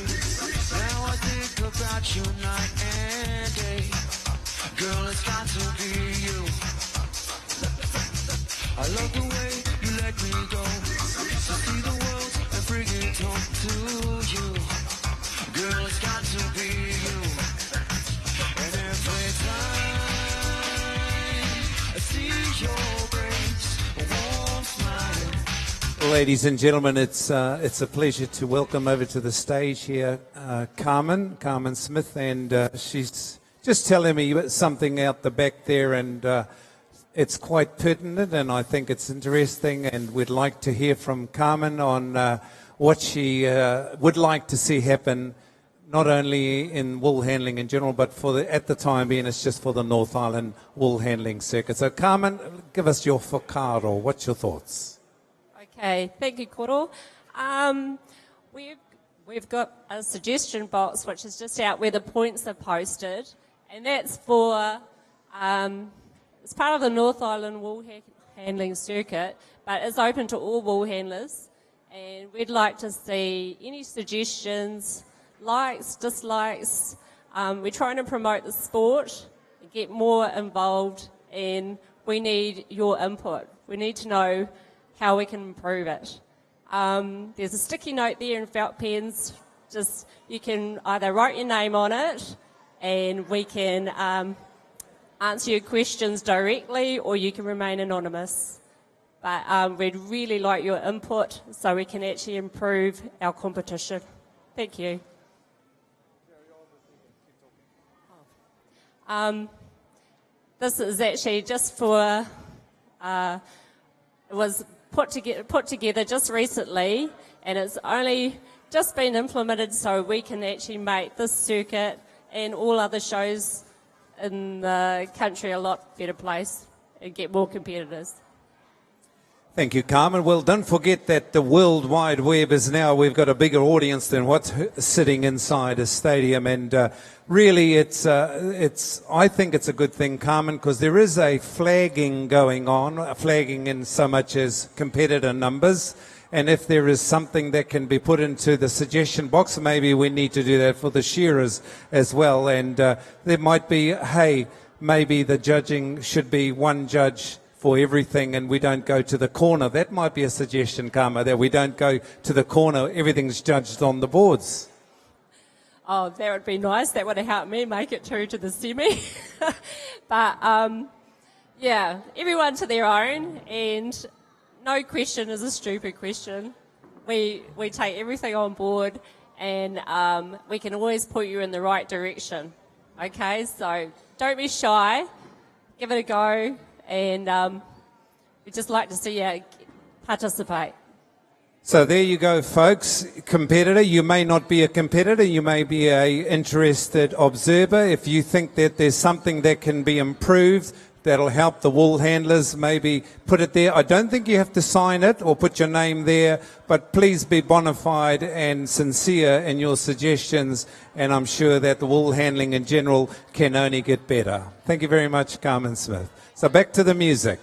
Now I think about you night and day. Girl, it's got to be you. I love the way you let me go. To see the world and bring it home to you. Girl, it's got to be you. And every time I see your grace, a warm smile. Ladies and gentlemen, it's a pleasure to welcome over to the stage here Carmen Smith, and she's just telling me something out the back there, and it's quite pertinent, and I think it's interesting, and we'd like to hear from Carmen on what she would like to see happen, not only in wool handling in general, but at the time being, it's just for the North Island wool handling circuit. So Carmen, give us your whakaaro. What's your thoughts? Okay, thank you, Koro. We've got a suggestion box which is just out where the points are posted, and that's for it's part of the North Island wool handling circuit, but it's open to all wool handlers, and we'd like to see any suggestions, likes, dislikes. We're trying to promote the sport, get more involved, and we need your input. We need to know how we can improve it. There's a sticky note there in felt pens. Just you can either write your name on it, and we can answer your questions directly, or you can remain anonymous. But we'd really like your input so we can actually improve our competition. Thank you. This is actually just for, it was put together just recently, and it's only just been implemented so we can actually make this circuit and all other shows in the country a lot better place and get more competitors. Thank you, Carmen. Well, don't forget that the World Wide Web is now, we've got a bigger audience than what's sitting inside a stadium. And really, I think it's a good thing, Carmen, because there is a flagging going on, flagging in so much as competitor numbers. And if there is something that can be put into the suggestion box, maybe we need to do that for the shearers as well. And there might be, hey, maybe the judging should be one judge for everything, and we don't go to the corner. That might be a suggestion, Karma, that we don't go to the corner. Everything's judged on the boards. Oh, that would be nice. That would have helped me make it through to the semi. But, yeah, everyone to their own, and no question is a stupid question. We take everything on board, and we can always point you in the right direction. Okay, so don't be shy. Give it a go. And we'd just like to see you participate. So there you go, folks. Competitor, you may not be a competitor, you may be an interested observer. If you think that there's something that can be improved that'll help the wool handlers, maybe put it there. I don't think you have to sign it or put your name there, but please be bona fide and sincere in your suggestions, and I'm sure that the wool handling in general can only get better. Thank you very much, Carmen Smith. So back to the music.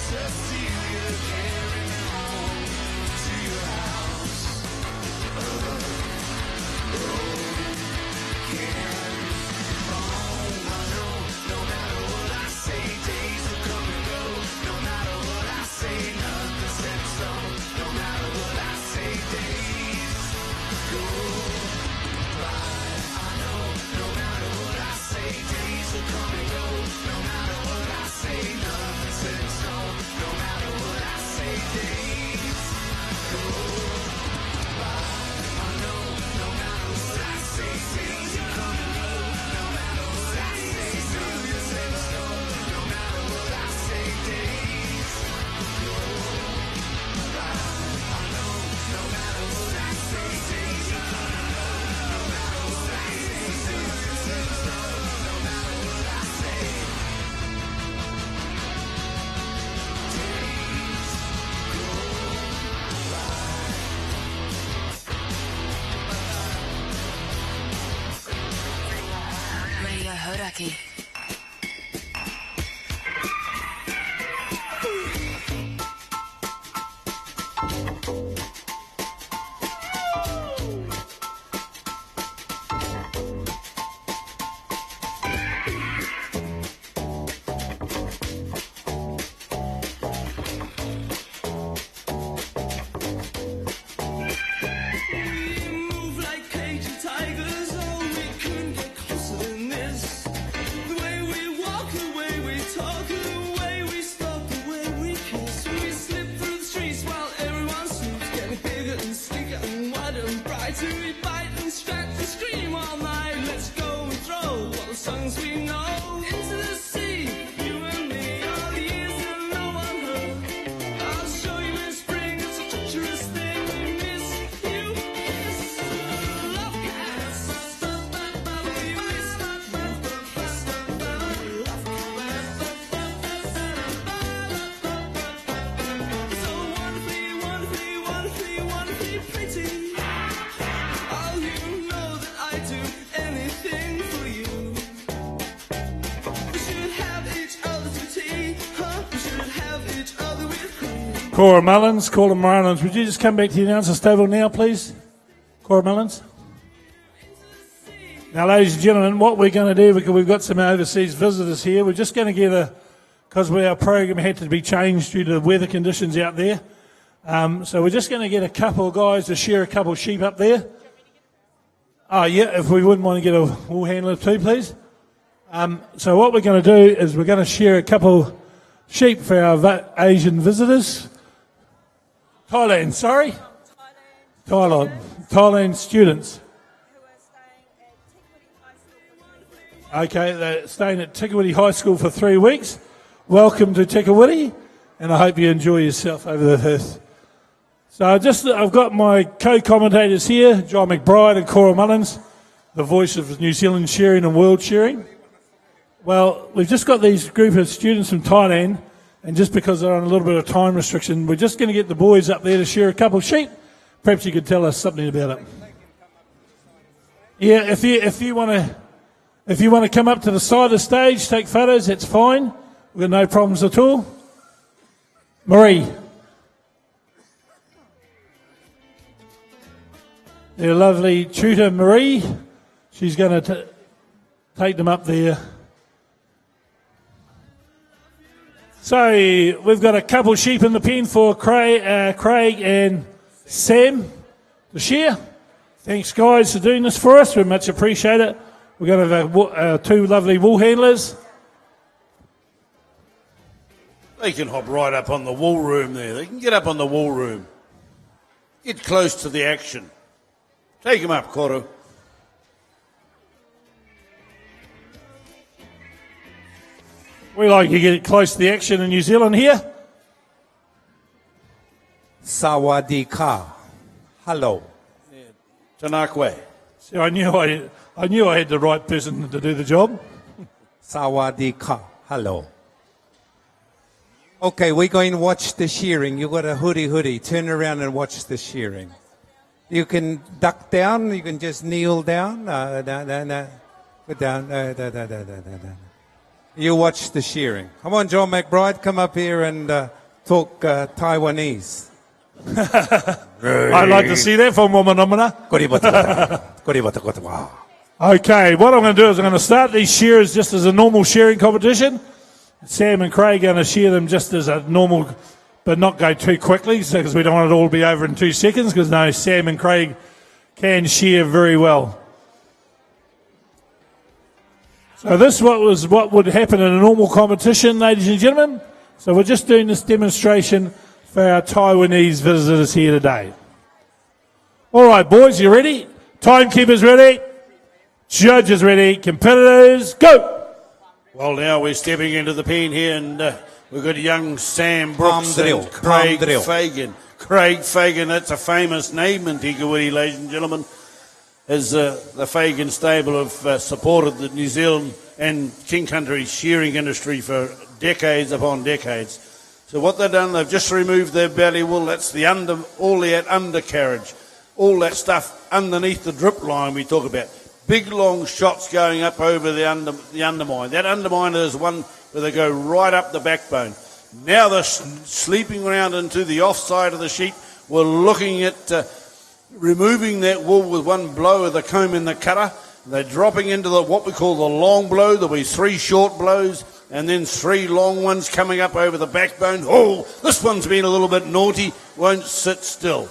Cecilia carrying home to your house. I know, no matter what I say, days will come and go. No matter what I say, nothing's set in stone. No matter what I say, days go by. I know, no matter what I say, days will come and go. No matter what I say, nothing's set in stone. No matter what I say, days go by. I know, no matter what I say, days will come and go. No matter what I say, nothing's set in stone. No matter what I say, days go by. I know, no matter what I say, days will come and go. No matter what I say, nothing's set in stone. No matter what I say, Radio Hodaki. move like caged tigers. Oh, we couldn't get closer than this. The way we walk, the way we talk, the way we stop, the way we kiss. We slip through the streets while everyone sleeps, getting bigger and sleeker and wider and brighter. We bite and strike and scream all night. Let's go and throw all the songs we know into the sea. You and me, all the years that no one heard. I'll show you in spring, it's a treacherous thing. We miss you, yes. Love cats. We miss so wonderfully, wonderfully, wonderfully, wonderfully pretty. Oh, you know that I do anything for you. We should have each other to tea, huh? We should have each other with cream. Cora Mullins, would you just come back to the announcer's table now, please? Cora Mullins. Now, ladies and gentlemen, what we're going to do, because we've got some overseas visitors here, we're just going to get because our program had to be changed due to the weather conditions out there. So we're just going to get a couple of guys to share a couple of sheep up there. Oh, yeah, if we wouldn't want to get a wool handler too, please. So what we're going to do is we're going to share a couple sheep for our Asian visitors. Thailand students. Okay, they're staying at Tikawiti High School for 3 weeks. Welcome to Tikawiti, and I hope you enjoy yourself over the hearth. So I've got my co-commentators here, John McBride and Cora Mullins, the voice of New Zealand Shearing and World Shearing. Well, we've just got these group of students from Thailand, and just because they're on a little bit of time restriction, we're just going to get the boys up there to share a couple of sheep. Perhaps you could tell us something about it. Yeah, if you want to come up to the side of the stage, take photos, that's fine. We've got no problems at all. Marie. Their lovely tutor, Marie. She's going to take them up there. So we've got a couple of sheep in the pen for Craig and Sam to share. Thanks, guys, for doing this for us. We much appreciate it. We're going to have two lovely wool handlers. They can hop right up on the wool room there. They can get up on the wool room. Get close to the action. Take him up, Koro. We like to get close to the action in New Zealand here. Sawadee ka. Hello. Tanakwe. So I knew I had the right person to do the job. Sawadee ka. Hello. Okay, we're going to watch the shearing. You got a hoodie. Turn around and watch the shearing. You can duck down. You can just kneel down. No. Go down. You watch the shearing. Come on, John McBride, come up here and talk Taiwanese. I'd like to see that from Womanomina. Okay, what I'm going to do is I'm going to start these shearers just as a normal shearing competition. Sam and Craig are going to shear them just as a normal, but not go too quickly, because we don't want it all to be over in 2 seconds, because no, Sam and Craig can shear very well. So this was what would happen in a normal competition, ladies and gentlemen. So we're just doing this demonstration for our Taiwanese visitors here today. All right, boys, you ready? Timekeepers ready? Judges ready? Competitors, go! Well, now we're stepping into the pen here, and we've got young Sam Brooks and Craig Fagan. Craig Fagan, that's a famous name in Kuiti, ladies and gentlemen, as the Fagan stable have supported the New Zealand and King Country shearing industry for decades upon decades. So what they've done, they've just removed their belly wool. That's the all that undercarriage, all that stuff underneath the drip line we talk about. Big long shots going up over the undermine. That undermine is one where they go right up the backbone. Now they're sleeping around into the offside of the sheep. We're looking at removing that wool with one blow of the comb in the cutter. They're dropping into what we call the long blow. There'll be 3 short blows and then 3 long ones coming up over the backbone. Oh, this one's been a little bit naughty, won't sit still.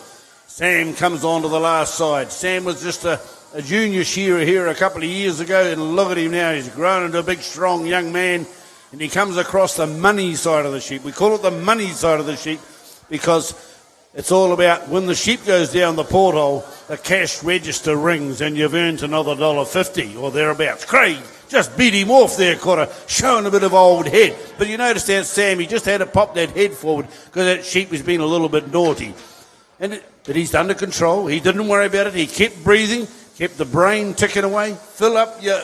Sam comes on to the last side. Sam was just a junior shearer here a couple of years ago, and look at him now. He's grown into a big, strong young man, and he comes across the money side of the sheep. We call it the money side of the sheep because it's all about when the sheep goes down the porthole, the cash register rings, and you've earned another $1.50 or thereabouts. Craig just beat him off there, showing a bit of old head. But you notice that Sam, he just had to pop that head forward because that sheep was being a little bit naughty. But he's under control. He didn't worry about it. He kept breathing. Kept the brain ticking away. Fill up your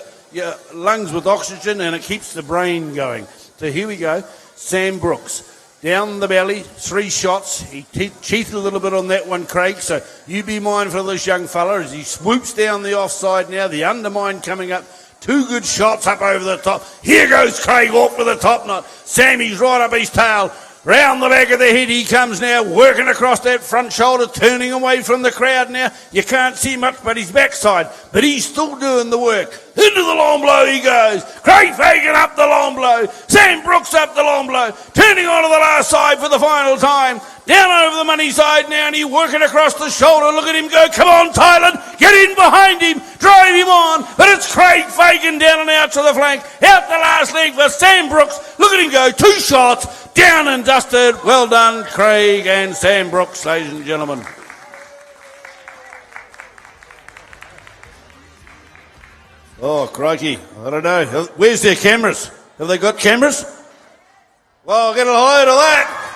lungs with oxygen and it keeps the brain going. So here we go. Sam Brooks. Down the belly, 3 shots. He cheated a little bit on that one, Craig. So you be mindful of this young fella as he swoops down the offside now. The undermine coming up. 2 good shots up over the top. Here goes Craig off with the top knot. Sammy's right up his tail. Round the back of the head he comes now, working across that front shoulder, turning away from the crowd now. You can't see much but his backside, but he's still doing the work. Into the long blow he goes. Craig Fagan up the long blow. Sam Brooks up the long blow. Turning onto the last side for the final time. Down over the money side now, and he's working across the shoulder. Look at him go. Come on, Thailand. Get in behind him. Drive him on. But it's Craig Fagan down and out to the flank. Out the last leg for Sam Brooks. Look at him go. 2 shots. Down and dusted. Well done, Craig and Sam Brooks, ladies and gentlemen. Oh, crikey. I don't know. Where's their cameras? Have they got cameras? Well, I'll get a load of that.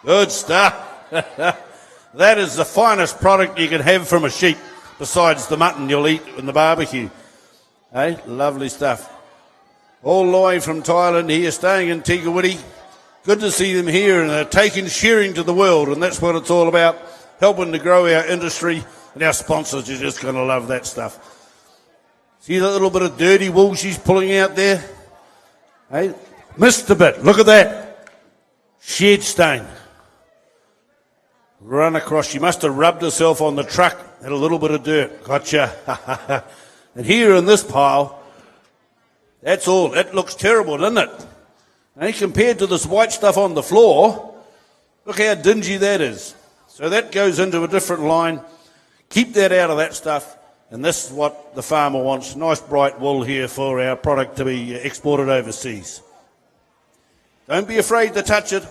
Good stuff. That is the finest product you can have from a sheep, besides the mutton you'll eat in the barbecue. Hey, lovely stuff. All the way from Thailand here, staying in Kuiti. Good to see them here, and they're taking shearing to the world, and that's what it's all about, helping to grow our industry, and our sponsors are just going to love that stuff. See that little bit of dirty wool she's pulling out there? Hey, missed a bit. Look at that. Shed stain. Run across. She must have rubbed herself on the truck. Had a little bit of dirt. Gotcha. And here in this pile, that's all. That looks terrible, doesn't it? Hey, compared to this white stuff on the floor, look how dingy that is. So that goes into a different line. Keep that out of that stuff. And this is what the farmer wants. Nice bright wool here for our product to be exported overseas. Don't be afraid to touch it.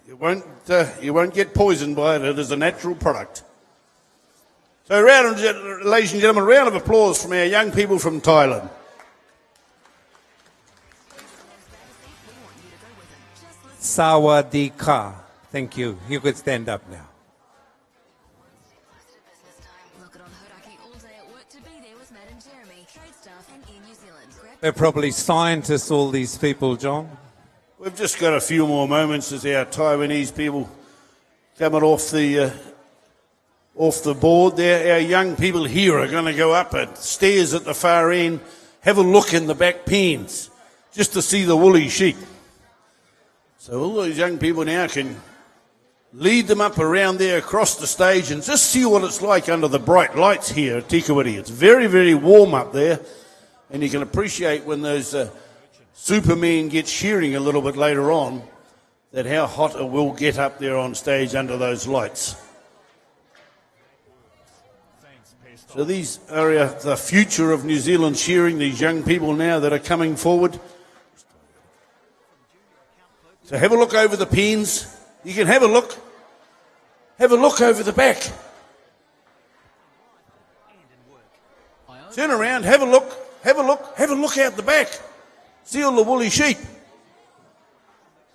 You won't get poisoned by it. It is a natural product. So, ladies and gentlemen, a round of applause from our young people from Thailand. Sawadee-ka. Thank you. You could stand up now. They're probably scientists, all these people, John. We've just got a few more moments as our Taiwanese people coming off the board there. Our young people here are going to go up at stairs at the far end, have a look in the back pens. just to see the woolly sheep. So all those young people now can lead them up around there across the stage and just see what it's like under the bright lights here at Kuiti. It's very, very warm up there, and you can appreciate when those supermen get shearing a little bit later on, that how hot it will get up there on stage under those lights. So these are the future of New Zealand shearing, these young people now that are coming forward. So have a look over the pens. You can have a look. Have a look over the back. Turn around, have a look, have a look, have a look out the back. See all the woolly sheep.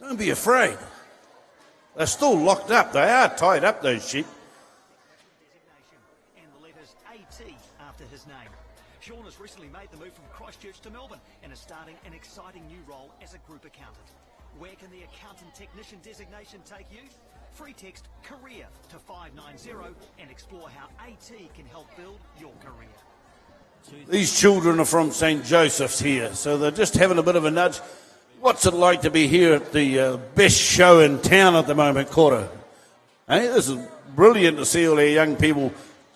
Don't be afraid. They're still locked up. They are tied up, those sheep. After his name. Sean has recently made the move from Christchurch to Melbourne and is starting an exciting new role as a group accountant. Where can the accountant technician designation take you? Free text career to 590 and explore how AT can help build your career. These children are from St. Joseph's here, so they're just having a bit of a nudge. What's it like to be here at the best show in town at the moment, Kora? Hey, this is brilliant to see all our young people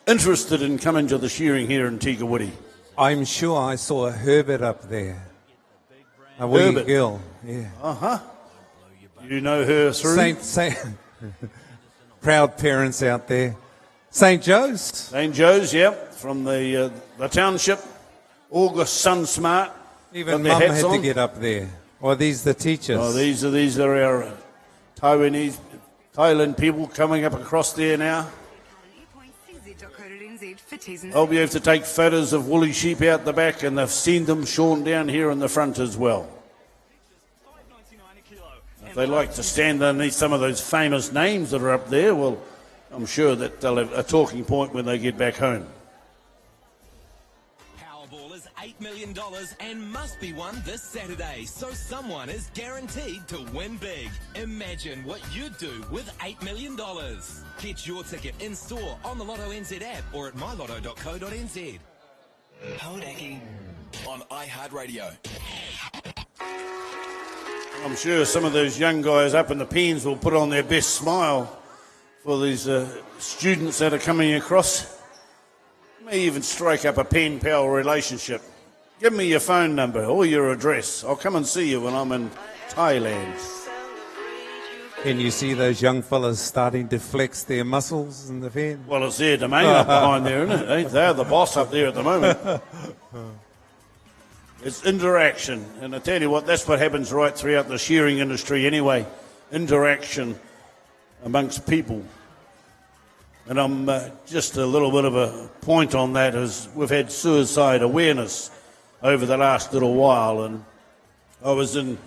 interested in coming to the shearing here in Kuiti. I'm sure I saw a Herbert up there. A wee girl, yeah. Uh-huh. You know her through? Saint proud parents out there. St. Joe's? St. Joe's, yep, from the township. August Sun Smart. Even Mum had to get up there. Or are these the teachers? Oh, these are our Taiwanese, Thailand people coming up across there now. They'll be able to take photos of woolly sheep out the back, and they've seen them shorn down here in the front as well. If they like to stand underneath some of those famous names that are up there, well, I'm sure that they'll have a talking point when they get back home. Powerball is $8 million and must be won this Saturday, so someone is guaranteed to win big. Imagine what you'd do with $8 million. Get your ticket in-store on the Lotto NZ app or at mylotto.co.nz. Hodaki on iHeartRadio. I'm sure some of those young guys up in the pens will put on their best smile for these students that are coming across. May even strike up a pen-pal relationship. Give me your phone number or your address. I'll come and see you when I'm in Thailand. Can you see those young fellas starting to flex their muscles in the pen? Well, it's their domain up behind there, isn't it? They're the boss up there at the moment. It's interaction. And I tell you what, that's what happens right throughout the shearing industry anyway. Interaction amongst people. And I'm just a little bit of a point on that is we've had suicide awareness over the last little while. And I was in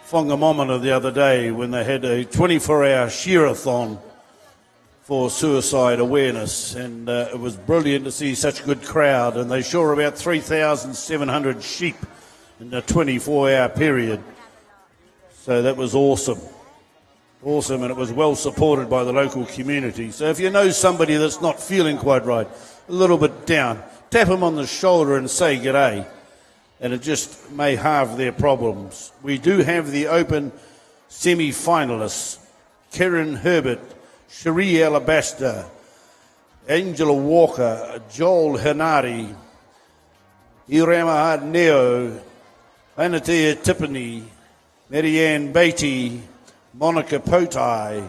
Whangamomana the other day when they had a 24-hour shear-a-thon for suicide awareness, and it was brilliant to see such a good crowd, and they shore about 3,700 sheep in a 24-hour period. So that was awesome. Awesome, and it was well supported by the local community. So if you know somebody that's not feeling quite right, a little bit down, tap them on the shoulder and say g'day, and it just may halve their problems. We do have the open semi-finalists: Karen Herbert, Cherie Alabasta, Angela Walker, Joel Henari, Irama Neo, Anatea Tiffany, Marianne Beatty, Monica Potai,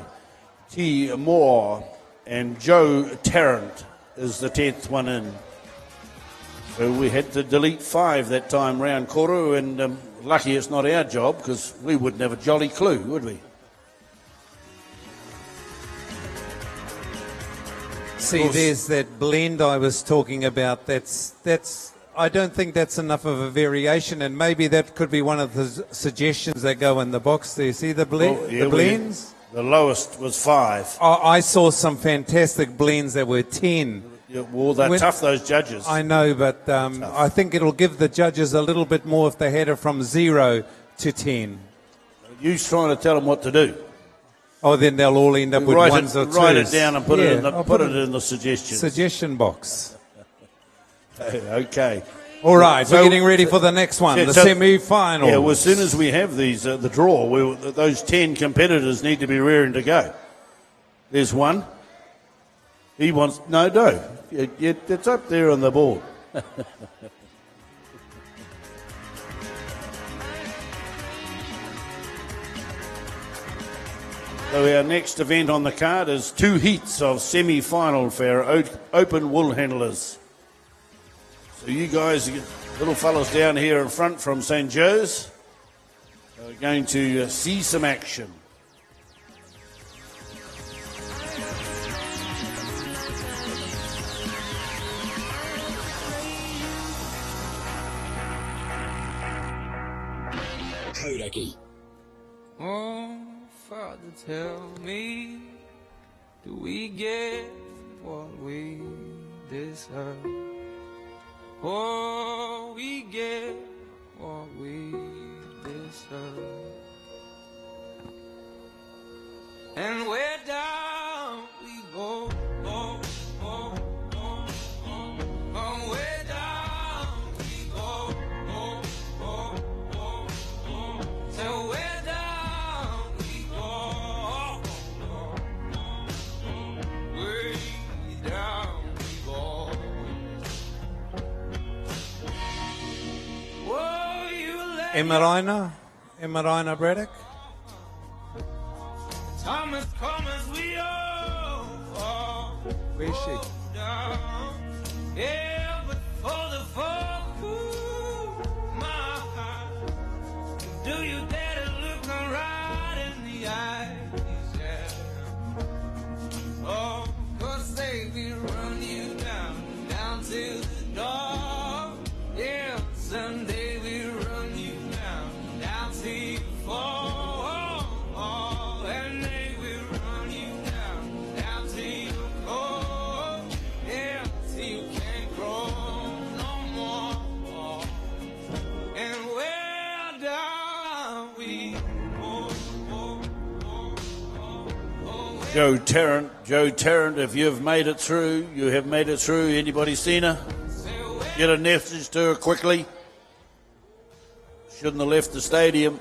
T. Moore, and Joe Tarrant is the 10th one in. So we had to delete 5 that time round, Koro, and lucky it's not our job, because we wouldn't have a jolly clue, would we? See, there's that blend I was talking about. That's. I don't think that's enough of a variation, and maybe that could be one of the suggestions that go in the box there. See the the blends? The lowest was 5. I saw some fantastic blends that were 10. Yeah, well, they're tough, those judges. I know, but I think it'll give the judges a little bit more if they had it from 0 to 10. You're trying to tell them what to do. Oh, then they'll all end up with 1s or 2s. Write it down and put it in the suggestions. Suggestion box. Okay. All right, So- we're getting ready for the next one, the semi-final. Yeah, well, as soon as we have these, the draw, those 10 competitors need to be rearing to go. There's one. He wants no dough. It's up there on the board. So our next event on the card is 2 heats of semi-final for our open wool handlers. So you guys, little fellas down here in front from St. Joe's, are going to see some action. Kuiti. Oh, Father, tell me, do we get what we deserve? Oh, we get what we deserve. And where down we go, oh, oh, oh, oh, oh, where down we go, oh, oh, oh, oh, so where down we go, oh, oh, oh, way down we go. Oh, you let Emarina Braddock. Thomas, we all fall. Where's she? Down. Yeah, but for the folk who my heart, do you dare to look her right in the eyes? Yeah. Oh, 'cause they will run you down to the door. Yeah, someday we run you down till you fall. And they will run you down till you go. Yeah, till you can't grow no more. And where down we go. Joe Tarrant, if you've made it through, you have made it through. Anybody seen her? Get a message to her quickly. Shouldn't have left the stadium.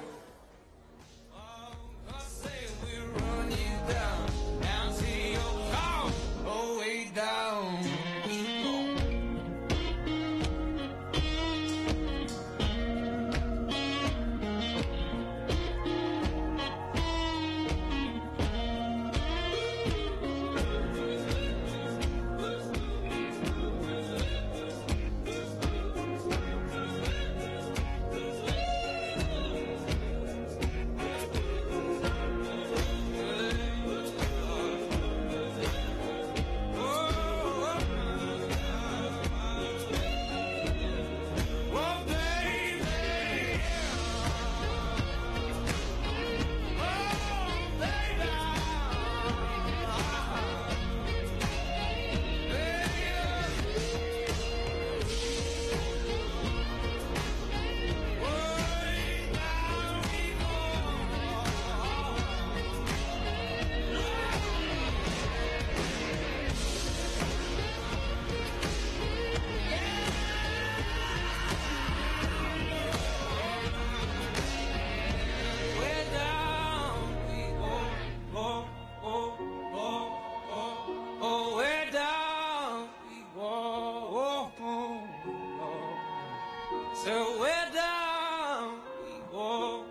So where down we go.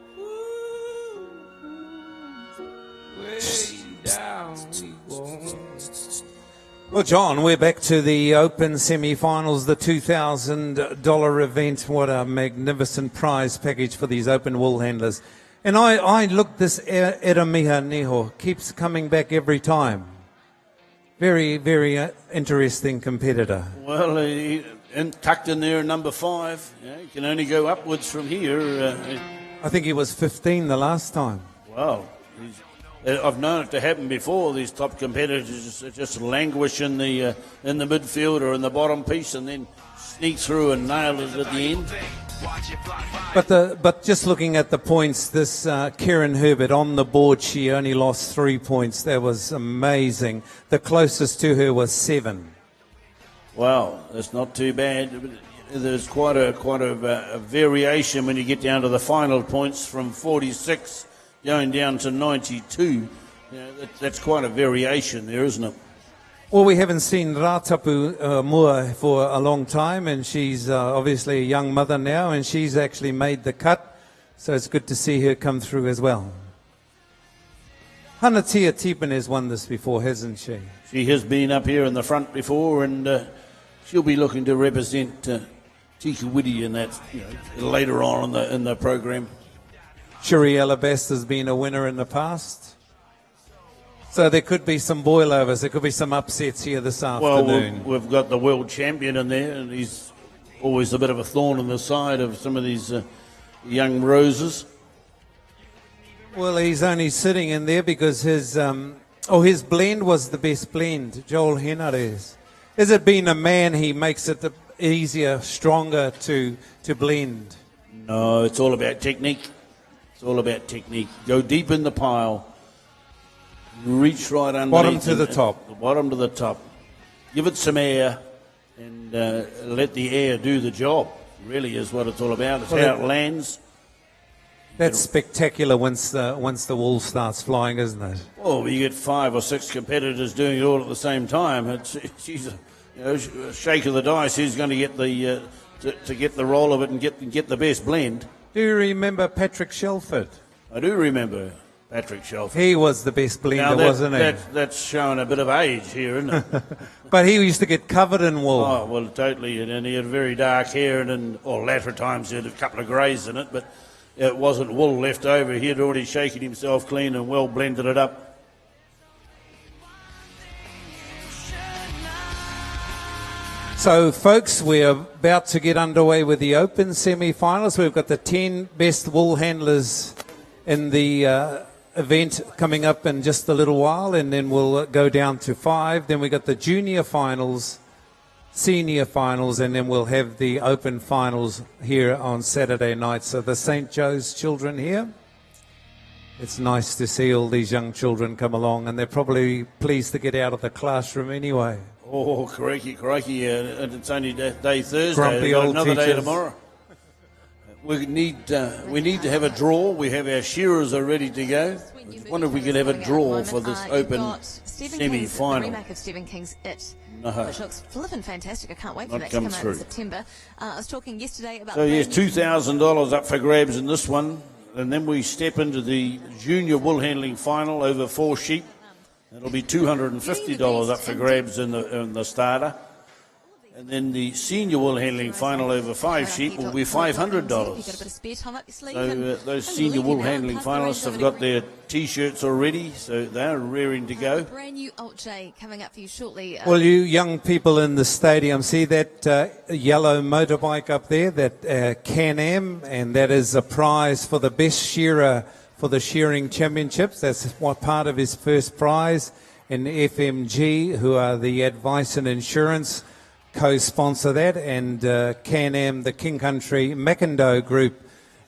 Way down we go. Well, John, we're back to the Open semi-finals, the $2,000 event. What a magnificent prize package for these open wool handlers. And I look, this Eramiha Neho keeps coming back every time. Very, very interesting competitor. Well, tucked in there, number 5. You can only go upwards from here. I think he was 15 the last time. Wow. I've known it to happen before. These top competitors just languish in the midfield or in the bottom piece and then sneak through and nail it at the end. But just looking at the points, this Karen Herbert on the board, she only lost 3 points. That was amazing. The closest to her was 7. Wow, that's not too bad. There's quite a variation when you get down to the final points, from 46 going down to 92. That's quite a variation there, isn't it? Well, we haven't seen Ratapu Mua for a long time, and she's obviously a young mother now, and she's actually made the cut, so it's good to see her come through as well. Hanatia Tipan has won this before, hasn't she? She has been up here in the front before, and she'll be looking to represent Kuiti in that later on in the program. Shuri Alabast has been a winner in the past. So there could be some boilovers, there could be some upsets here this afternoon. Well, we've got the world champion in there, and he's always a bit of a thorn in the side of some of these young roses. Well, he's only sitting in there because his blend was the best blend, Joel Henares. Has it been a man, he makes it easier, stronger to blend? No, it's all about technique. It's all about technique. Go deep in the pile. Reach right underneath. Bottom to the top. The bottom to the top. Give it some air and let the air do the job. Really is what it's all about. It's how it lands. That's spectacular once the wool starts flying, isn't it? Well, you get 5 or 6 competitors doing it all at the same time. She's a shake of the dice. Who's going to get to get the roll of it and get the best blend? Do you remember Patrick Shelford? I do remember Patrick Shelford. He was the best blender, wasn't he? That's showing a bit of age here, isn't it? But he used to get covered in wool. Oh, well, totally. And he had very dark hair, and latter times he had a couple of greys in it, but it wasn't wool left over. He had already shaken himself clean and well blended it up. So, folks, we're about to get underway with the Open semi-finals. We've got the 10 best wool handlers in the event coming up in just a little while, and then we'll go down to 5. Then we got the junior finals, senior finals, and then we'll have the Open finals here on Saturday night. So the St. Joe's children here, it's nice to see all these young children come along, and they're probably pleased to get out of the classroom anyway. Oh, crikey. And it's only day Thursday. Grumpy We've got old another day teachers. tomorrow. We need to have a draw. We have our shearers are ready to go. I wonder if we could have a draw for this Open semi-final. The remake of Stephen King's It, No. which looks flippin' fantastic. I can't wait for That that to come comes out through. in September. I was talking yesterday about... So yes, $2,000 up for grabs in this one. And then we step into the junior wool handling final over 4 sheep. That'll be $250 up for grabs in the starter. And then the senior wool handling final over 5 sheep will be $500. So those senior wool handling finalists have got their T-shirts already, so they're raring to go. Brand new Alt J coming up for you shortly. Well, you young people in the stadium, see that yellow motorbike up there, that Can-Am, and that is a prize for the best shearer for the Shearing Championships. That's what part of his first prize. And FMG, who are the advice and insurance, co-sponsor that, and Can-Am, the King Country Mackindale Group,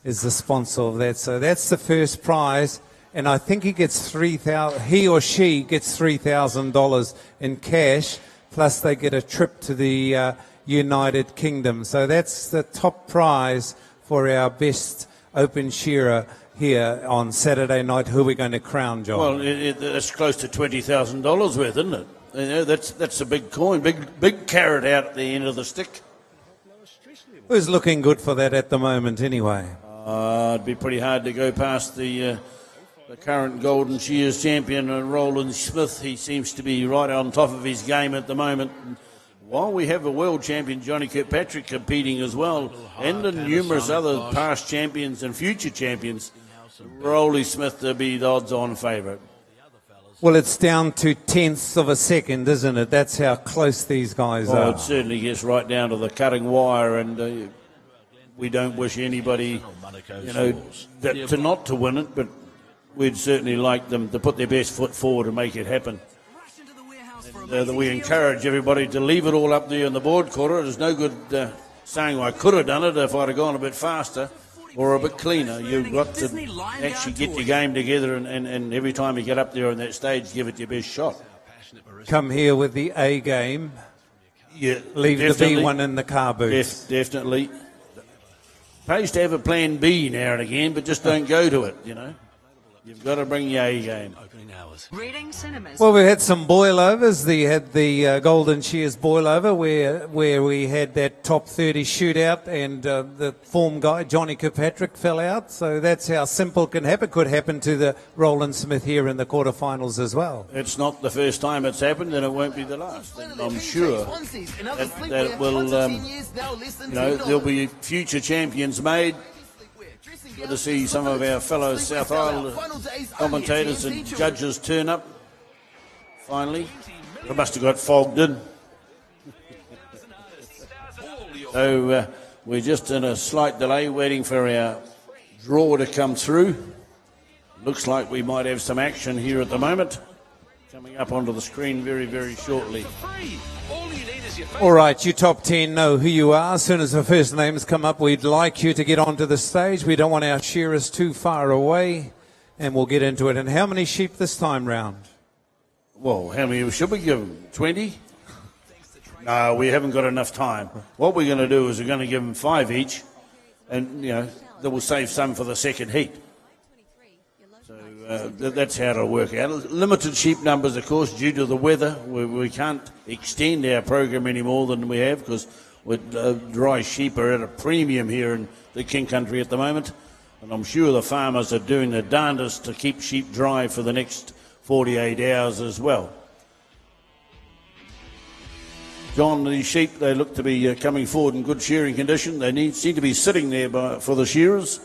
is the sponsor of that. So that's the first prize, and I think he or she gets $3,000 in cash, plus they get a trip to the United Kingdom. So that's the top prize for our best open shearer here on Saturday night. Who are we going to crown, John? Well, that's close to $20,000 worth, isn't it? You know, that's a big coin, big carrot out at the end of the stick. Who's looking good for that at the moment anyway? It'd be pretty hard to go past the current Golden Shears champion, Roland Smith. He seems to be right on top of his game at the moment. While we have a world champion, Johnny Kirkpatrick, competing as well, and numerous other past champions and future champions, Rolly Smith to be the odds-on favourite. Well, it's down to tenths of a second, isn't it? That's how close these guys are. It certainly gets right down to the cutting wire, and we don't wish anybody, to not to win it, but we'd certainly like them to put their best foot forward and make it happen. And, we encourage everybody to leave it all up there in the board quarter. There's no good saying I could have done it if I'd have gone a bit faster or a bit cleaner. You've got to actually get your game together, and every time you get up there on that stage, give it your best shot. Come here with the A game. Yeah, leave the definitely. B1 in the car boot. Definitely. Pays to have a plan B now and again, but just don't go to it, you know. You've got to bring your A game. Opening hours. Reading cinemas. Well, we had some boilovers. We had the Golden Shears boilover where we had that top 30 shootout and the form guy, Johnny Kirkpatrick, fell out. So that's how simple can happen. Could happen to the Roland Smith here in the quarterfinals as well. It's not the first time it's happened, and it won't be the last. And I'm sure that it will, you know, there'll be future champions made. Good to see some of our fellow South Island commentators and judges turn up. Finally, they must have got fogged in. So we're just in a slight delay, waiting for our draw to come through. Looks like we might have some action here at the moment. Coming up onto the screen very, very shortly. All right, you top 10 know who you are. As soon as the first names come up, we'd like you to get onto the stage. We don't want our shearers too far away, and we'll get into it. And how many sheep this time round? Well, how many should we give them? 20? No, we haven't got enough time. What we're going to do is we're going to give them 5 each, and, you know, that will save some for the second heat. That's how it'll work out. Limited sheep numbers, of course, due to the weather. We can't extend our program any more than we have because dry sheep are at a premium here in the King Country at the moment. And I'm sure the farmers are doing their darndest to keep sheep dry for the next 48 hours as well. John, these sheep, they look to be coming forward in good shearing condition. They seem to be sitting there for the shearers.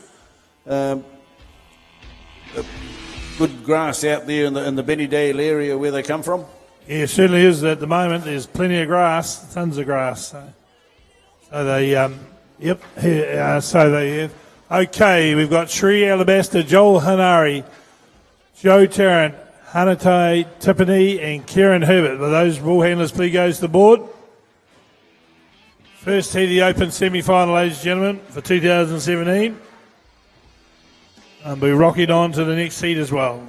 Good grass out there in the Bennydale area where they come from? Yeah, it certainly is at the moment. There's plenty of grass, tons of grass. So they, so they have. Okay, we've got Sri Alabaster, Joel Hanari, Joe Tarrant, Hanatai Tiffany, and Kieran Herbert. Will those ball handlers please go to the board? First heat of the Open semi-final, ladies and gentlemen, for 2017. And we're rocking on to the next heat as well.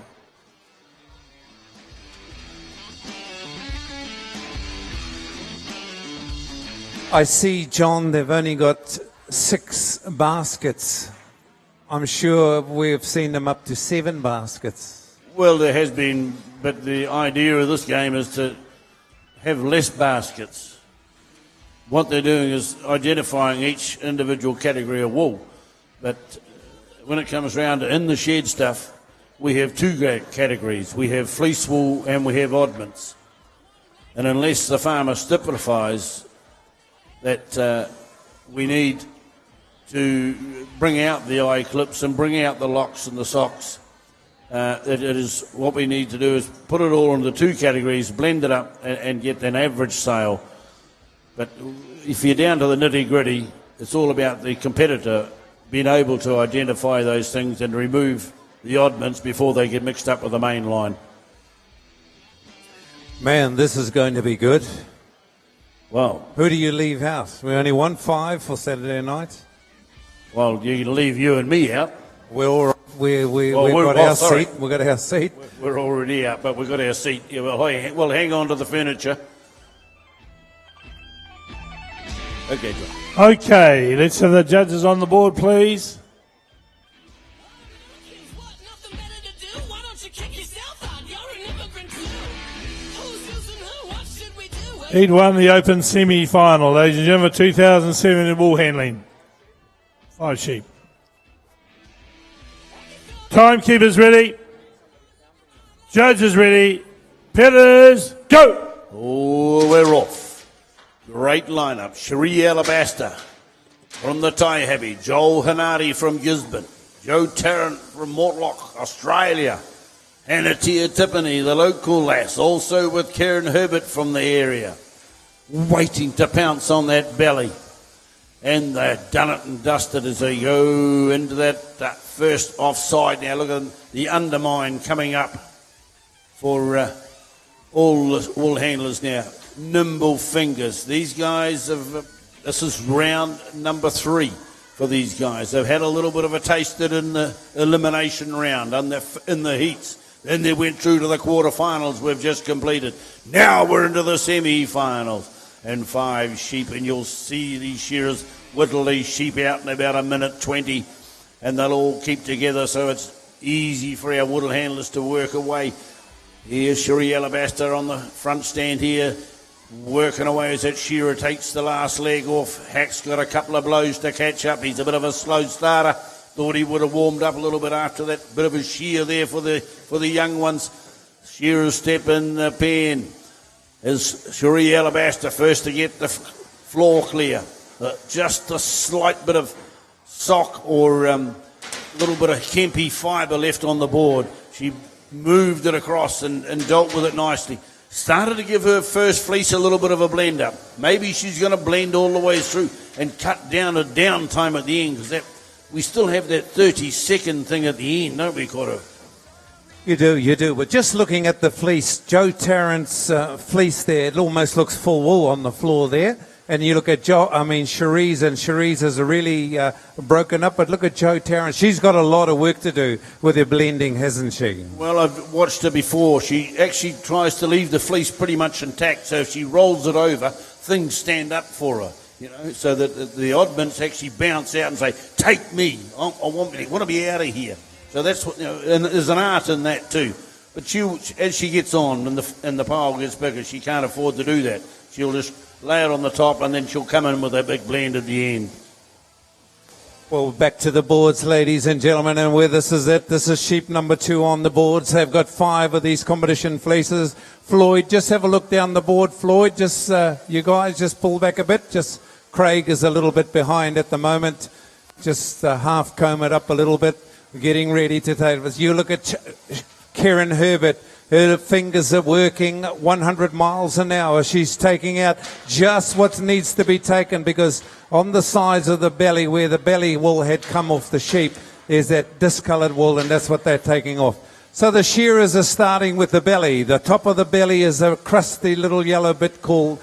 I see, John, they've only got 6 baskets. I'm sure we've seen them up to 7 baskets. Well, there has been, but the idea of this game is to have less baskets. What they're doing is identifying each individual category of wool. But when it comes around to in the shed stuff, we have 2 categories. We have fleece wool and we have oddments. And unless the farmer stipulates that we need to bring out the eye clips and bring out the locks and the socks, it is what we need to do is put it all into 2 categories, blend it up and get an average sale. But if you're down to the nitty-gritty, it's all about the competitor being able to identify those things and remove the oddments before they get mixed up with the main line. Man, this is going to be good. Well, who do you leave out? We only won 5 for Saturday night. Well, you can leave you and me out. We've got our seat. We've got our seat. We're already out, but we've got our seat. Yeah, well, hang on to the furniture. Okay, John. Okay, let's have the judges on the board, please. Heat 1, the Open semi-final, ladies and gentlemen, 2007 in wool handling. 5 sheep. Timekeepers ready. Judges ready. Pitters, go! Oh, we're off. Great lineup. Sri Alabaster from the Taihabi. Joel Hanari from Gisborne. Joe Tarrant from Mortlock, Australia. Hanatia Tiffany, the local lass, also with Kieran Herbert from the area. Waiting to pounce on that belly. And they've done it and dusted as they go into that first offside. Now look at the undermine coming up for all handlers now. Nimble fingers. These guys have, this is round number 3 for these guys. They've had a little bit of a taste of it in the elimination round in the heats. Then they went through to the quarterfinals we've just completed. Now we're into the semi-finals. and 5 sheep, and you'll see these shearers whittle these sheep out in about a minute 20, and they'll all keep together, so it's easy for our wool handlers to work away. Here's Cherie Alabaster on the front stand here, working away as that shearer takes the last leg off. Hack's got a couple of blows to catch up. He's a bit of a slow starter. Thought he would have warmed up a little bit after that bit of a shear there for the young ones. Shearers step in the pen. Is Cherie Alabaster first to get the floor clear. Just a slight bit of sock or little bit of Kempe fibre left on the board. She moved it across and dealt with it nicely. Started to give her first fleece a little bit of a blend up. Maybe she's going to blend all the way through and cut down a downtime at the end, because we still have that 30-second thing at the end, don't we, Cotto? You do. But just looking at the fleece, Joe Tarrant's fleece there, it almost looks full wool on the floor there. And you look at Cherie's, and Cherie's is really broken up. But look at Joe Tarrant. She's got a lot of work to do with her blending, hasn't she? Well, I've watched her before. She actually tries to leave the fleece pretty much intact. So if she rolls it over, things stand up for her, so that the oddments actually bounce out and say, take me. I want to be out of here. So that's what, and there's an art in that too. But as she gets on and the pile gets bigger, she can't afford to do that. She'll just lay it on the top, and then she'll come in with a big blend at the end. Well, back to the boards, ladies and gentlemen, and where this is it. This is sheep number 2 on the boards. They've got 5 of these competition fleeces. Floyd, just have a look down the board. Floyd, you guys just pull back a bit. Craig is a little bit behind at the moment. Just half comb it up a little bit. Getting ready to take this. You look at Karen Herbert. Her fingers are working 100 miles an hour. She's taking out just what needs to be taken, because on the sides of the belly, where the belly wool had come off the sheep, there's that discoloured wool, and that's what they're taking off. So the shearers are starting with the belly. The top of the belly is a crusty little yellow bit called,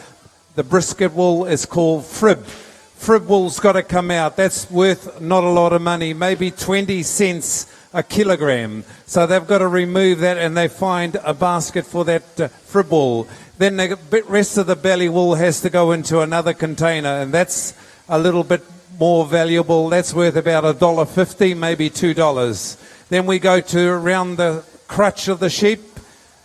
the brisket wool is called frib. Frib wool's got to come out. That's worth not a lot of money, maybe 20 cents a kilogram. So they've got to remove that, and they find a basket for that frib wool. Then the rest of the belly wool has to go into another container, and that's a little bit more valuable. That's worth about $1.50, maybe $2. Then we go to around the crutch of the sheep,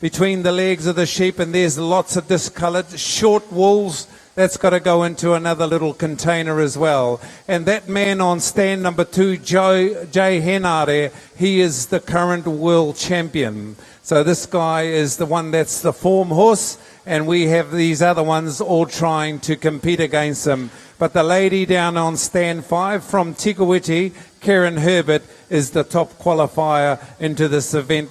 between the legs of the sheep, and there's lots of discoloured short wools. That's got to go into another little container as well. And that man on stand number 2, Jay Henare, he is the current world champion. So this guy is the one that's the form horse, and we have these other ones all trying to compete against him. But the lady down on stand 5 from Kuiti, Karen Herbert, is the top qualifier into this event.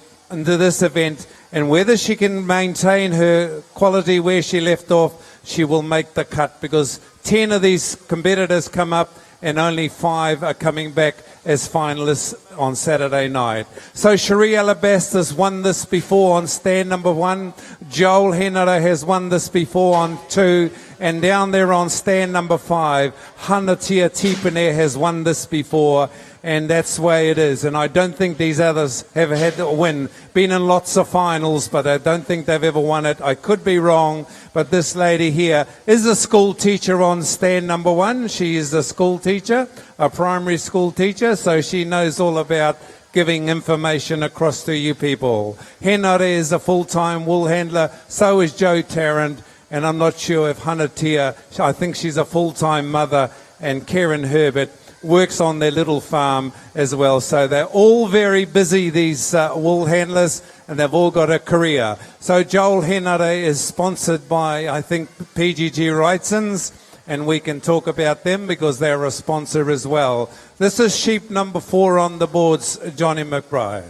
And whether she can maintain her quality where she left off, she will make the cut, because 10 of these competitors come up and only 5 are coming back as finalists on Saturday night. So Cherie Alabaster's won this before on stand number 1. Joel Henara has won this before on 2. And down there on stand number 5, Hanatia Tipene has won this before. And that's the way it is. And I don't think these others have had a win. Been in lots of finals, but I don't think they've ever won it. I could be wrong, but this lady here is a school teacher on stand number 1. She is a school teacher, a primary school teacher, so she knows all about giving information across to you people. Henare is a full-time wool handler, so is Joe Tarrant, and I'm not sure if Hanatia, I think she's a full-time mother, and Karen Herbert works on their little farm as well. So they're all very busy, these wool handlers, and they've all got a career. So Joel Henare is sponsored by, I think, PGG Wrightsons, and we can talk about them because they're a sponsor as well. This is sheep number 4 on the boards, Johnny McBride.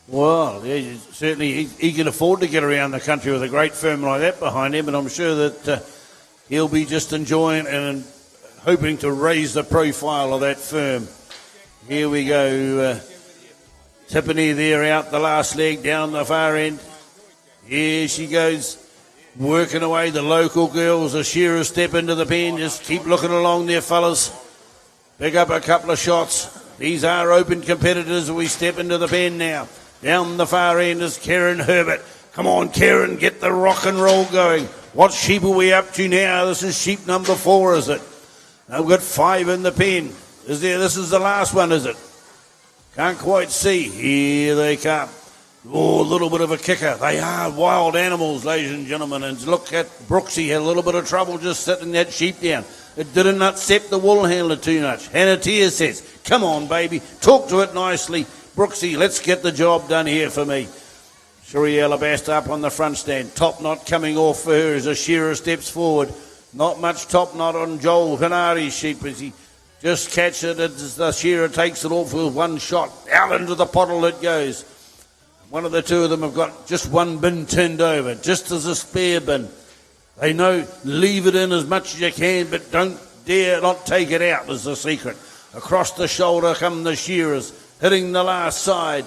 Well, yeah, certainly he can afford to get around the country with a great firm like that behind him, and I'm sure that he'll be just enjoying and hoping to raise the profile of that firm. Here we go. Tiffany there out the last leg down the far end. Here she goes, working away. The local girls, the shearers step into the pen. Just keep looking along there, fellas. Pick up a couple of shots. These are open competitors. We step into the pen now. Down the far end is Karen Herbert. Come on, Karen, get the rock and roll going. What sheep are we up to now? This is sheep number 4, is it? Now we've got 5 in the pen. This is the last one, is it? Can't quite see. Here they come. Oh, a little bit of a kicker. They are wild animals, ladies and gentlemen. And look at Brooksy, had a little bit of trouble just sitting that sheep down. It didn't upset the wool handler too much. Hannah Tia says, come on, baby, talk to it nicely. Brooksy, let's get the job done here for me. Cherie Alabaster up on the front stand. Top knot coming off for her as a shearer steps forward. Not much top knot on Joel Hanari's sheep as he just catches it as the shearer takes it off with one shot. Out into the pottle it goes. One of the two of them have got just one bin turned over, just as a spare bin. They know leave it in as much as you can, but don't dare not take it out is the secret. Across the shoulder come the shearers, hitting the last side.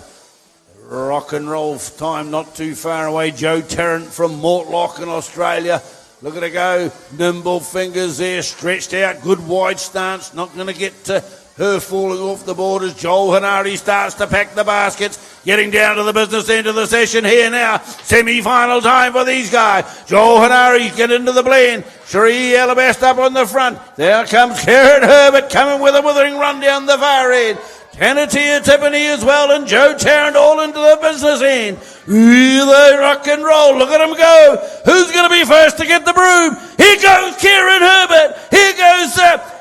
Rock and roll time not too far away. Joe Tarrant from Mortlock in Australia. Look at her go. Nimble fingers there, stretched out. Good wide stance. Not going to get to her falling off the board as Joel Hanari starts to pack the baskets. Getting down to the business end of the session here now. Semi-final time for these guys. Joel Hanari get into the blend. Cherie Alabaster up on the front. There comes Karen Herbert coming with a withering run down the far end. Tanatia Tiffany as well and Joe Tarrant all into the business end. Ooh, they rock and roll. Look at them go. Who's going to be first to get the broom? Here goes Karen Herbert. Here goes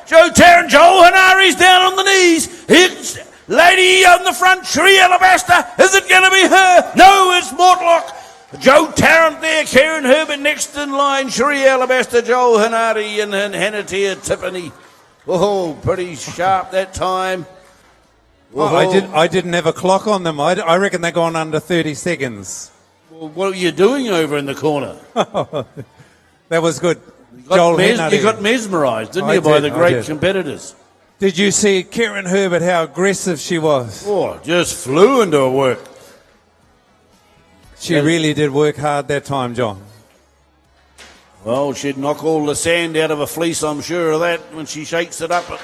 Joe Tarrant. Joel Hanari's down on the knees. Here's lady on the front, Cherie Alabaster. Is it going to be her? No, it's Mortlock. Joe Tarrant there. Karen Herbert next in line. Cherie Alabaster, Joel Hanari and Hanatia Tiffany. Oh, pretty sharp that time. Oh, I didn't have a clock on them. I reckon they're gone under 30 seconds. Well, what are you doing over in the corner? That was good. You got mesmerised, didn't you, by the great competitors? Did you see Karen Herbert, how aggressive she was? Oh, just flew into her work. She really did work hard that time, John. Well, she'd knock all the sand out of a fleece, I'm sure of that, when she shakes it up.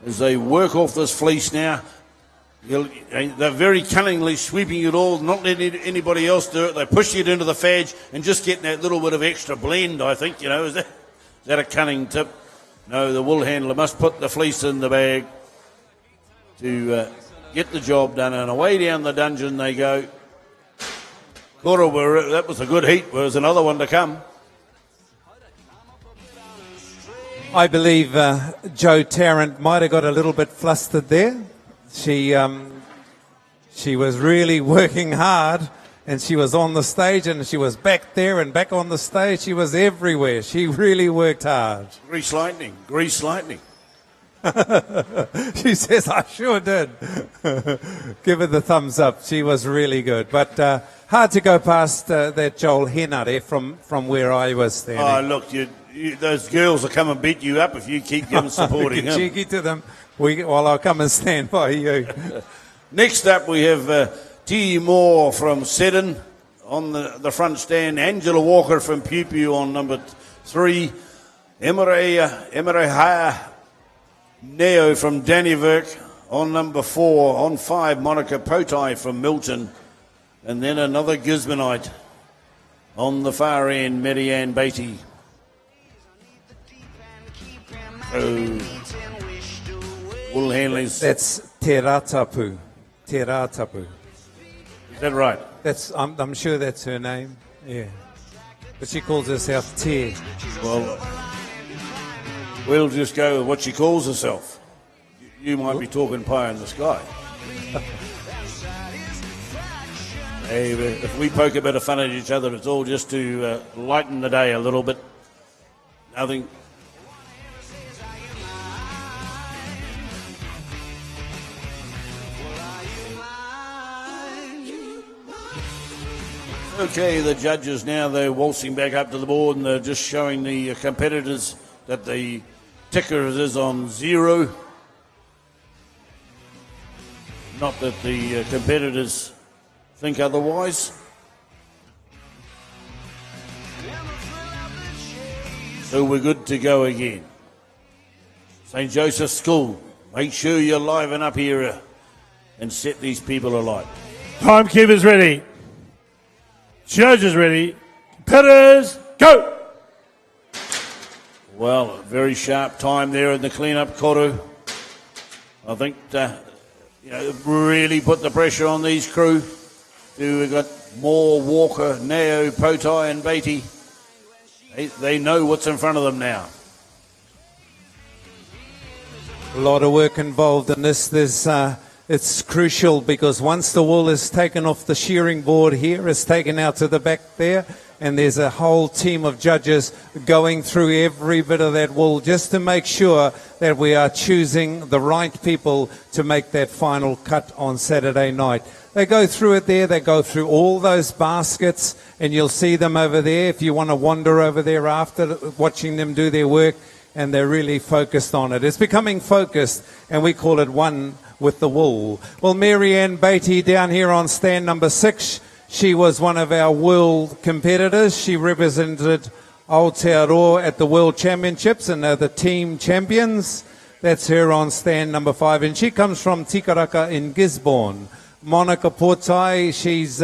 As they work off this fleece now, they're very cunningly sweeping it all, not letting anybody else do it. They push it into the fadge and just getting that little bit of extra blend, I think, you know. Is that a cunning tip? No, the wool handler must put the fleece in the bag to get the job done. And away down the dungeon they go. Cora, that was a good heat. There's another one to come. I believe Joe Tarrant might have got a little bit flustered there. She was really working hard, and she was on the stage, and she was back there and back on the stage. She was everywhere. She really worked hard. Grease lightning. She says, I sure did. Give her the thumbs up. She was really good. But hard to go past that Joel Henare from where I was standing. Oh, look, those girls will come and beat you up if you keep supporting him. Cheeky to them. Well, I'll come and stand by you. Next up, we have T. Moore from Seddon on the front stand. Angela Walker from Pew Pew on number 3. Emery Neo from Dannyverk on number 4. On 5, Monica Potai from Milton. And then another Gisbornite on the far end, Marianne Beatty. Wool handling. That's Teratapu. Teratapu. Is that right? I'm sure that's her name. Yeah. But she calls herself Te. Well, we'll just go with what she calls herself. You might be talking pie in the sky. Hey, if we poke a bit of fun at each other, it's all just to lighten the day a little bit. Nothing. Okay, the judges now, they're waltzing back up to the board and they're just showing the competitors that the ticker is on 0. Not that the competitors think otherwise. So we're good to go again. St. Joseph's School, make sure you liven up here and set these people alight. Timekeeper's ready. Judges ready. Competitors, go! Well, a very sharp time there in the clean-up, Koru. I think, really put the pressure on these crew. We've got Moore, Walker, Nao, Potai and Beatty. They know what's in front of them now. A lot of work involved in this. It's crucial because once the wool is taken off the shearing board here, it's taken out to the back there, and there's a whole team of judges going through every bit of that wool just to make sure that we are choosing the right people to make that final cut on Saturday night. They go through it there, they go through all those baskets, and you'll see them over there if you want to wander over there after watching them do their work, and they're really focused on it. It's becoming focused, and we call it one with the wool. Well, Marianne Beatty down here on stand number 6, she was one of our world competitors. She represented Aotearoa at the World Championships, and they're the team champions. That's her on stand number 5, and she comes from Tikaraka in Gisborne. Monica Portai, she's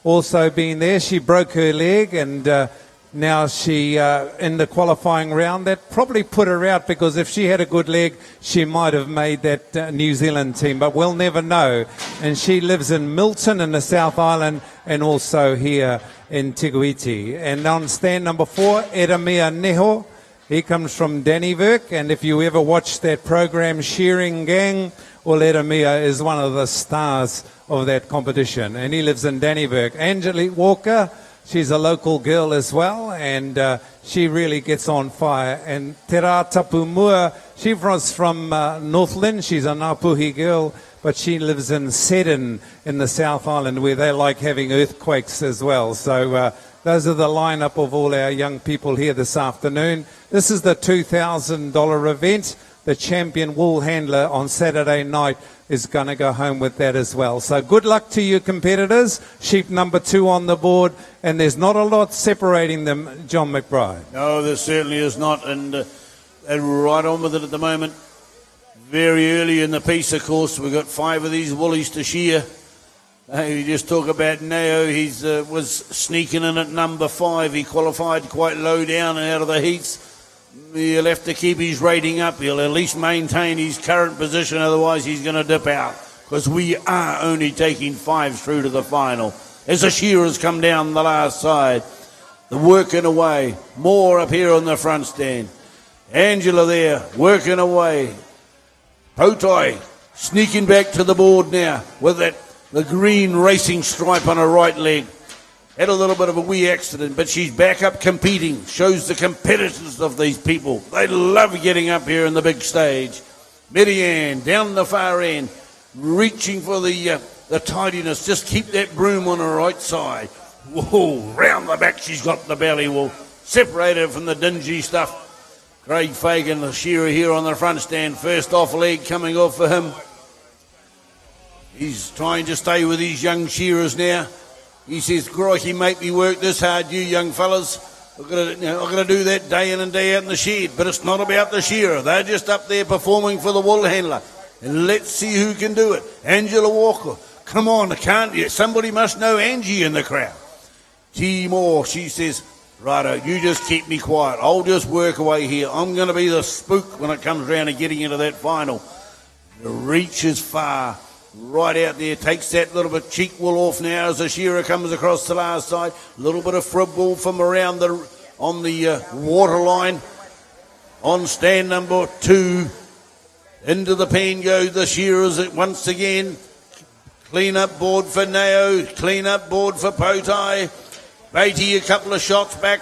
also been there. She broke her leg, and now she, in the qualifying round, that probably put her out, because if she had a good leg, she might have made that New Zealand team, but we'll never know. And she lives in Milton in the South Island, and also here in Te Kuiti. And on stand number 4, Eramea Neho. He comes from Dannyburg, and if you ever watched that program, Shearing Gang, well, Eramea is one of the stars of that competition, and he lives in Dannyburg. Angelique Walker, she's a local girl as well, and she really gets on fire. And Te Rā Tapumua, she was from Northland. She's a Ngāpuhi girl, but she lives in Seddon in the South Island, where they like having earthquakes as well. So those are the lineup of all our young people here this afternoon. This is the $2,000 event. The champion wool handler on Saturday night is going to go home with that as well. So good luck to you competitors. Sheep number 2 on the board, and there's not a lot separating them, John McBride. No, there certainly is not, and right on with it at the moment. Very early in the piece, of course, we've got 5 of these woolies to shear. You just talk about Nao. He was sneaking in at number 5. He qualified quite low down and out of the heats. He'll have to keep his rating up. He'll at least maintain his current position, otherwise he's going to dip out, because we are only taking 5 through to the final. As the shearers come down the last side, they're working away. More up here on the front stand. Angela there, working away. Potai sneaking back to the board now with the green racing stripe on her right leg. Had a little bit of a wee accident, but she's back up competing. Shows the competitiveness of these people. They love getting up here in the big stage. Marianne down the far end, reaching for the tidiness. Just keep that broom on her right side. Whoa, round the back she's got the belly wool. Separated from the dingy stuff. Craig Fagan, the shearer here on the front stand. First off leg coming off for him. He's trying to stay with these young shearers now. He says, "Crikey, make me work this hard, you young fellas. I've got to do that day in and day out in the shed." But it's not about the shearer. They're just up there performing for the wool handler. And let's see who can do it. Angela Walker, come on, can't you? Somebody must know Angie in the crowd. T. Moore, she says, "Righto, you just keep me quiet. I'll just work away here. I'm going to be the spook when it comes round to getting into that final." The reach is far. Right out there, takes that little bit cheek wool off now as the shearer comes across the last side. A little bit of frib wool from around on the water line. On stand number 2, into the pen go the shearers once again. Clean up board for Nao, clean up board for Potai. Beatty a couple of shots back.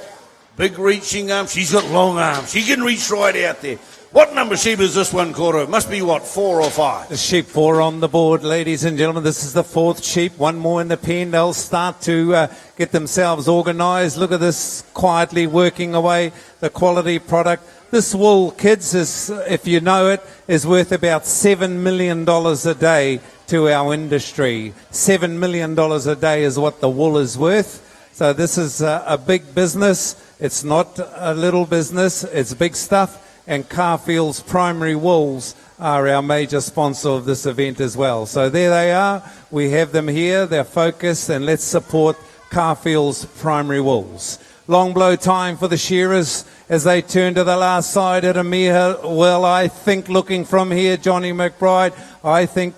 Big reaching arm. She's got long arms. She can reach right out there. What number sheep is this one, Cora? It must be, 4 or 5? The sheep 4 on the board, ladies and gentlemen. This is the 4th sheep. One more in the pen. They'll start to get themselves organised. Look at this, quietly working away, the quality product. This wool, kids, is, if you know it, is worth about $7 million a day to our industry. $7 million a day is what the wool is worth. So this is a big business. It's not a little business. It's big stuff. And Carfield's Primary Wools are our major sponsor of this event as well. So there they are. We have them here. They're focused, and let's support Carfield's Primary Wolves. Long blow time for the shearers as they turn to the last side at Amir. Well, I think looking from here, Johnny McBride, I think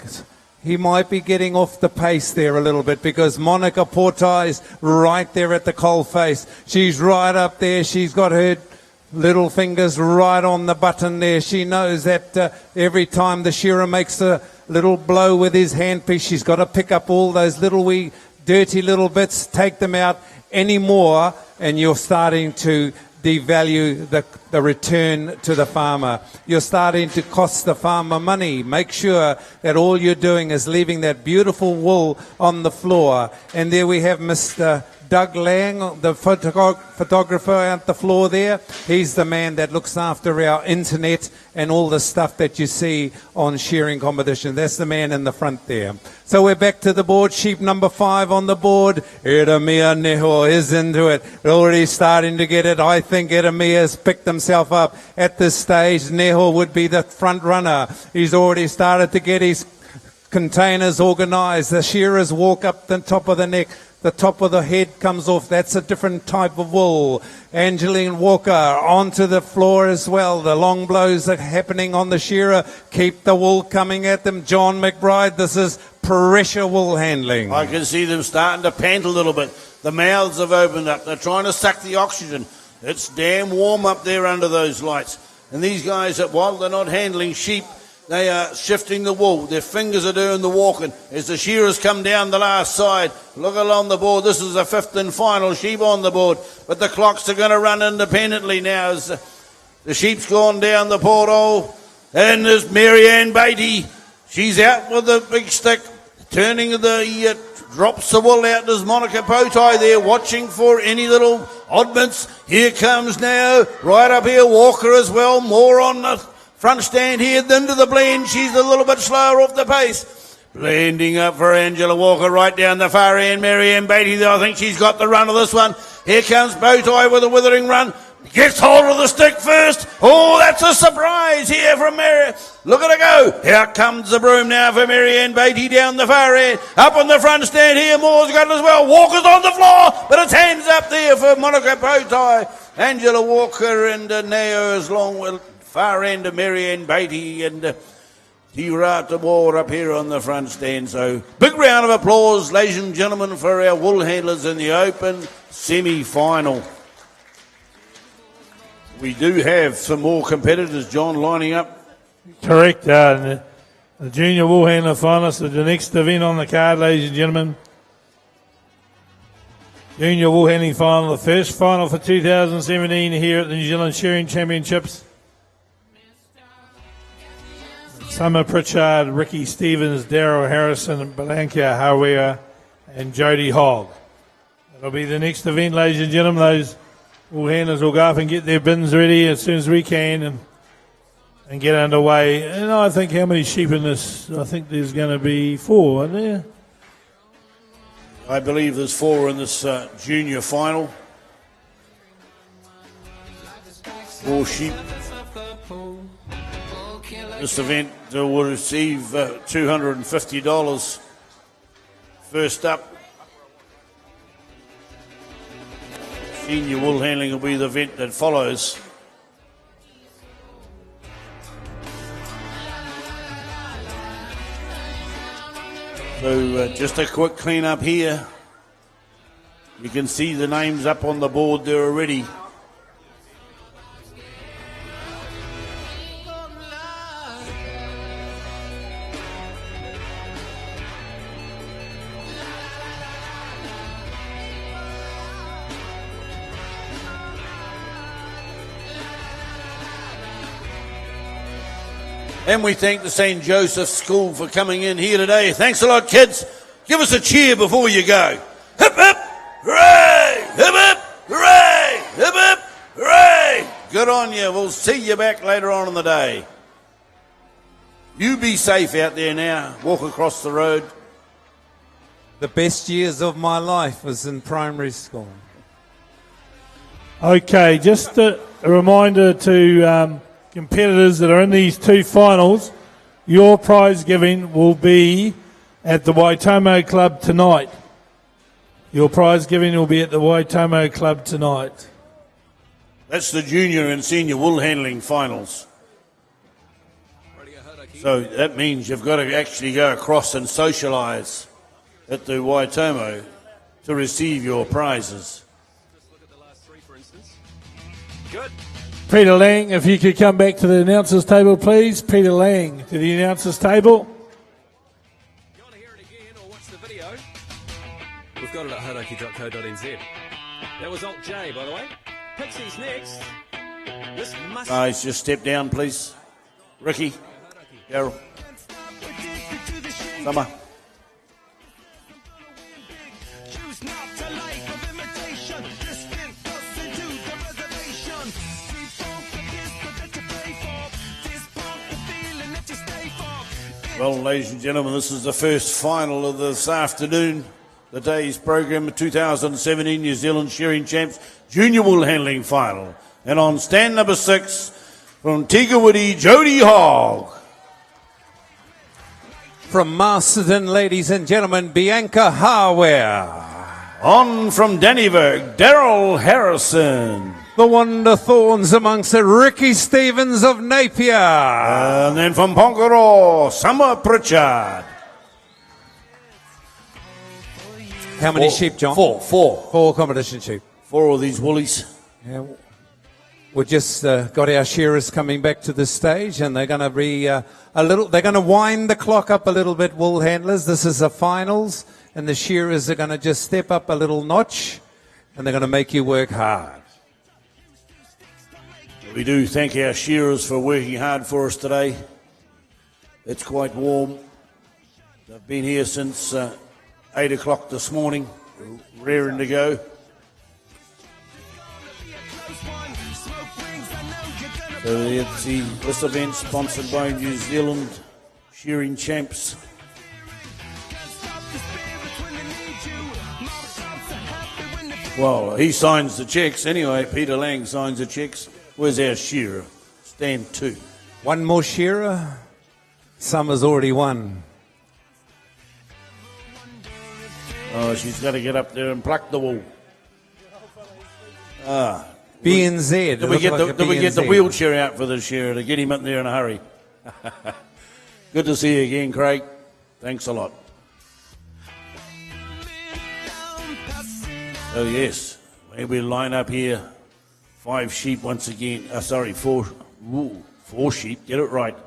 he might be getting off the pace there a little bit because Monica Portai's right there at the coalface. She's right up there. She's got her little fingers right on the button there. She knows that every time the shearer makes a little blow with his handpiece, she's got to pick up all those little wee dirty little bits, take them out anymore, and you're starting to devalue the return to the farmer. You're starting to cost the farmer money. Make sure that all you're doing is leaving that beautiful wool on the floor. And there we have Mr. Doug Lang, the photographer at the floor there. He's the man that looks after our internet and all the stuff that you see on shearing competition. That's the man in the front there. So we're back to the board. Sheep number 5 on the board. Edamia Neho is into it. Already starting to get it. I think Edamia has picked himself up at this stage. Neho would be the front runner. He's already started to get his containers organised. The shearers walk up the top of the neck. The top of the head comes off. That's a different type of wool. Angeline Walker onto the floor as well. The long blows are happening on the shearer. Keep the wool coming at them. John McBride, this is pressure wool handling. I can see them starting to pant a little bit. The mouths have opened up. They're trying to suck the oxygen. It's damn warm up there under those lights. And these guys, while they're not handling sheep, they are shifting the wool. Their fingers are doing the walking. As the shearers come down the last side, look along the board. This is the 5th and final sheep on the board. But the clocks are going to run independently now as the sheep's gone down the porthole. And there's Mary Ann Beatty. She's out with the big stick, turning the drops the wool out. There's Monica Potai there watching for any little oddments. Here comes now, right up here, Walker as well. More on the front stand here, into the blend. She's a little bit slower off the pace. Blending up for Angela Walker right down the far end. Mary Ann Beatty, I think she's got the run of this one. Here comes Bowtie with a withering run. Gets hold of the stick first. Oh, that's a surprise here from Mary. Look at her go. Here comes the broom now for Mary Ann Beatty down the far end. Up on the front stand here, Moore's got it as well. Walker's on the floor, but it's hands up there for Monica Bowtie. Angela Walker and Neo is long with far end of Mary Ann Beatty and Tirata War up here on the front stand. So big round of applause, ladies and gentlemen, for our wool handlers in the open semi-final. We do have some more competitors, John, lining up. Correct. The junior wool handler finalists are the next event on the card, ladies and gentlemen. Junior wool handling final, the first final for 2017 here at the New Zealand Shearing Championships. Summer Pritchard, Ricky Stevens, Daryl Harrison, Belanca Hawea, and Jody Hogg. That'll be the next event, ladies and gentlemen. Those wool handlers will go up and get their bins ready as soon as we can and get underway. And I think how many sheep in this? I think there's going to be 4, aren't there? I believe there's 4 in this junior final. 4 sheep. This event will receive $250. First up, senior wool handling will be the event that follows. So just a quick clean up here. You can see the names up on the board there already. And we thank the St. Joseph's School for coming in here today. Thanks a lot, kids. Give us a cheer before you go. Hip, hip, hooray! Hip, hip, hooray! Hip, hip, hooray! Good on you. We'll see you back later on in the day. You be safe out there now. Walk across the road. The best years of my life was in primary school. Okay, just a reminder to competitors that are in these 2 finals, your prize giving will be at the Waitomo Club tonight. Your prize giving will be at the Waitomo Club tonight. That's the junior and senior wool handling finals. So that means you've got to actually go across and socialise at the Waitomo to receive your prizes. Good. Peter Lang, if you could come back to the announcers table, please. Peter Lang to the announcers table. We've got it at hodaki.co.nz. That was Alt J, by the way. Pixie's next. This must... Guys, just step down, please. Ricky, Daryl, Summer. Well, ladies and gentlemen, this is the first final of this afternoon. The day's program of 2017 New Zealand Shearing Champs Junior Wool Handling Final. And on stand number 6 from Kuiti, Jody Hogg. From Masterton, ladies and gentlemen, Bianca Harware. On from Dannyburg, Daryl Harrison. The Wonder Thorns amongst the Ricky Stevens of Napier. And then from Pongaroo, Summer Pritchard. How many sheep, John? Four. Four competition sheep. 4 of these woolies. Yeah, we just got our shearers coming back to the stage, and they're going to be they're going to wind the clock up a little bit, wool handlers. This is the finals, and the shearers are going to just step up a little notch, and they're going to make you work hard. We do thank our shearers for working hard for us today. It's quite warm. They've been here since 8 o'clock this morning, raring to go. So it's this event sponsored by New Zealand Shearing Champs. Well, he signs the checks anyway. Peter Lang signs the checks. Where's our shearer? Stand 2. One more shearer. Summer's already won. Oh, she's got to get up there and pluck the wool. BNZ. Did we get the wheelchair out for the shearer to get him up there in a hurry? Good to see you again, Craig. Thanks a lot. Oh, yes. Maybe we'll line up here. 5 sheep once again. 4 sheep. Get it right.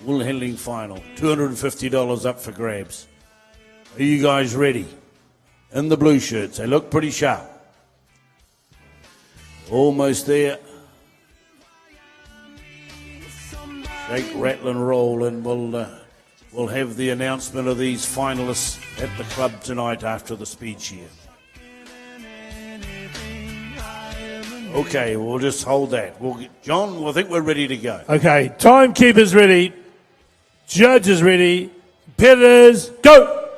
Wool handling final. $250 up for grabs. Are you guys ready? In the blue shirts. They look pretty sharp. Almost there. Shake, rattle and roll, and we'll have the announcement of these finalists at the club tonight after the speed shear. Okay, we'll just hold that. John, I think we're ready to go. Okay, timekeeper's ready. Judge is ready. Competitors, go!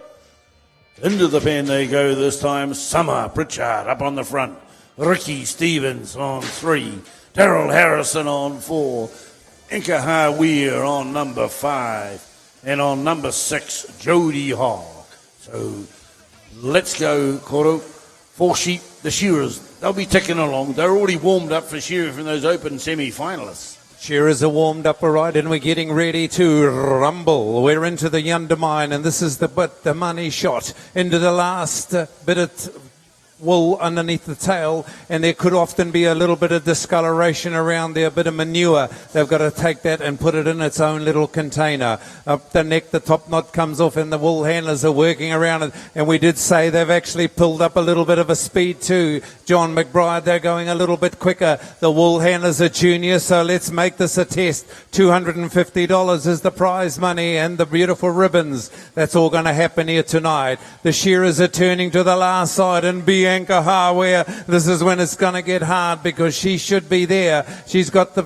Into the pen they go this time. Summer Pritchard up on the front. Ricky Stevens on 3. Daryl Harrison on 4. Inka Haweer on number 5. And on number 6, Jody Hogg. So let's go, Koro. 4 sheep, the shearers. They'll be ticking along. They're already warmed up for shearing from those open semi-finalists. Shearers are warmed up all right, and we're getting ready to rumble. We're into the undermine, and this is the money shot into the last bit of wool underneath the tail, and there could often be a little bit of discoloration around there, a bit of manure. They've got to take that and put it in its own little container. Up the neck, the top knot comes off, and the wool handlers are working around it, and we did say they've actually pulled up a little bit of a speed too. John McBride, they're going a little bit quicker. The wool handlers are junior, so let's make this a test. $250 is the prize money and the beautiful ribbons. That's all going to happen here tonight. The shearers are turning to the last side, and Bianca Harware, this is when it's going to get hard because she should be there. She's got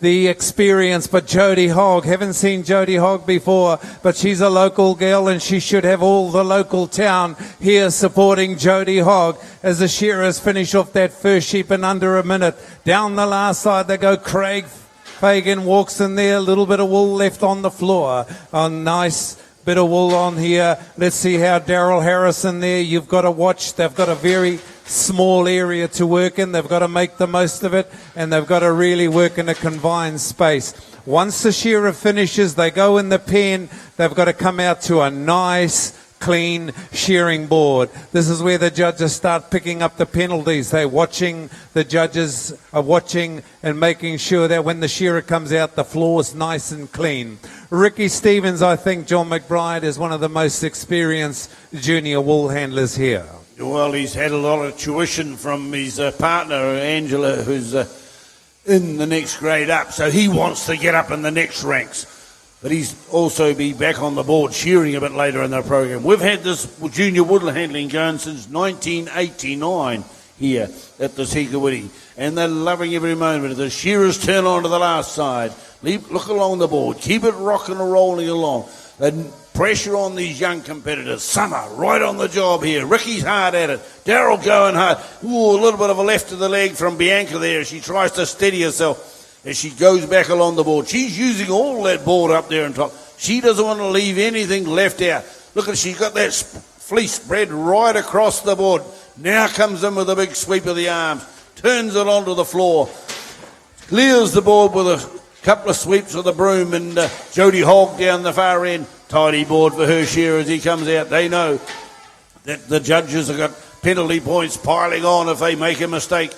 the experience, but Jody Hogg, haven't seen Jody Hogg before, but she's a local girl and she should have all the local town here supporting Jody Hogg as the shearers finish off that first sheep in under a minute. Down the last side they go. Craig Fagan walks in there, a little bit of wool left on the floor. Oh, nice bit of wool on here. Let's see how Daryl Harrison there. You've got to watch. They've got a very small area to work in. They've got to make the most of it, and they've got to really work in a confined space. Once the shearer finishes, they go in the pen. They've got to come out to a nice, clean shearing board. This is where the judges start picking up the penalties. The judges are watching and making sure that when the shearer comes out, the floor's nice and clean. Ricky Stevens, I think John McBride is one of the most experienced junior wool handlers here. Well, he's had a lot of tuition from his partner, Angela, who's in the next grade up. So he wants to get up in the next ranks. But he's also be back on the board shearing a bit later in the program. We've had this junior wool handling going since 1989 here at this Kuiti, and they're loving every moment. The shearers turn on to the last side. Look along the board. Keep it rocking and rolling along. And pressure on these young competitors. Summer, right on the job here. Ricky's hard at it. Daryl going hard. Ooh, a little bit of a left to the leg from Bianca there. She tries to steady herself as she goes back along the board. She's using all that board up there on top. She doesn't want to leave anything left out. Look at, she's got that fleece spread right across the board. Now comes in with a big sweep of the arms. Turns it onto the floor. Clears the board with a couple of sweeps of the broom, and Jody Hogg down the far end. Tidy board for her shearer as he comes out. They know that the judges have got penalty points piling on if they make a mistake.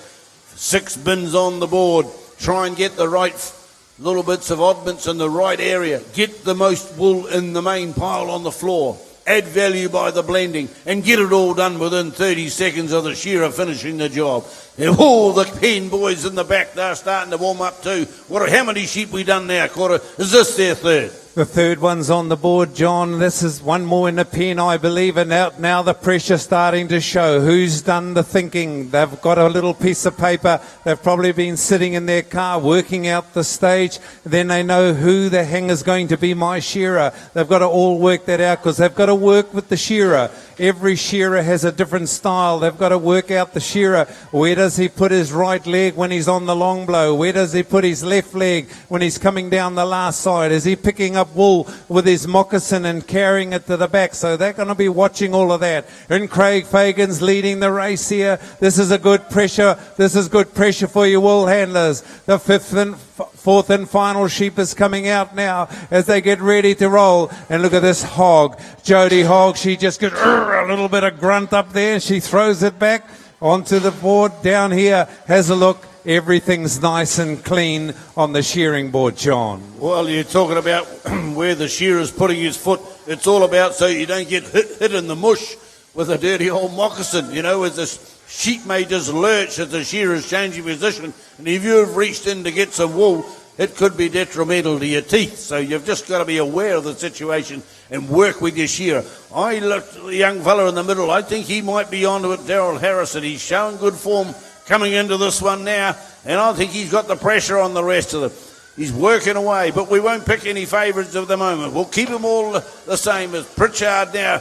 6 bins on the board. Try and get the right little bits of oddments in the right area. Get the most wool in the main pile on the floor. Add value by the blending and get it all done within 30 seconds of the shearer finishing the job. And all the pen boys in the back, they're starting to warm up too. How many sheep we done now, Cora? Is this their third? The third one's on the board, John. This is one more in the pen, I believe, and now the pressure's starting to show. Who's done the thinking? They've got a little piece of paper. They've probably been sitting in their car working out the stage. Then they know who the hanger's going to be my shearer. They've got to all work that out because they've got to work with the shearer. Every shearer has a different style. They've got to work out the shearer. Where does he put his right leg when he's on the long blow? Where does he put his left leg when he's coming down the last side? Is he picking up wool with his moccasin and carrying it to the back? So they're going to be watching all of that. And Craig Fagan's leading the race here. This is a good pressure. This is good pressure for your wool handlers. The fourth and final sheep is coming out now as they get ready to roll. And look at this Hog. Jody Hogg, she just gets a little bit of grunt up there. She throws it back onto the board down here. Has a look. Everything's nice and clean on the shearing board, John. Well, you're talking about where the shearer's putting his foot. It's all about so you don't get hit in the mush with a dirty old moccasin, you know, as the sheep may just lurch as the shearer's changing position. And if you've reached in to get some wool, it could be detrimental to your teeth. So you've just got to be aware of the situation and work with your shearer. I looked at the young fella in the middle. I think he might be onto it, Daryl Harrison. He's showing good form coming into this one now, and I think he's got the pressure on the rest of them. He's working away, but we won't pick any favourites at the moment. We'll keep them all the same as Pritchard now.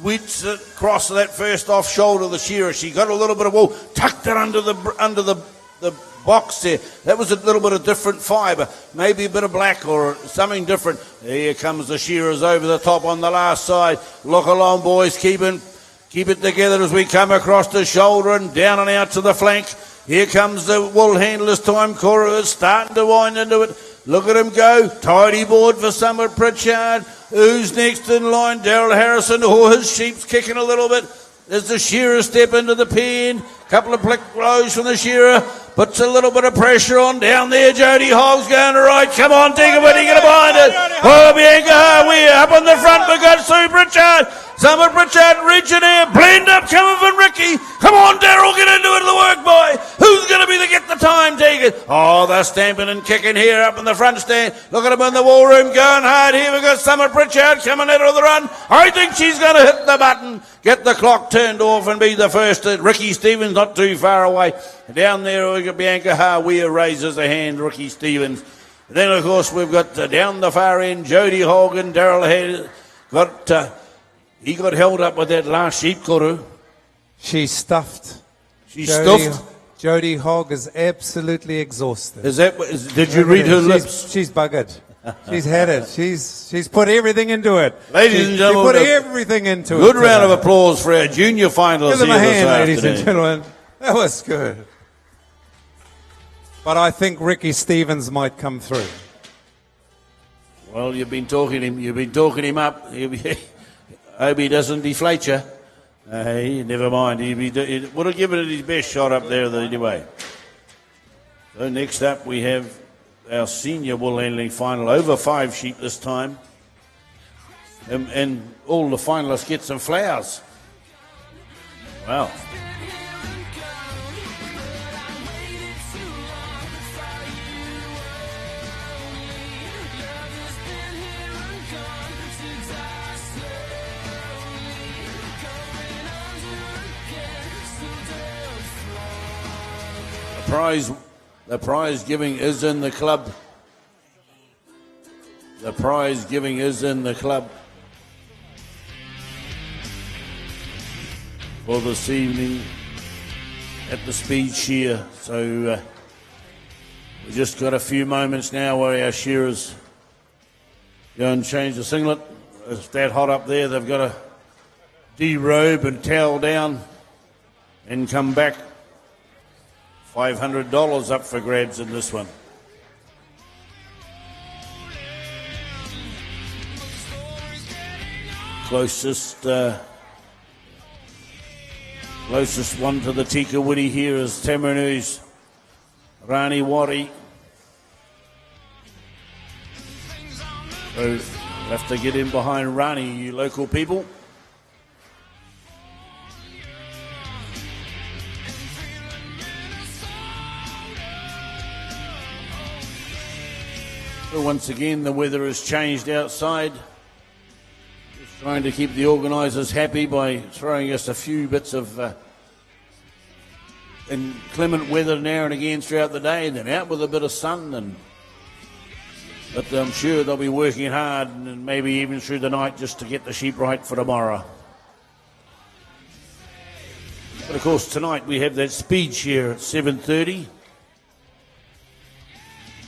Whips across that first off shoulder of the shearer. She got a little bit of wool, tucked it under the box there. That was a little bit of different fibre, maybe a bit of black or something different. Here comes the shearers over the top on the last side. Look along, boys, keep it together as we come across the shoulder and down and out to the flank. Here comes the wool handler's time. Cora is starting to wind into it. Look at him go. Tidy board for Summer Pritchard. Who's next in line? Daryl Harrison. Oh, his sheep's kicking a little bit. There's the shearer step into the pen. Couple of blick blows from the shearer. Puts a little bit of pressure on down there. Jody Hogg's going to right. Come on, Digger, what are you going to bind it? Wellbeing, we're up on the front. We've got Sue Pritchard. Summer Pritchard reaching in. Blend up coming from Ricky. Come on, Daryl, get into it, the work boy. Who's going to be the get the time taker? Oh, they're stamping and kicking here up in the front stand. Look at them in the wall room going hard. Here we got Summer Pritchard coming out of the run. I think she's going to hit the button, get the clock turned off and be the first. Ricky Stevens not too far away. Down there we got Bianca Harweir raises a hand, Ricky Stevens. Then, of course, we've got down the far end, Jody Hogg and Daryl had got... he got held up with that last sheep, Koru. She's stuffed. She's stuffed? Jody Hogg is absolutely exhausted. Did you read her lips? She's buggered. She's had it. She's put everything into it. Ladies and gentlemen, she put everything into it. Good round of applause for our junior finalists Give them here a hand, this ladies and afternoon. gentlemen. That was good. But I think Ricky Stevens might come through. Well, you've been talking him up. Hope he doesn't deflate you. Never mind. He would have given it his best shot up there anyway. So next up we have our senior wool handling final, over 5 sheep this time. And all the finalists get some flowers. Wow. The prize giving is in the club. The prize giving is in the club for this evening at the speed shear. So we've just got a few moments now where our shearers go and change the singlet. It's that hot up there, they've got to derobe and towel down and come back. $500 up for grabs in this one. Closest one to the Tika Woody here is Tamanu's Rani Wari. So we'll have to get in behind Rani, you local people. So once again, the weather has changed outside. Just trying to keep the organisers happy by throwing us a few bits of inclement weather now and again throughout the day, and then out with a bit of sun. But I'm sure they'll be working hard and maybe even through the night just to get the sheep right for tomorrow. But of course, tonight we have that speed shear at 7:30.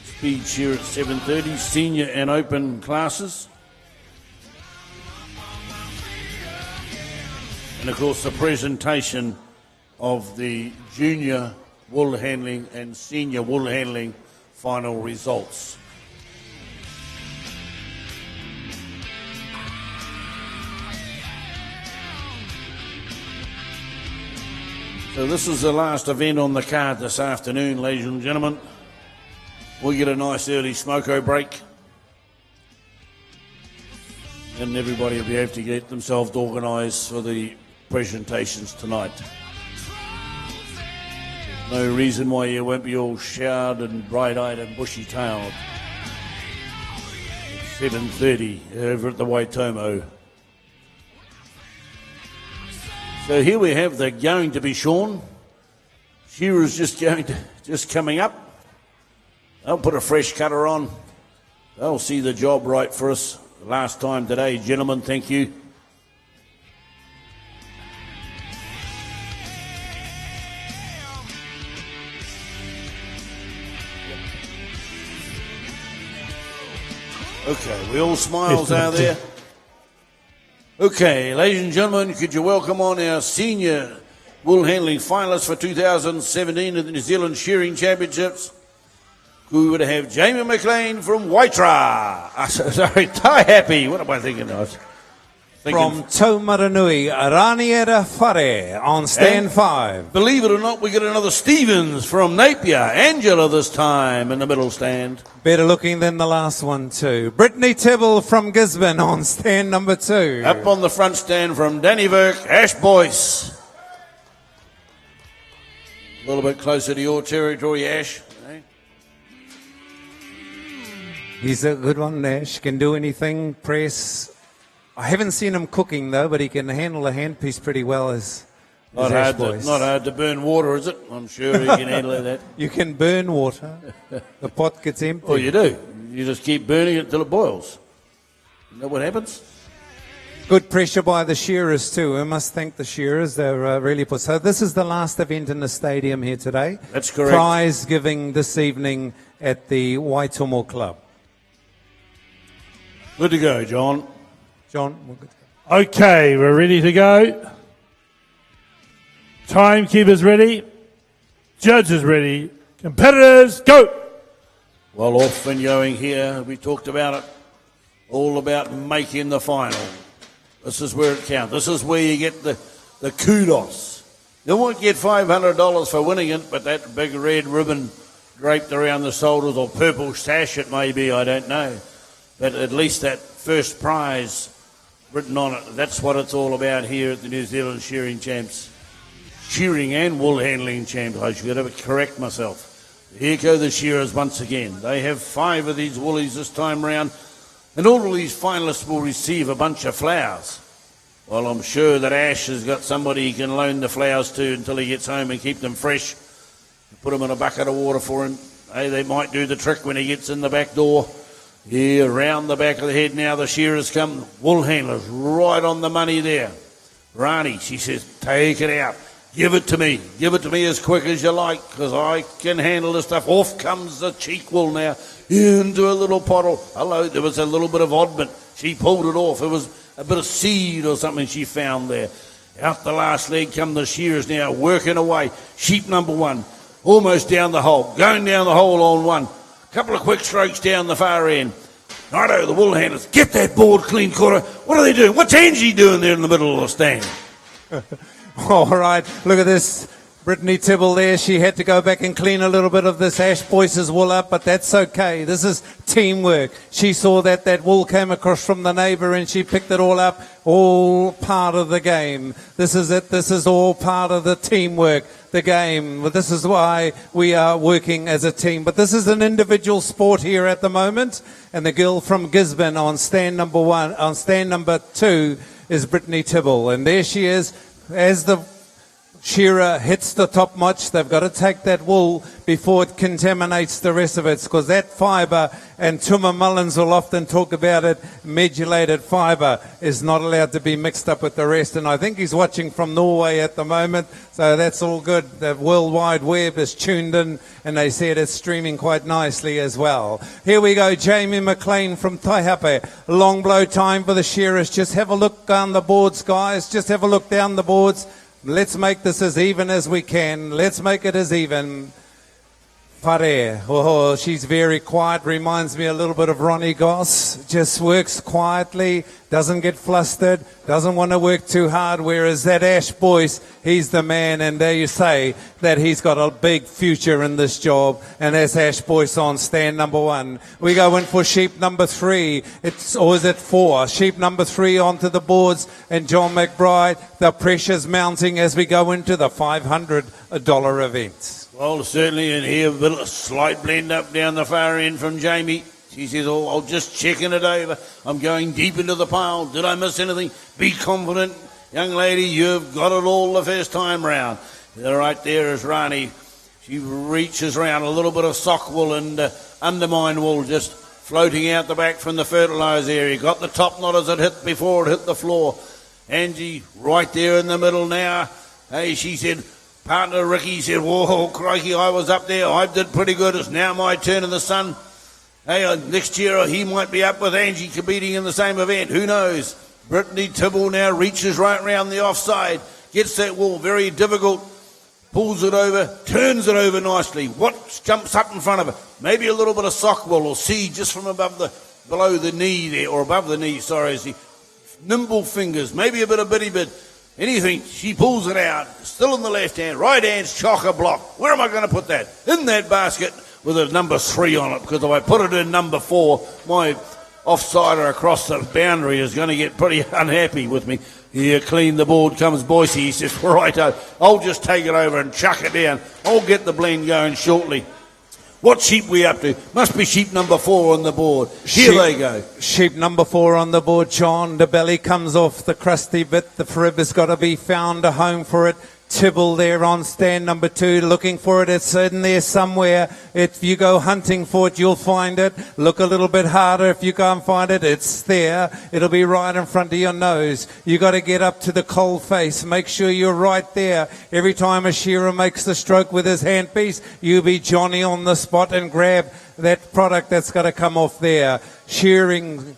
Speed shear at 7:30, senior and open classes. And of course the presentation of the junior wool handling and senior wool handling final results. So this is the last event on the card this afternoon, ladies and gentlemen. We'll get a nice early smoko break. And everybody will be able to get themselves organised for the presentations tonight. No reason why you won't be all showered and bright-eyed and bushy-tailed. 7:30 over at the Waitomo. So here we have the going to be shorn. Shearer's just coming up. They'll put a fresh cutter on. They'll see the job right for us last time today. Gentlemen, thank you. Okay, we all smiles out there. Okay, ladies and gentlemen, could you welcome on our senior wool handling finalists for 2017 at the New Zealand Shearing Championships. We would have Jamie McLean from Waitra. Sorry, Tai Happy. What am I thinking of? From Taumaranui, Raniera Whare on stand 5. Believe it or not, we get another Stevens from Napier. Angela this time in the middle stand. Better looking than the last one too. Brittany Tibble from Gisborne on stand number 2. Up on the front stand from Danny Burke, Ash Boyce. A little bit closer to your territory, Ash. He's a good one, Ash. Can do anything, press. I haven't seen him cooking though, but he can handle a handpiece pretty well as Not hard to burn water, is it? I'm sure he can handle that. You can burn water. The pot gets empty. Oh, you do. You just keep burning it till it boils. You know what happens? Good pressure by the shearers too. I must thank the shearers. They're really put. So this is the last event in the stadium here today. That's correct. Prize giving this evening at the Waitomo Club. Good to go, John. John, we're good. Okay, we're ready to go. Timekeepers ready. Judges ready. Competitors, go! Well, off and going here. We talked about it. All about making the final. This is where it counts. This is where you get the kudos. You won't get $500 for winning it, but that big red ribbon draped around the shoulders, or purple sash it may be, I don't know. But at least that first prize written on it, that's what it's all about here at the New Zealand Shearing Champs. Shearing and wool handling champs. I should have to correct myself. Here go the shearers once again. They have 5 of these woolies this time round, and all of these finalists will receive a bunch of flowers. Well, I'm sure that Ash has got somebody he can loan the flowers to until he gets home and keep them fresh. Put them in a bucket of water for him. Hey, they might do the trick when he gets in the back door. Here, round the back of the head now, the shearers come. Wool handlers right on the money there. Rani, she says, take it out. Give it to me. Give it to me as quick as you like, because I can handle this stuff. Off comes the cheek wool now into a little pottle. Hello, there was a little bit of oddment. She pulled it off. It was a bit of seed or something she found there. Out the last leg come the shearers now, working away. Sheep number 1, almost down the hole. Going down the hole on 1. Couple of quick strokes down the far end. Righto, the wool handlers. Get that board clean, Cora. What are they doing? What's Angie doing there in the middle of the stand? All right, look at this. Brittany Tibble there, she had to go back and clean a little bit of this Ash Boyce's wool up, but that's okay. This is teamwork. She saw that wool came across from the neighbour and she picked it all up, all part of the game. This is it. This is all part of the teamwork, the game. But this is why we are working as a team. But this is an individual sport here at the moment, and the girl from Gisborne on stand number 1, on stand number 2 is Brittany Tibble, and there she is. As the shearer hits the top notch, they've got to take that wool before it contaminates the rest of it, because that fibre, and Tuma Mullins will often talk about it, modulated fibre is not allowed to be mixed up with the rest. And I think he's watching from Norway at the moment, so that's all good. The World Wide Web is tuned in, and they said it's streaming quite nicely as well. Here we go, Jamie McLean from Taihape. Long blow time for the shearers. Just have a look down the boards, guys. Just have a look down the boards. Let's make this as even as we can. Let's make it as even. Whare. Oh, she's very quiet. Reminds me a little bit of Ronnie Goss. Just works quietly, doesn't get flustered, doesn't want to work too hard. Whereas that Ash Boyce, he's the man, and there you say that he's got a big future in this job. And that's Ash Boyce on stand number 1. We go in for sheep number 3. Or is it 4? Sheep number 3 onto the boards, and John McBride. The pressure's mounting as we go into the $500 event. Well, certainly in here, a slight blend up down the far end from Jamie. She says, oh, I'm just checking it over. I'm going deep into the pile. Did I miss anything? Be confident, young lady. You've got it all the first time round. Right there is Rani. She reaches around a little bit of sock wool and undermine wool just floating out the back from the fertiliser area. Got the top knot as it hit before it hit the floor. Angie right there in the middle now. Hey, she said, partner Ricky said, whoa, crikey, I was up there. I did pretty good. It's now my turn in the sun. Hey, next year he might be up with Angie competing in the same event. Who knows? Brittany Tibble now reaches right round the offside. Gets that wool, very difficult. Pulls it over, turns it over nicely. What jumps up in front of her? Maybe a little bit of sock wool or seed just from below the knee there, or above the knee, sorry. Nimble fingers, maybe a bit of bitty bit. Anything, she pulls it out, still in the left hand, right hand's chock-a-block. Where am I going to put that? In that basket with a number 3 on it, because if I put it in number 4, my offsider across the boundary is going to get pretty unhappy with me. Here, clean the board comes Boise. He says, righto, I'll just take it over and chuck it down. I'll get the blend going shortly. What sheep we up to? Must be sheep number 4 on the board. Here they go. Sheep number 4 on the board, John. The belly comes off the crusty bit. The frib has got to be found a home for it. Tibble there on stand number 2, looking for it. It's in there somewhere. If you go hunting for it, you'll find it. Look a little bit harder. If you can't find it, it's there. It'll be right in front of your nose. You got to get up to the cold face. Make sure you're right there. Every time a shearer makes the stroke with his handpiece, you be Johnny on the spot and grab that product that's got to come off there. Shearing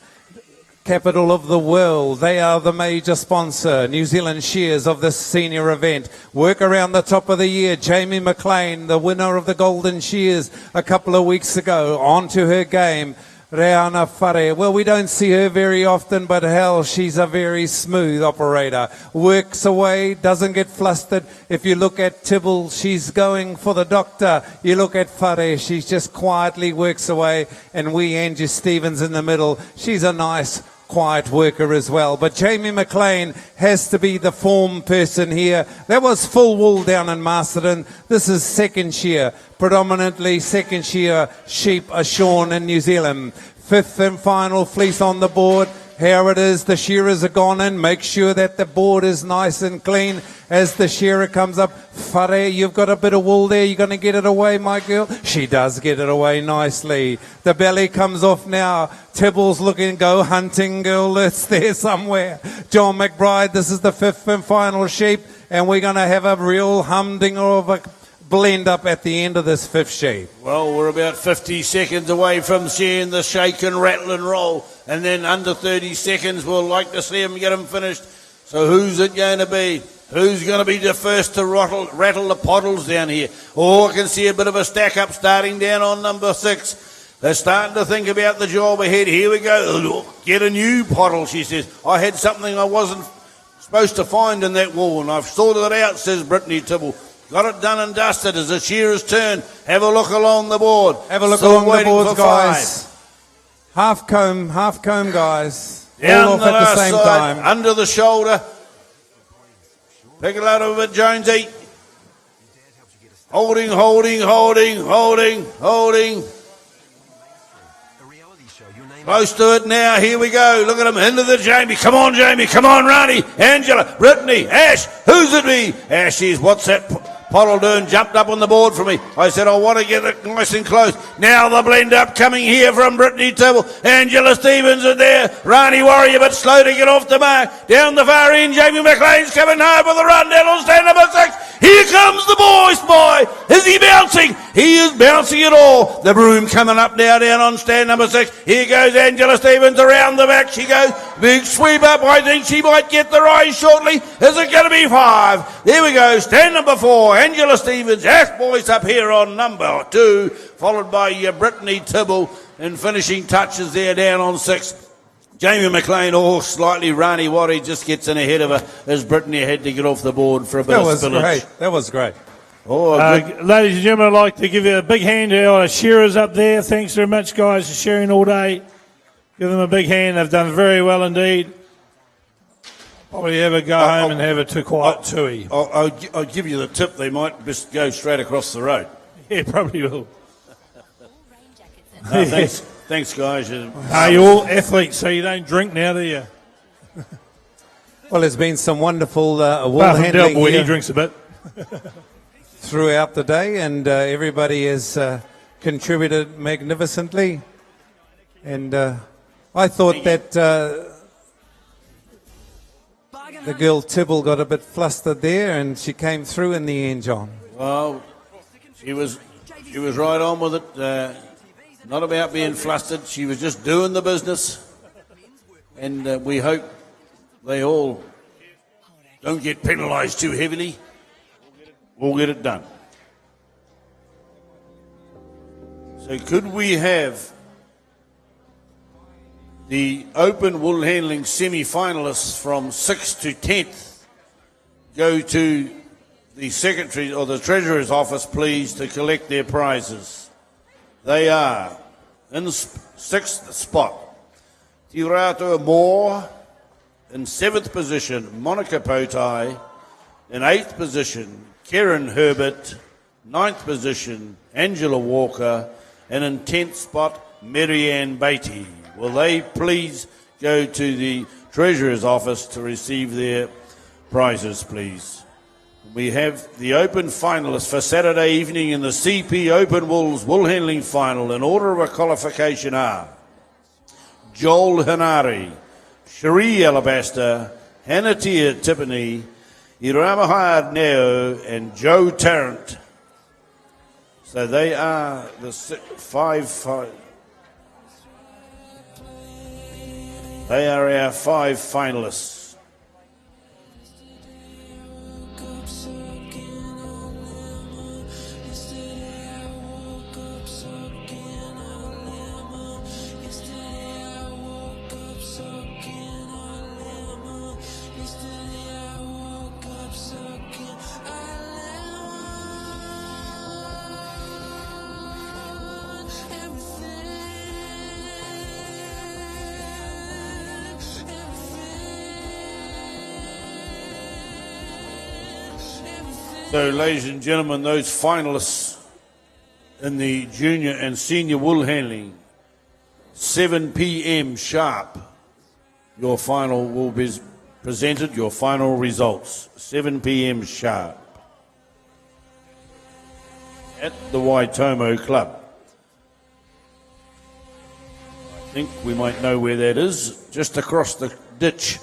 capital of the world. They are the major sponsor, New Zealand Shears, of this senior event. Work around the top of the year. Jamie McLean, the winner of the Golden Shears a couple of weeks ago, on to her game. Reana Whare. Well, we don't see her very often, but hell, she's a very smooth operator. Works away, doesn't get flustered. If you look at Tibble, she's going for the doctor. You look at Whare, she just quietly works away. And Angie Stevens in the middle. She's a nice, quiet worker as well. But Jamie McLean has to be the form person here. That was full wool down in Masterton. This is second shear. Predominantly second shear sheep are shorn in New Zealand. Fifth and final fleece on the board. Here it is. The shearers are gone in. Make sure that the board is nice and clean as the shearer comes up. Whare, you've got a bit of wool there. You're going to get it away, my girl? She does get it away nicely. The belly comes off now. Tibble's looking, go hunting, girl. It's there somewhere. John McBride, this is the fifth and final sheep. And we're going to have a real humdinger of a blend up at the end of this fifth sheep. Well, we're about 50 seconds away from seeing the shake and rattle and roll. And then under 30 seconds, we'll like to see them get them finished. So who's it going to be? Who's going to be the first to rattle the pottles down here? Oh, I can see a bit of a stack up starting down on number 6. They're starting to think about the job ahead. Here we go. Look, get a new pottle, she says. I had something I wasn't supposed to find in that wool, and I've sorted it out, says Brittany Tibble. Got it done and dusted. As the shearer's turn, have a look along the board. Have a look Still along the boards, for guys. Half comb, guys. Down all off the at the last same side, time. under the shoulder. Pick it out of it, Jonesy. Holding. Close to it now. Here we go. Look at him. Into the Jamie. Come on, Jamie. Come on, Ronnie. Angela. Brittany. Ash. Who's it be? Ash is. What's that pottle doing? Jumped up on the board for me. I said, I want to get it nice and close. Now the blend up coming here from Brittany Tibble. Angela Stevens is there. Ronnie Warrior, but slow to get off the mark. Down the far end. Jamie McLean's coming hard with a run down on stand number 6. Here comes the boy. Is he bouncing? He is bouncing it all. The broom coming up now down on stand number 6. Here goes Angela Stevens around the back. She goes. Big sweep up. I think she might get the rise shortly. Is it going to be 5? There we go. Stand number 4. Angela Stevens. Ash Boyce up here on number 2. Followed by Brittany Tibble. And finishing touches there down on 6. Jamie McLean, slightly Rani Wari just gets in ahead of her as Brittany had to get off the board for a bit of spillage. That was great. Ladies and gentlemen, I'd like to give you a big hand to our shearers up there. Thanks very much, guys, for sharing all day. Give them a big hand. They've done very well indeed. Probably ever go home and have a too quiet tui. I'll give you the tip. They might just go straight across the road. Yeah, probably will. Thanks, guys. You're all athletes, so you don't drink now, do you? Well, there's been some wonderful wool Apart from handling Del Boy, here he drinks a bit. throughout the day, and everybody has contributed magnificently. And I thought that the girl Tibble got a bit flustered there, and she came through in the end, John. Well, she was right on with it. Not about being flustered. She was just doing the business. And we hope they all don't get penalised too heavily. We'll get it done. So could we have the open wool handling semi-finalists from 6th to 10th go to the Secretary or the Treasurer's office, please, to collect their prizes? They are in 6th spot, Tirato Moore. In 7th position, Monica Potai. In 8th position, Karen Herbert. 9th position, Angela Walker. And in 10th spot, Marianne Beatty. Will they please go to the Treasurer's office to receive their prizes, please? We have the open finalists for Saturday evening in the CP Open Wools Wool Handling Final. In order of qualification are Joel Hanari, Cherie Alabaster, Hanatia Tiffany, Iramahad Neo, and Joe Tarrant. So they are the 5. They are our 5 finalists. So, ladies and gentlemen, those finalists in the junior and senior wool handling, 7 p.m. sharp, your final will be presented, your final results, 7 p.m. sharp at the Waitomo Club. I think we might know where that is, just across the ditch.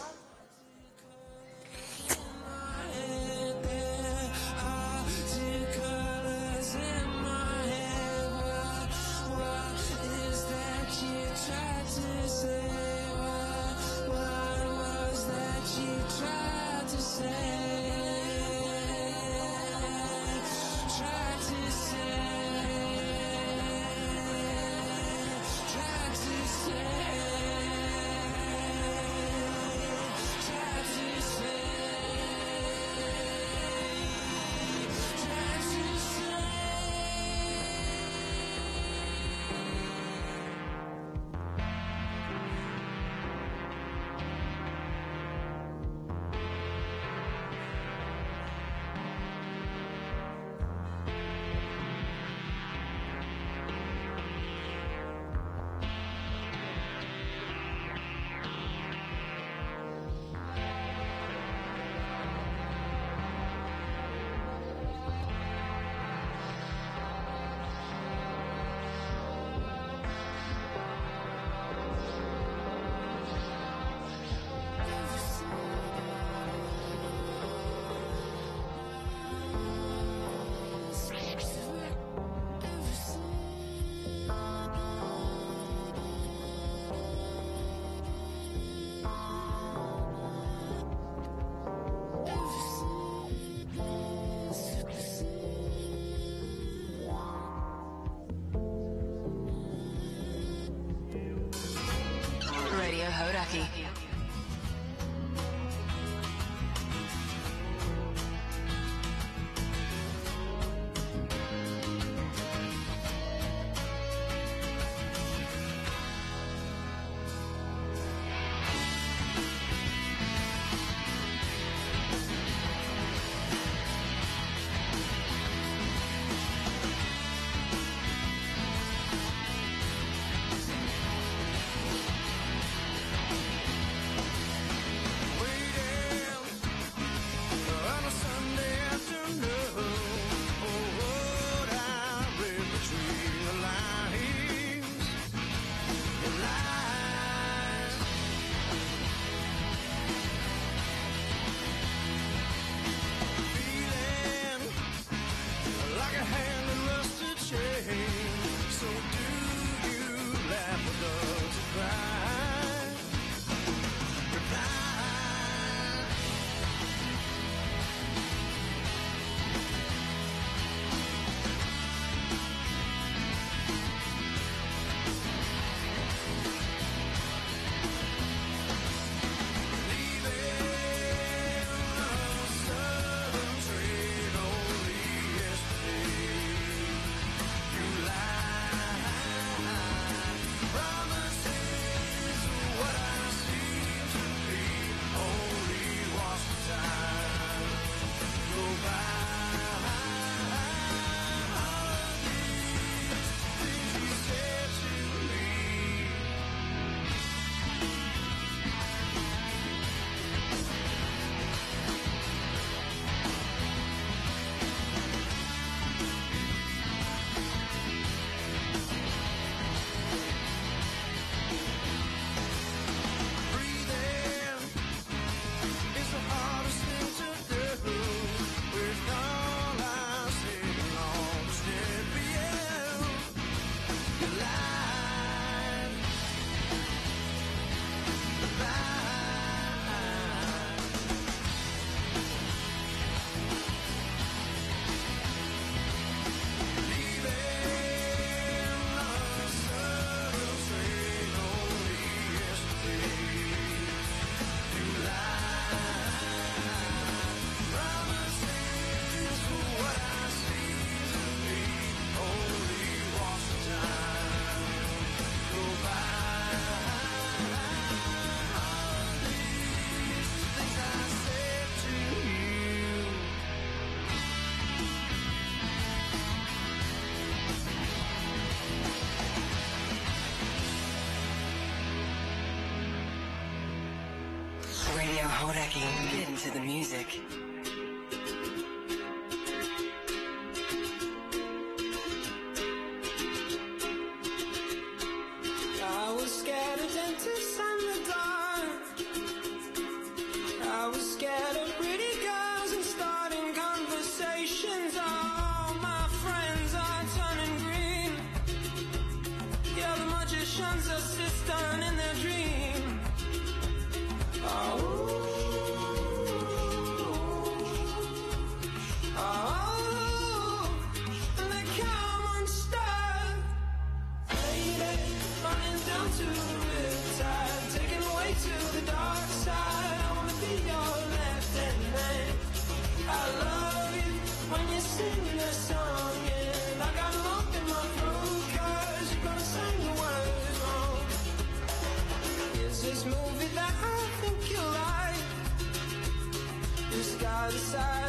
Yo, Hodaki, get into the music. I was scared of dentists and the dark. I was scared of pretty girls and starting conversations. All my friends are turning green. Yeah, the magician's assistant in their dream. Oh, and they come unstuck. Lady, running down to the riptide, taken away to the dark side. I wanna be your left-hand man. I love you when you sing the song, and I got lump in my throat 'cause you gotta sing the words wrong. Is this movie that I think you like? Just gotta decide.